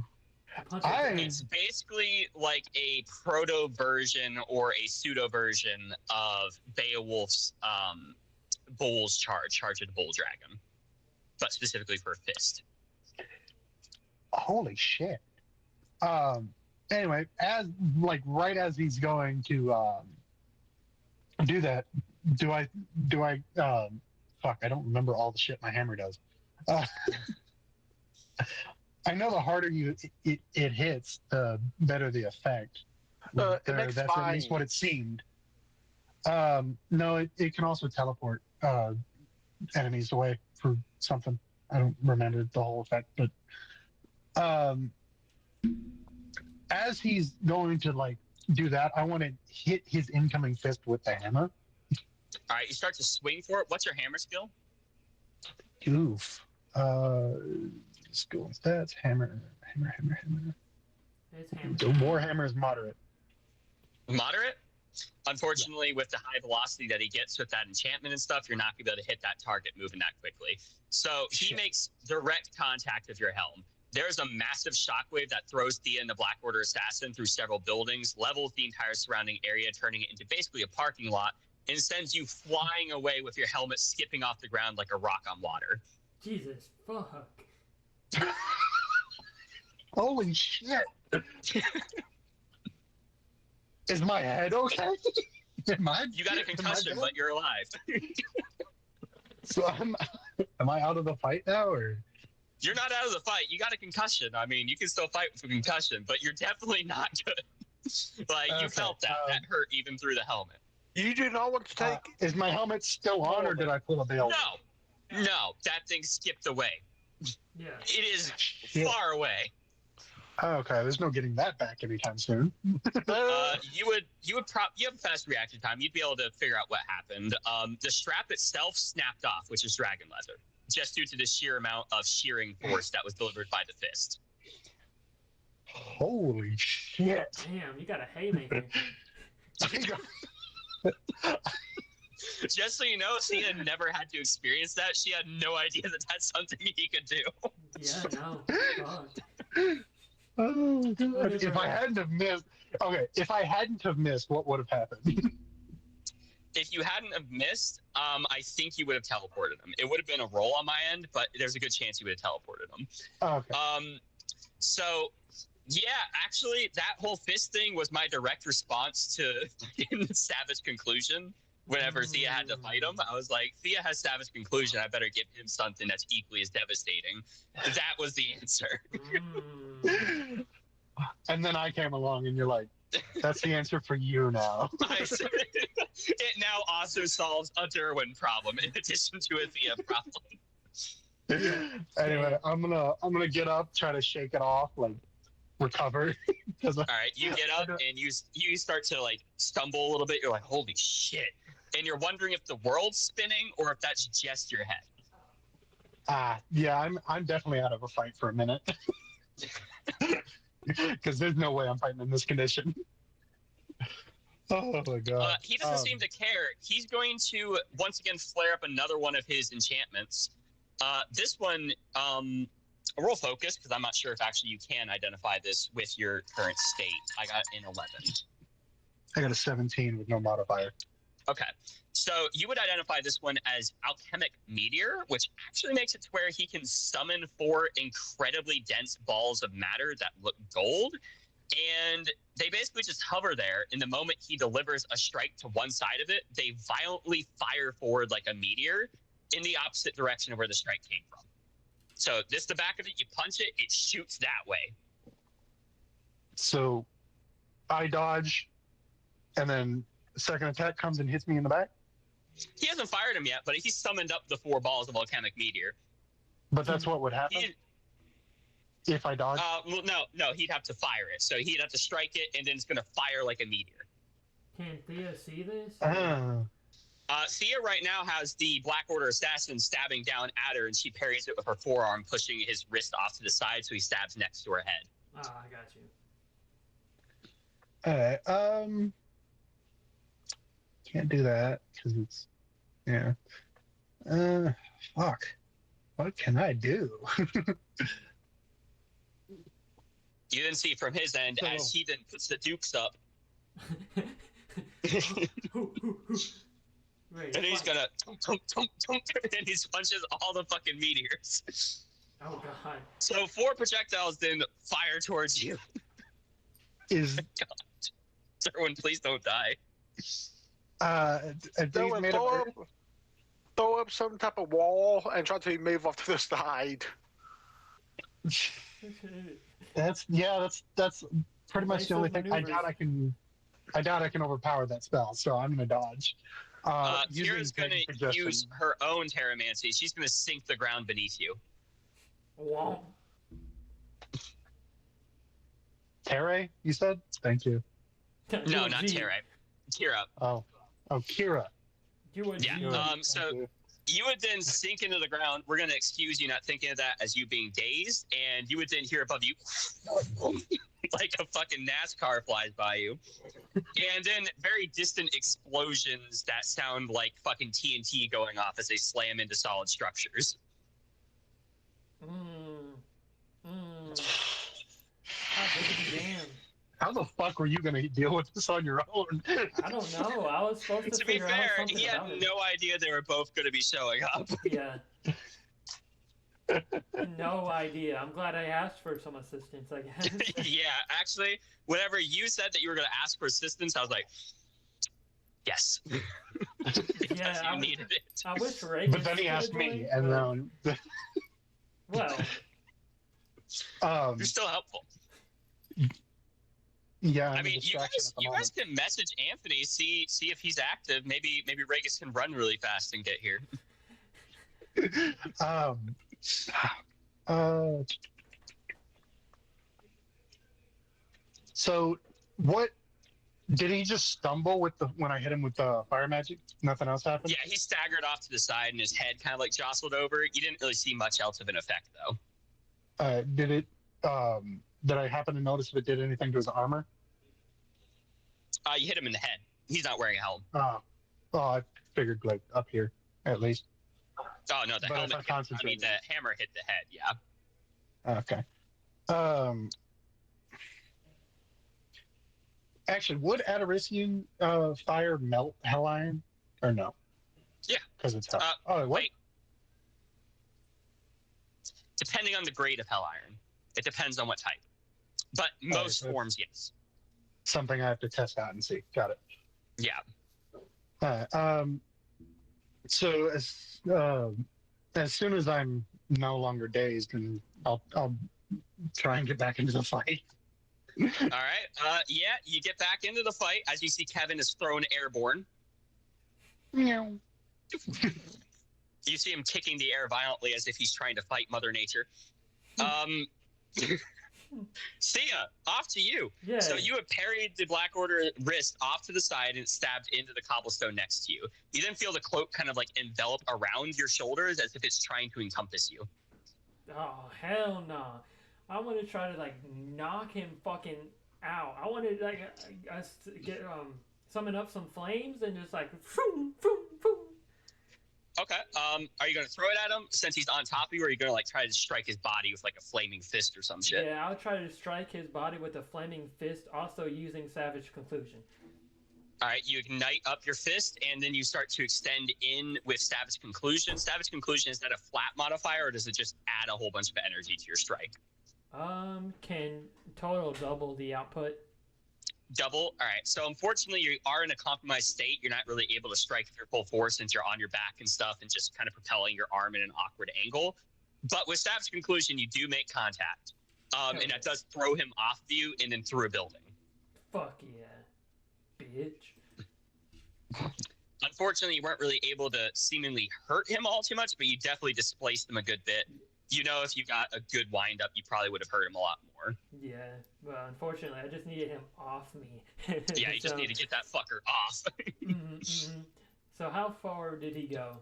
It's basically like a proto version or a pseudo version of Beowulf's Bull's Charge of the Bull Dragon, but specifically for a fist. Holy shit! Anyway, right as he's going to do that, do I fuck? I don't remember all the shit my hammer does. I know the harder it hits, the better the effect. It makes that's at least what it seemed. No, it can also teleport enemies away for something. I don't remember the whole effect, but as he's going to like do that, I want to hit his incoming fist with the hammer. All right, you start to swing for it. What's your hammer skill? Oof. Skill stats, hammer. It's hammer. The warhammer is moderate. Moderate? Unfortunately, with the high velocity that he gets with that enchantment and stuff, you're not going to be able to hit that target moving that quickly. So he makes direct contact with your helm. There's a massive shockwave that throws Thea and the Black Order assassin through several buildings, levels the entire surrounding area, turning it into basically a parking lot, and sends you flying away with your helmet skipping off the ground like a rock on water. Jesus fuck. Holy shit! Is my head okay? You got a concussion, but you're alive. So am I out of the fight now, or? You're not out of the fight. You got a concussion. I mean, you can still fight with a concussion, but you're definitely not good. You felt that. That hurt even through the helmet. You do not want to take... Is my helmet still on, or did I pull a bail? No, that thing skipped away. Yeah. It is far away. Okay, there's no getting that back anytime soon. You have a fast reaction time. You'd be able to figure out what happened. The strap itself snapped off, which is dragon leather, just due to the sheer amount of shearing force that was delivered by the fist. Holy shit! Damn, you got a haymaker. Just so you know, Thea never had to experience that. She had no idea that that's something he could do. Yeah, no. Fuck. Oh god! Whatever. If I hadn't have missed, okay. If I hadn't have missed, what would have happened? If you hadn't have missed, I think you would have teleported him. It would have been a roll on my end, but there's a good chance you would have teleported him. Okay. So yeah, actually, that whole fist thing was my direct response to Savage Conclusion. Whenever Thea had to fight him, I was like, Thea has Savage Conclusion. I better give him something that's equally as devastating. That was the answer. And then I came along, and you're like, "That's the answer for you now." I said, it now also solves a Derwin problem in addition to a Thea problem. Anyway, I'm gonna get up, try to shake it off, like recover. All right, you get up and you start to like stumble a little bit. You're like, holy shit, and you're wondering if the world's spinning or if that's just your head. Yeah, I'm definitely out of a fight for a minute. Because there's no way I'm fighting in this condition. Oh my god. He doesn't seem to care. He's going to once again flare up another one of his enchantments. This one, roll focus, because I'm not sure if actually you can identify this with your current state. I got an 11. I got a 17 with no modifier. Okay. So you would identify this one as Alchemic Meteor, which actually makes it to where he can summon 4 incredibly dense balls of matter that look gold. And they basically just hover there. In the moment he delivers a strike to one side of it, they violently fire forward like a meteor in the opposite direction of where the strike came from. So this the back of it, you punch it, it shoots that way. So I dodge, and then second attack comes and hits me in the back. He hasn't fired him yet, but he summoned up the 4 balls of Alchemic Meteor. But that's what would happen if I dodge. Well, no, he'd have to fire it. So he'd have to strike it, and then it's going to fire like a meteor. Can Thea see this? Thea right now has the Black Order assassin stabbing down at her, and she parries it with her forearm, pushing his wrist off to the side, so he stabs next to her head. I got you. Alright, can't do that because it's fuck. What can I do? You then see from his end, as he then puts the dukes up, Wait, and he's gonna and he punches all the fucking meteors. Oh god. So 4 projectiles then fire towards you. Is Derwin, please don't die. Throw up some type of wall and try to move off to the side. That's pretty much the only thing. I doubt I can overpower that spell, so I'm gonna dodge. Kira's gonna use her own Terramancy. She's gonna sink the ground beneath you. Whoa. Terra, you said? Thank you. No, not Terra. Kira. Oh, Kira. Yeah. So you would then sink into the ground. We're gonna excuse you not thinking of that as you being dazed, and you would then hear above you like a fucking NASCAR flies by you, and then very distant explosions that sound like fucking TNT going off as they slam into solid structures. Damn. How the fuck were you gonna deal with this on your own? I don't know. I was supposed to To be figure fair, out something he had about it. no idea they were both going to be showing up. Yeah. No idea. I'm glad I asked for some assistance, I guess. Yeah, actually, whenever you said that you were going to ask for assistance, I was like, yes. Because Yeah, you needed it. I wish Reagan. But then he asked me, and then Well, You're still helpful. yeah. I mean, you guys can message Anthony, see if he's active. Maybe Regis can run really fast and get here. So what did he just stumble with when I hit him with the fire magic? Nothing else happened? Yeah, he staggered off to the side and his head kind of like jostled over. You didn't really see much else of an effect though. Did I happen to notice if it did anything to his armor? You hit him in the head. He's not wearing a helm. figured like up here at least. Oh no, the But if helmet. I concentrate, the hammer hit the head. Yeah. okay. Actually, would Adarisian fire melt hell iron or no? Yeah. Because it's hell. What? Wait. Depending on the grade of hell iron, it depends on what type. But most forms, yes. Something I have to test out and see. Got it. Yeah. So as soon as I'm no longer dazed, and I'll try and get back into the fight. All right. Yeah, you get back into the fight as you see Kevin is thrown airborne. Meow. You see him kicking the air violently as if he's trying to fight Mother Nature. Sia, off to you. Yeah. So you have parried the Black Order wrist off to the side and stabbed into the cobblestone next to you. You then feel the cloak kind of like envelop around your shoulders as if it's trying to encompass you. Oh, hell no. I want to try to, like, knock him fucking out. I want to, like, us to get, summon up some flames and just, like, boom, boom, boom. Okay. Are you going to throw it at him since he's on top of you, or are you going to, like, try to strike his body with, like, a flaming fist or some shit? Yeah, I'll try to strike his body with a flaming fist, also using Savage Conclusion. All right, you ignite up your fist, and then you start to extend in with Savage Conclusion. Savage Conclusion, is that a flat modifier, or does it just add a whole bunch of energy to your strike? Can total double the output? Double? All right, so unfortunately, you are in a compromised state. You're not really able to strike with your full force since you're on your back and stuff and just kind of propelling your arm in an awkward angle. But with Savage Conclusion, you do make contact, and that does throw him off of you and then through a building. Fuck yeah, bitch. Unfortunately, you weren't really able to seemingly hurt him all too much, but you definitely displaced him a good bit. You know, if you got a good wind-up, you probably would have hurt him a lot more. Yeah, well, unfortunately, I just needed him off me. Yeah, you just need to get that fucker off. So how far did he go?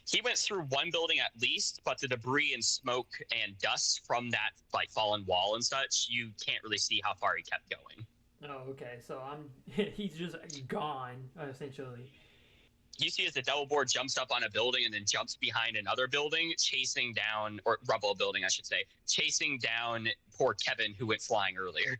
He went through one building at least, but the debris and smoke and dust from that, like, fallen wall and such, you can't really see how far he kept going. Oh, okay, so he's just gone, essentially. You see as the double board jumps up on a building and then jumps behind another building, chasing down, or rubble building, I should say, chasing down poor Kevin, who went flying earlier.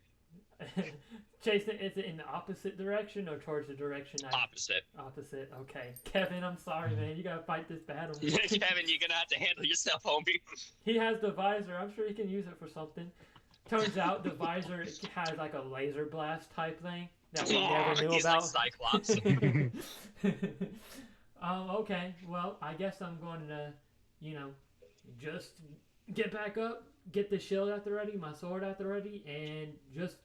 Chasing, is it in the opposite direction or towards the direction Opposite. Opposite, okay. Kevin, I'm sorry, man. You gotta fight this battle. Kevin, you're gonna have to handle yourself, homie. He has the visor. I'm sure he can use it for something. Turns out the visor has like a laser blast type thing that we never knew he's about. Like Cyclops. Okay. Well, I guess I'm going to, just get back up, get the shield at the ready, my sword at the ready, and just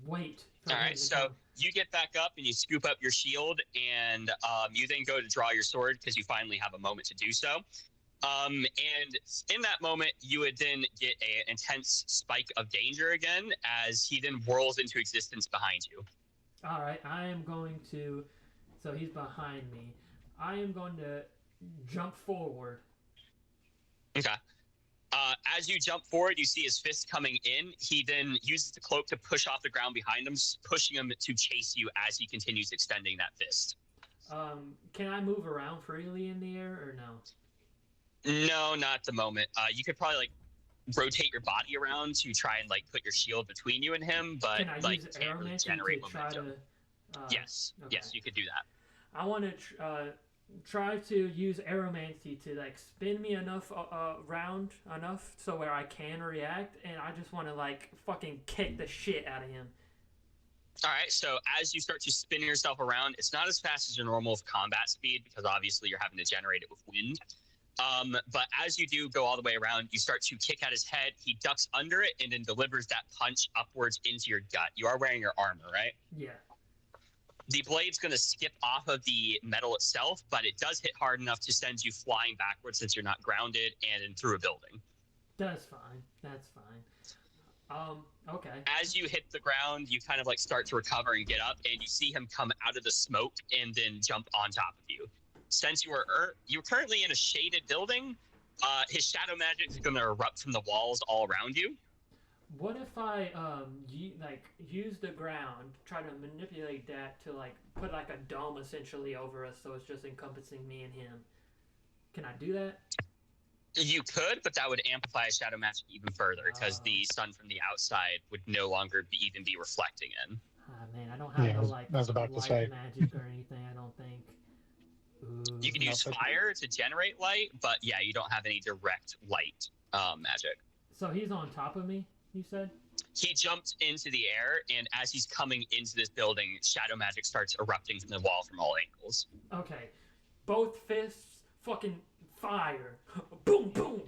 wait. All right. So you get back up and you scoop up your shield, and you then go to draw your sword because you finally have a moment to do so. And in that moment, you would then get an intense spike of danger again as he then whirls into existence behind you. All right, I am going to, so he's behind me. I am going to jump forward. Okay. As you jump forward, you see his fist coming in. He then uses the cloak to push off the ground behind him, pushing him to chase you as he continues extending that fist. Can I move around freely in the air or no? No, not at the moment. You could probably rotate your body around to try and put your shield between you and him, but can I use can't really aeromancy generate to try momentum. Yes, okay. yes, you could do that. I want to try to use aeromancy to spin me enough round enough so where I can react, and I just want to fucking kick the shit out of him. All right, so as you start to spin yourself around, it's not as fast as your normal combat speed because obviously you're having to generate it with wind. But as you do go all the way around, you start to kick at his head. He ducks under it and then delivers that punch upwards into your gut. You are wearing your armor, right? Yeah. The blade's going to skip off of the metal itself, but it does hit hard enough to send you flying backwards since you're not grounded and in through a building. That's fine. That's fine. Okay. As you hit the ground, you kind of start to recover and get up, and you see him come out of the smoke and then jump on top of you. Since you're currently in a shaded building, his shadow magic is going to erupt from the walls all around you. What if I use the ground, try to manipulate that to like put like a dome essentially over us, so it's just encompassing me and him? Can I do that? You could, but that would amplify shadow magic even further because the sun from the outside would no longer even be reflecting in. Ah man, I don't have Yeah, no like I was about to light say. magic or anything. I don't think. Ooh. You can use fire to generate light, but yeah, you don't have any direct light magic. So he's on top of me, you said? He jumped into the air, and as he's coming into this building, shadow magic starts erupting from the wall from all angles. Okay. Both fists, fucking fire. Boom, boom.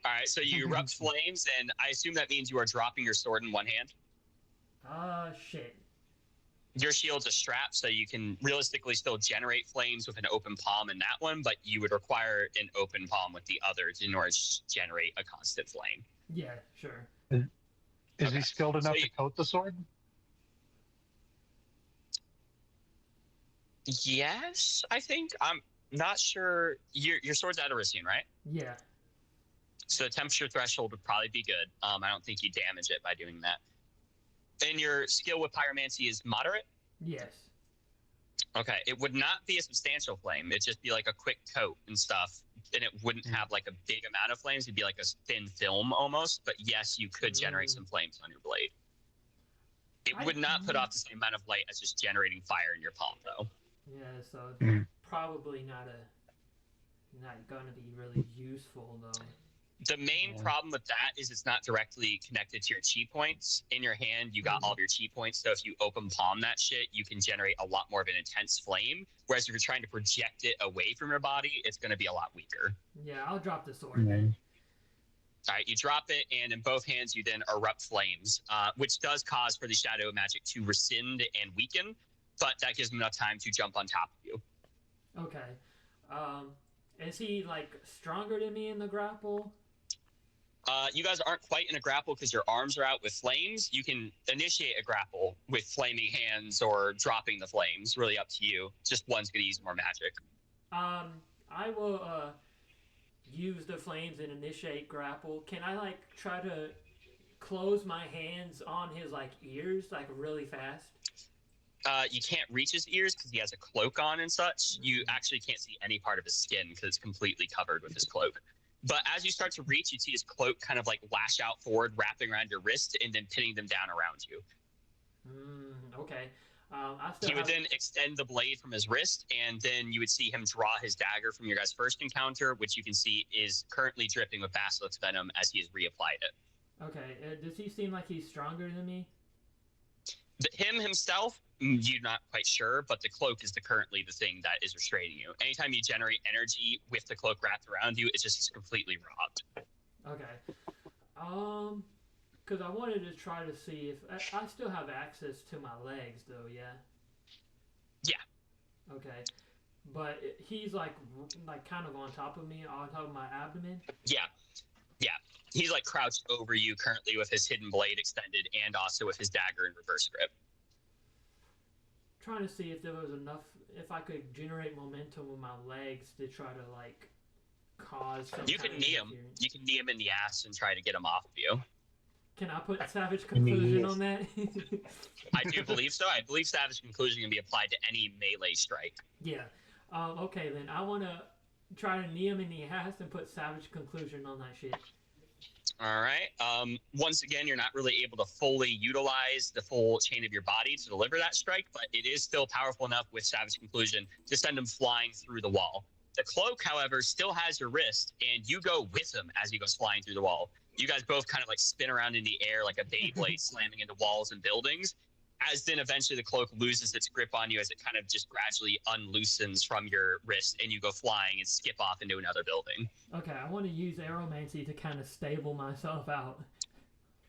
Alright, so you erupt flames, and I assume that means you are dropping your sword in one hand. Shit. Your shield's a strap, so you can realistically still generate flames with an open palm in that one, but you would require an open palm with the other in order to generate a constant flame. Yeah, sure. Is he skilled enough So to coat the sword? Yes, I think. I'm not sure. Your sword's Edorisine, right? Yeah. So the temperature threshold would probably be good. I don't think you damage it by doing that. And your skill with pyromancy is moderate? Yes. Okay, it would not be a substantial flame. It'd just be like a quick coat and stuff, and it wouldn't have like a big amount of flames. It'd be like a thin film almost, but yes, you could generate some flames on your blade. It would not put off the same amount of light as just generating fire in your palm, though. Yeah, so probably not gonna be really useful though. The main problem with that is it's not directly connected to your chi points. In your hand, you got all of your chi points, so if you open palm that shit, you can generate a lot more of an intense flame, whereas if you're trying to project it away from your body, it's going to be a lot weaker. Yeah, I'll drop the sword then. All right, you drop it, and in both hands, you then erupt flames, which does cause for the shadow magic to rescind and weaken, but that gives him enough time to jump on top of you. Okay. Is he like stronger than me in the grapple? You guys aren't quite in a grapple because your arms are out with flames. You can initiate a grapple with flaming hands or dropping the flames. Really up to you. Just one's going to use more magic. I will use the flames and initiate grapple. Can I like try to close my hands on his like ears like really fast? You can't reach his ears because he has a cloak on and such. You actually can't see any part of his skin because it's completely covered with his cloak. But as you start to reach, you see his cloak kind of like lash out forward, wrapping around your wrist, and then pinning them down around you. Okay. He would then extend the blade from his wrist, and then you would see him draw his dagger from your guys' first encounter, which you can see is currently dripping with basilisk venom as he has reapplied it. Okay. Does he seem like he's stronger than me? Him himself, you're not quite sure, but the cloak is currently the thing that is restraining you. Anytime you generate energy with the cloak wrapped around you, it's completely robbed. Okay. Because I wanted to try to see if I still have access to my legs, though. Yeah. Yeah. Okay. But he's like kind of on top of me, on top of my abdomen. Yeah. He's like crouched over you currently with his hidden blade extended and also with his dagger in reverse grip. Trying to see if there was enough, if I could generate momentum with my legs to try to like cause some You can knee him. You can knee him in the ass and try to get him off of you. Can I put Savage Conclusion on that? I do believe so. I believe Savage Conclusion can be applied to any melee strike. Yeah. Okay, then I want to try to knee him in the ass and put Savage Conclusion on that shit. All right. Once again, you're not really able to fully utilize the full chain of your body to deliver that strike, but it is still powerful enough with Savage Conclusion to send him flying through the wall. The cloak, however, still has your wrist, and you go with him as he goes flying through the wall. You guys both kind of like spin around in the air like a Beyblade slamming into walls and buildings, as then eventually the cloak loses its grip on you as it kind of just gradually unloosens from your wrist, and you go flying and skip off into another building. Okay, I want to use Aeromancy to kind of stable myself out.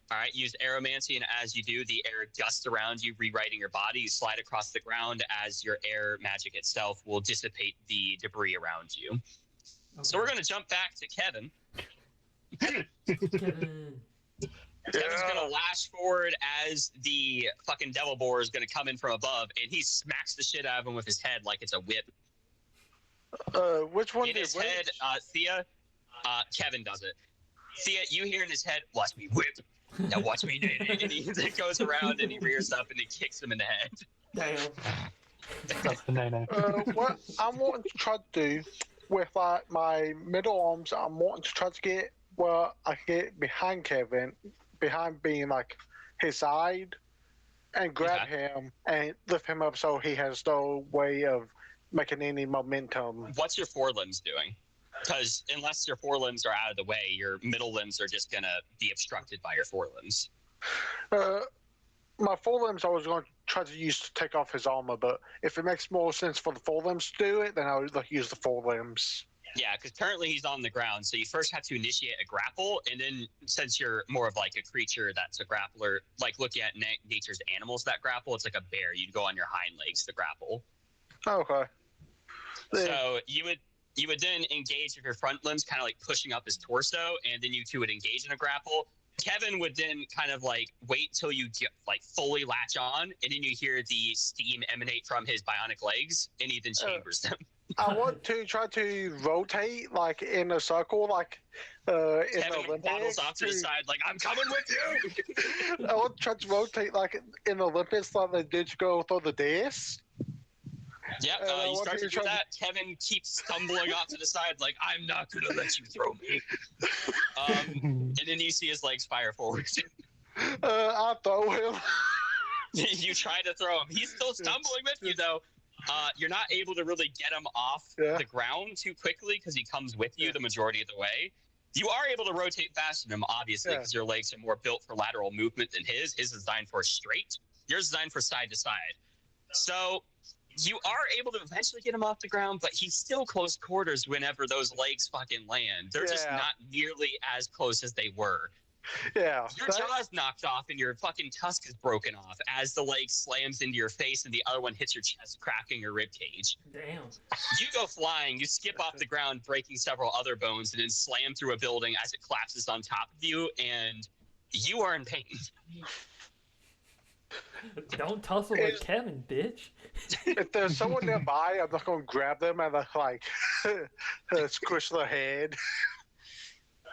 All right, use Aeromancy, and as you do, the air gusts around you, rewriting your body. You slide across the ground as your air magic itself will dissipate the debris around you. Okay. So we're going to jump back to Kevin. Kevin. Kevin's gonna lash forward as the fucking devil boar is gonna come in from above, and he smacks the shit out of him with his head like it's a whip. Which one? In his head, Thea, Kevin does it. Thea, you hear in his head, "Watch me whip," Now watch me, Nene. And he goes around and he rears up and he kicks him in the head. Damn. That's the nene. What I'm wanting to try to do with like my middle arms, I'm wanting to try to get where I can get behind Kevin, behind being like his side, and grab him and lift him up so he has no way of making any momentum. What's your forelimbs doing? Because unless your forelimbs are out of the way, your middle limbs are just gonna be obstructed by your forelimbs. My forelimbs I was going to try to use to take off his armor, but if it makes more sense for the forelimbs to do it, then I would like use the forelimbs. Yeah, because currently he's on the ground, so you first have to initiate a grapple, and then since you're more of like a creature that's a grappler, like looking at nature's animals that grapple, it's like a bear. You'd go on your hind legs to grapple. Okay. So you would then engage with your front limbs, kind of like pushing up his torso, and then you two would engage in a grapple. Kevin would then kind of like wait till you get like fully latch on, and then you hear the steam emanate from his bionic legs, and he then chambers them. I want to try to rotate like in a circle, like in Kevin the Olympics. waddles off to the side, like, I'm coming with you! I want to try to rotate like in the Olympics, like they did go through the day's. Yep, you start to do that. Kevin keeps stumbling off to the side, like, I'm not going to let you throw me. And then you see his legs fire forward. I'll throw him. You try to throw him. He's still stumbling with you, though. You're not able to really get him off the ground too quickly because he comes with you the majority of the way. You are able to rotate faster than him, obviously, because your legs are more built for lateral movement than his. His is designed for straight. Yours is designed for side to side. So you are able to eventually get him off the ground, but he's still close quarters whenever those legs fucking land. They're just not nearly as close as they were. Yeah. Your jaw's knocked off and your fucking tusk is broken off as the leg slams into your face and the other one hits your chest, cracking your rib cage. Damn. You go flying, you skip off the ground, breaking several other bones, and then slam through a building as it collapses on top of you, and you are in pain. Don't tussle with Kevin, bitch. If there's someone nearby, I'm not going to grab them and like squish their head.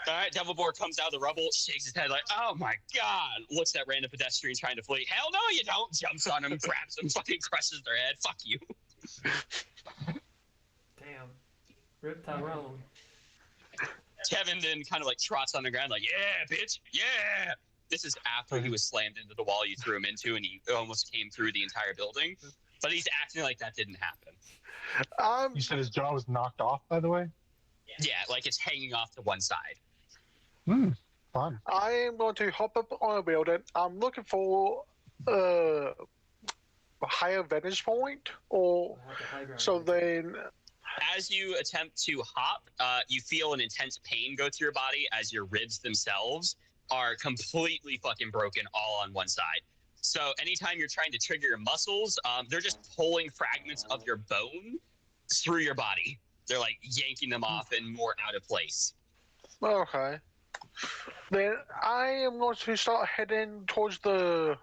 All right, Devil Boar comes out of the rubble, shakes his head like, oh my god, looks at random pedestrians trying to flee. Hell no, you don't. Jumps on him, grabs him, fucking crushes their head. Fuck you. Damn. Rip Tyrone. Kevin then kind of like trots on the ground like, yeah, bitch, yeah. This is after he was slammed into the wall you threw him into and he almost came through the entire building. But he's acting like that didn't happen. You said his jaw was knocked off, by the way? Yeah, like it's hanging off to one side. Fun. I am going to hop up on a building. I'm looking for a higher vantage point, or so then. As you attempt to hop, you feel an intense pain go through your body as your ribs themselves are completely fucking broken all on one side. So anytime you're trying to trigger your muscles, they're just pulling fragments of your bone through your body. They're like yanking them off and more out of place. Okay. Then I am going to start heading towards the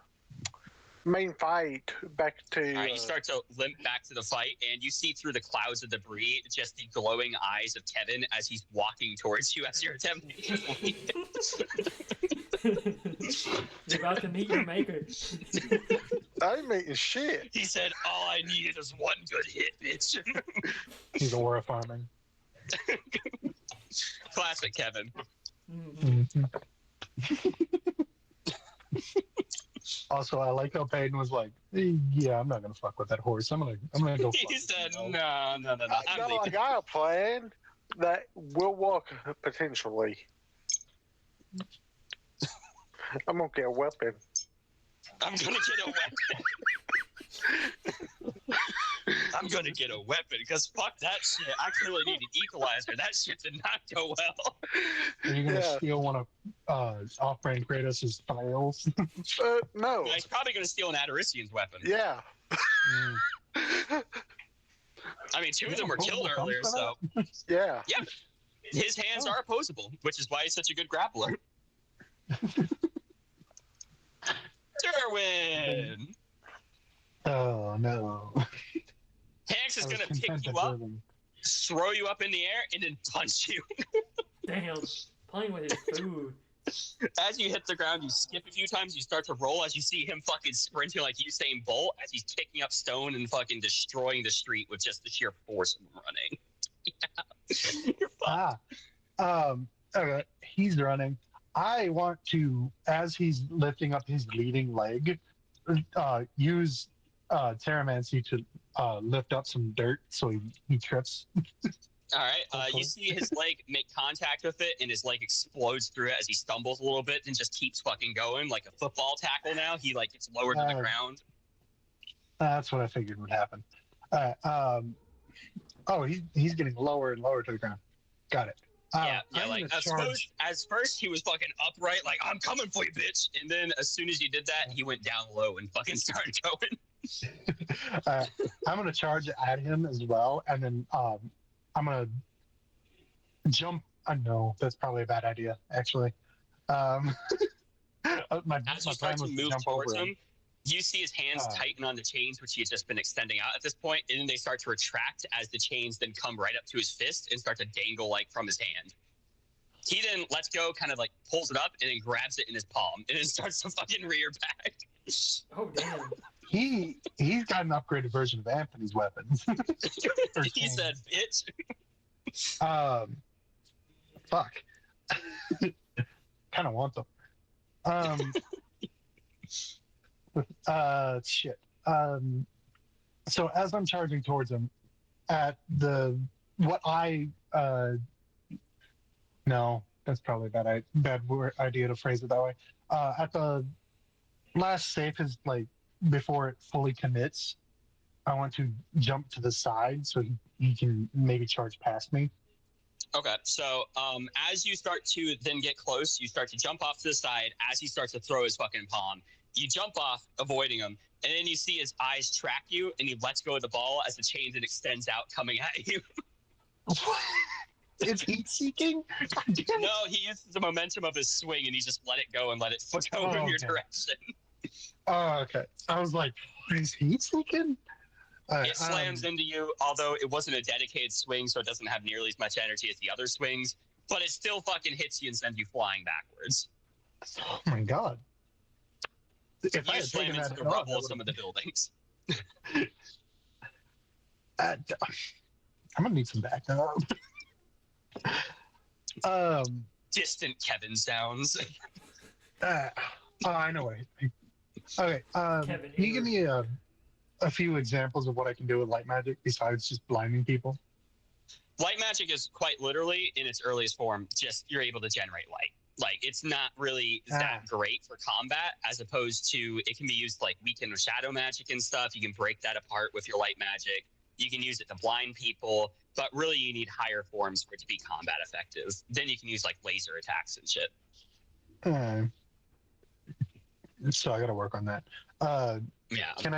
main fight back to... All right, you start to limp back to the fight, and you see through the clouds of debris just the glowing eyes of Kevin as he's walking towards you as you're attempting to flee. You're about to meet your maker. I ain't making shit. He said, all I needed is one good hit, bitch. He's aura farming. Classic Kevin. Also, I like how Peyton was like, "Yeah, I'm not gonna fuck with that horse. I'm gonna go." He said, no. I'm I got a plan that will work potentially. I'm gonna get a weapon. I'm gonna get a weapon. I'm gonna get a weapon because fuck that shit. I clearly need an equalizer. That shit did not go well. Are you gonna steal one of off-brand Kratos' files? No. He's probably gonna steal an Adarician's weapon. Yeah. I mean, two of them were killed earlier, so Yeah. yeah. His hands are opposable, which is why he's such a good grappler. Derwin! Oh no. Hanks is gonna pick you up, throw you up in the air, and then punch you. Damn. Playing with his food. As you hit the ground, you skip a few times. You start to roll as you see him fucking sprinting like Usain Bolt as he's kicking up stone and fucking destroying the street with just the sheer force of him running. You're fucked. Okay, he's running. I want to, as he's lifting up his bleeding leg, use Terramancy to lift up some dirt so he trips. All right. You see his leg make contact with it, and his leg explodes through it as he stumbles a little bit and just keeps fucking going like a football tackle. Now he like gets lower to the ground. That's what I figured would happen. Oh, he's getting lower and lower to the ground. Got it. Yeah. Like as first he was fucking upright, like I'm coming for you, bitch. And then as soon as you did that, he went down low and fucking started going. I'm gonna charge at him as well, and then I'm gonna jump. No, that's probably a bad idea, actually. My as you start to move towards him, you see his hands tighten on the chains, which he had just been extending out at this point, and then they start to retract as the chains then come right up to his fist and start to dangle like from his hand. He then lets go, kind of like pulls it up, and then grabs it in his palm, and then starts to fucking rear back. Oh damn! He's got an upgraded version of Anthony's weapons. He said, "Bitch." Fuck. Kind of want them. Shit. So as I'm charging towards him, at no, that's probably a bad idea to phrase it that way. At the last safest, like before it fully commits, I want to jump to the side so he can maybe charge past me. Okay, so as you start to then get close, you start to jump off to the side as he starts to throw his fucking palm. You jump off, avoiding him, and then you see his eyes track you, and he lets go of the ball as the chain then extends out, coming at you. Is he seeking? No, he uses the momentum of his swing, and he just let it go and let it go in your direction. Oh, okay. I was like, is he seeking? It slams into you, although it wasn't a dedicated swing, so it doesn't have nearly as much energy as the other swings, but it still fucking hits you and sends you flying backwards. Oh my god. If I you had slam taken into that the note, rubble of some of the buildings. I'm gonna need some backup. Distant Kevin sounds. I know. Okay. Kevin, can you give me a few examples of what I can do with light magic besides just blinding people? Light magic is quite literally, in its earliest form, just you're able to generate light. Like, it's not really that great for combat, as opposed to it can be used like weaken or shadow magic and stuff. You can break that apart with your light magic. You can use it to blind people, but really you need higher forms for it to be combat effective. Then you can use like laser attacks and shit. So I got to work on that. Yeah. Can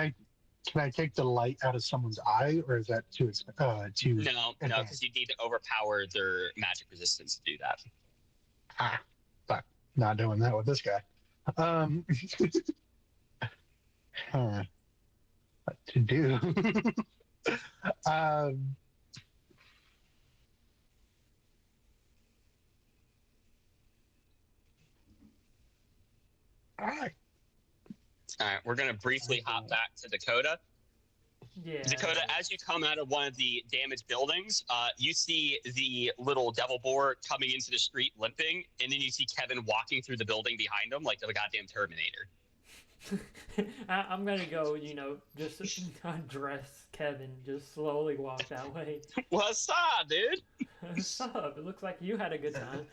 I take the light out of someone's eye, or is that too too? No, because you need to overpower their magic resistance to do that. Fuck. Not doing that with this guy. What to do? All right. All right, we're going to briefly hop back to Dakota. Yeah. Dakota, as you come out of one of the damaged buildings, you see the little devil boar coming into the street limping, and then you see Kevin walking through the building behind him like the goddamn Terminator. I'm going to go, just undress Kevin, just slowly walk that way. What's up, dude? What's up? It looks like you had a good time.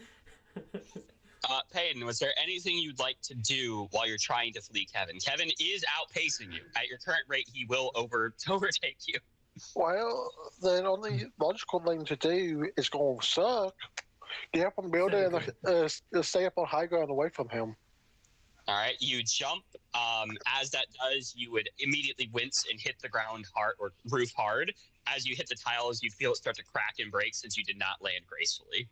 Peyton, was there anything you'd like to do while you're trying to flee Kevin? Kevin is outpacing you. At your current rate, he will overtake you. Well, the only logical thing to do is going to suck. Get up on the building and stay up on high ground away from him. All right, you jump. As that does, you would immediately wince and hit the ground hard or roof hard. As you hit the tiles, you feel it start to crack and break since you did not land gracefully.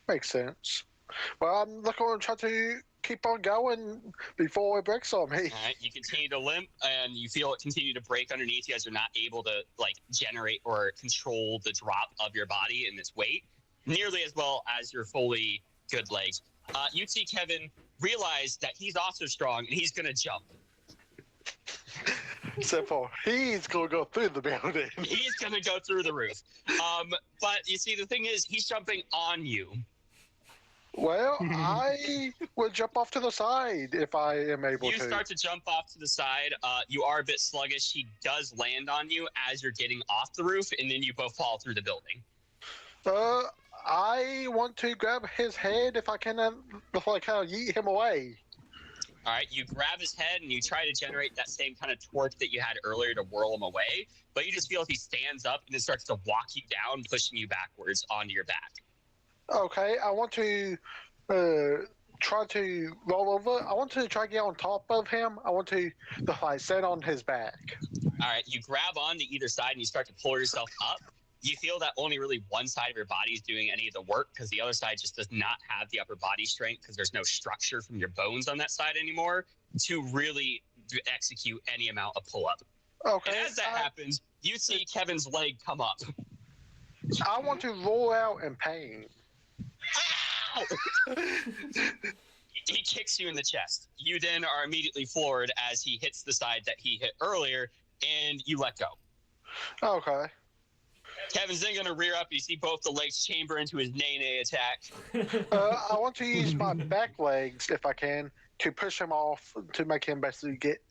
Makes sense. Well, I'm not going to try to keep on going before it breaks on me. All right, you continue to limp, and you feel it continue to break underneath you as you're not able to generate or control the drop of your body and its weight nearly as well as your fully good legs. You see Kevin realize that he's also strong and he's gonna jump. Except for he's gonna go through the building. He's gonna go through the roof. But you see, the thing is, he's jumping on you. Well, I will jump off to the side if I am able You to. start to jump off to the side. You are a bit sluggish. He does land on you as you're getting off the roof, and then you both fall through the building. I want to grab his head if I can before I kind of yeet him away. All right, you grab his head and you try to generate that same kind of torque that you had earlier to whirl him away, but you just feel he stands up and it starts to walk you down, pushing you backwards onto your back. Okay, I want to try to roll over. I want to try to get on top of him. I want to sit on his back. All right, you grab onto either side and you start to pull yourself up. You feel that only really one side of your body is doing any of the work because the other side just does not have the upper body strength because there's no structure from your bones on that side anymore to really execute any amount of pull-up. Okay. And as that happens, you see Kevin's leg come up. I want to roll out in pain. Ow! He kicks you in the chest. You then are immediately floored as he hits the side that he hit earlier, and you let go. Okay. Kevin's then going to rear up. You see both the legs chamber into his nay-nay attack. I want to use my back legs, if I can, to push him off, to make him basically get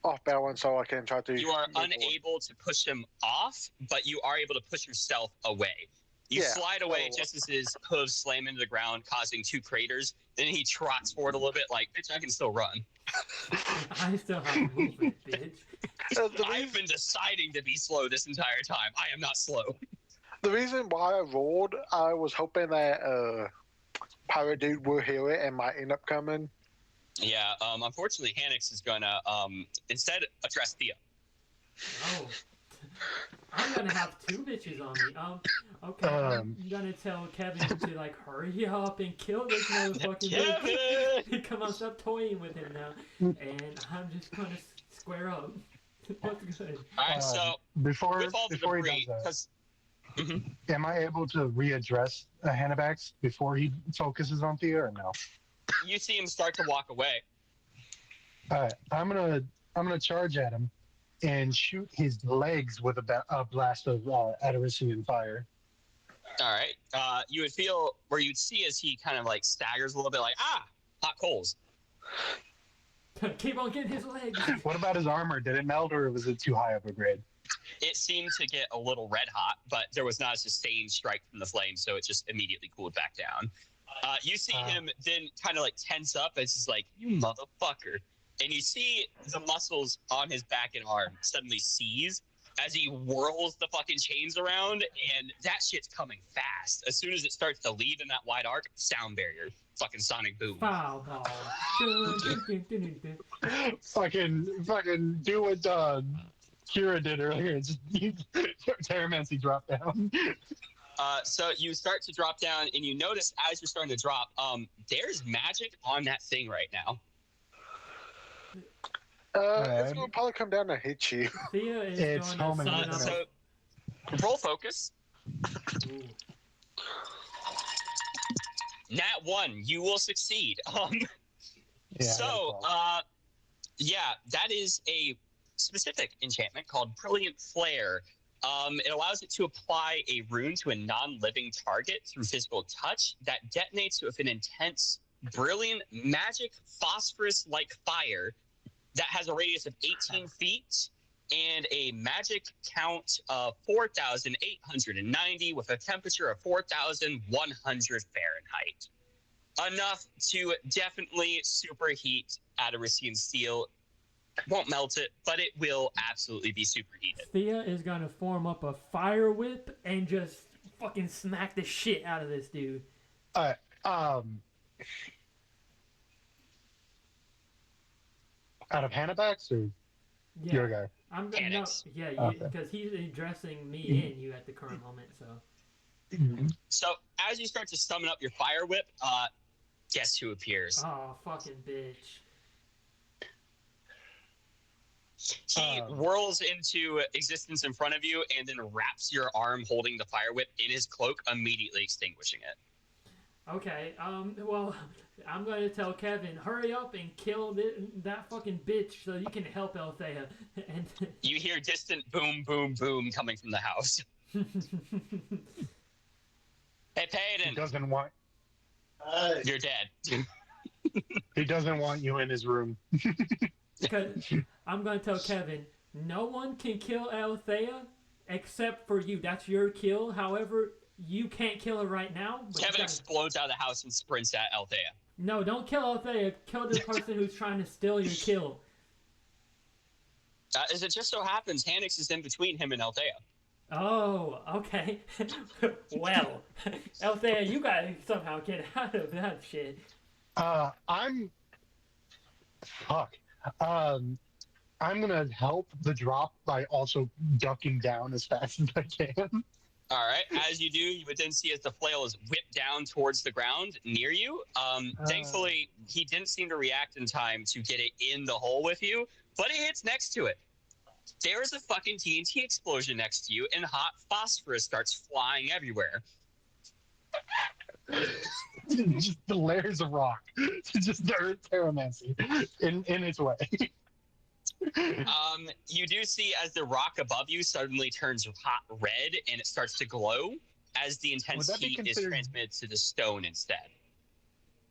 off balance so I can try to... You are unable to push him off, but you are able to push yourself away. You slide away just as his hooves slam into the ground, causing 2 craters. Then he trots forward a little bit like, bitch, I can still run. I still have movement, bitch. I've been deciding to be slow this entire time. I am not slow. The reason why I rolled, I was hoping that Pirate Dude will hear it and might end up coming. Yeah, unfortunately, Hannix is going to instead address Thea. Oh. I'm gonna have 2 bitches on me. Okay, I'm gonna tell Kevin to like hurry up and kill this motherfucking bitch. Come on, stop toying with him now. And I'm just gonna square up. What's good? Alright, so before with all the he debris, does that, am I able to readdress Hannabax before he focuses on Thea or no? You see him start to walk away. Alright, I'm gonna charge at him and shoot his legs with a blast of Adarisian fire. All right. You would feel where you'd see as he kind of like staggers a little bit like, hot coals. Keep on getting his legs. What about his armor? Did it melt or was it too high of a grade? It seemed to get a little red hot, but there was not a sustained strike from the flame, so it just immediately cooled back down. You see him then kind of like tense up as he's like, you motherfucker. And you see the muscles on his back and arm suddenly seize as he whirls the fucking chains around, and that shit's coming fast. As soon as it starts to leave in that wide arc, sound barrier. Fucking sonic boom. Foul ball. fucking do what Kira did earlier. Just Terramancy drop down. So you start to drop down, and you notice as you're starting to drop, there's magic on that thing right now. It's going to probably come down to hit you. Thea is It's going to home summon up. So roll focus. Ooh. Nat 1, you will succeed. That is a specific enchantment called Brilliant Flare. It allows it to apply a rune to a non-living target through physical touch that detonates with an intense, brilliant, magic phosphorus-like fire that has a radius of 18 feet and a magic count of 4,890 with a temperature of 4,100 Fahrenheit. Enough to definitely superheat Adarisian steel. Won't melt it, but it will absolutely be superheated. Thea is going to form up a fire whip and just fucking smack the shit out of this dude. Alright, out of Hannabax or your guy? I'm Panics. because he's addressing me and you at the current moment. So, So as you start to summon up your fire whip, guess who appears? oh fucking bitch! He whirls into existence in front of you and then wraps your arm holding the fire whip in his cloak, immediately extinguishing it. Okay. Well, I'm going to tell Kevin, hurry up and kill that fucking bitch so you can help Althea. And You hear distant boom, boom, boom coming from the house. Hey, He Payton, doesn't want. you're dead. He doesn't want you in his room. I'm going to tell Kevin, no one can kill Althea except for you. That's your kill. However, you can't kill her right now. But Kevin explodes out of the house and sprints at Althea. No, don't kill Althea. Kill the person who's trying to steal your kill. As it just so happens, Hannix is in between him and Althea. Oh, okay. Well, Althea, you gotta somehow get out of that shit. I'm. Fuck. I'm gonna help the drop by also ducking down as fast as I can. All right. As you do, you would then see as the flail is whipped down towards the ground near you. Thankfully, he didn't seem to react in time to get it in the hole with you, but it hits next to it. There's a fucking TNT explosion next to you, and hot phosphorus starts flying everywhere. Just the layers of rock. Just the earth pyromancy in its way. You do see as the rock above you suddenly turns hot red and it starts to glow as the intense heat is transmitted to the stone instead.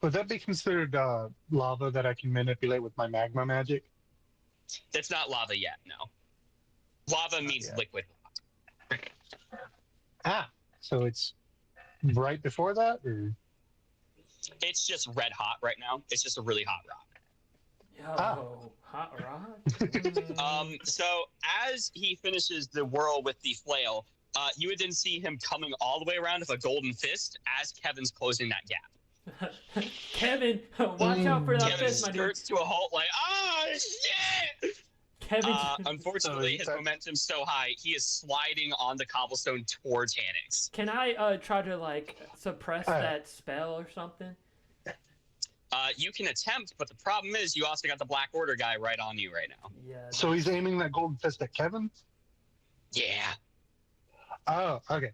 Would that be considered lava that I can manipulate with my magma magic? That's not lava yet, no. Lava means liquid rock. Ah, so it's right before that? Or? It's just red hot right now. It's just a really hot rock. Yo, hot rock? So as he finishes the whirl with the flail, you would then see him coming all the way around with a golden fist as Kevin's closing that gap. Kevin, watch out for that Kevin fist, my dude. skirts to a halt like, oh, shit! Kevin, Unfortunately, his momentum's so high, he is sliding on the cobblestone towards Hannix. can I try to, like, suppress that spell or something? You can attempt, but the problem is you also got the Black Order guy right on you right now. Yeah. So he's aiming that golden fist at Kevin? Yeah. Oh, okay.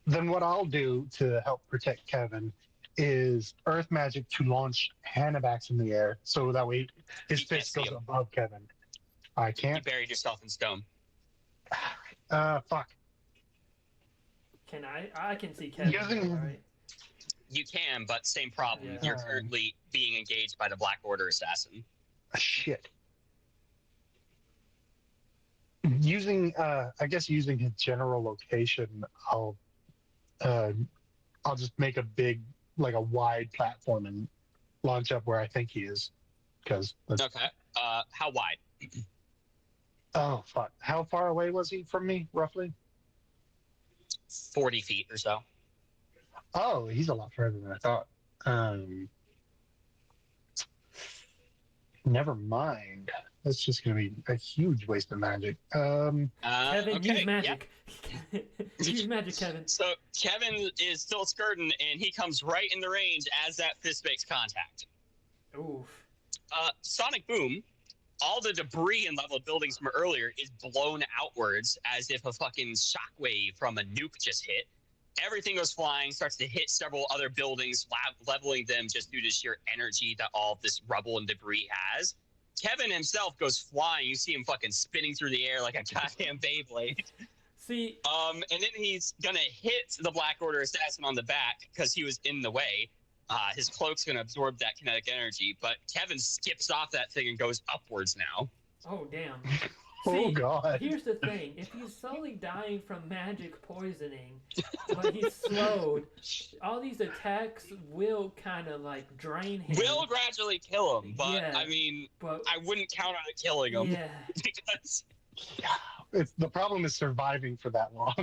Then what I'll do to help protect Kevin is earth magic to launch Hannibal in the air, so that way his fist goes above Kevin. I You can't. buried yourself in stone. Fuck. Can I can see Kevin, right? You can, but same problem. Yeah. You're currently being engaged by the Black Order assassin. Shit. Using using his general location, I'll just make a big, like a wide platform and launch up where I think he is. Okay. How wide? Oh fuck! How far away was he from me, roughly? 40 feet or so. Oh, he's a lot further than I thought. Never mind. That's just gonna be a huge waste of magic. Kevin, Okay, use magic. Use magic, Kevin. So Kevin is still skirting, and he comes right in the range as that fist makes contact. Oof. Sonic boom. All the debris in level buildings from earlier is blown outwards as if a fucking shockwave from a nuke just hit. Everything goes flying, starts to hit several other buildings, leveling them just due to sheer energy that all of this rubble and debris has. Kevin himself goes flying. You see him fucking spinning through the air like a goddamn Beyblade. See. And then he's gonna hit the Black Order assassin on the back because he was in the way. His cloak's gonna absorb that kinetic energy, but Kevin skips off that thing and goes upwards now. Oh damn. Oh See, god. Here's the thing: if he's slowly dying from magic poisoning, but he's slowed, all these attacks will kind of like drain him. Will gradually kill him, but Yeah, I mean, but I wouldn't count on it killing him. yeah. Because The problem is surviving for that long.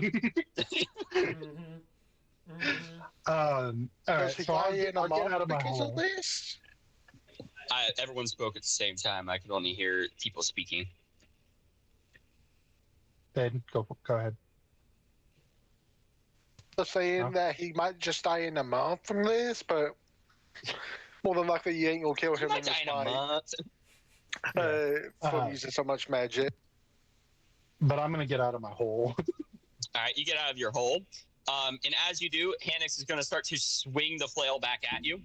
All right, Does he so die I'll in get a out month of my because of hole. this? everyone spoke at the same time. I could only hear people speaking. Ben, go ahead. Saying that he might just die in a month from this, but more than likely you ain't gonna kill him in Might this die in a fight. month. From using so much magic. But I'm gonna get out of my hole. All right, you get out of your hole. And as you do, Hannix is going to start to swing the flail back at you.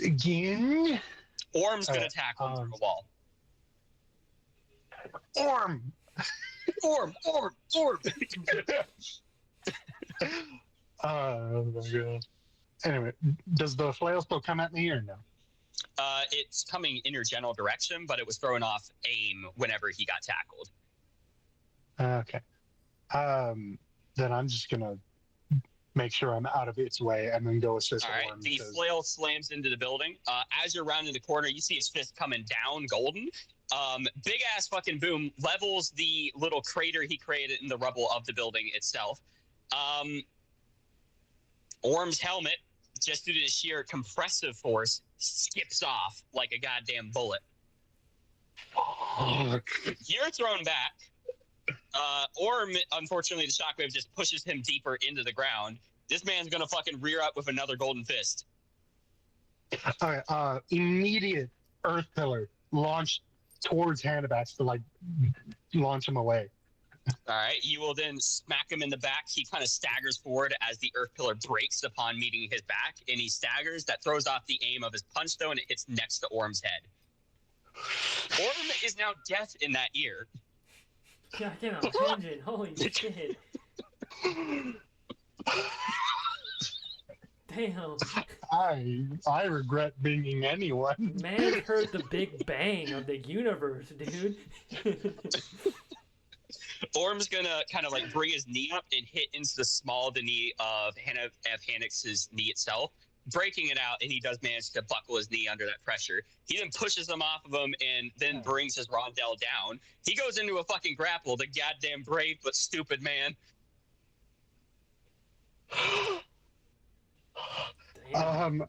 Again? Orm's going to tackle him through a wall. Orm! Orm! Oh my god. Anyway, does the flail still come at me or no? It's coming in your general direction, but it was throwing off aim whenever he got tackled. Okay. Then I'm just gonna make sure I'm out of its way and then go assist All right, Orm. the flail slams into the building. As you're rounding the corner, you see his fist coming down, golden. Big ass fucking boom levels the little crater he created in the rubble of the building itself. Orm's helmet, just due to the sheer compressive force, skips off like a goddamn bullet. You're thrown back. Orm, unfortunately, the shockwave just pushes him deeper into the ground. This man's gonna fucking rear up with another golden fist. All right, immediate earth pillar launched towards Handabax to like launch him away. All right, you will then smack him in the back. He kind of staggers forward as the earth pillar breaks upon meeting his back, and he staggers. That throws off the aim of his punch, though, and it hits next to Orm's head. Orm is now deaf in that ear. Yeah, I get on a tangent. Holy shit. Damn. I regret being anyone. Man heard the big bang of the universe, dude. Orm's gonna kind of like bring his knee up and hit into the small of the knee of Hannix's knee itself, breaking it out, and he does manage to buckle his knee under that pressure. He then pushes him off of him and then brings his rondelle down. He goes into a fucking grapple, the goddamn brave but stupid man. Damn.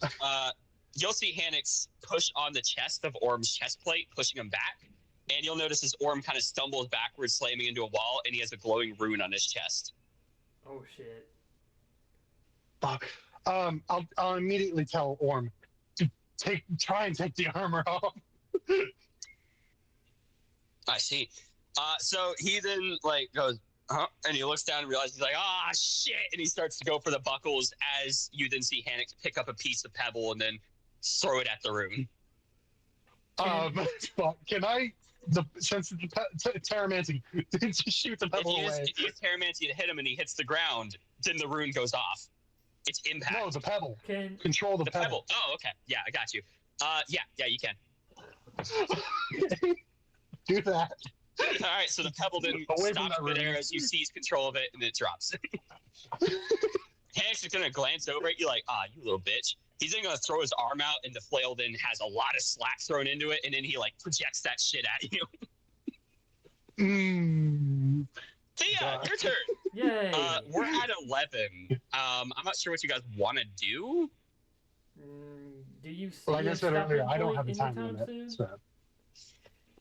You'll see Hannix push on the chest of Orm's chest plate, pushing him back. And you'll notice as Orm kind of stumbles backwards, slamming into a wall, and he has a glowing rune on his chest. Oh shit. Fuck. I'll immediately tell Orm to try and take the armor off. I see. So he then like goes, and he looks down and realizes he's like, shit, and he starts to go for the buckles as you then see Hannix pick up a piece of pebble and then throw it at the rune. Fuck. Can I? Since it's Terramancy, just shoot the pebble away. If you use Terramancy to hit him and he hits the ground, then the rune goes off. It's impact. No, the pebble. Can Control the pebble. Oh, okay. Yeah, I got you. Yeah, you can. Do that. All right, so the pebble then stops midair as you seize control of it, and it drops. Hanks is going to glance over at you like, you little bitch. He's then going to throw his arm out, and the flail then has a lot of slack thrown into it, and then he, like, projects that shit at you. Thea, your turn. Yay. We're at 11. I'm not sure what you guys want to do. Do you see Like I said earlier, I don't have a time anytime limit. soon? So.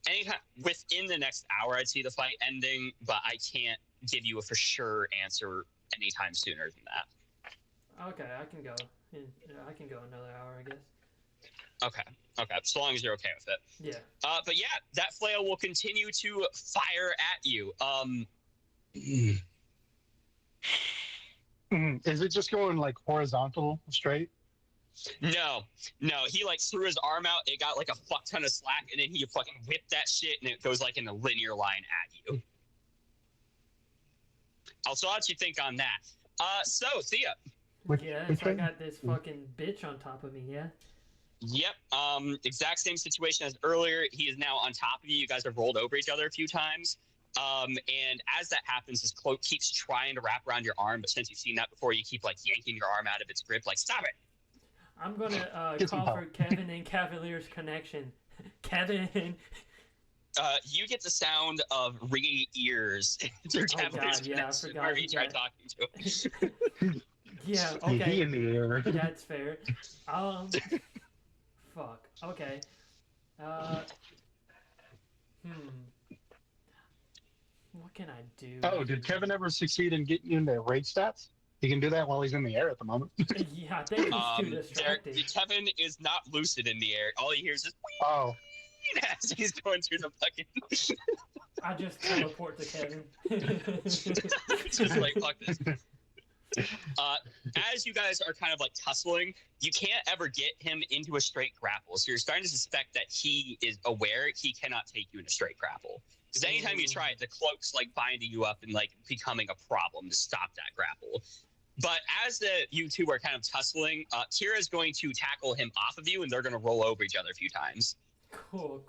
Anytime within the next hour, I'd see the fight ending, but I can't give you a for sure answer anytime sooner than that. Okay, I can go. I can go another hour, I guess. Okay, so long as you're okay with it. Yeah. But yeah, that flail will continue to fire at you. Is it just going like horizontal, straight? No. He like threw his arm out. It got like a fuck ton of slack, and then he fucking whipped that shit, and it goes like in a linear line at you. Also, I'll let you think on that. So Thea. I got this fucking bitch on top of me. Yeah. Yep. Exact same situation as earlier. He is now on top of you. You guys have rolled over each other a few times. And as that happens, his cloak keeps trying to wrap around your arm, but since you've seen that before, you keep like yanking your arm out of its grip, like stop it. I'm gonna call for Kevin and Cavalier's connection. Kevin. You get the sound of ringing ears through Cavalier's connection whenever you try talking to him. Yeah, okay. In the air. That's fair. Fuck. Okay. What can I do? Oh, did Kevin ever succeed in getting you into rage stats? He can do that while he's in the air at the moment. Yeah, I think he's too distracted. Kevin is not lucid in the air. All he hears is oh. as he's going through the fucking. I just teleport to Kevin. Just like, fuck this. As you guys are kind of like tussling, you can't ever get him into a straight grapple. So you're starting to suspect that he is aware he cannot take you in a straight grapple. Because anytime you try it, the cloak's like binding you up and like becoming a problem to stop that grapple. But as you two are kind of tussling, Kira's going to tackle him off of you, and they're going to roll over each other a few times. Cool.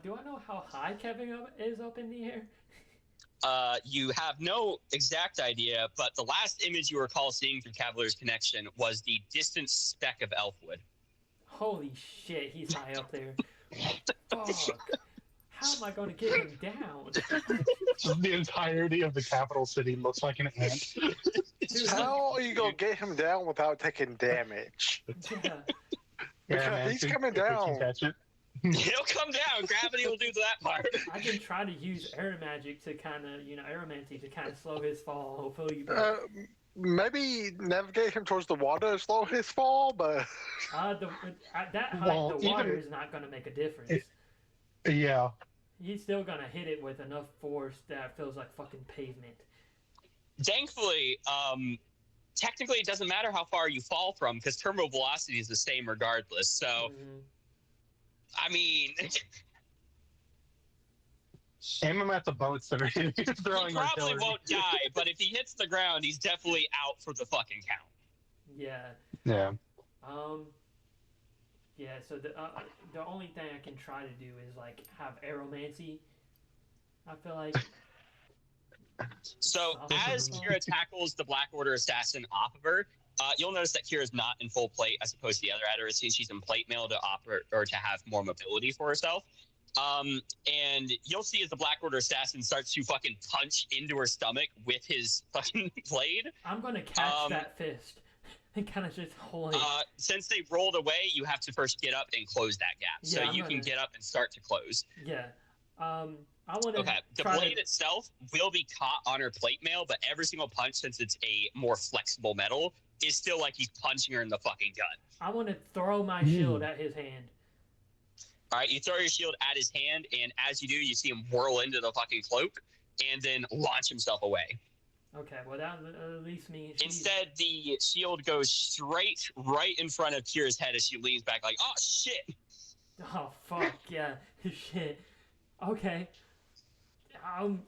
Do I know how high Kevin is up in the air? You have no exact idea, but the last image you recall seeing through Cavalier's Connection was the distant speck of Elfwood. Holy shit, he's high up there. Fuck. How am I going to get him down? The entirety of the capital city looks like an ant. Dude, How are you gonna get him down without taking damage? yeah. Man, He's if we coming can down. catch it. He'll come down. Gravity will do that part. I can try to use air magic to kind of, aeromancy to kind of slow his fall. Hopefully, Maybe navigate him towards the water to slow his fall, but that height, Well, the water even- is not going to make a difference. Yeah. He's still going to hit it with enough force that feels like fucking pavement. Thankfully, technically it doesn't matter how far you fall from because terminal velocity is the same regardless. So, Mhm. I mean, Aim him at the boats that are he throwing probably artillery. won't die, but if he hits the ground, he's definitely out for the fucking count. Yeah. Yeah. Yeah, so the only thing I can try to do is like have aeromancy. I feel like So as Kira tackles the Black Order assassin off of her, you'll notice that Kira's not in full plate as opposed to the other Addersies. She's in plate mail to operate or to have more mobility for herself. And you'll see as the Black Order assassin starts to fucking punch into her stomach with his fucking blade. I'm gonna catch that fist and kind of just hold it. Since they rolled away, you have to first get up and close that gap. Yeah, so I'm you can gonna- get up and start to close. Yeah. I want to. Okay, the blade itself will be caught on her plate mail, but every single punch, since it's a more flexible metal, is still like he's punching her in the fucking gut. I want to throw my shield at his hand. All right, you throw your shield at his hand, and as you do, you see him whirl into the fucking cloak and then launch himself away. Okay, well that at least means Instead, the shield goes straight right in front of Kira's head as she leans back like, oh, shit. Oh fuck yeah, shit. Okay. I'm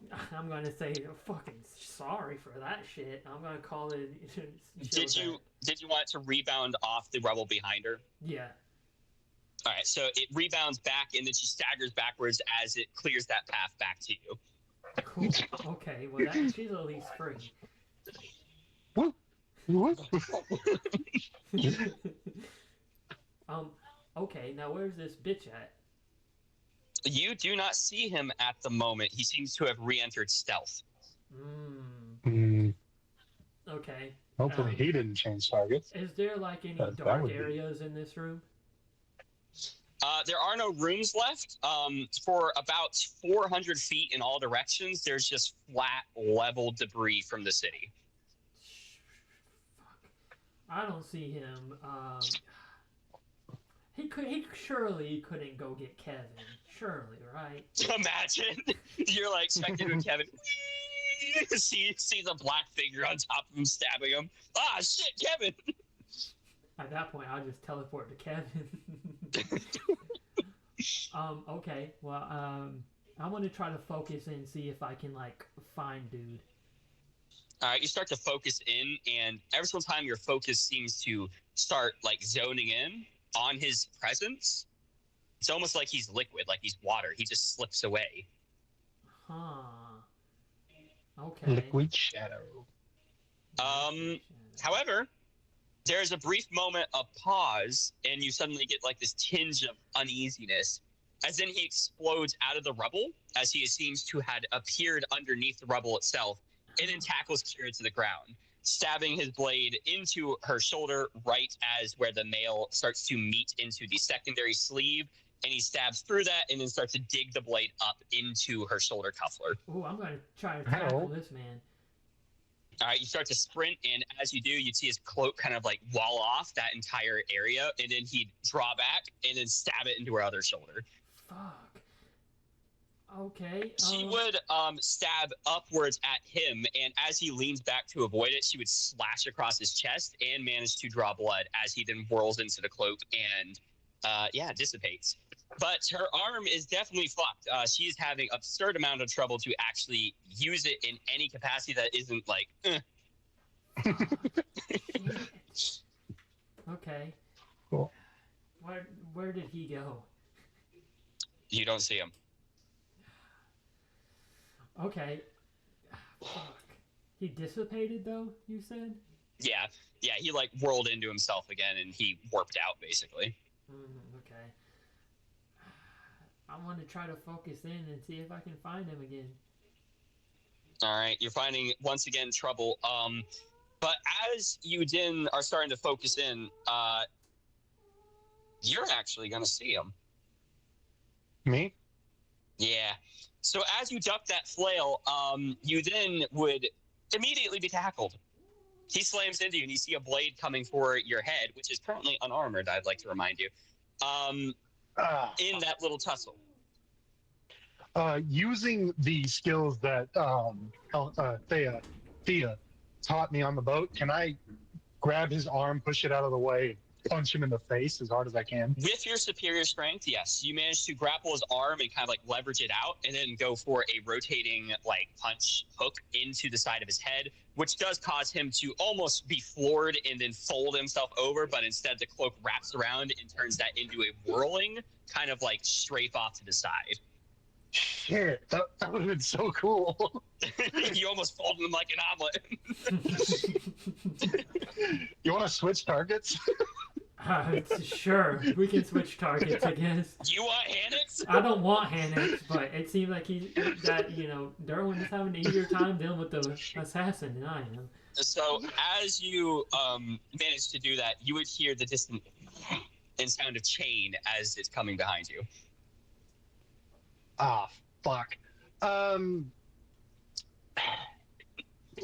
gonna say fucking sorry for that shit. I'm gonna call it. Did you want it to rebound off the rubble behind her? Yeah. All right, so it rebounds back, and then she staggers backwards as it clears that path back to you. Cool. Okay. Well, she's at least free. Okay. Now where's this bitch at? You do not see him at the moment. He seems to have re-entered stealth. Okay. Hopefully he didn't change targets. Is there like any That dark would be- areas in this room? There are no rooms left. For about 400 feet in all directions, there's just flat, level debris from the city. Fuck. I don't see him. He surely couldn't go get Kevin. Surely, right? Imagine you're like spectating Kevin. sees a black figure on top of him stabbing him. Ah, shit, Kevin! At that point, I'll just teleport to Kevin. Okay. Well, I want to try to focus and see if I can like find dude. All right, you start to focus in, and every single time your focus seems to start like zoning in on his presence, it's almost like he's liquid, like he's water. He just slips away. Huh. Okay. Liquid shadow. However, there's a brief moment of pause, and you suddenly get like this tinge of uneasiness, as then he explodes out of the rubble, as he seems to had appeared underneath the rubble itself, and then tackles Kira to the ground, stabbing his blade into her shoulder right as where the mail starts to meet into the secondary sleeve, and he stabs through that and then starts to dig the blade up into her shoulder cuffler. Ooh, I'm gonna try to tackle this man. All right, you start to sprint, and as you do, you see his cloak kind of like wall off that entire area, and then he'd draw back and then stab it into her other shoulder. Fuck. Okay. She would stab upwards at him, and as he leans back to avoid it, she would slash across his chest and manage to draw blood as he then whirls into the cloak and, dissipates. But her arm is definitely fucked. She's having absurd amount of trouble to actually use it in any capacity that isn't like. Okay. Cool. Where did he go? You don't see him. Okay. Fuck. He dissipated though, you said? Yeah, he like whirled into himself again, and he warped out basically. Okay. I want to try to focus in and see if I can find him again. All right, you're finding once again trouble. But as you then are starting to focus in, you're actually gonna see him. Me? Yeah. So as you duck that flail, you then would immediately be tackled. He slams into you, and you see a blade coming for your head, which is currently unarmored, I'd like to remind you, in that little tussle. Using the skills that Thea taught me on the boat, can I grab his arm, push it out of the way, punch him in the face as hard as I can? With your superior strength, yes. You manage to grapple his arm and kind of like leverage it out, and then go for a rotating like punch hook into the side of his head, which does cause him to almost be floored and then fold himself over, but instead the cloak wraps around and turns that into a whirling kind of like strafe off to the side. Shit, that would have been so cool. You almost folded him like an omelet. You want to switch targets? Sure, we can switch targets, I guess. You want Hannix? I don't want Hannix, but it seems like Derwin is having an easier time dealing with the assassin than I am. So as you manage to do that, you would hear the distant and sound of chain as it's coming behind you. Ah, fuck. Can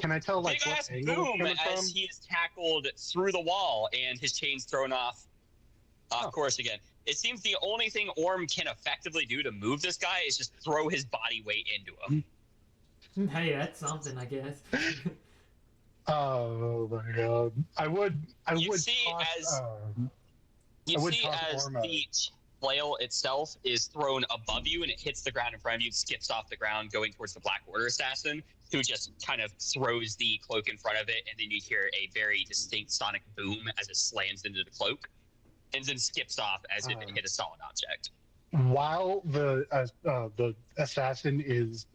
I tell like Big what ass angle boom it's coming as from? he is tackled through the wall and his chain's thrown off course again. It seems the only thing Orm can effectively do to move this guy is just throw his body weight into him. Hey, that's something, I guess. Oh my god! I would see toss, as the flail itself is thrown above you and it hits the ground in front of you, skips off the ground going towards the Black Order assassin, who just kind of throws the cloak in front of it, and then you hear a very distinct sonic boom as it slams into the cloak, and then skips off as if it hit a solid object. While the assassin is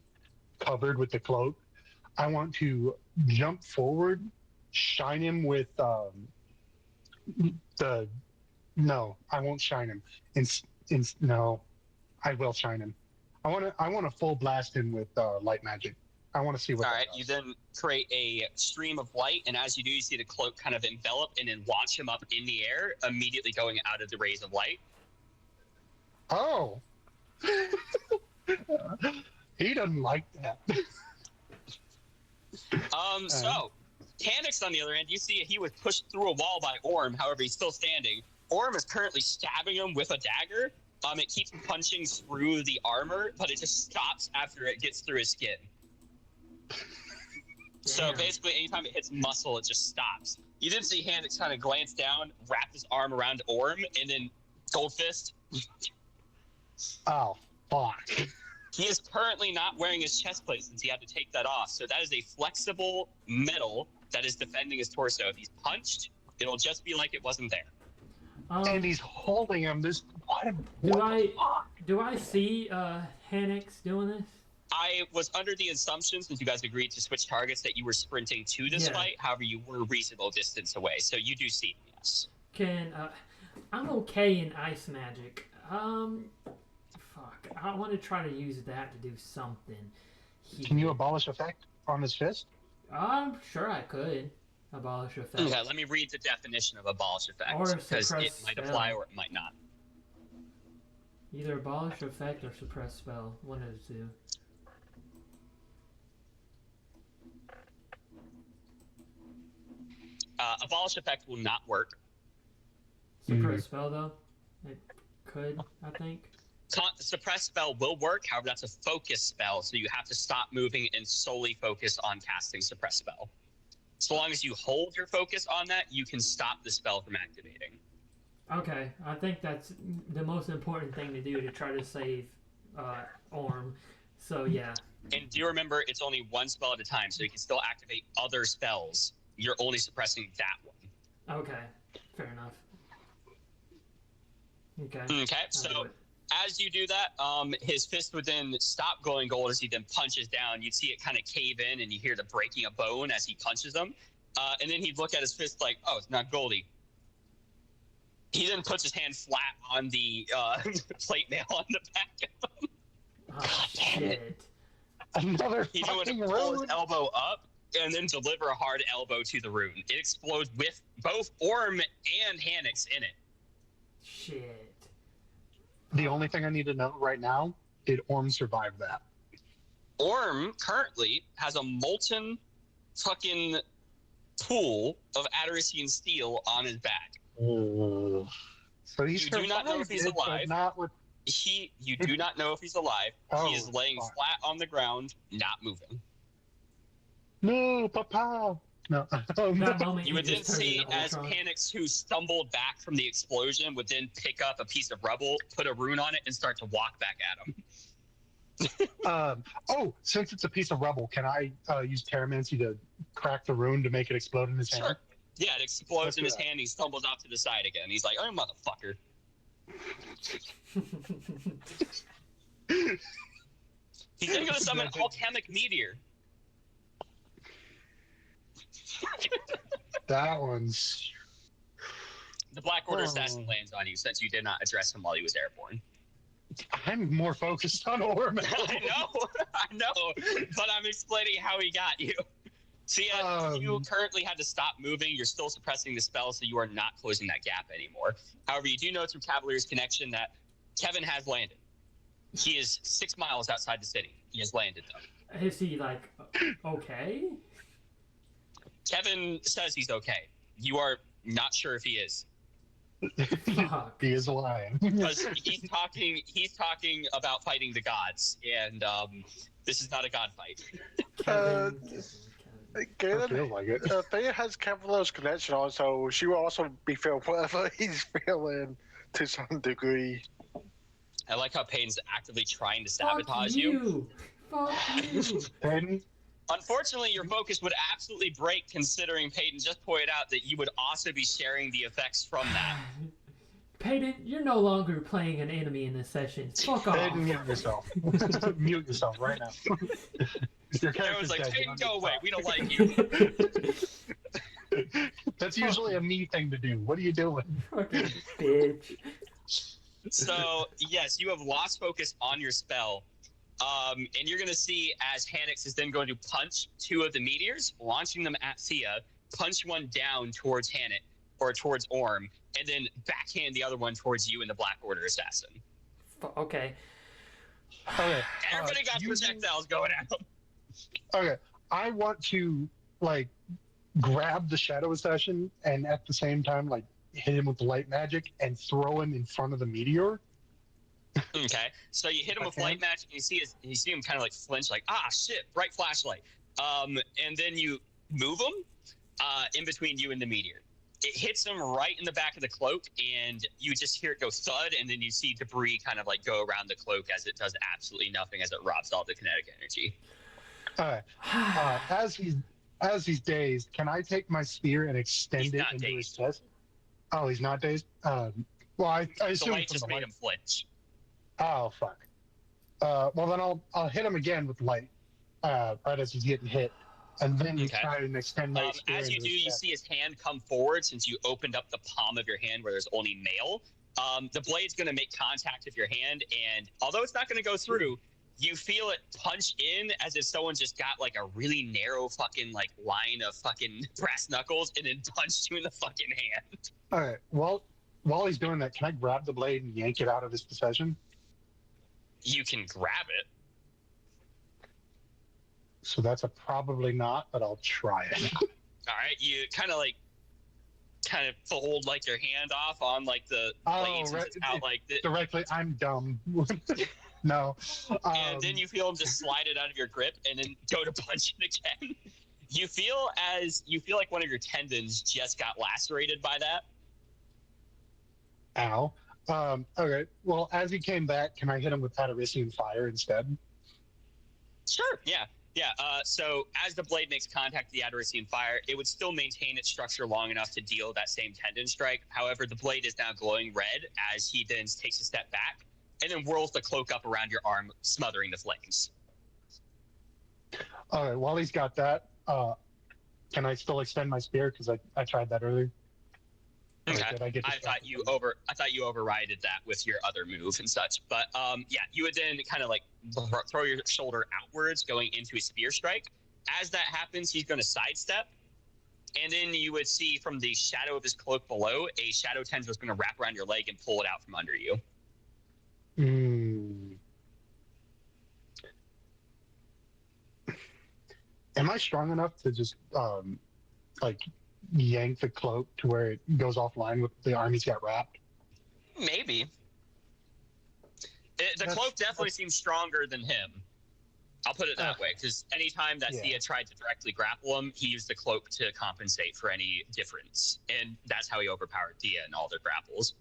covered with the cloak, I want to jump forward, shine him with No, I won't shine him. No, I will shine him. I want to full blast him with light magic. I want to see what. All right, you then create a stream of light, and as you do, you see the cloak kind of envelop and then launch him up in the air, immediately going out of the rays of light. Oh, he doesn't like that. So, Hannix, on the other end, you see he was pushed through a wall by Orm. However, he's still standing. Orm is currently stabbing him with a dagger. It keeps punching through the armor, but it just stops after it gets through his skin. So basically, anytime it hits muscle, it just stops. You did see Hannix kind of glance down, wrap his arm around Orm, and then Gold Fist. Oh, fuck. He is currently not wearing his chest plate since he had to take that off. So that is a flexible metal that is defending his torso. If he's punched, it'll just be like it wasn't there. And he's holding him. Do I see Hannix doing this? I was under the assumption, since you guys agreed to switch targets, that you were sprinting to this fight. However, you were a reasonable distance away, so you do see him, yes. I'm okay in ice magic. Fuck. I want to try to use that to do something. Can you abolish effect on his fist? I'm sure I could abolish effect. Okay, let me read the definition of abolish effect, because it might apply or it might not. Either abolish effect or suppress spell. One of the two. Abolish effect will not work. Suppress spell, though? It could, I think. Suppress spell will work, however, that's a focus spell, so you have to stop moving and solely focus on casting suppress spell. So long as you hold your focus on that, you can stop the spell from activating. Okay, I think that's the most important thing to do to try to save Orm. So yeah. And do remember, it's only one spell at a time, so you can still activate other spells. You're only suppressing that one. Okay, fair enough. Okay. Okay, so as you do that, his fist would then stop glowing gold as he then punches down. You'd see it kind of cave in, and you hear the breaking of bone as he punches him. And then he'd look at his fist like, oh, it's not goldy. He then puts his hand flat on the plate mail on the back of him. Oh, shit. Another He's going fucking to pull rune. his elbow up and then deliver a hard elbow to the rune. It explodes with both Orm and Hannix in it. Shit. The only thing I need to know right now, did Orm survive that? Orm currently has a molten fucking pool of Adarisian steel on his back. So he's You do not know if he's survived it, but alive. Not with... You do not know if he's alive. Oh, He is laying fuck. flat on the ground, not moving. No, Papa. No. That moment You would he then just turned see into as Ultron. Hannix, who stumbled back from the explosion, would then pick up a piece of rubble, put a rune on it, and start to walk back at him. Since it's a piece of rubble, can I use Pyromancy to crack the rune to make it explode in his hand? Sure. Yeah, it explodes Let's in do his that. hand. He stumbles off to the side again. He's like, oh, motherfucker. He's then going to summon Alchemic Meteor. That one's... The Black Order Oh. assassin lands on you since you did not address him while he was airborne. I'm more focused on Orm. I know, but I'm explaining how he got you. So yeah, you currently had to stop moving. You're still suppressing the spell, so you are not closing that gap anymore. However, you do know through Cavalier's connection that Kevin has landed. He is 6 miles outside the city. He has landed, though. Is he like okay? Kevin says he's okay. You are not sure if he is. Fuck. He is lying. Because he's talking about fighting the gods, and this is not a god fight. Kevin. I Galen, feel like it. Thea has Cavalier's connection on, so she will also be feeling whatever he's feeling to some degree. I like how Payne's actively trying to Fuck sabotage you. Fuck you. Peyton, Unfortunately, your focus would absolutely break considering Peyton just pointed out that you would also be sharing the effects from that. Peyton, you're no longer playing an enemy in this session. Fuck off. Peyton, mute yourself. Mute yourself right now. Your Everyone's character's like, dead. Peyton, You go don't away. need We to don't like you. talk. That's usually a me thing to do. What are you doing? Fucking bitch. So, yes, you have lost focus on your spell. And you're going to see as Hannix is then going to punch 2 of the meteors, launching them at Thea, punch one down towards Hannix, or towards Orm, and then backhand the other one towards you and the Black Order assassin. Okay. Okay. Everybody got projectiles going at them. Okay. I want to like grab the shadow assassin and at the same time like hit him with the light magic and throw him in front of the meteor. Okay, so you hit him with Okay. light magic, and you see him kind of like flinch, like, ah, shit, bright flashlight. And then you move him in between you and the meteor. It hits him right in the back of the cloak, and you just hear it go thud, and then you see debris kind of like go around the cloak as it does absolutely nothing as it robs all the kinetic energy. All right. As he's dazed, can I take my spear and extend He's it not into his dazed. chest? Oh, he's not dazed. Well, I The assume light from just the made light. him flinch. Oh fuck. Well then I'll hit him again with light, right as he's getting hit, and then Okay. try and extend my spear As you into do, his you chest. see his hand come forward since you opened up the palm of your hand where there's only mail. The blade's going to make contact with your hand, and although it's not going to go through, you feel it punch in as if someone just got like a really narrow fucking like line of fucking brass knuckles and then punched you in the fucking hand. All right. Well, while he's doing that, can I grab the blade and yank it out of his possession? You can grab it. So that's a probably not, but I'll try it. All right, you kind of like kind of fold like your hand off on like the blades and just out like this. Directly, I'm dumb. No. And then you feel him just slide it out of your grip and then go to punch it again. You feel like one of your tendons just got lacerated by that. Ow. Okay. Well, as he came back, can I hit him with Patarisian fire instead? Sure. Yeah. Yeah. So as the blade makes contact with the Adarisian fire, it would still maintain its structure long enough to deal that same tendon strike. However, the blade is now glowing red as he then takes a step back and then whirls the cloak up around your arm, smothering the flames. All right. While he's got that, can I still extend my spear? Because I tried that earlier. Okay. I thought you overrided that with your other move and such. But yeah, you would then kind of like throw your shoulder outwards, going into a spear strike. As that happens, he's going to sidestep, and then you would see from the shadow of his cloak below, a shadow tendril is going to wrap around your leg and pull it out from under you. Am I strong enough to just like yank the cloak to where it goes offline with the arm he's got wrapped? Maybe. The cloak definitely seems stronger than him. I'll put it that way, because anytime that Thea tried to directly grapple him, he used the cloak to compensate for any difference, and that's how he overpowered Thea in all their grapples.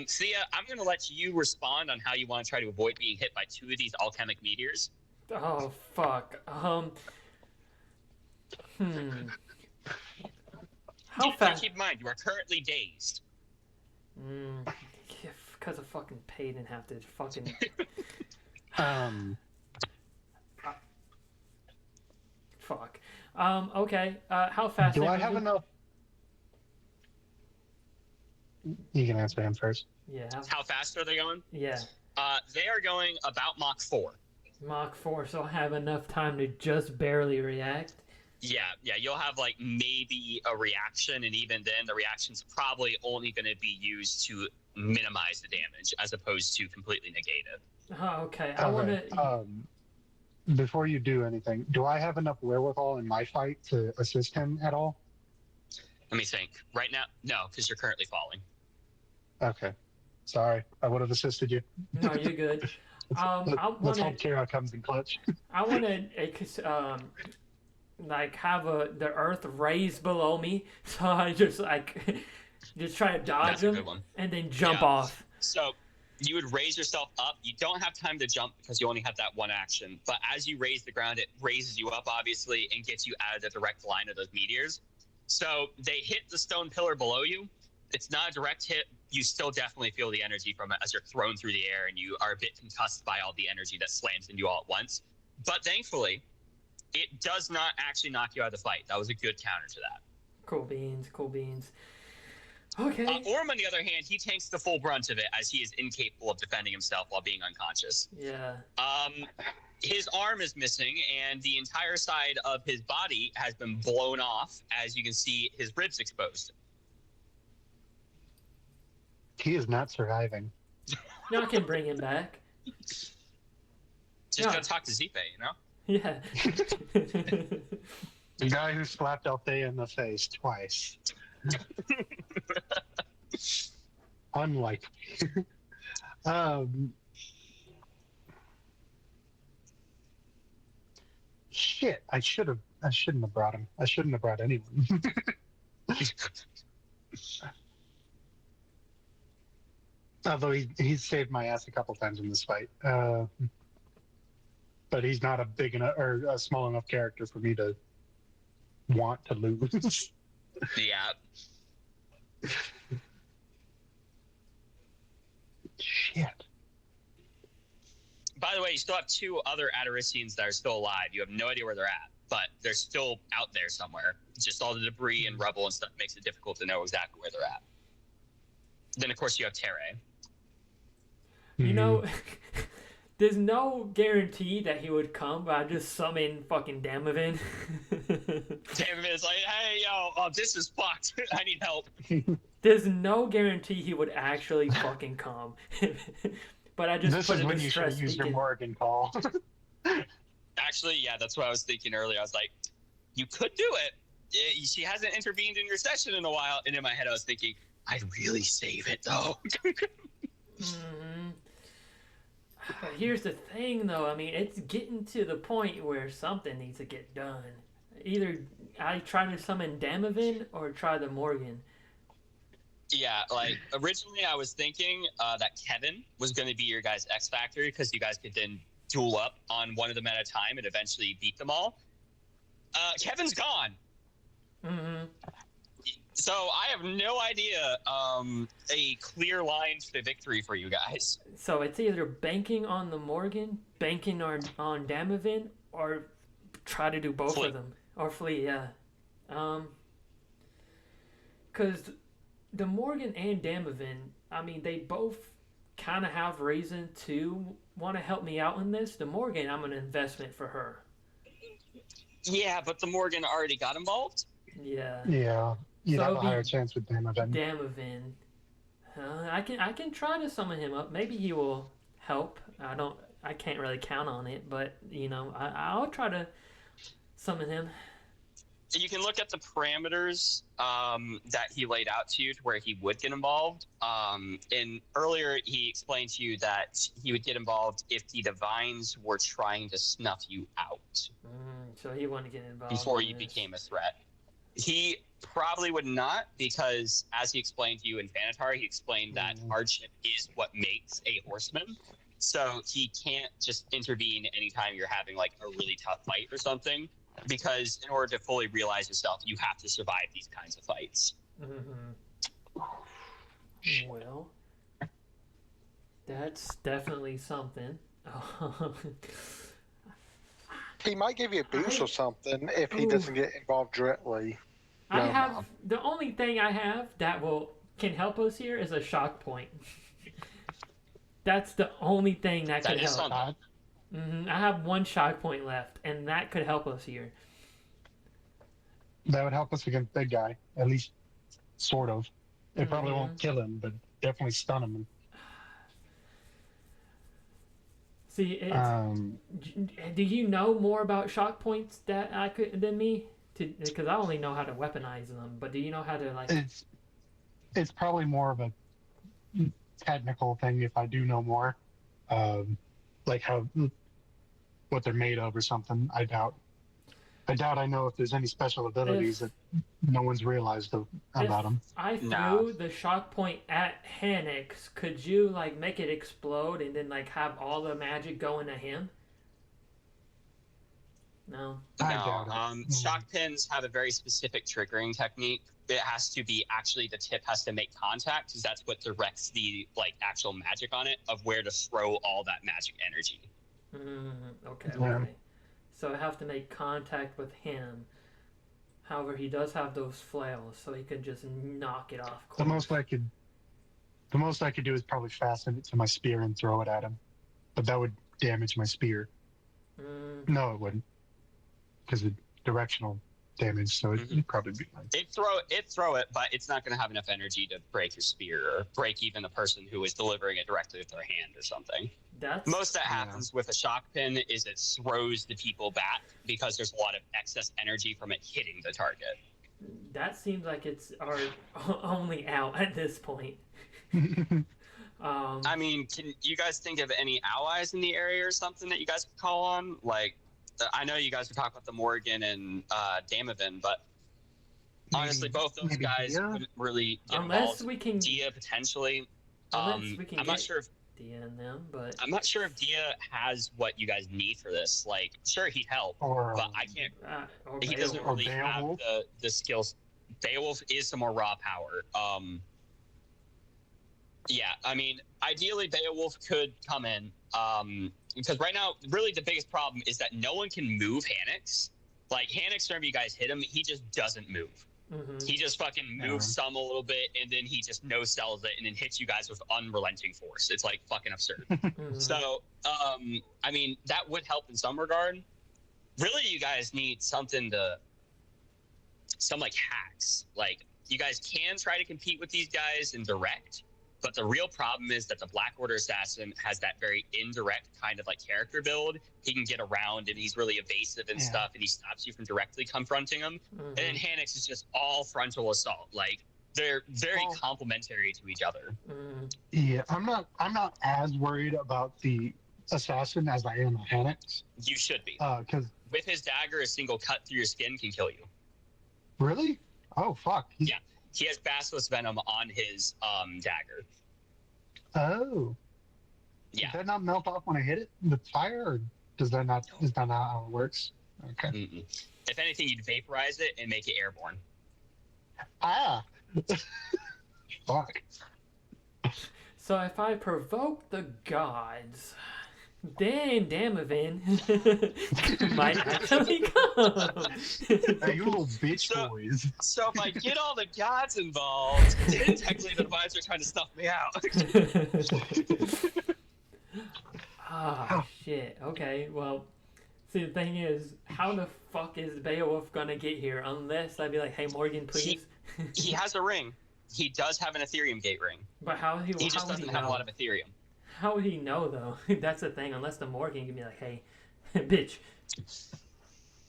Thea, I'm going to let you respond on how you want to try to avoid being hit by two of these alchemic meteors. Oh, fuck. How fast? Keep in mind, you are currently dazed. Because of fucking paid and have to fucking... Fuck. Okay. How fast... Do I have enough... You can answer him first. Yeah. How fast are they going? Yeah. They are going about Mach 4. Mach 4, so I have enough time to just barely react? Yeah, you'll have like maybe a reaction, and even then the reaction's probably only going to be used to minimize the damage as opposed to completely negate it. Oh, okay. I want to... Before you do anything, do I have enough wherewithal in my fight to assist him at all? Let me think. Right now, no, because you're currently falling. Okay. Sorry, I would have assisted you. No, you're good. Let's hope Kira comes in clutch. I want to... like have the earth raised below me, so I just like just try to dodge him and then jump off. So you would raise yourself up. You don't have time to jump because you only have that one action. But as you raise the ground, it raises you up obviously and gets you out of the direct line of those meteors. So they hit the stone pillar below you. It's not a direct hit. You still definitely feel the energy from it as you're thrown through the air, and you are a bit concussed by all the energy that slams into you all at once. But thankfully, it does not actually knock you out of the fight. That was a good counter to that. Cool beans, cool beans. Okay. Orm, on the other hand, he takes the full brunt of it as he is incapable of defending himself while being unconscious. Yeah. His arm is missing, and the entire side of his body has been blown off. As you can see, his ribs exposed. He is not surviving. No, I can bring him back. Just go talk to Zipe, you know? Yeah. The guy who slapped Althea in the face twice. Unlikely. Shit, I shouldn't have brought him. I shouldn't have brought anyone. Although he's saved my ass a couple times in this fight. But he's not a big enough or a small enough character for me to want to lose. Yeah. Shit. By the way, you still have two other Adarisians that are still alive. You have no idea where they're at, but they're still out there somewhere. Just all the debris and rubble and stuff makes it difficult to know exactly where they're at. Then, of course, you have Terre. You know, there's no guarantee that he would come, but I just summon fucking Damavin. Damavin is like, hey, yo, this is fucked. I need help. There's no guarantee he would actually fucking come. But I just this put is him when in you stress should use your speaking. Morgan call. Actually, yeah, that's what I was thinking earlier. I was like, you could do it, she hasn't intervened in your session in a while. And in my head, I was thinking, I'd really save it though. Mm-hmm. Here's the thing, though. I mean, it's getting to the point where something needs to get done. Either I try to summon Damavin or try the Morgan. Yeah, like originally I was thinking that Kevin was going to be your guys' X Factor because you guys could then duel up on one of them at a time and eventually beat them all. Kevin's gone. Mm-hmm. So I have no idea a clear line to victory for you guys. So it's either banking on the Morgan, banking on Damavin, or try to do both Flee. of them. Or flee, yeah. Because the Morgan and Damavin, I mean, they both kind of have reason to want to help me out in this. The Morgan, I'm an investment for her. Yeah, but the Morgan already got involved. Yeah. Yeah. You'd So have a it'd be higher chance with Damavin. Damavin. I can try to summon him up. Maybe he will help. I can't really count on it, but you know, I'll try to summon him. You can look at the parameters that he laid out to you to where he would get involved. And earlier he explained to you that he would get involved if the divines were trying to snuff you out So he wanted to get involved before in you this. became a threat. He probably would not, because as he explained to you in Vanatar, he explained that hardship is what makes a horseman. So he can't just intervene anytime you're having like a really tough fight or something, because in order to fully realize yourself, you have to survive these kinds of fights. Mm-hmm. Well, that's definitely something. He might give you a boost or something if he doesn't get involved directly. I No, have Mom. the only thing I have that can help us here is a shock point. That's the only thing that could That is help. something. I have one shock point left, and that could help us here. That would help us against big guy, at least sort of. It probably won't kill him, but definitely stun him. See, do you know more about shock points than me? Because I only know how to weaponize them, but do you know how to like? It's probably more of a technical thing if I do know more, like what they're made of or something. I doubt I know if there's any special abilities that no one's realized about them. I threw the shock point at Hanix. Could you like make it explode and then like have all the magic go into him? No. Shock pins have a very specific triggering technique. It has to be actually the tip has to make contact, because that's what directs the like actual magic on it of where to throw all that magic energy. Okay. Yeah. Okay. So I have to make contact with him. However, he does have those flails, so he could just knock it off. The most I could do is probably fasten it to my spear and throw it at him, but that would damage my spear. No, it wouldn't, because of directional damage. So it'd probably be fine. It throw it, but it's not going to have enough energy to break your spear or break even the person who is delivering it directly with their hand or something. Most that happens with a shock pin is it throws the people back because there's a lot of excess energy from it hitting the target. That seems like it's our only out at this point. I mean, can you guys think of any allies in the area or something that you guys could call on? Like, I know you guys were talking about the Morgan and Damavin, but honestly, both those guys Dia? wouldn't really get Unless involved. we can. Dia potentially. Unless we can I'm not sure if Dia and them, but I'm not sure if Dia has what you guys need for this. Like, sure, he'd help, Or but I can't. or He doesn't Beowulf. really have Beowulf? the skills. Beowulf is some more raw power. Yeah, I mean, ideally Beowulf could come in, because right now, really the biggest problem is that no one can move Hanix. Like, Hanix, whenever you guys hit him, he just doesn't move. He just fucking moves some a little bit, and then he just no-sells it, and then hits you guys with unrelenting force. It's, like, fucking absurd. So, I mean, that would help in some regard. Really, you guys need some, like, hacks. Like, you guys can try to compete with these guys in direct, But the real problem is that the Black Order assassin has that very indirect kind of like character build. He can get around and he's really evasive and stuff, and he stops you from directly confronting him. And then Hanix is just all frontal assault. Like they're very complementary to each other. Yeah, I'm not as worried about the assassin as I am Hanix. You should be. Because with his dagger, a single cut through your skin can kill you. really? Oh fuck. Yeah. He has basilisk venom on his dagger. Oh. Yeah. Does that not melt off when I hit it with fire, or does that not? Is that not how it works? Okay. Mm-mm. If anything, you'd vaporize it and make it airborne. Ah. Fuck. So if I provoke the gods, then Damavin might actually come. Hey, you little bitch boys. So if I get all the gods involved, then technically the vibes are trying to snuff me out. Shit. Okay, well, see, the thing is, how the fuck is Beowulf gonna get here unless I'd be like, hey, Morgan, please? He has a ring. He does have an Ethereum gate ring. But how He just doesn't have a lot of Ethereum. How would he know, though? That's the thing. Unless the Morgan can be like, hey, bitch.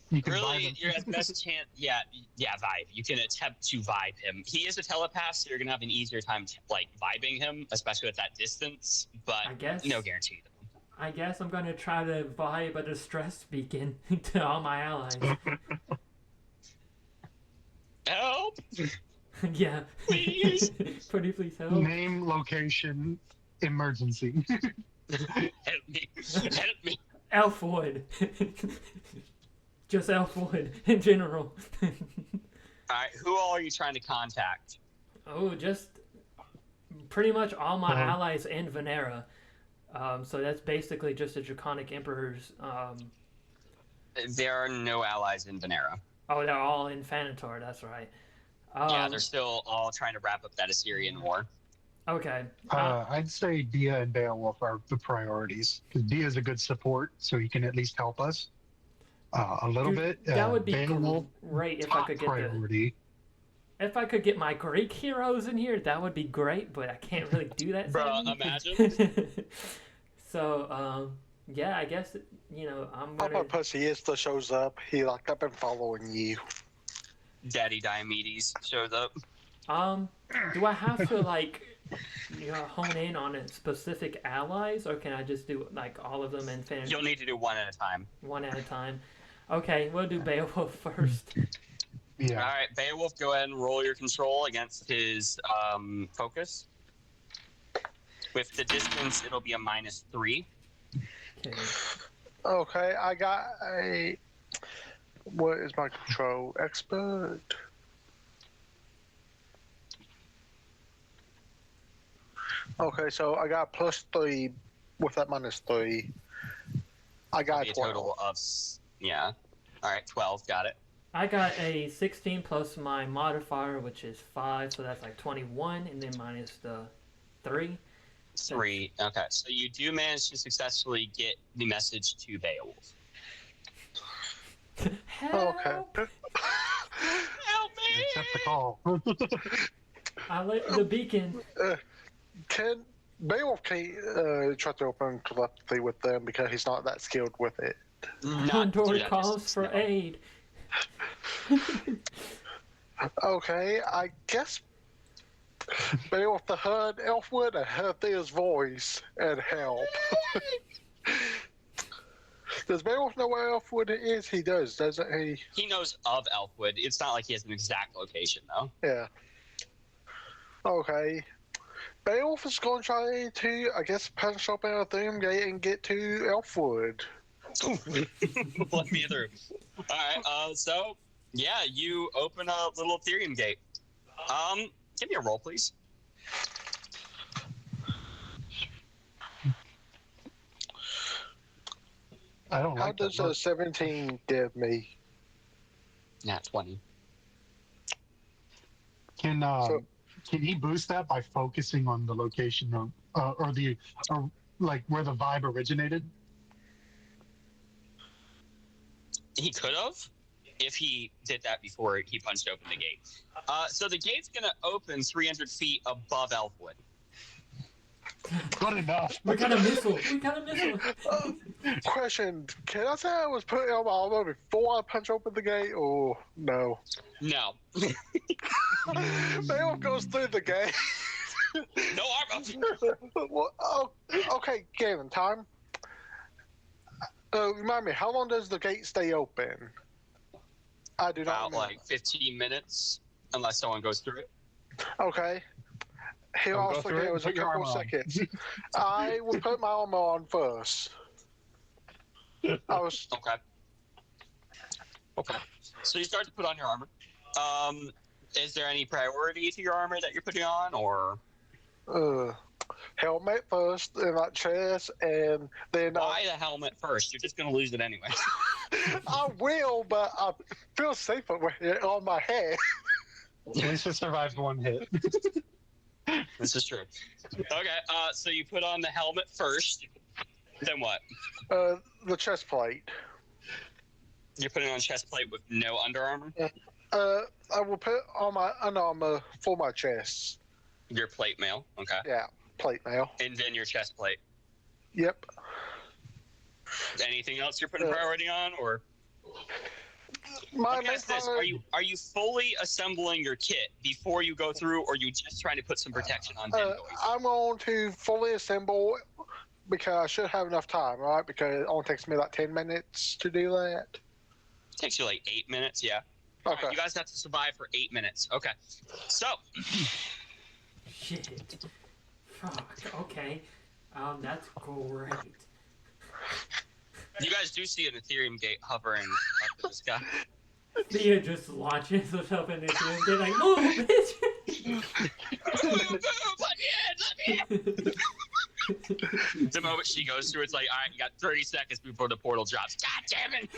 You can Really, your best chance, vibe. You can attempt to vibe him. He is a telepath, so you're gonna have an easier time like vibing him, especially at that distance. But I guess, no guarantee. I guess I'm gonna try to vibe a distress beacon to all my allies. Help! Yeah. Please. Pretty please help. Name, location, emergency. Help me! Help me! Elfwood. Just Elfwood in general. All right, who all are you trying to contact? Oh, just pretty much all my allies and Venera. So that's basically just the Draconic Emperors. There are no allies in Venera. Oh, they're all in Thanator, that's right. Yeah, they're still all trying to wrap up that Assyrian war. Okay. I'd say Dia and Beowulf are the priorities, because Dia is a good support, so he can at least help us a little bit. That would be Beowulf, great if I could get priority. If I could get my Greek heroes in here, that would be great, but I can't really do that. Bro, imagine. So, yeah, I guess, I'm How gonna... about Perseista shows up? I've been following you. Daddy Diomedes shows up. Do I have to, hone in on a specific allies, or can I just do, all of them and finish? You'll need to do one at a time. One at a time. Okay, we'll do Beowulf first. Yeah. All right, Beowulf, go ahead and roll your control against his focus. With the distance, it'll be a -3. Okay. Okay, I got a... What is my control? Expert? Okay, so I got +3 with that -3. I got a 12. total of, yeah. All right, 12, got it. I got a 16 plus my modifier, which is 5, so that's 21, and then minus the 3. 3, okay. So you do manage to successfully get the message to Beowulf. Help! Okay. Help me! Accept the call. I lit the beacon. Can Beowulf can't try to open telepathy with them because he's not that skilled with it. Condor calls for aid. Okay, I guess Beowulf the heard Elfwood and heard Thea's voice and help. Does Beowulf know where Elfwood is? He does, doesn't he? He knows of Elfwood. It's not like he has an exact location, though. Yeah. Okay. Beowulf is going to try to, I guess, punch open a Ethereum gate and get to Elfwood. Let me through. Alright, so, yeah, you open a little Ethereum gate. Give me a roll, please. I don't How like does that. a 17 give me? Nat 20. Can he boost that by focusing on the location of or where the vibe originated? He could have, if he did that before he punched open the gate. So the gate's going to open 300 feet above Elfwood. Good enough. We got a missile. We got a missile. Question: can I say I was putting on my armor before I punch open the gate, or no? No. Bale goes through the gate. No armor. Well, oh, okay, Gavin, time. Remind me, how long does the gate stay open? I do not About know. like 15 minutes, unless someone goes through it. Okay. Here Don't I go was through thinking it, it was a put your couple armor on. seconds. I will put my armor on first. I was Okay. Okay. So you start to put on your armor. Is there any priority to your armor that you're putting on, or helmet first, and like chest, and then why the helmet first? You're just gonna lose it anyway. I will, but I feel safer with it on my head. At least it survived one hit. This is true. Okay. So you put on the helmet first. Then what? The chest plate. You're putting on chest plate with no under armor. I will put on my underarmor for my chest. Your plate mail. Okay. Yeah, plate mail. And then your chest plate. Yep. Anything else you're putting priority on, or? My Let me ask this: Are you fully assembling your kit before you go through, or are you just trying to put some protection on? I'm going to fully assemble because I should have enough time, right? Because it only takes me like 10 minutes to do that. Takes you like 8 minutes, yeah. Okay. Alright, you guys have to survive for 8 minutes. Okay. So, Shit. Fuck. Okay. That's great. you guys do see an Ethereum gate hovering up in the sky. Thea just launches herself in the room. They're like, move, bitch! Let me in! The moment she goes through, it's like, all right, you got 30 seconds before the portal drops. God damn it!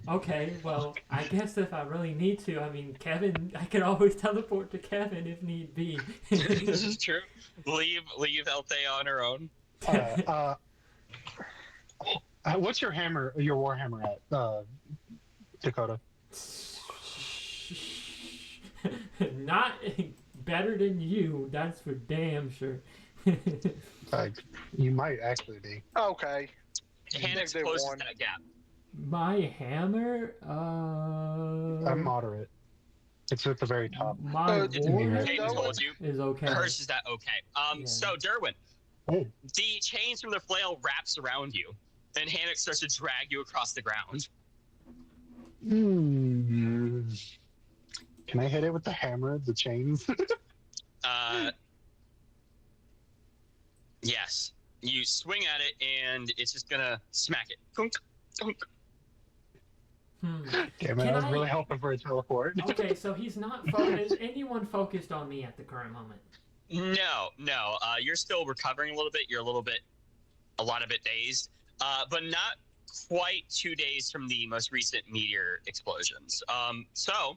Okay, well, I guess if I really need to, I mean, Kevin, I could always teleport to Kevin if need be. This is true. Leave Althea on her own. What's your warhammer at, Dakota? Not better than you, that's for damn sure. You might actually be. Okay. Hanix closes that gap. My hammer? I'm moderate. It's at the very top. My It's warhammer Kate told you. is okay. Hers is that okay. Yeah. So Derwin, Oh. the chains from the flail wraps around you, and Hanix starts to drag you across the ground. Can I hit it with the hammer, the chains? Yes. You swing at it, and it's just gonna smack it. Kunk, kunk. Damn it, I was really hoping for a teleport. Okay, so he's not focused. Is anyone focused on me at the current moment? No. You're still recovering a little bit. You're a lot of it dazed, but not quite 2 days from the most recent meteor explosions. So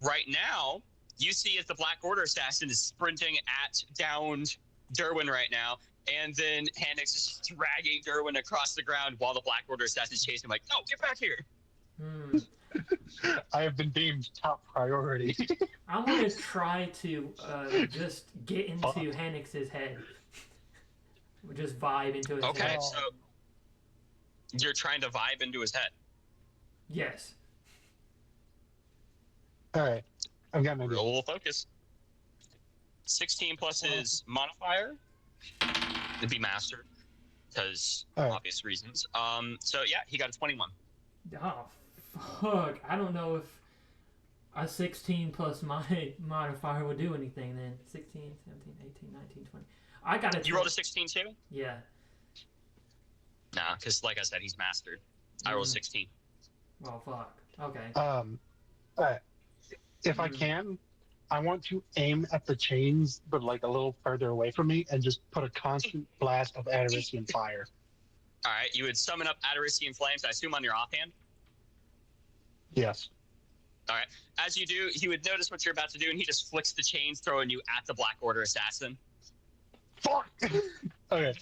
right now, you see as the Black Order assassin is sprinting at downed Derwin right now, and then Hanix is dragging Derwin across the ground while the Black Order assassin is chasing him like, no, get back here. I have been deemed top priority. I'm gonna try to just get into Hanix's head. Just vibe into his head. Okay, so you're trying to vibe into his head. Yes. Alright, I've got an idea. Roll focus. 16 plus his modifier. It'd be mastered, because obvious reasons. So yeah, he got a 21. Oh, fuck. I don't know if a 16 plus my modifier would do anything then. 16, 17, 18, 19, 20. I got a 20. You rolled a 16 too? Yeah. Nah, because like I said, he's mastered. I rolled 16. Well, fuck. Okay. Alright. If I can, I want to aim at the chains, but like a little further away from me, and just put a constant blast of Adderisian fire. All right, you would summon up Adderisian flames, I assume, on your offhand? Yes. All right. As you do, he would notice what you're about to do, and he just flicks the chains, throwing you at the Black Order assassin. Fuck! Okay.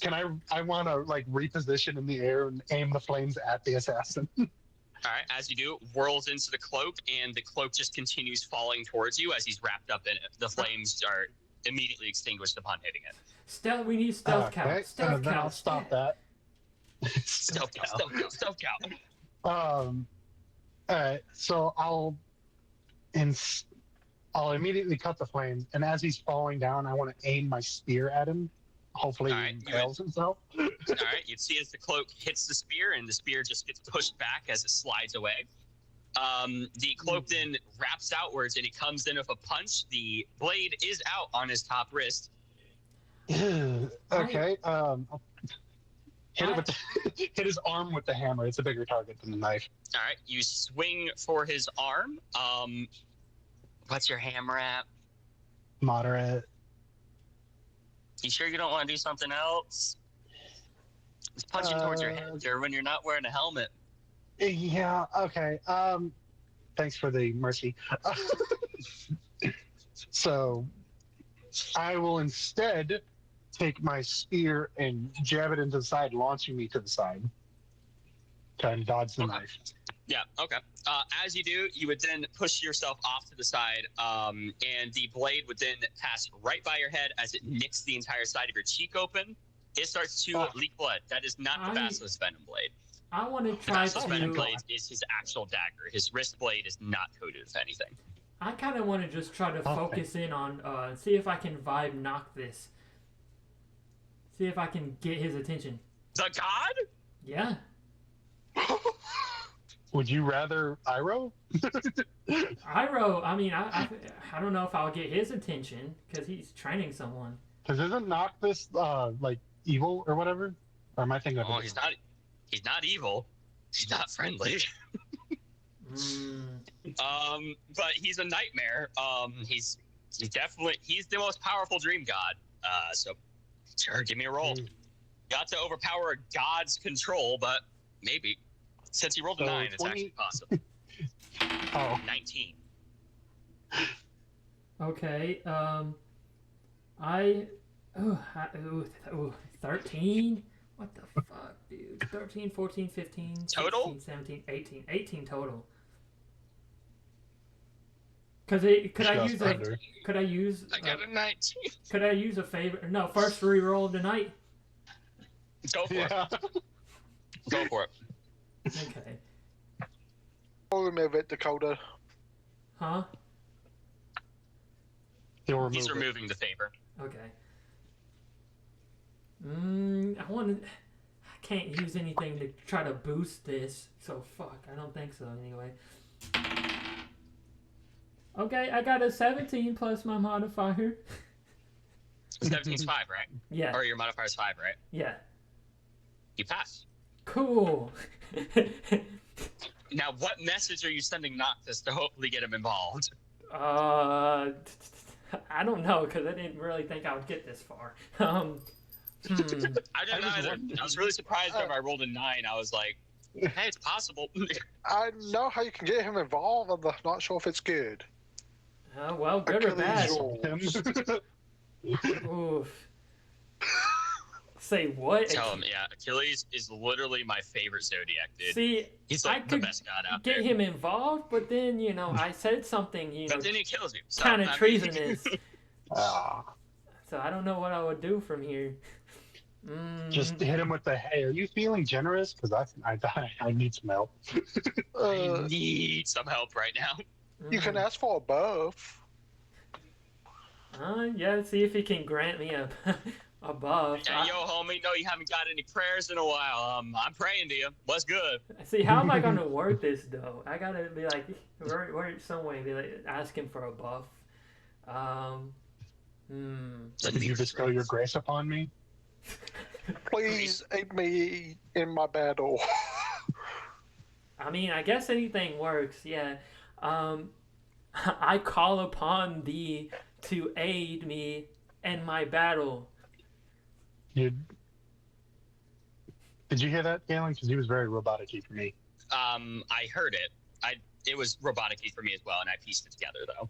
Can I want to, like, reposition in the air and aim the flames at the assassin? All right, as you do, whirls into the cloak, and the cloak just continues falling towards you as he's wrapped up in it. The flames are immediately extinguished upon hitting it. Stealth. We need stealth count. Stealth then count. I'll stop that. Stealth count, stealth count, stealth count. All right, so I'll immediately cut the flames, and as he's falling down, I want to aim my spear at him. Hopefully, All right, he impales himself. All right, you see as the cloak hits the spear, and the spear just gets pushed back as it slides away. The cloak then wraps outwards, and he comes in with a punch. The blade is out on his top wrist. Okay. Hit his arm with the hammer. It's a bigger target than the knife. All right, you swing for his arm. What's your hammer at? Moderate. You sure you don't want to do something else? It's punching towards your head there when you're not wearing a helmet. Yeah. Okay. Thanks for the mercy. So, I will instead take my spear and jab it into the side, launching me to the side. Try and dodge the knife. Yeah, okay. As you do, you would then push yourself off to the side, and the blade would then pass right by your head as it nicks the entire side of your cheek open. It starts to leak blood. That is not the Basilisk Venom blade. I want to The try Basilisk Venom to. blade is his actual dagger. His wrist blade is not coated with anything. I kind of want to just try to focus in on, see if I can vibe knock this. See if I can get his attention. The god? Yeah. Would you rather Iroh? Iroh, I mean, I don't know if I'll get his attention because he's training someone. Because isn't Noctis like evil or whatever? Or am I thinking of Oh, it? he's not. He's not evil. He's not friendly. But he's a nightmare. He's the most powerful dream god. So sure, give me a roll. Got to overpower a god's control, but maybe. Since he rolled a 9, it's actually possible. 19. Okay, 13? What the fuck, dude? 13, 14, 15, 16, Total? 17, 18. 18 total. Could I use I got a 19. could I use a favor? No, first reroll of the night. Go for it. Go for it. Okay. I'll remove it, Dakota. Huh? He's removing the favor. Okay. I can't use anything to try to boost this, so fuck. I don't think so anyway. Okay, I got a 17 plus my modifier. 17's 5, right? Yeah. Or your modifier's 5, right? Yeah. You pass. Cool. Now, what message are you sending Noctis to hopefully get him involved? I don't know, because I didn't really think I would get this far. I didn't either. I was really surprised whenever I rolled a 9. I was like, hey, it's possible. I know how you can get him involved. I'm not sure if it's good. Well, good or bad. Achilles Oof. Say what? Tell him, yeah, Achilles is literally my favorite Zodiac, dude. See, He's I like the could best god out get there. him involved, but then, I said something, But then he kills you. So, kind of I mean- treasonous. Ah. So I don't know what I would do from here. Just hit him with the, hey, are you feeling generous? Because I need some help. I need some help right now. You can ask for a buff. Yeah, see if he can grant me a buff. Yeah, yo, homie, no, you haven't got any prayers in a while. I'm praying to you. What's good? See, how am I going to word this, though? I got to be like, word some way, be like, asking for a buff. Did you bestow your grace upon me? Please aid me in my battle. I mean, I guess anything works, yeah. I call upon thee to aid me in my battle. Did you hear that, Galen? Because he was very robotic-y for me. I heard it. It was robotic-y for me as well, and I pieced it together, though.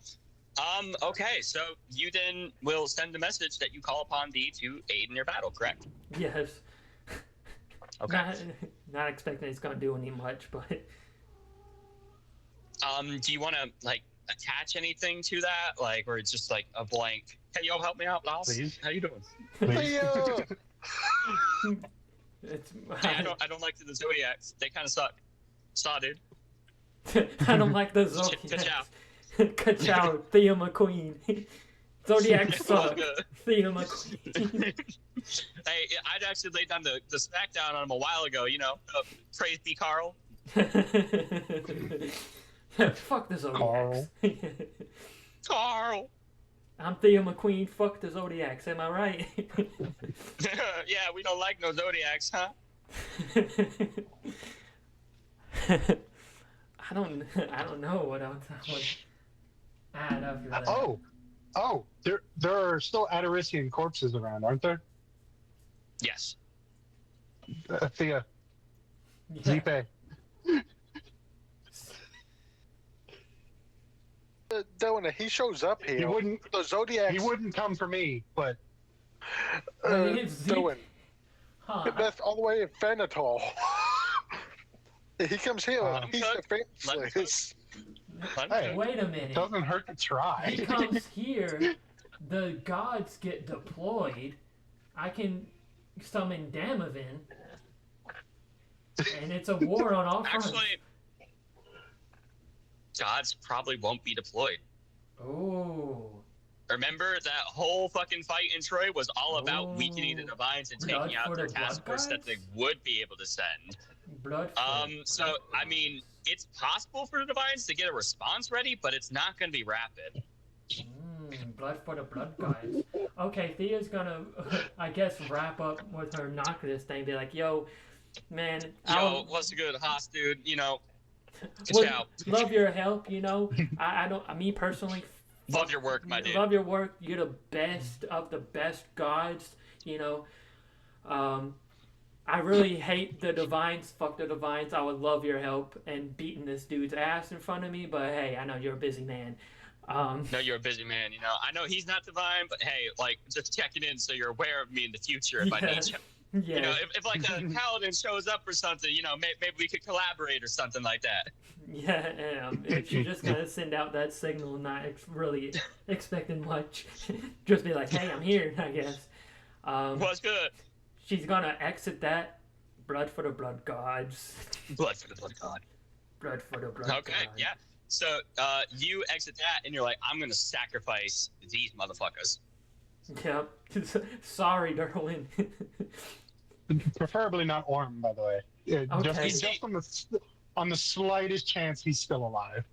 Okay, so you then will send the message that you call upon thee to aid in your battle, correct? Yes. Okay. Not expecting it's going to do any much, but... Do you want to like attach anything to that, like, or it's just like a blank? Hey, yo, help me out, Lals. Please. How you doing? Theo! It's, Hey, I don't like the Zodiacs. They kind of suck. Saw, dude. I don't like the Ka-chow. Zodiacs. Ka-chow, Thea McQueen. Zodiacs suck. Thea McQueen. Hey, I'd actually laid down the smackdown on him a while ago. You know, praise be Carl. Fuck the Zodiacs. Carl. Carl. I'm Thea McQueen. Fuck the Zodiacs. Am I right? Yeah, we don't like no Zodiacs, huh? I don't know what I would add after that. Oh, there are still Adderisian corpses around, aren't there? Yes. Thea, Yeah. Zipe. When he shows up He here, wouldn't. the Zodiacs. He wouldn't come for me, but It's Dylan, Huh. that's all the way in Fenatol. He comes here, he's Let him defenseless. Hey. Wait a minute. it doesn't hurt to He try. comes here, the gods get deployed. I can summon Damavin, and it's a war on all fronts. Actually, gods probably won't be deployed. Oh. Remember that whole fucking fight in Troy was all about weakening the Oh. divines and Blood taking out for their the task blood force that they guys? would be able to send. Blood. So I mean, it's possible for the divines to get a response ready, but it's not going to be rapid. Blood for the blood guys. Okay, Thea's gonna, I guess, wrap up with her Noctis thing. Be like, yo, man, Yo, what's good, Haas, dude? You know, would ciao. love your help. You know, I don't. Me personally, Love your work, my dude. love your work. You're the best of the best gods. You know, I really hate the divines. Fuck the divines. I would love your help in beating this dude's ass in front of me. But hey, I know you're a busy man. No, you're a busy man. You know, I know he's not divine, but hey, like, just checking in so you're aware of me in the future if I need you. Yeah. You know, if like a paladin shows up or something, you know, maybe we could collaborate or something like that. Yeah, if you're just gonna send out that signal, not really expecting much, just be like, "Hey, I'm here," I guess. What's good? She's gonna exit that. Blood for the blood gods. Blood for the blood god. Blood for the blood Okay, gods. yeah. So you exit that, and you're like, I'm gonna sacrifice these motherfuckers. Yep. Sorry, Derwin. Preferably not Orm, by the way. Yeah, Okay. Just on the slightest chance he's still alive.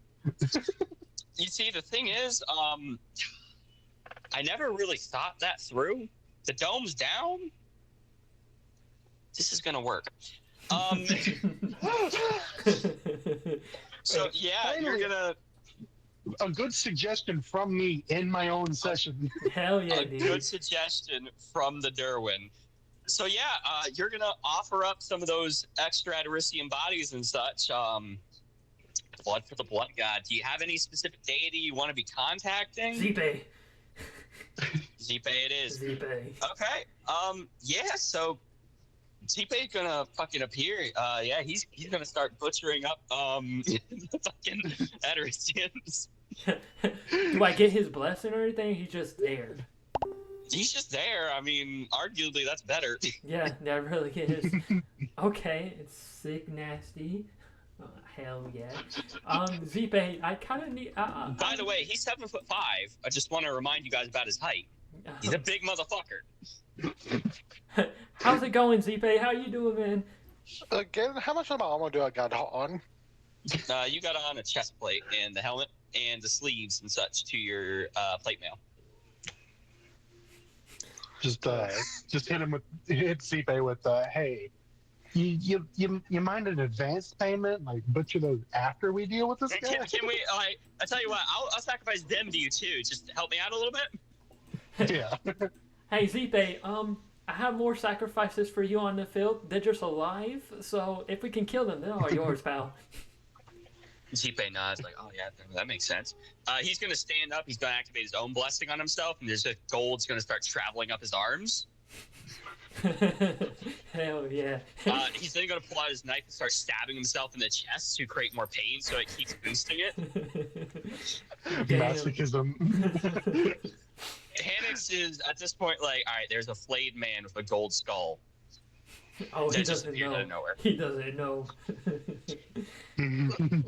You see, the thing is, I never really thought that through. The dome's down. This is gonna work. So yeah, you're gonna. A good suggestion from me in my own session. Hell yeah, A dude. good suggestion from the Derwin. So yeah, you're gonna offer up some of those extra Adderisian bodies and such. Blood for the blood god. Do you have any specific deity you want to be contacting? Zipe. Zipe it is. Zipe. Okay. Yeah. So Zipe's gonna fucking appear. Yeah, he's gonna start butchering up the fucking Adderisians. Do I get his blessing or anything? He's just there. He's just there. I mean, arguably that's better. Yeah, that really is. Okay, it's sick, nasty. Oh, hell yeah. Zipe, I kind of need. By the way, he's 7'5". I just want to remind you guys about his height. He's a big motherfucker. How's it going, Zipe? How you doing, man? Again, how much of my armor do I got on? You got on a chest plate and the helmet and the sleeves and such to your plate mail. Just hit Zipe with hey, you mind an advance payment? Like butcher those after we deal with this guy? Can we? I tell you what, I'll sacrifice them to you too. Just to help me out a little bit. Yeah. Hey, Zipe, I have more sacrifices for you on the field. They're just alive, so if we can kill them, they're all yours, pal. Zipe nods like, oh yeah, that makes sense. He's gonna stand up. He's gonna activate his own blessing on himself, and there's just gold's gonna start traveling up his arms. Hell yeah. He's then going to pull out his knife and start stabbing himself in the chest to create more pain, so it keeps boosting it. Damn. Masochism. Hannix is at this point like, all right, there's a flayed man with a gold skull. Oh, he That just doesn't appeared out know. of nowhere. He doesn't know.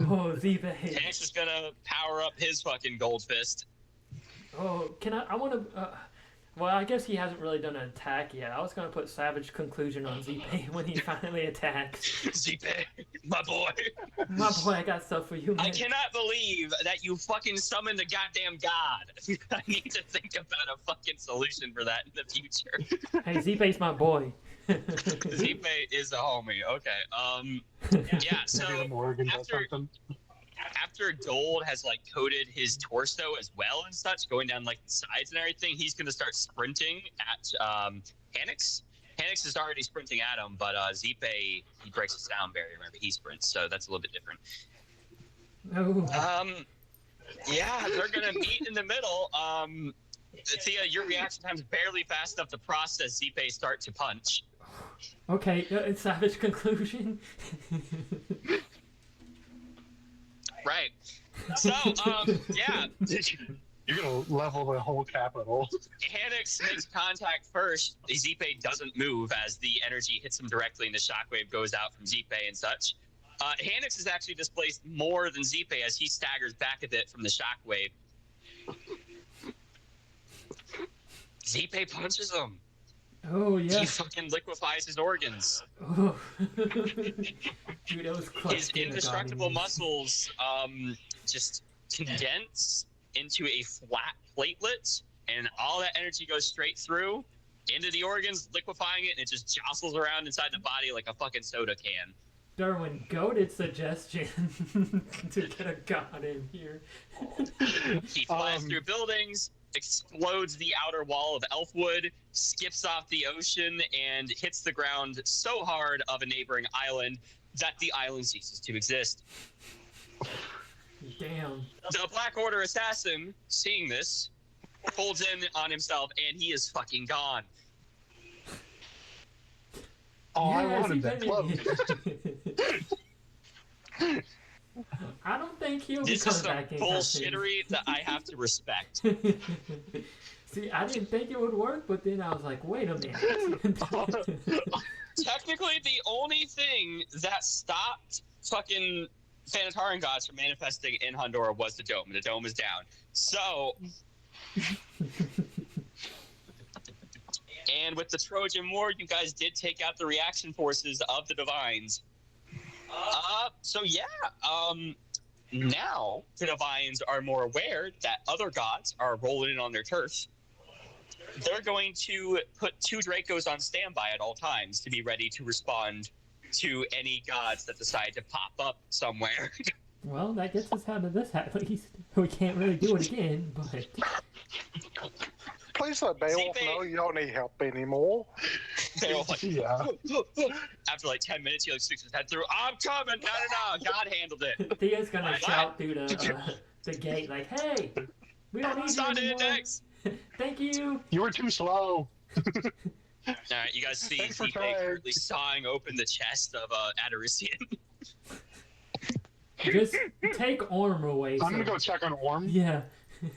Oh, Z-Bay. Hannix is gonna power up his fucking gold fist. Oh, can I want to... well, I guess he hasn't really done an attack yet. I was going to put Savage Conclusion on Z-Bay when he finally attacks. Z-Bay, my boy. My boy, I got stuff for you, man. I cannot believe that you fucking summoned a goddamn god. I need to think about a fucking solution for that in the future. Hey, Z-Bay's my boy. Z-Bay is a homie. Okay. Yeah. So Maybe the Morgan does after something. Gold has like coated his torso as well and such, going down like the sides and everything, he's gonna start sprinting at Hannix. Hannix is already sprinting at him, but Z-Bay, he breaks the sound barrier whenever he sprints, so that's a little bit different. Oh. Yeah, they're gonna meet in the middle. Thea, your reaction time's barely fast enough to process Z-Bay start to punch. Okay, it's Savage Conclusion. Right. So, yeah. You're gonna level the whole capital. Hannix makes contact first. Z-Bay doesn't move as the energy hits him directly and the shockwave goes out from Z-Bay and such. Hannix is actually displaced more than Z-Bay as he staggers back a bit from the shockwave. Z-Bay punches him. Oh, yeah. He fucking liquefies his organs. Oh. Dude, that was clutch. His indestructible muscles just condense into a flat platelet, and all that energy goes straight through into the organs, liquefying it, and it just jostles around inside the body like a fucking soda can. Darwin, goated suggestion to get a god in here. He flies through buildings, explodes the outer wall of Elfwood, skips off the ocean, and hits the ground so hard of a neighboring island that the island ceases to exist. Damn. The Black Order assassin, seeing this, folds in on himself, and he is fucking gone. Oh, I Yes, wanted he that did club. it. I don't think he'll be This is coming some back anytime soon. bullshittery that I have to respect. See, I didn't think it would work, but then I was like, wait a minute. Technically, the only thing that stopped fucking Thanataran gods from manifesting in Honduras was the dome. The dome is down. So... And with the Trojan War, you guys did take out the reaction forces of the Divines. So yeah, now the Divines are more aware that other gods are rolling in on their turf. They're going to put 2 Dracos on standby at all times to be ready to respond to any gods that decide to pop up somewhere. Well, that gets us out of this at least. We can't really do it again, but... Please let Beowulf know you don't need help anymore. They're all like, Yeah. after like 10 minutes, he like sticks his head through. I'm coming! No, God handled it. Thea's gonna What? shout through the gate like, hey, we don't need you Start it anymore. next! Thank you. You were too slow. Alright, you guys see Thanks for Z-Bay trying. currently sawing open the chest of Adarisian. Just take Orm away. I'm gonna go check on Orm. Yeah.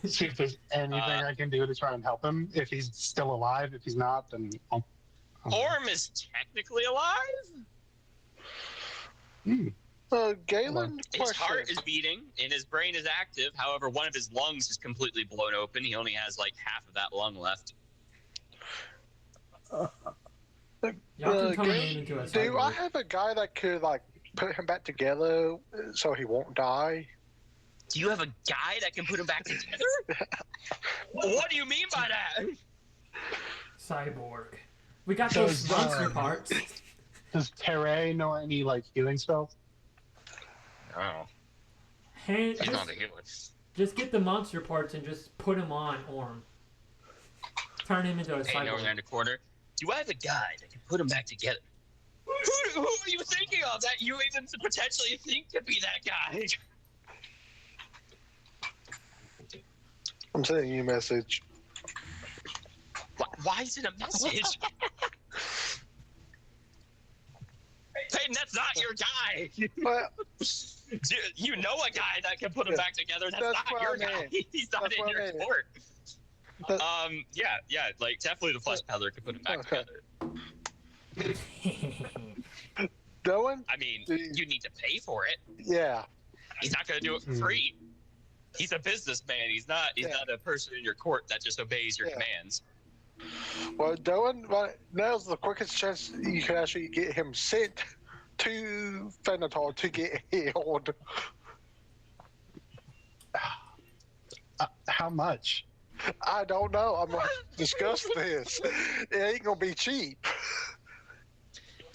See if there's anything I can do to try and help him. If he's still alive, if he's not, then I'll... Orm is technically alive? Galen, His heart question. is beating and his brain is active. However, one of his lungs is completely blown open. He only has like half of that lung left. Y'all can turn him Galen, into a do I cyborg. have a guy that could like put him back together so he won't die? Do you have a guy that can put him back together? What do you mean by that? Cyborg. We got those Does, monster parts. Does Terray know any, like, healing spells? Oh, Hand, he's not just, a healer. just get the monster parts and just put him on Orm. Turn him into a Hey, over there in cyborg. the corner. Do I have a guy that can put him back together? Who are you thinking of that you even potentially think could be that guy? I'm sending you a message. Why is it a message? Mornin, that's not your guy. But Dude, you know a guy that can put them back together. That's That's not what your I guy. meant. He's not That's in what I your meant. court. That- Yeah, like definitely the flesh peddler can put them back Okay. together. Dylan? I mean, you need to pay for it. Yeah. He's not going to do it for free. He's a businessman. He's not a person in your court that just obeys your commands. Well, Dylan, now's the quickest chance you can actually get him sent to Fenatol to get healed. How much? I don't know. I'm going to discuss this. It ain't going to be cheap.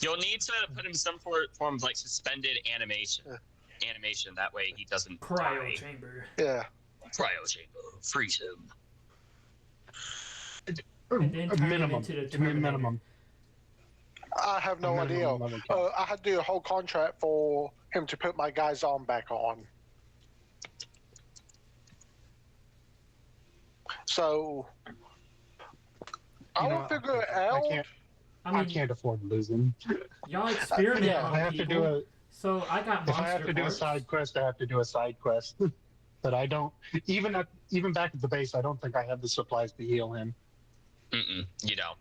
You'll need to put him in some form of like suspended animation. That way he doesn't Cryo die. chamber. Yeah. Cryo chamber. Freeze him. And then A turn him minimum. into the Give me a Terminator. minimum. I have no A idea. minimum level count. I had to do a whole contract for him to put my guy's arm back on. So I You know, will figure it out. I can't afford to lose him. Y'all experiment Yeah, on I have to people. do a. So I got If monster I have to do a parts. side quest, I have to do a side quest. But I don't. Even back at the base, I don't think I have the supplies to heal him. You don't.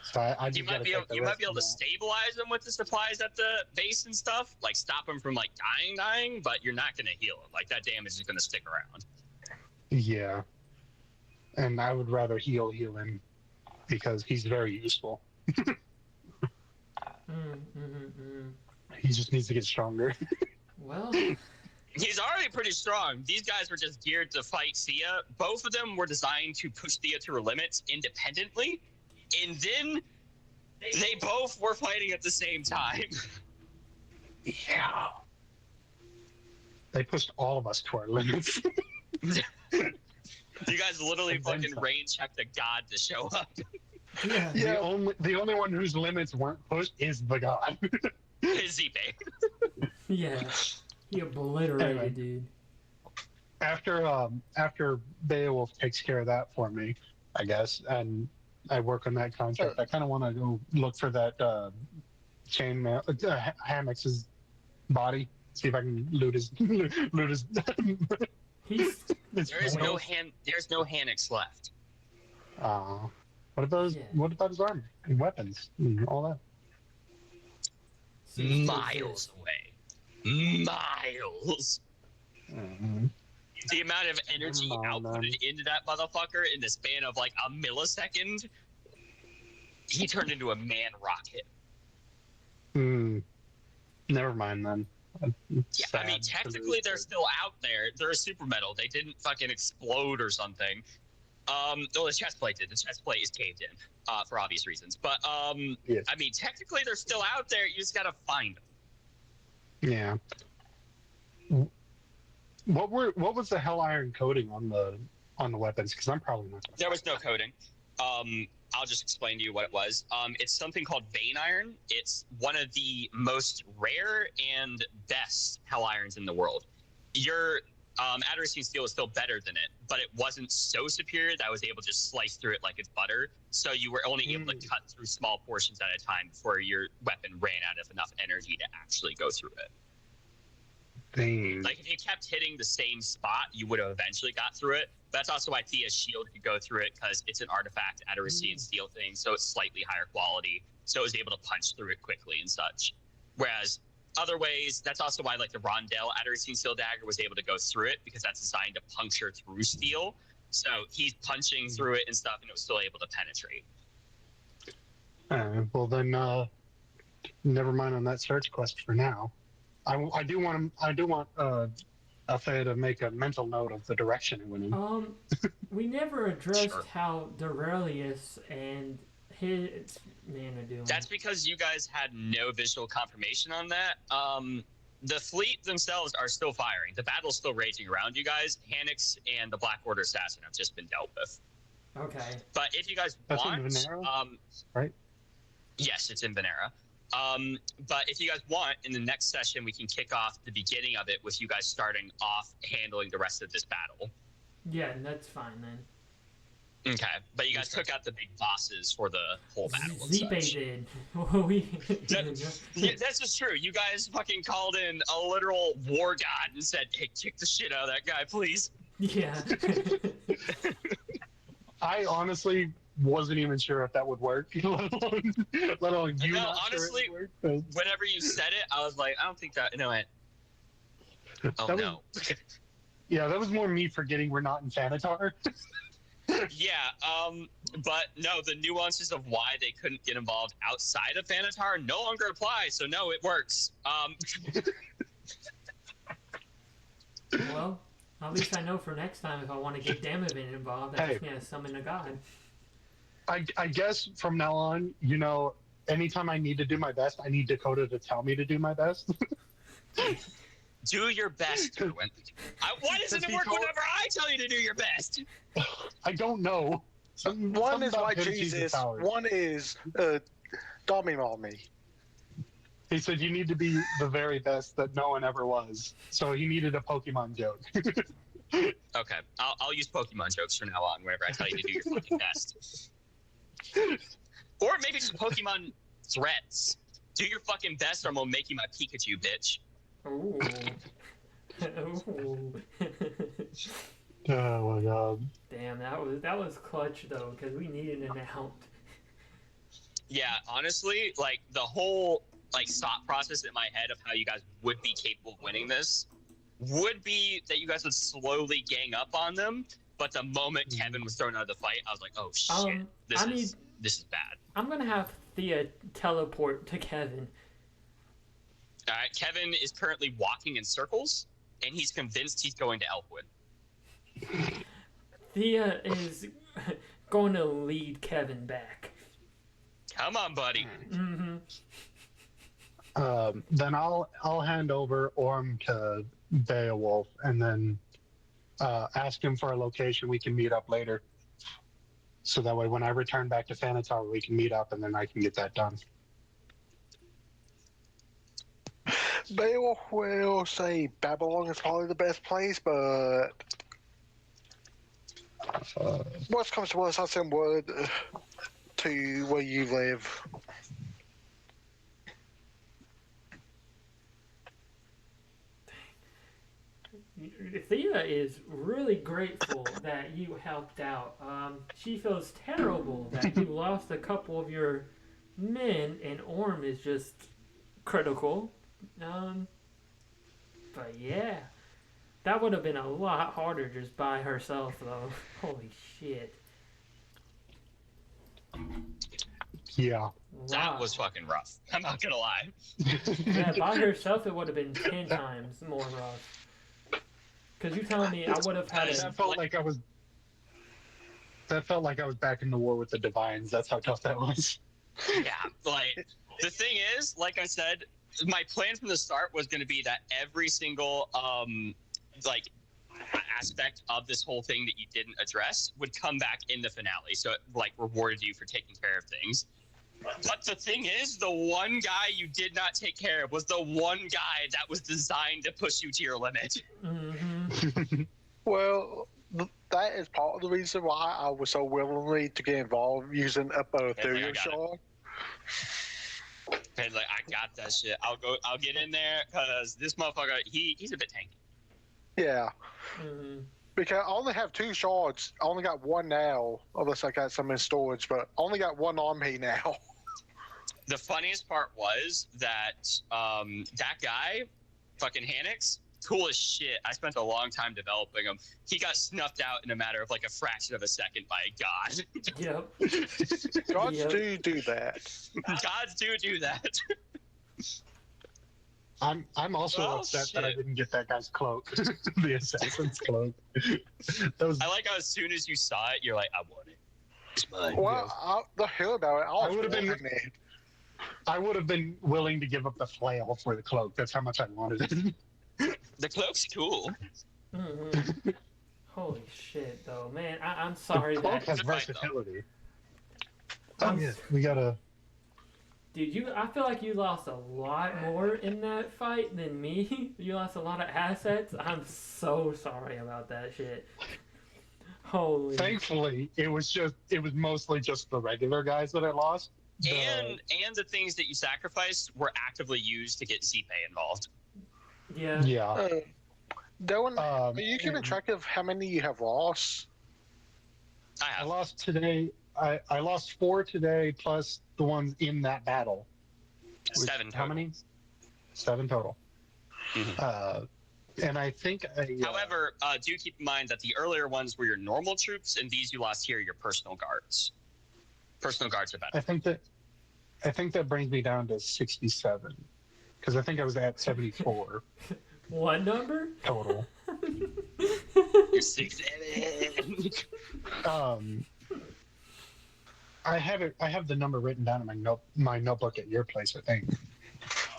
So I just You gotta might be take the able risk to now. stabilize him with the supplies at the base and stuff, like stop him from like dying, but you're not gonna heal him. Like that damage is gonna stick around. Yeah. And I would rather heal him because he's very useful. He just needs to get stronger. Well, He's already pretty strong. These guys were just geared to fight Sia. Both of them were designed to push Sia to her limits independently, and then they both were fighting at the same time. Yeah. They pushed all of us to our limits. You guys literally And then fucking some. rain checked a god to show up. yeah. The only one whose limits weren't pushed is the god. His Zipe. Yeah. He obliterated, Anyway. dude. After Beowulf takes care of that for me, I guess, and I work on that contract, I kind of want to go look for that chainmail Hammock's body. See if I can loot his He's There's no Hannix left. What about Yeah. his armor and weapons and all that? Miles away. Miles. The amount of energy Never mind, outputted into that motherfucker in the span of like a millisecond, he turned into a man rocket. Never mind then. Yeah, I mean, technically they're still out there. They're a super metal. They didn't fucking explode or something. No, the chest plate did. The chest plate is caved in, for obvious reasons. But Yes. I mean, technically they're still out there. You just gotta find them. Yeah. What was the hell iron coating on the weapons? Because I'm probably not. There was no coating. I'll just explain to you what it was. It's something called vein iron. It's one of the most rare and best hell irons in the world. Your Adderstein steel is still better than it, but it wasn't so superior that I was able to just slice through it like it's butter. So you were only able to cut through small portions at a time before your weapon ran out of enough energy to actually go through it. Dang. Like if you kept hitting the same spot, you would have eventually got through it. That's also why Thea's shield could go through it, because it's an artifact Adderstein steel thing, so it's slightly higher quality. So it was able to punch through it quickly and such. Whereas other ways, that's also why like the Rondell Adderstein steel dagger was able to go through it, because that's designed to puncture through steel. So he's punching through it and stuff, and it was still able to penetrate. Well then, never mind on that search quest for now. I do want Althea to make a mental note of the direction it went in. We never addressed Sure. how Durelius and his man are doing. That's because you guys had no visual confirmation on that. The fleet themselves are still firing. The battle's still raging around you guys. Hannix and the Black Order assassin have just been dealt with. Okay. But if you guys That's in want, Venera? Right? Yes, it's in Venera. But if you guys want, in the next session, we can kick off the beginning of it with you guys starting off handling the rest of this battle. Yeah, that's fine then. Okay, but you guys took out the big bosses for the whole battle. and Zipe such. did. Yeah, that's just true. You guys fucking called in a literal war god and said, "Hey, kick the shit out of that guy, please." Yeah. I honestly wasn't even sure if that would work, let alone you No, not honestly, sure it would work. Whenever you said it, I was like, I don't think that. No, oh That no. Yeah, that was more me forgetting we're not in Thanatar. Yeah, but no, the nuances of why they couldn't get involved outside of Thanatar no longer apply. So no, it works. Well, at least I know for next time if I want to get Damavin involved, I just need to summon a god. I guess from now on, you know, anytime I need to do my best, I need Dakota to tell me to do my best. Do your best, Derwin. Why doesn't it work whenever I tell you to do your best? I don't know. One is like Jesus. One is Dummy Mommy. He said you need to be the very best that no one ever was. So he needed a Pokemon joke. Okay, I'll use Pokemon jokes from now on whenever I tell you to do your fucking best. Or maybe just Pokemon threats. Do your fucking best or I'm gonna make you my Pikachu, bitch. Ooh. Ooh. Oh my god. Damn, that was clutch though, because we needed an out. Yeah, honestly, like the whole thought process in my head of how you guys would be capable of winning this would be that you guys would slowly gang up on them. But the moment Kevin was thrown out of the fight, I was like, oh shit, this is bad. I'm gonna have Thea teleport to Kevin. All right, Kevin is currently walking in circles, and he's convinced he's going to Elfwood. Thea is going to lead Kevin back. Come on, buddy. Mm-hmm. Then I'll hand over Orm to Beowulf and then ask him for a location we can meet up later. So that way when I return back to Thanatar, we can meet up and then I can get that done. Beowulf will say Babylon is probably the best place, but worst comes to worst, I'll send word to where you live. Thea is really grateful that you helped out. She feels terrible that you lost a couple of your men, and Orm is just critical. But yeah, that would have been a lot harder just by herself, though. Holy shit. Yeah. That was fucking rough. I'm not gonna lie. Yeah, by herself it would have been 10 times more rough. Because you telling me I would have had That felt like I was back in the war with the Divines. That's how tough that was. Yeah, like the thing is, like I said, my plan from the start was going to be that every single aspect of this whole thing that you didn't address would come back in the finale, so it rewarded you for taking care of things. But the thing is, the one guy you did not take care of was the one guy that was designed to push you to your limit. Mm-hmm. Well, that is part of the reason why I was so willingly to get involved using a Ethereal Shard. And I got that shit. I'll get in there because this motherfucker, he's a bit tanky. Yeah. Mm-hmm. Because I only have 2 shards. I only got 1 now, unless I got some in storage, but I only got 1 on me now. The funniest part was that that guy, fucking Hannix, cool as shit. I spent a long time developing him. He got snuffed out in a matter of a fraction of a second by a god. Yep. Gods do that. Gods do that. I'm also upset that I didn't get that guy's cloak, the assassin's cloak. I like how as soon as you saw it, you're like, I want it. It's mine. Well, the hell about it. I would have been willing to give up the flail for the cloak. That's how much I wanted it. The cloak's cool. Mm-hmm. Holy shit, though, man! I'm sorry the cloak has versatility. Yeah, we gotta. Dude, I feel like you lost a lot more in that fight than me. You lost a lot of assets. I'm so sorry about that shit. Holy. Thankfully, it was mostly just the regular guys that I lost. And the things that you sacrificed were actively used to get Zipe involved. Yeah. Yeah. Dylan, are you keeping track of how many you have lost? I I have. lost today. I lost 4 today, plus the ones in that battle. 7 total. How many? 7 total. Mhm. And I think However, do keep in mind that the earlier ones were your normal troops, and these you lost here are your personal guards. Personal guards are better. I think that brings me down to 67, because I think I was at 74 What number? total. You're 6'7". I have the number written down in my notebook at your place, I think.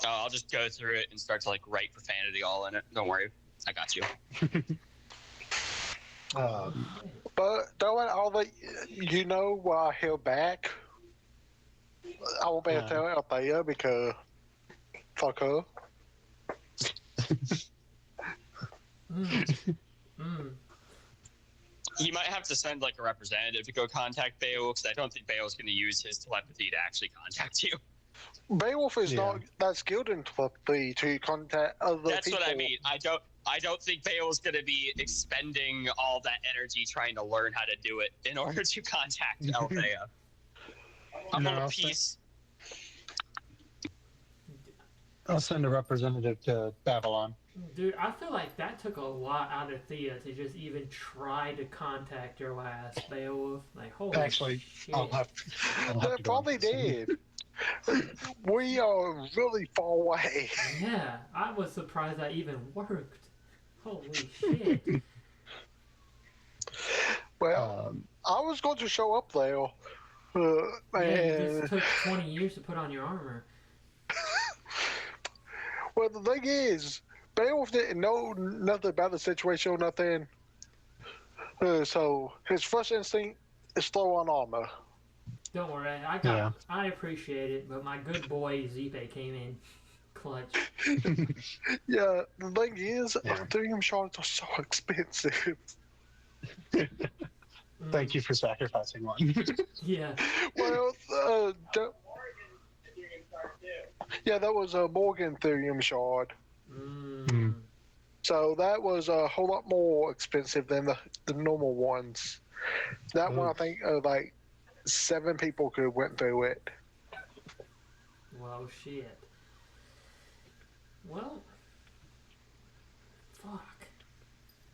I'll just go through it and start to like write profanity all in it. Don't worry, I got you. But Dylan, I'll let you know why I held back. I won't be able to tell Althea because fuck her. You might have to send like a representative to go contact Beowulf, because I don't think Beowulf's going to use his telepathy to actually contact you. Beowulf is not that skilled in telepathy to contact other That's people. what I mean. I don't think Beowulf's going to be expending all that energy trying to learn how to do it in order to contact Althea. I'm on a piece. I'll send a representative to Babylon. Dude, I feel like that took a lot out of Thea to just even try to contact your ass, Beowulf. Like, holy Actually, shit. I'll have They to probably did. We are really far away. Yeah, I was surprised that even worked. Holy shit. Well, I was going to show up there. Yeah, you just took 20 years to put on your armor. Well, the thing is, Beowulf didn't know nothing about the situation or nothing. So his first instinct is throw on armor. Don't worry, I appreciate it, but my good boy Zipe came in clutch. Yeah, the thing is, Ethereum shards are so expensive. Thank you for sacrificing one. Yeah. Well, yeah, that was a Morgan Ethereum shard. So that was a whole lot more expensive than the normal ones. That one, I think, like 7 people could have went through it. Well, shit. Well, fuck.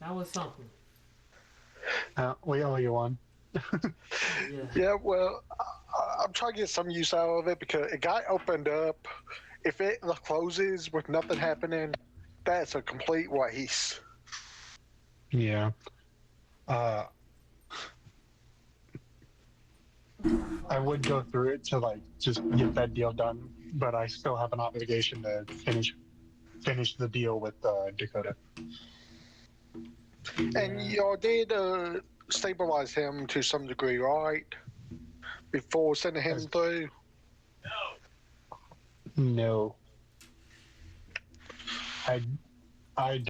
That was something. We owe you one. Yeah, well, I'm trying to get some use out of it because it got opened up. If it closes with nothing happening, that's a complete waste. Yeah. I would go through it to like just get that deal done, but I still have an obligation to finish the deal with Dakota. And y'all did stabilize him to some degree, right? Before sending him through? No. I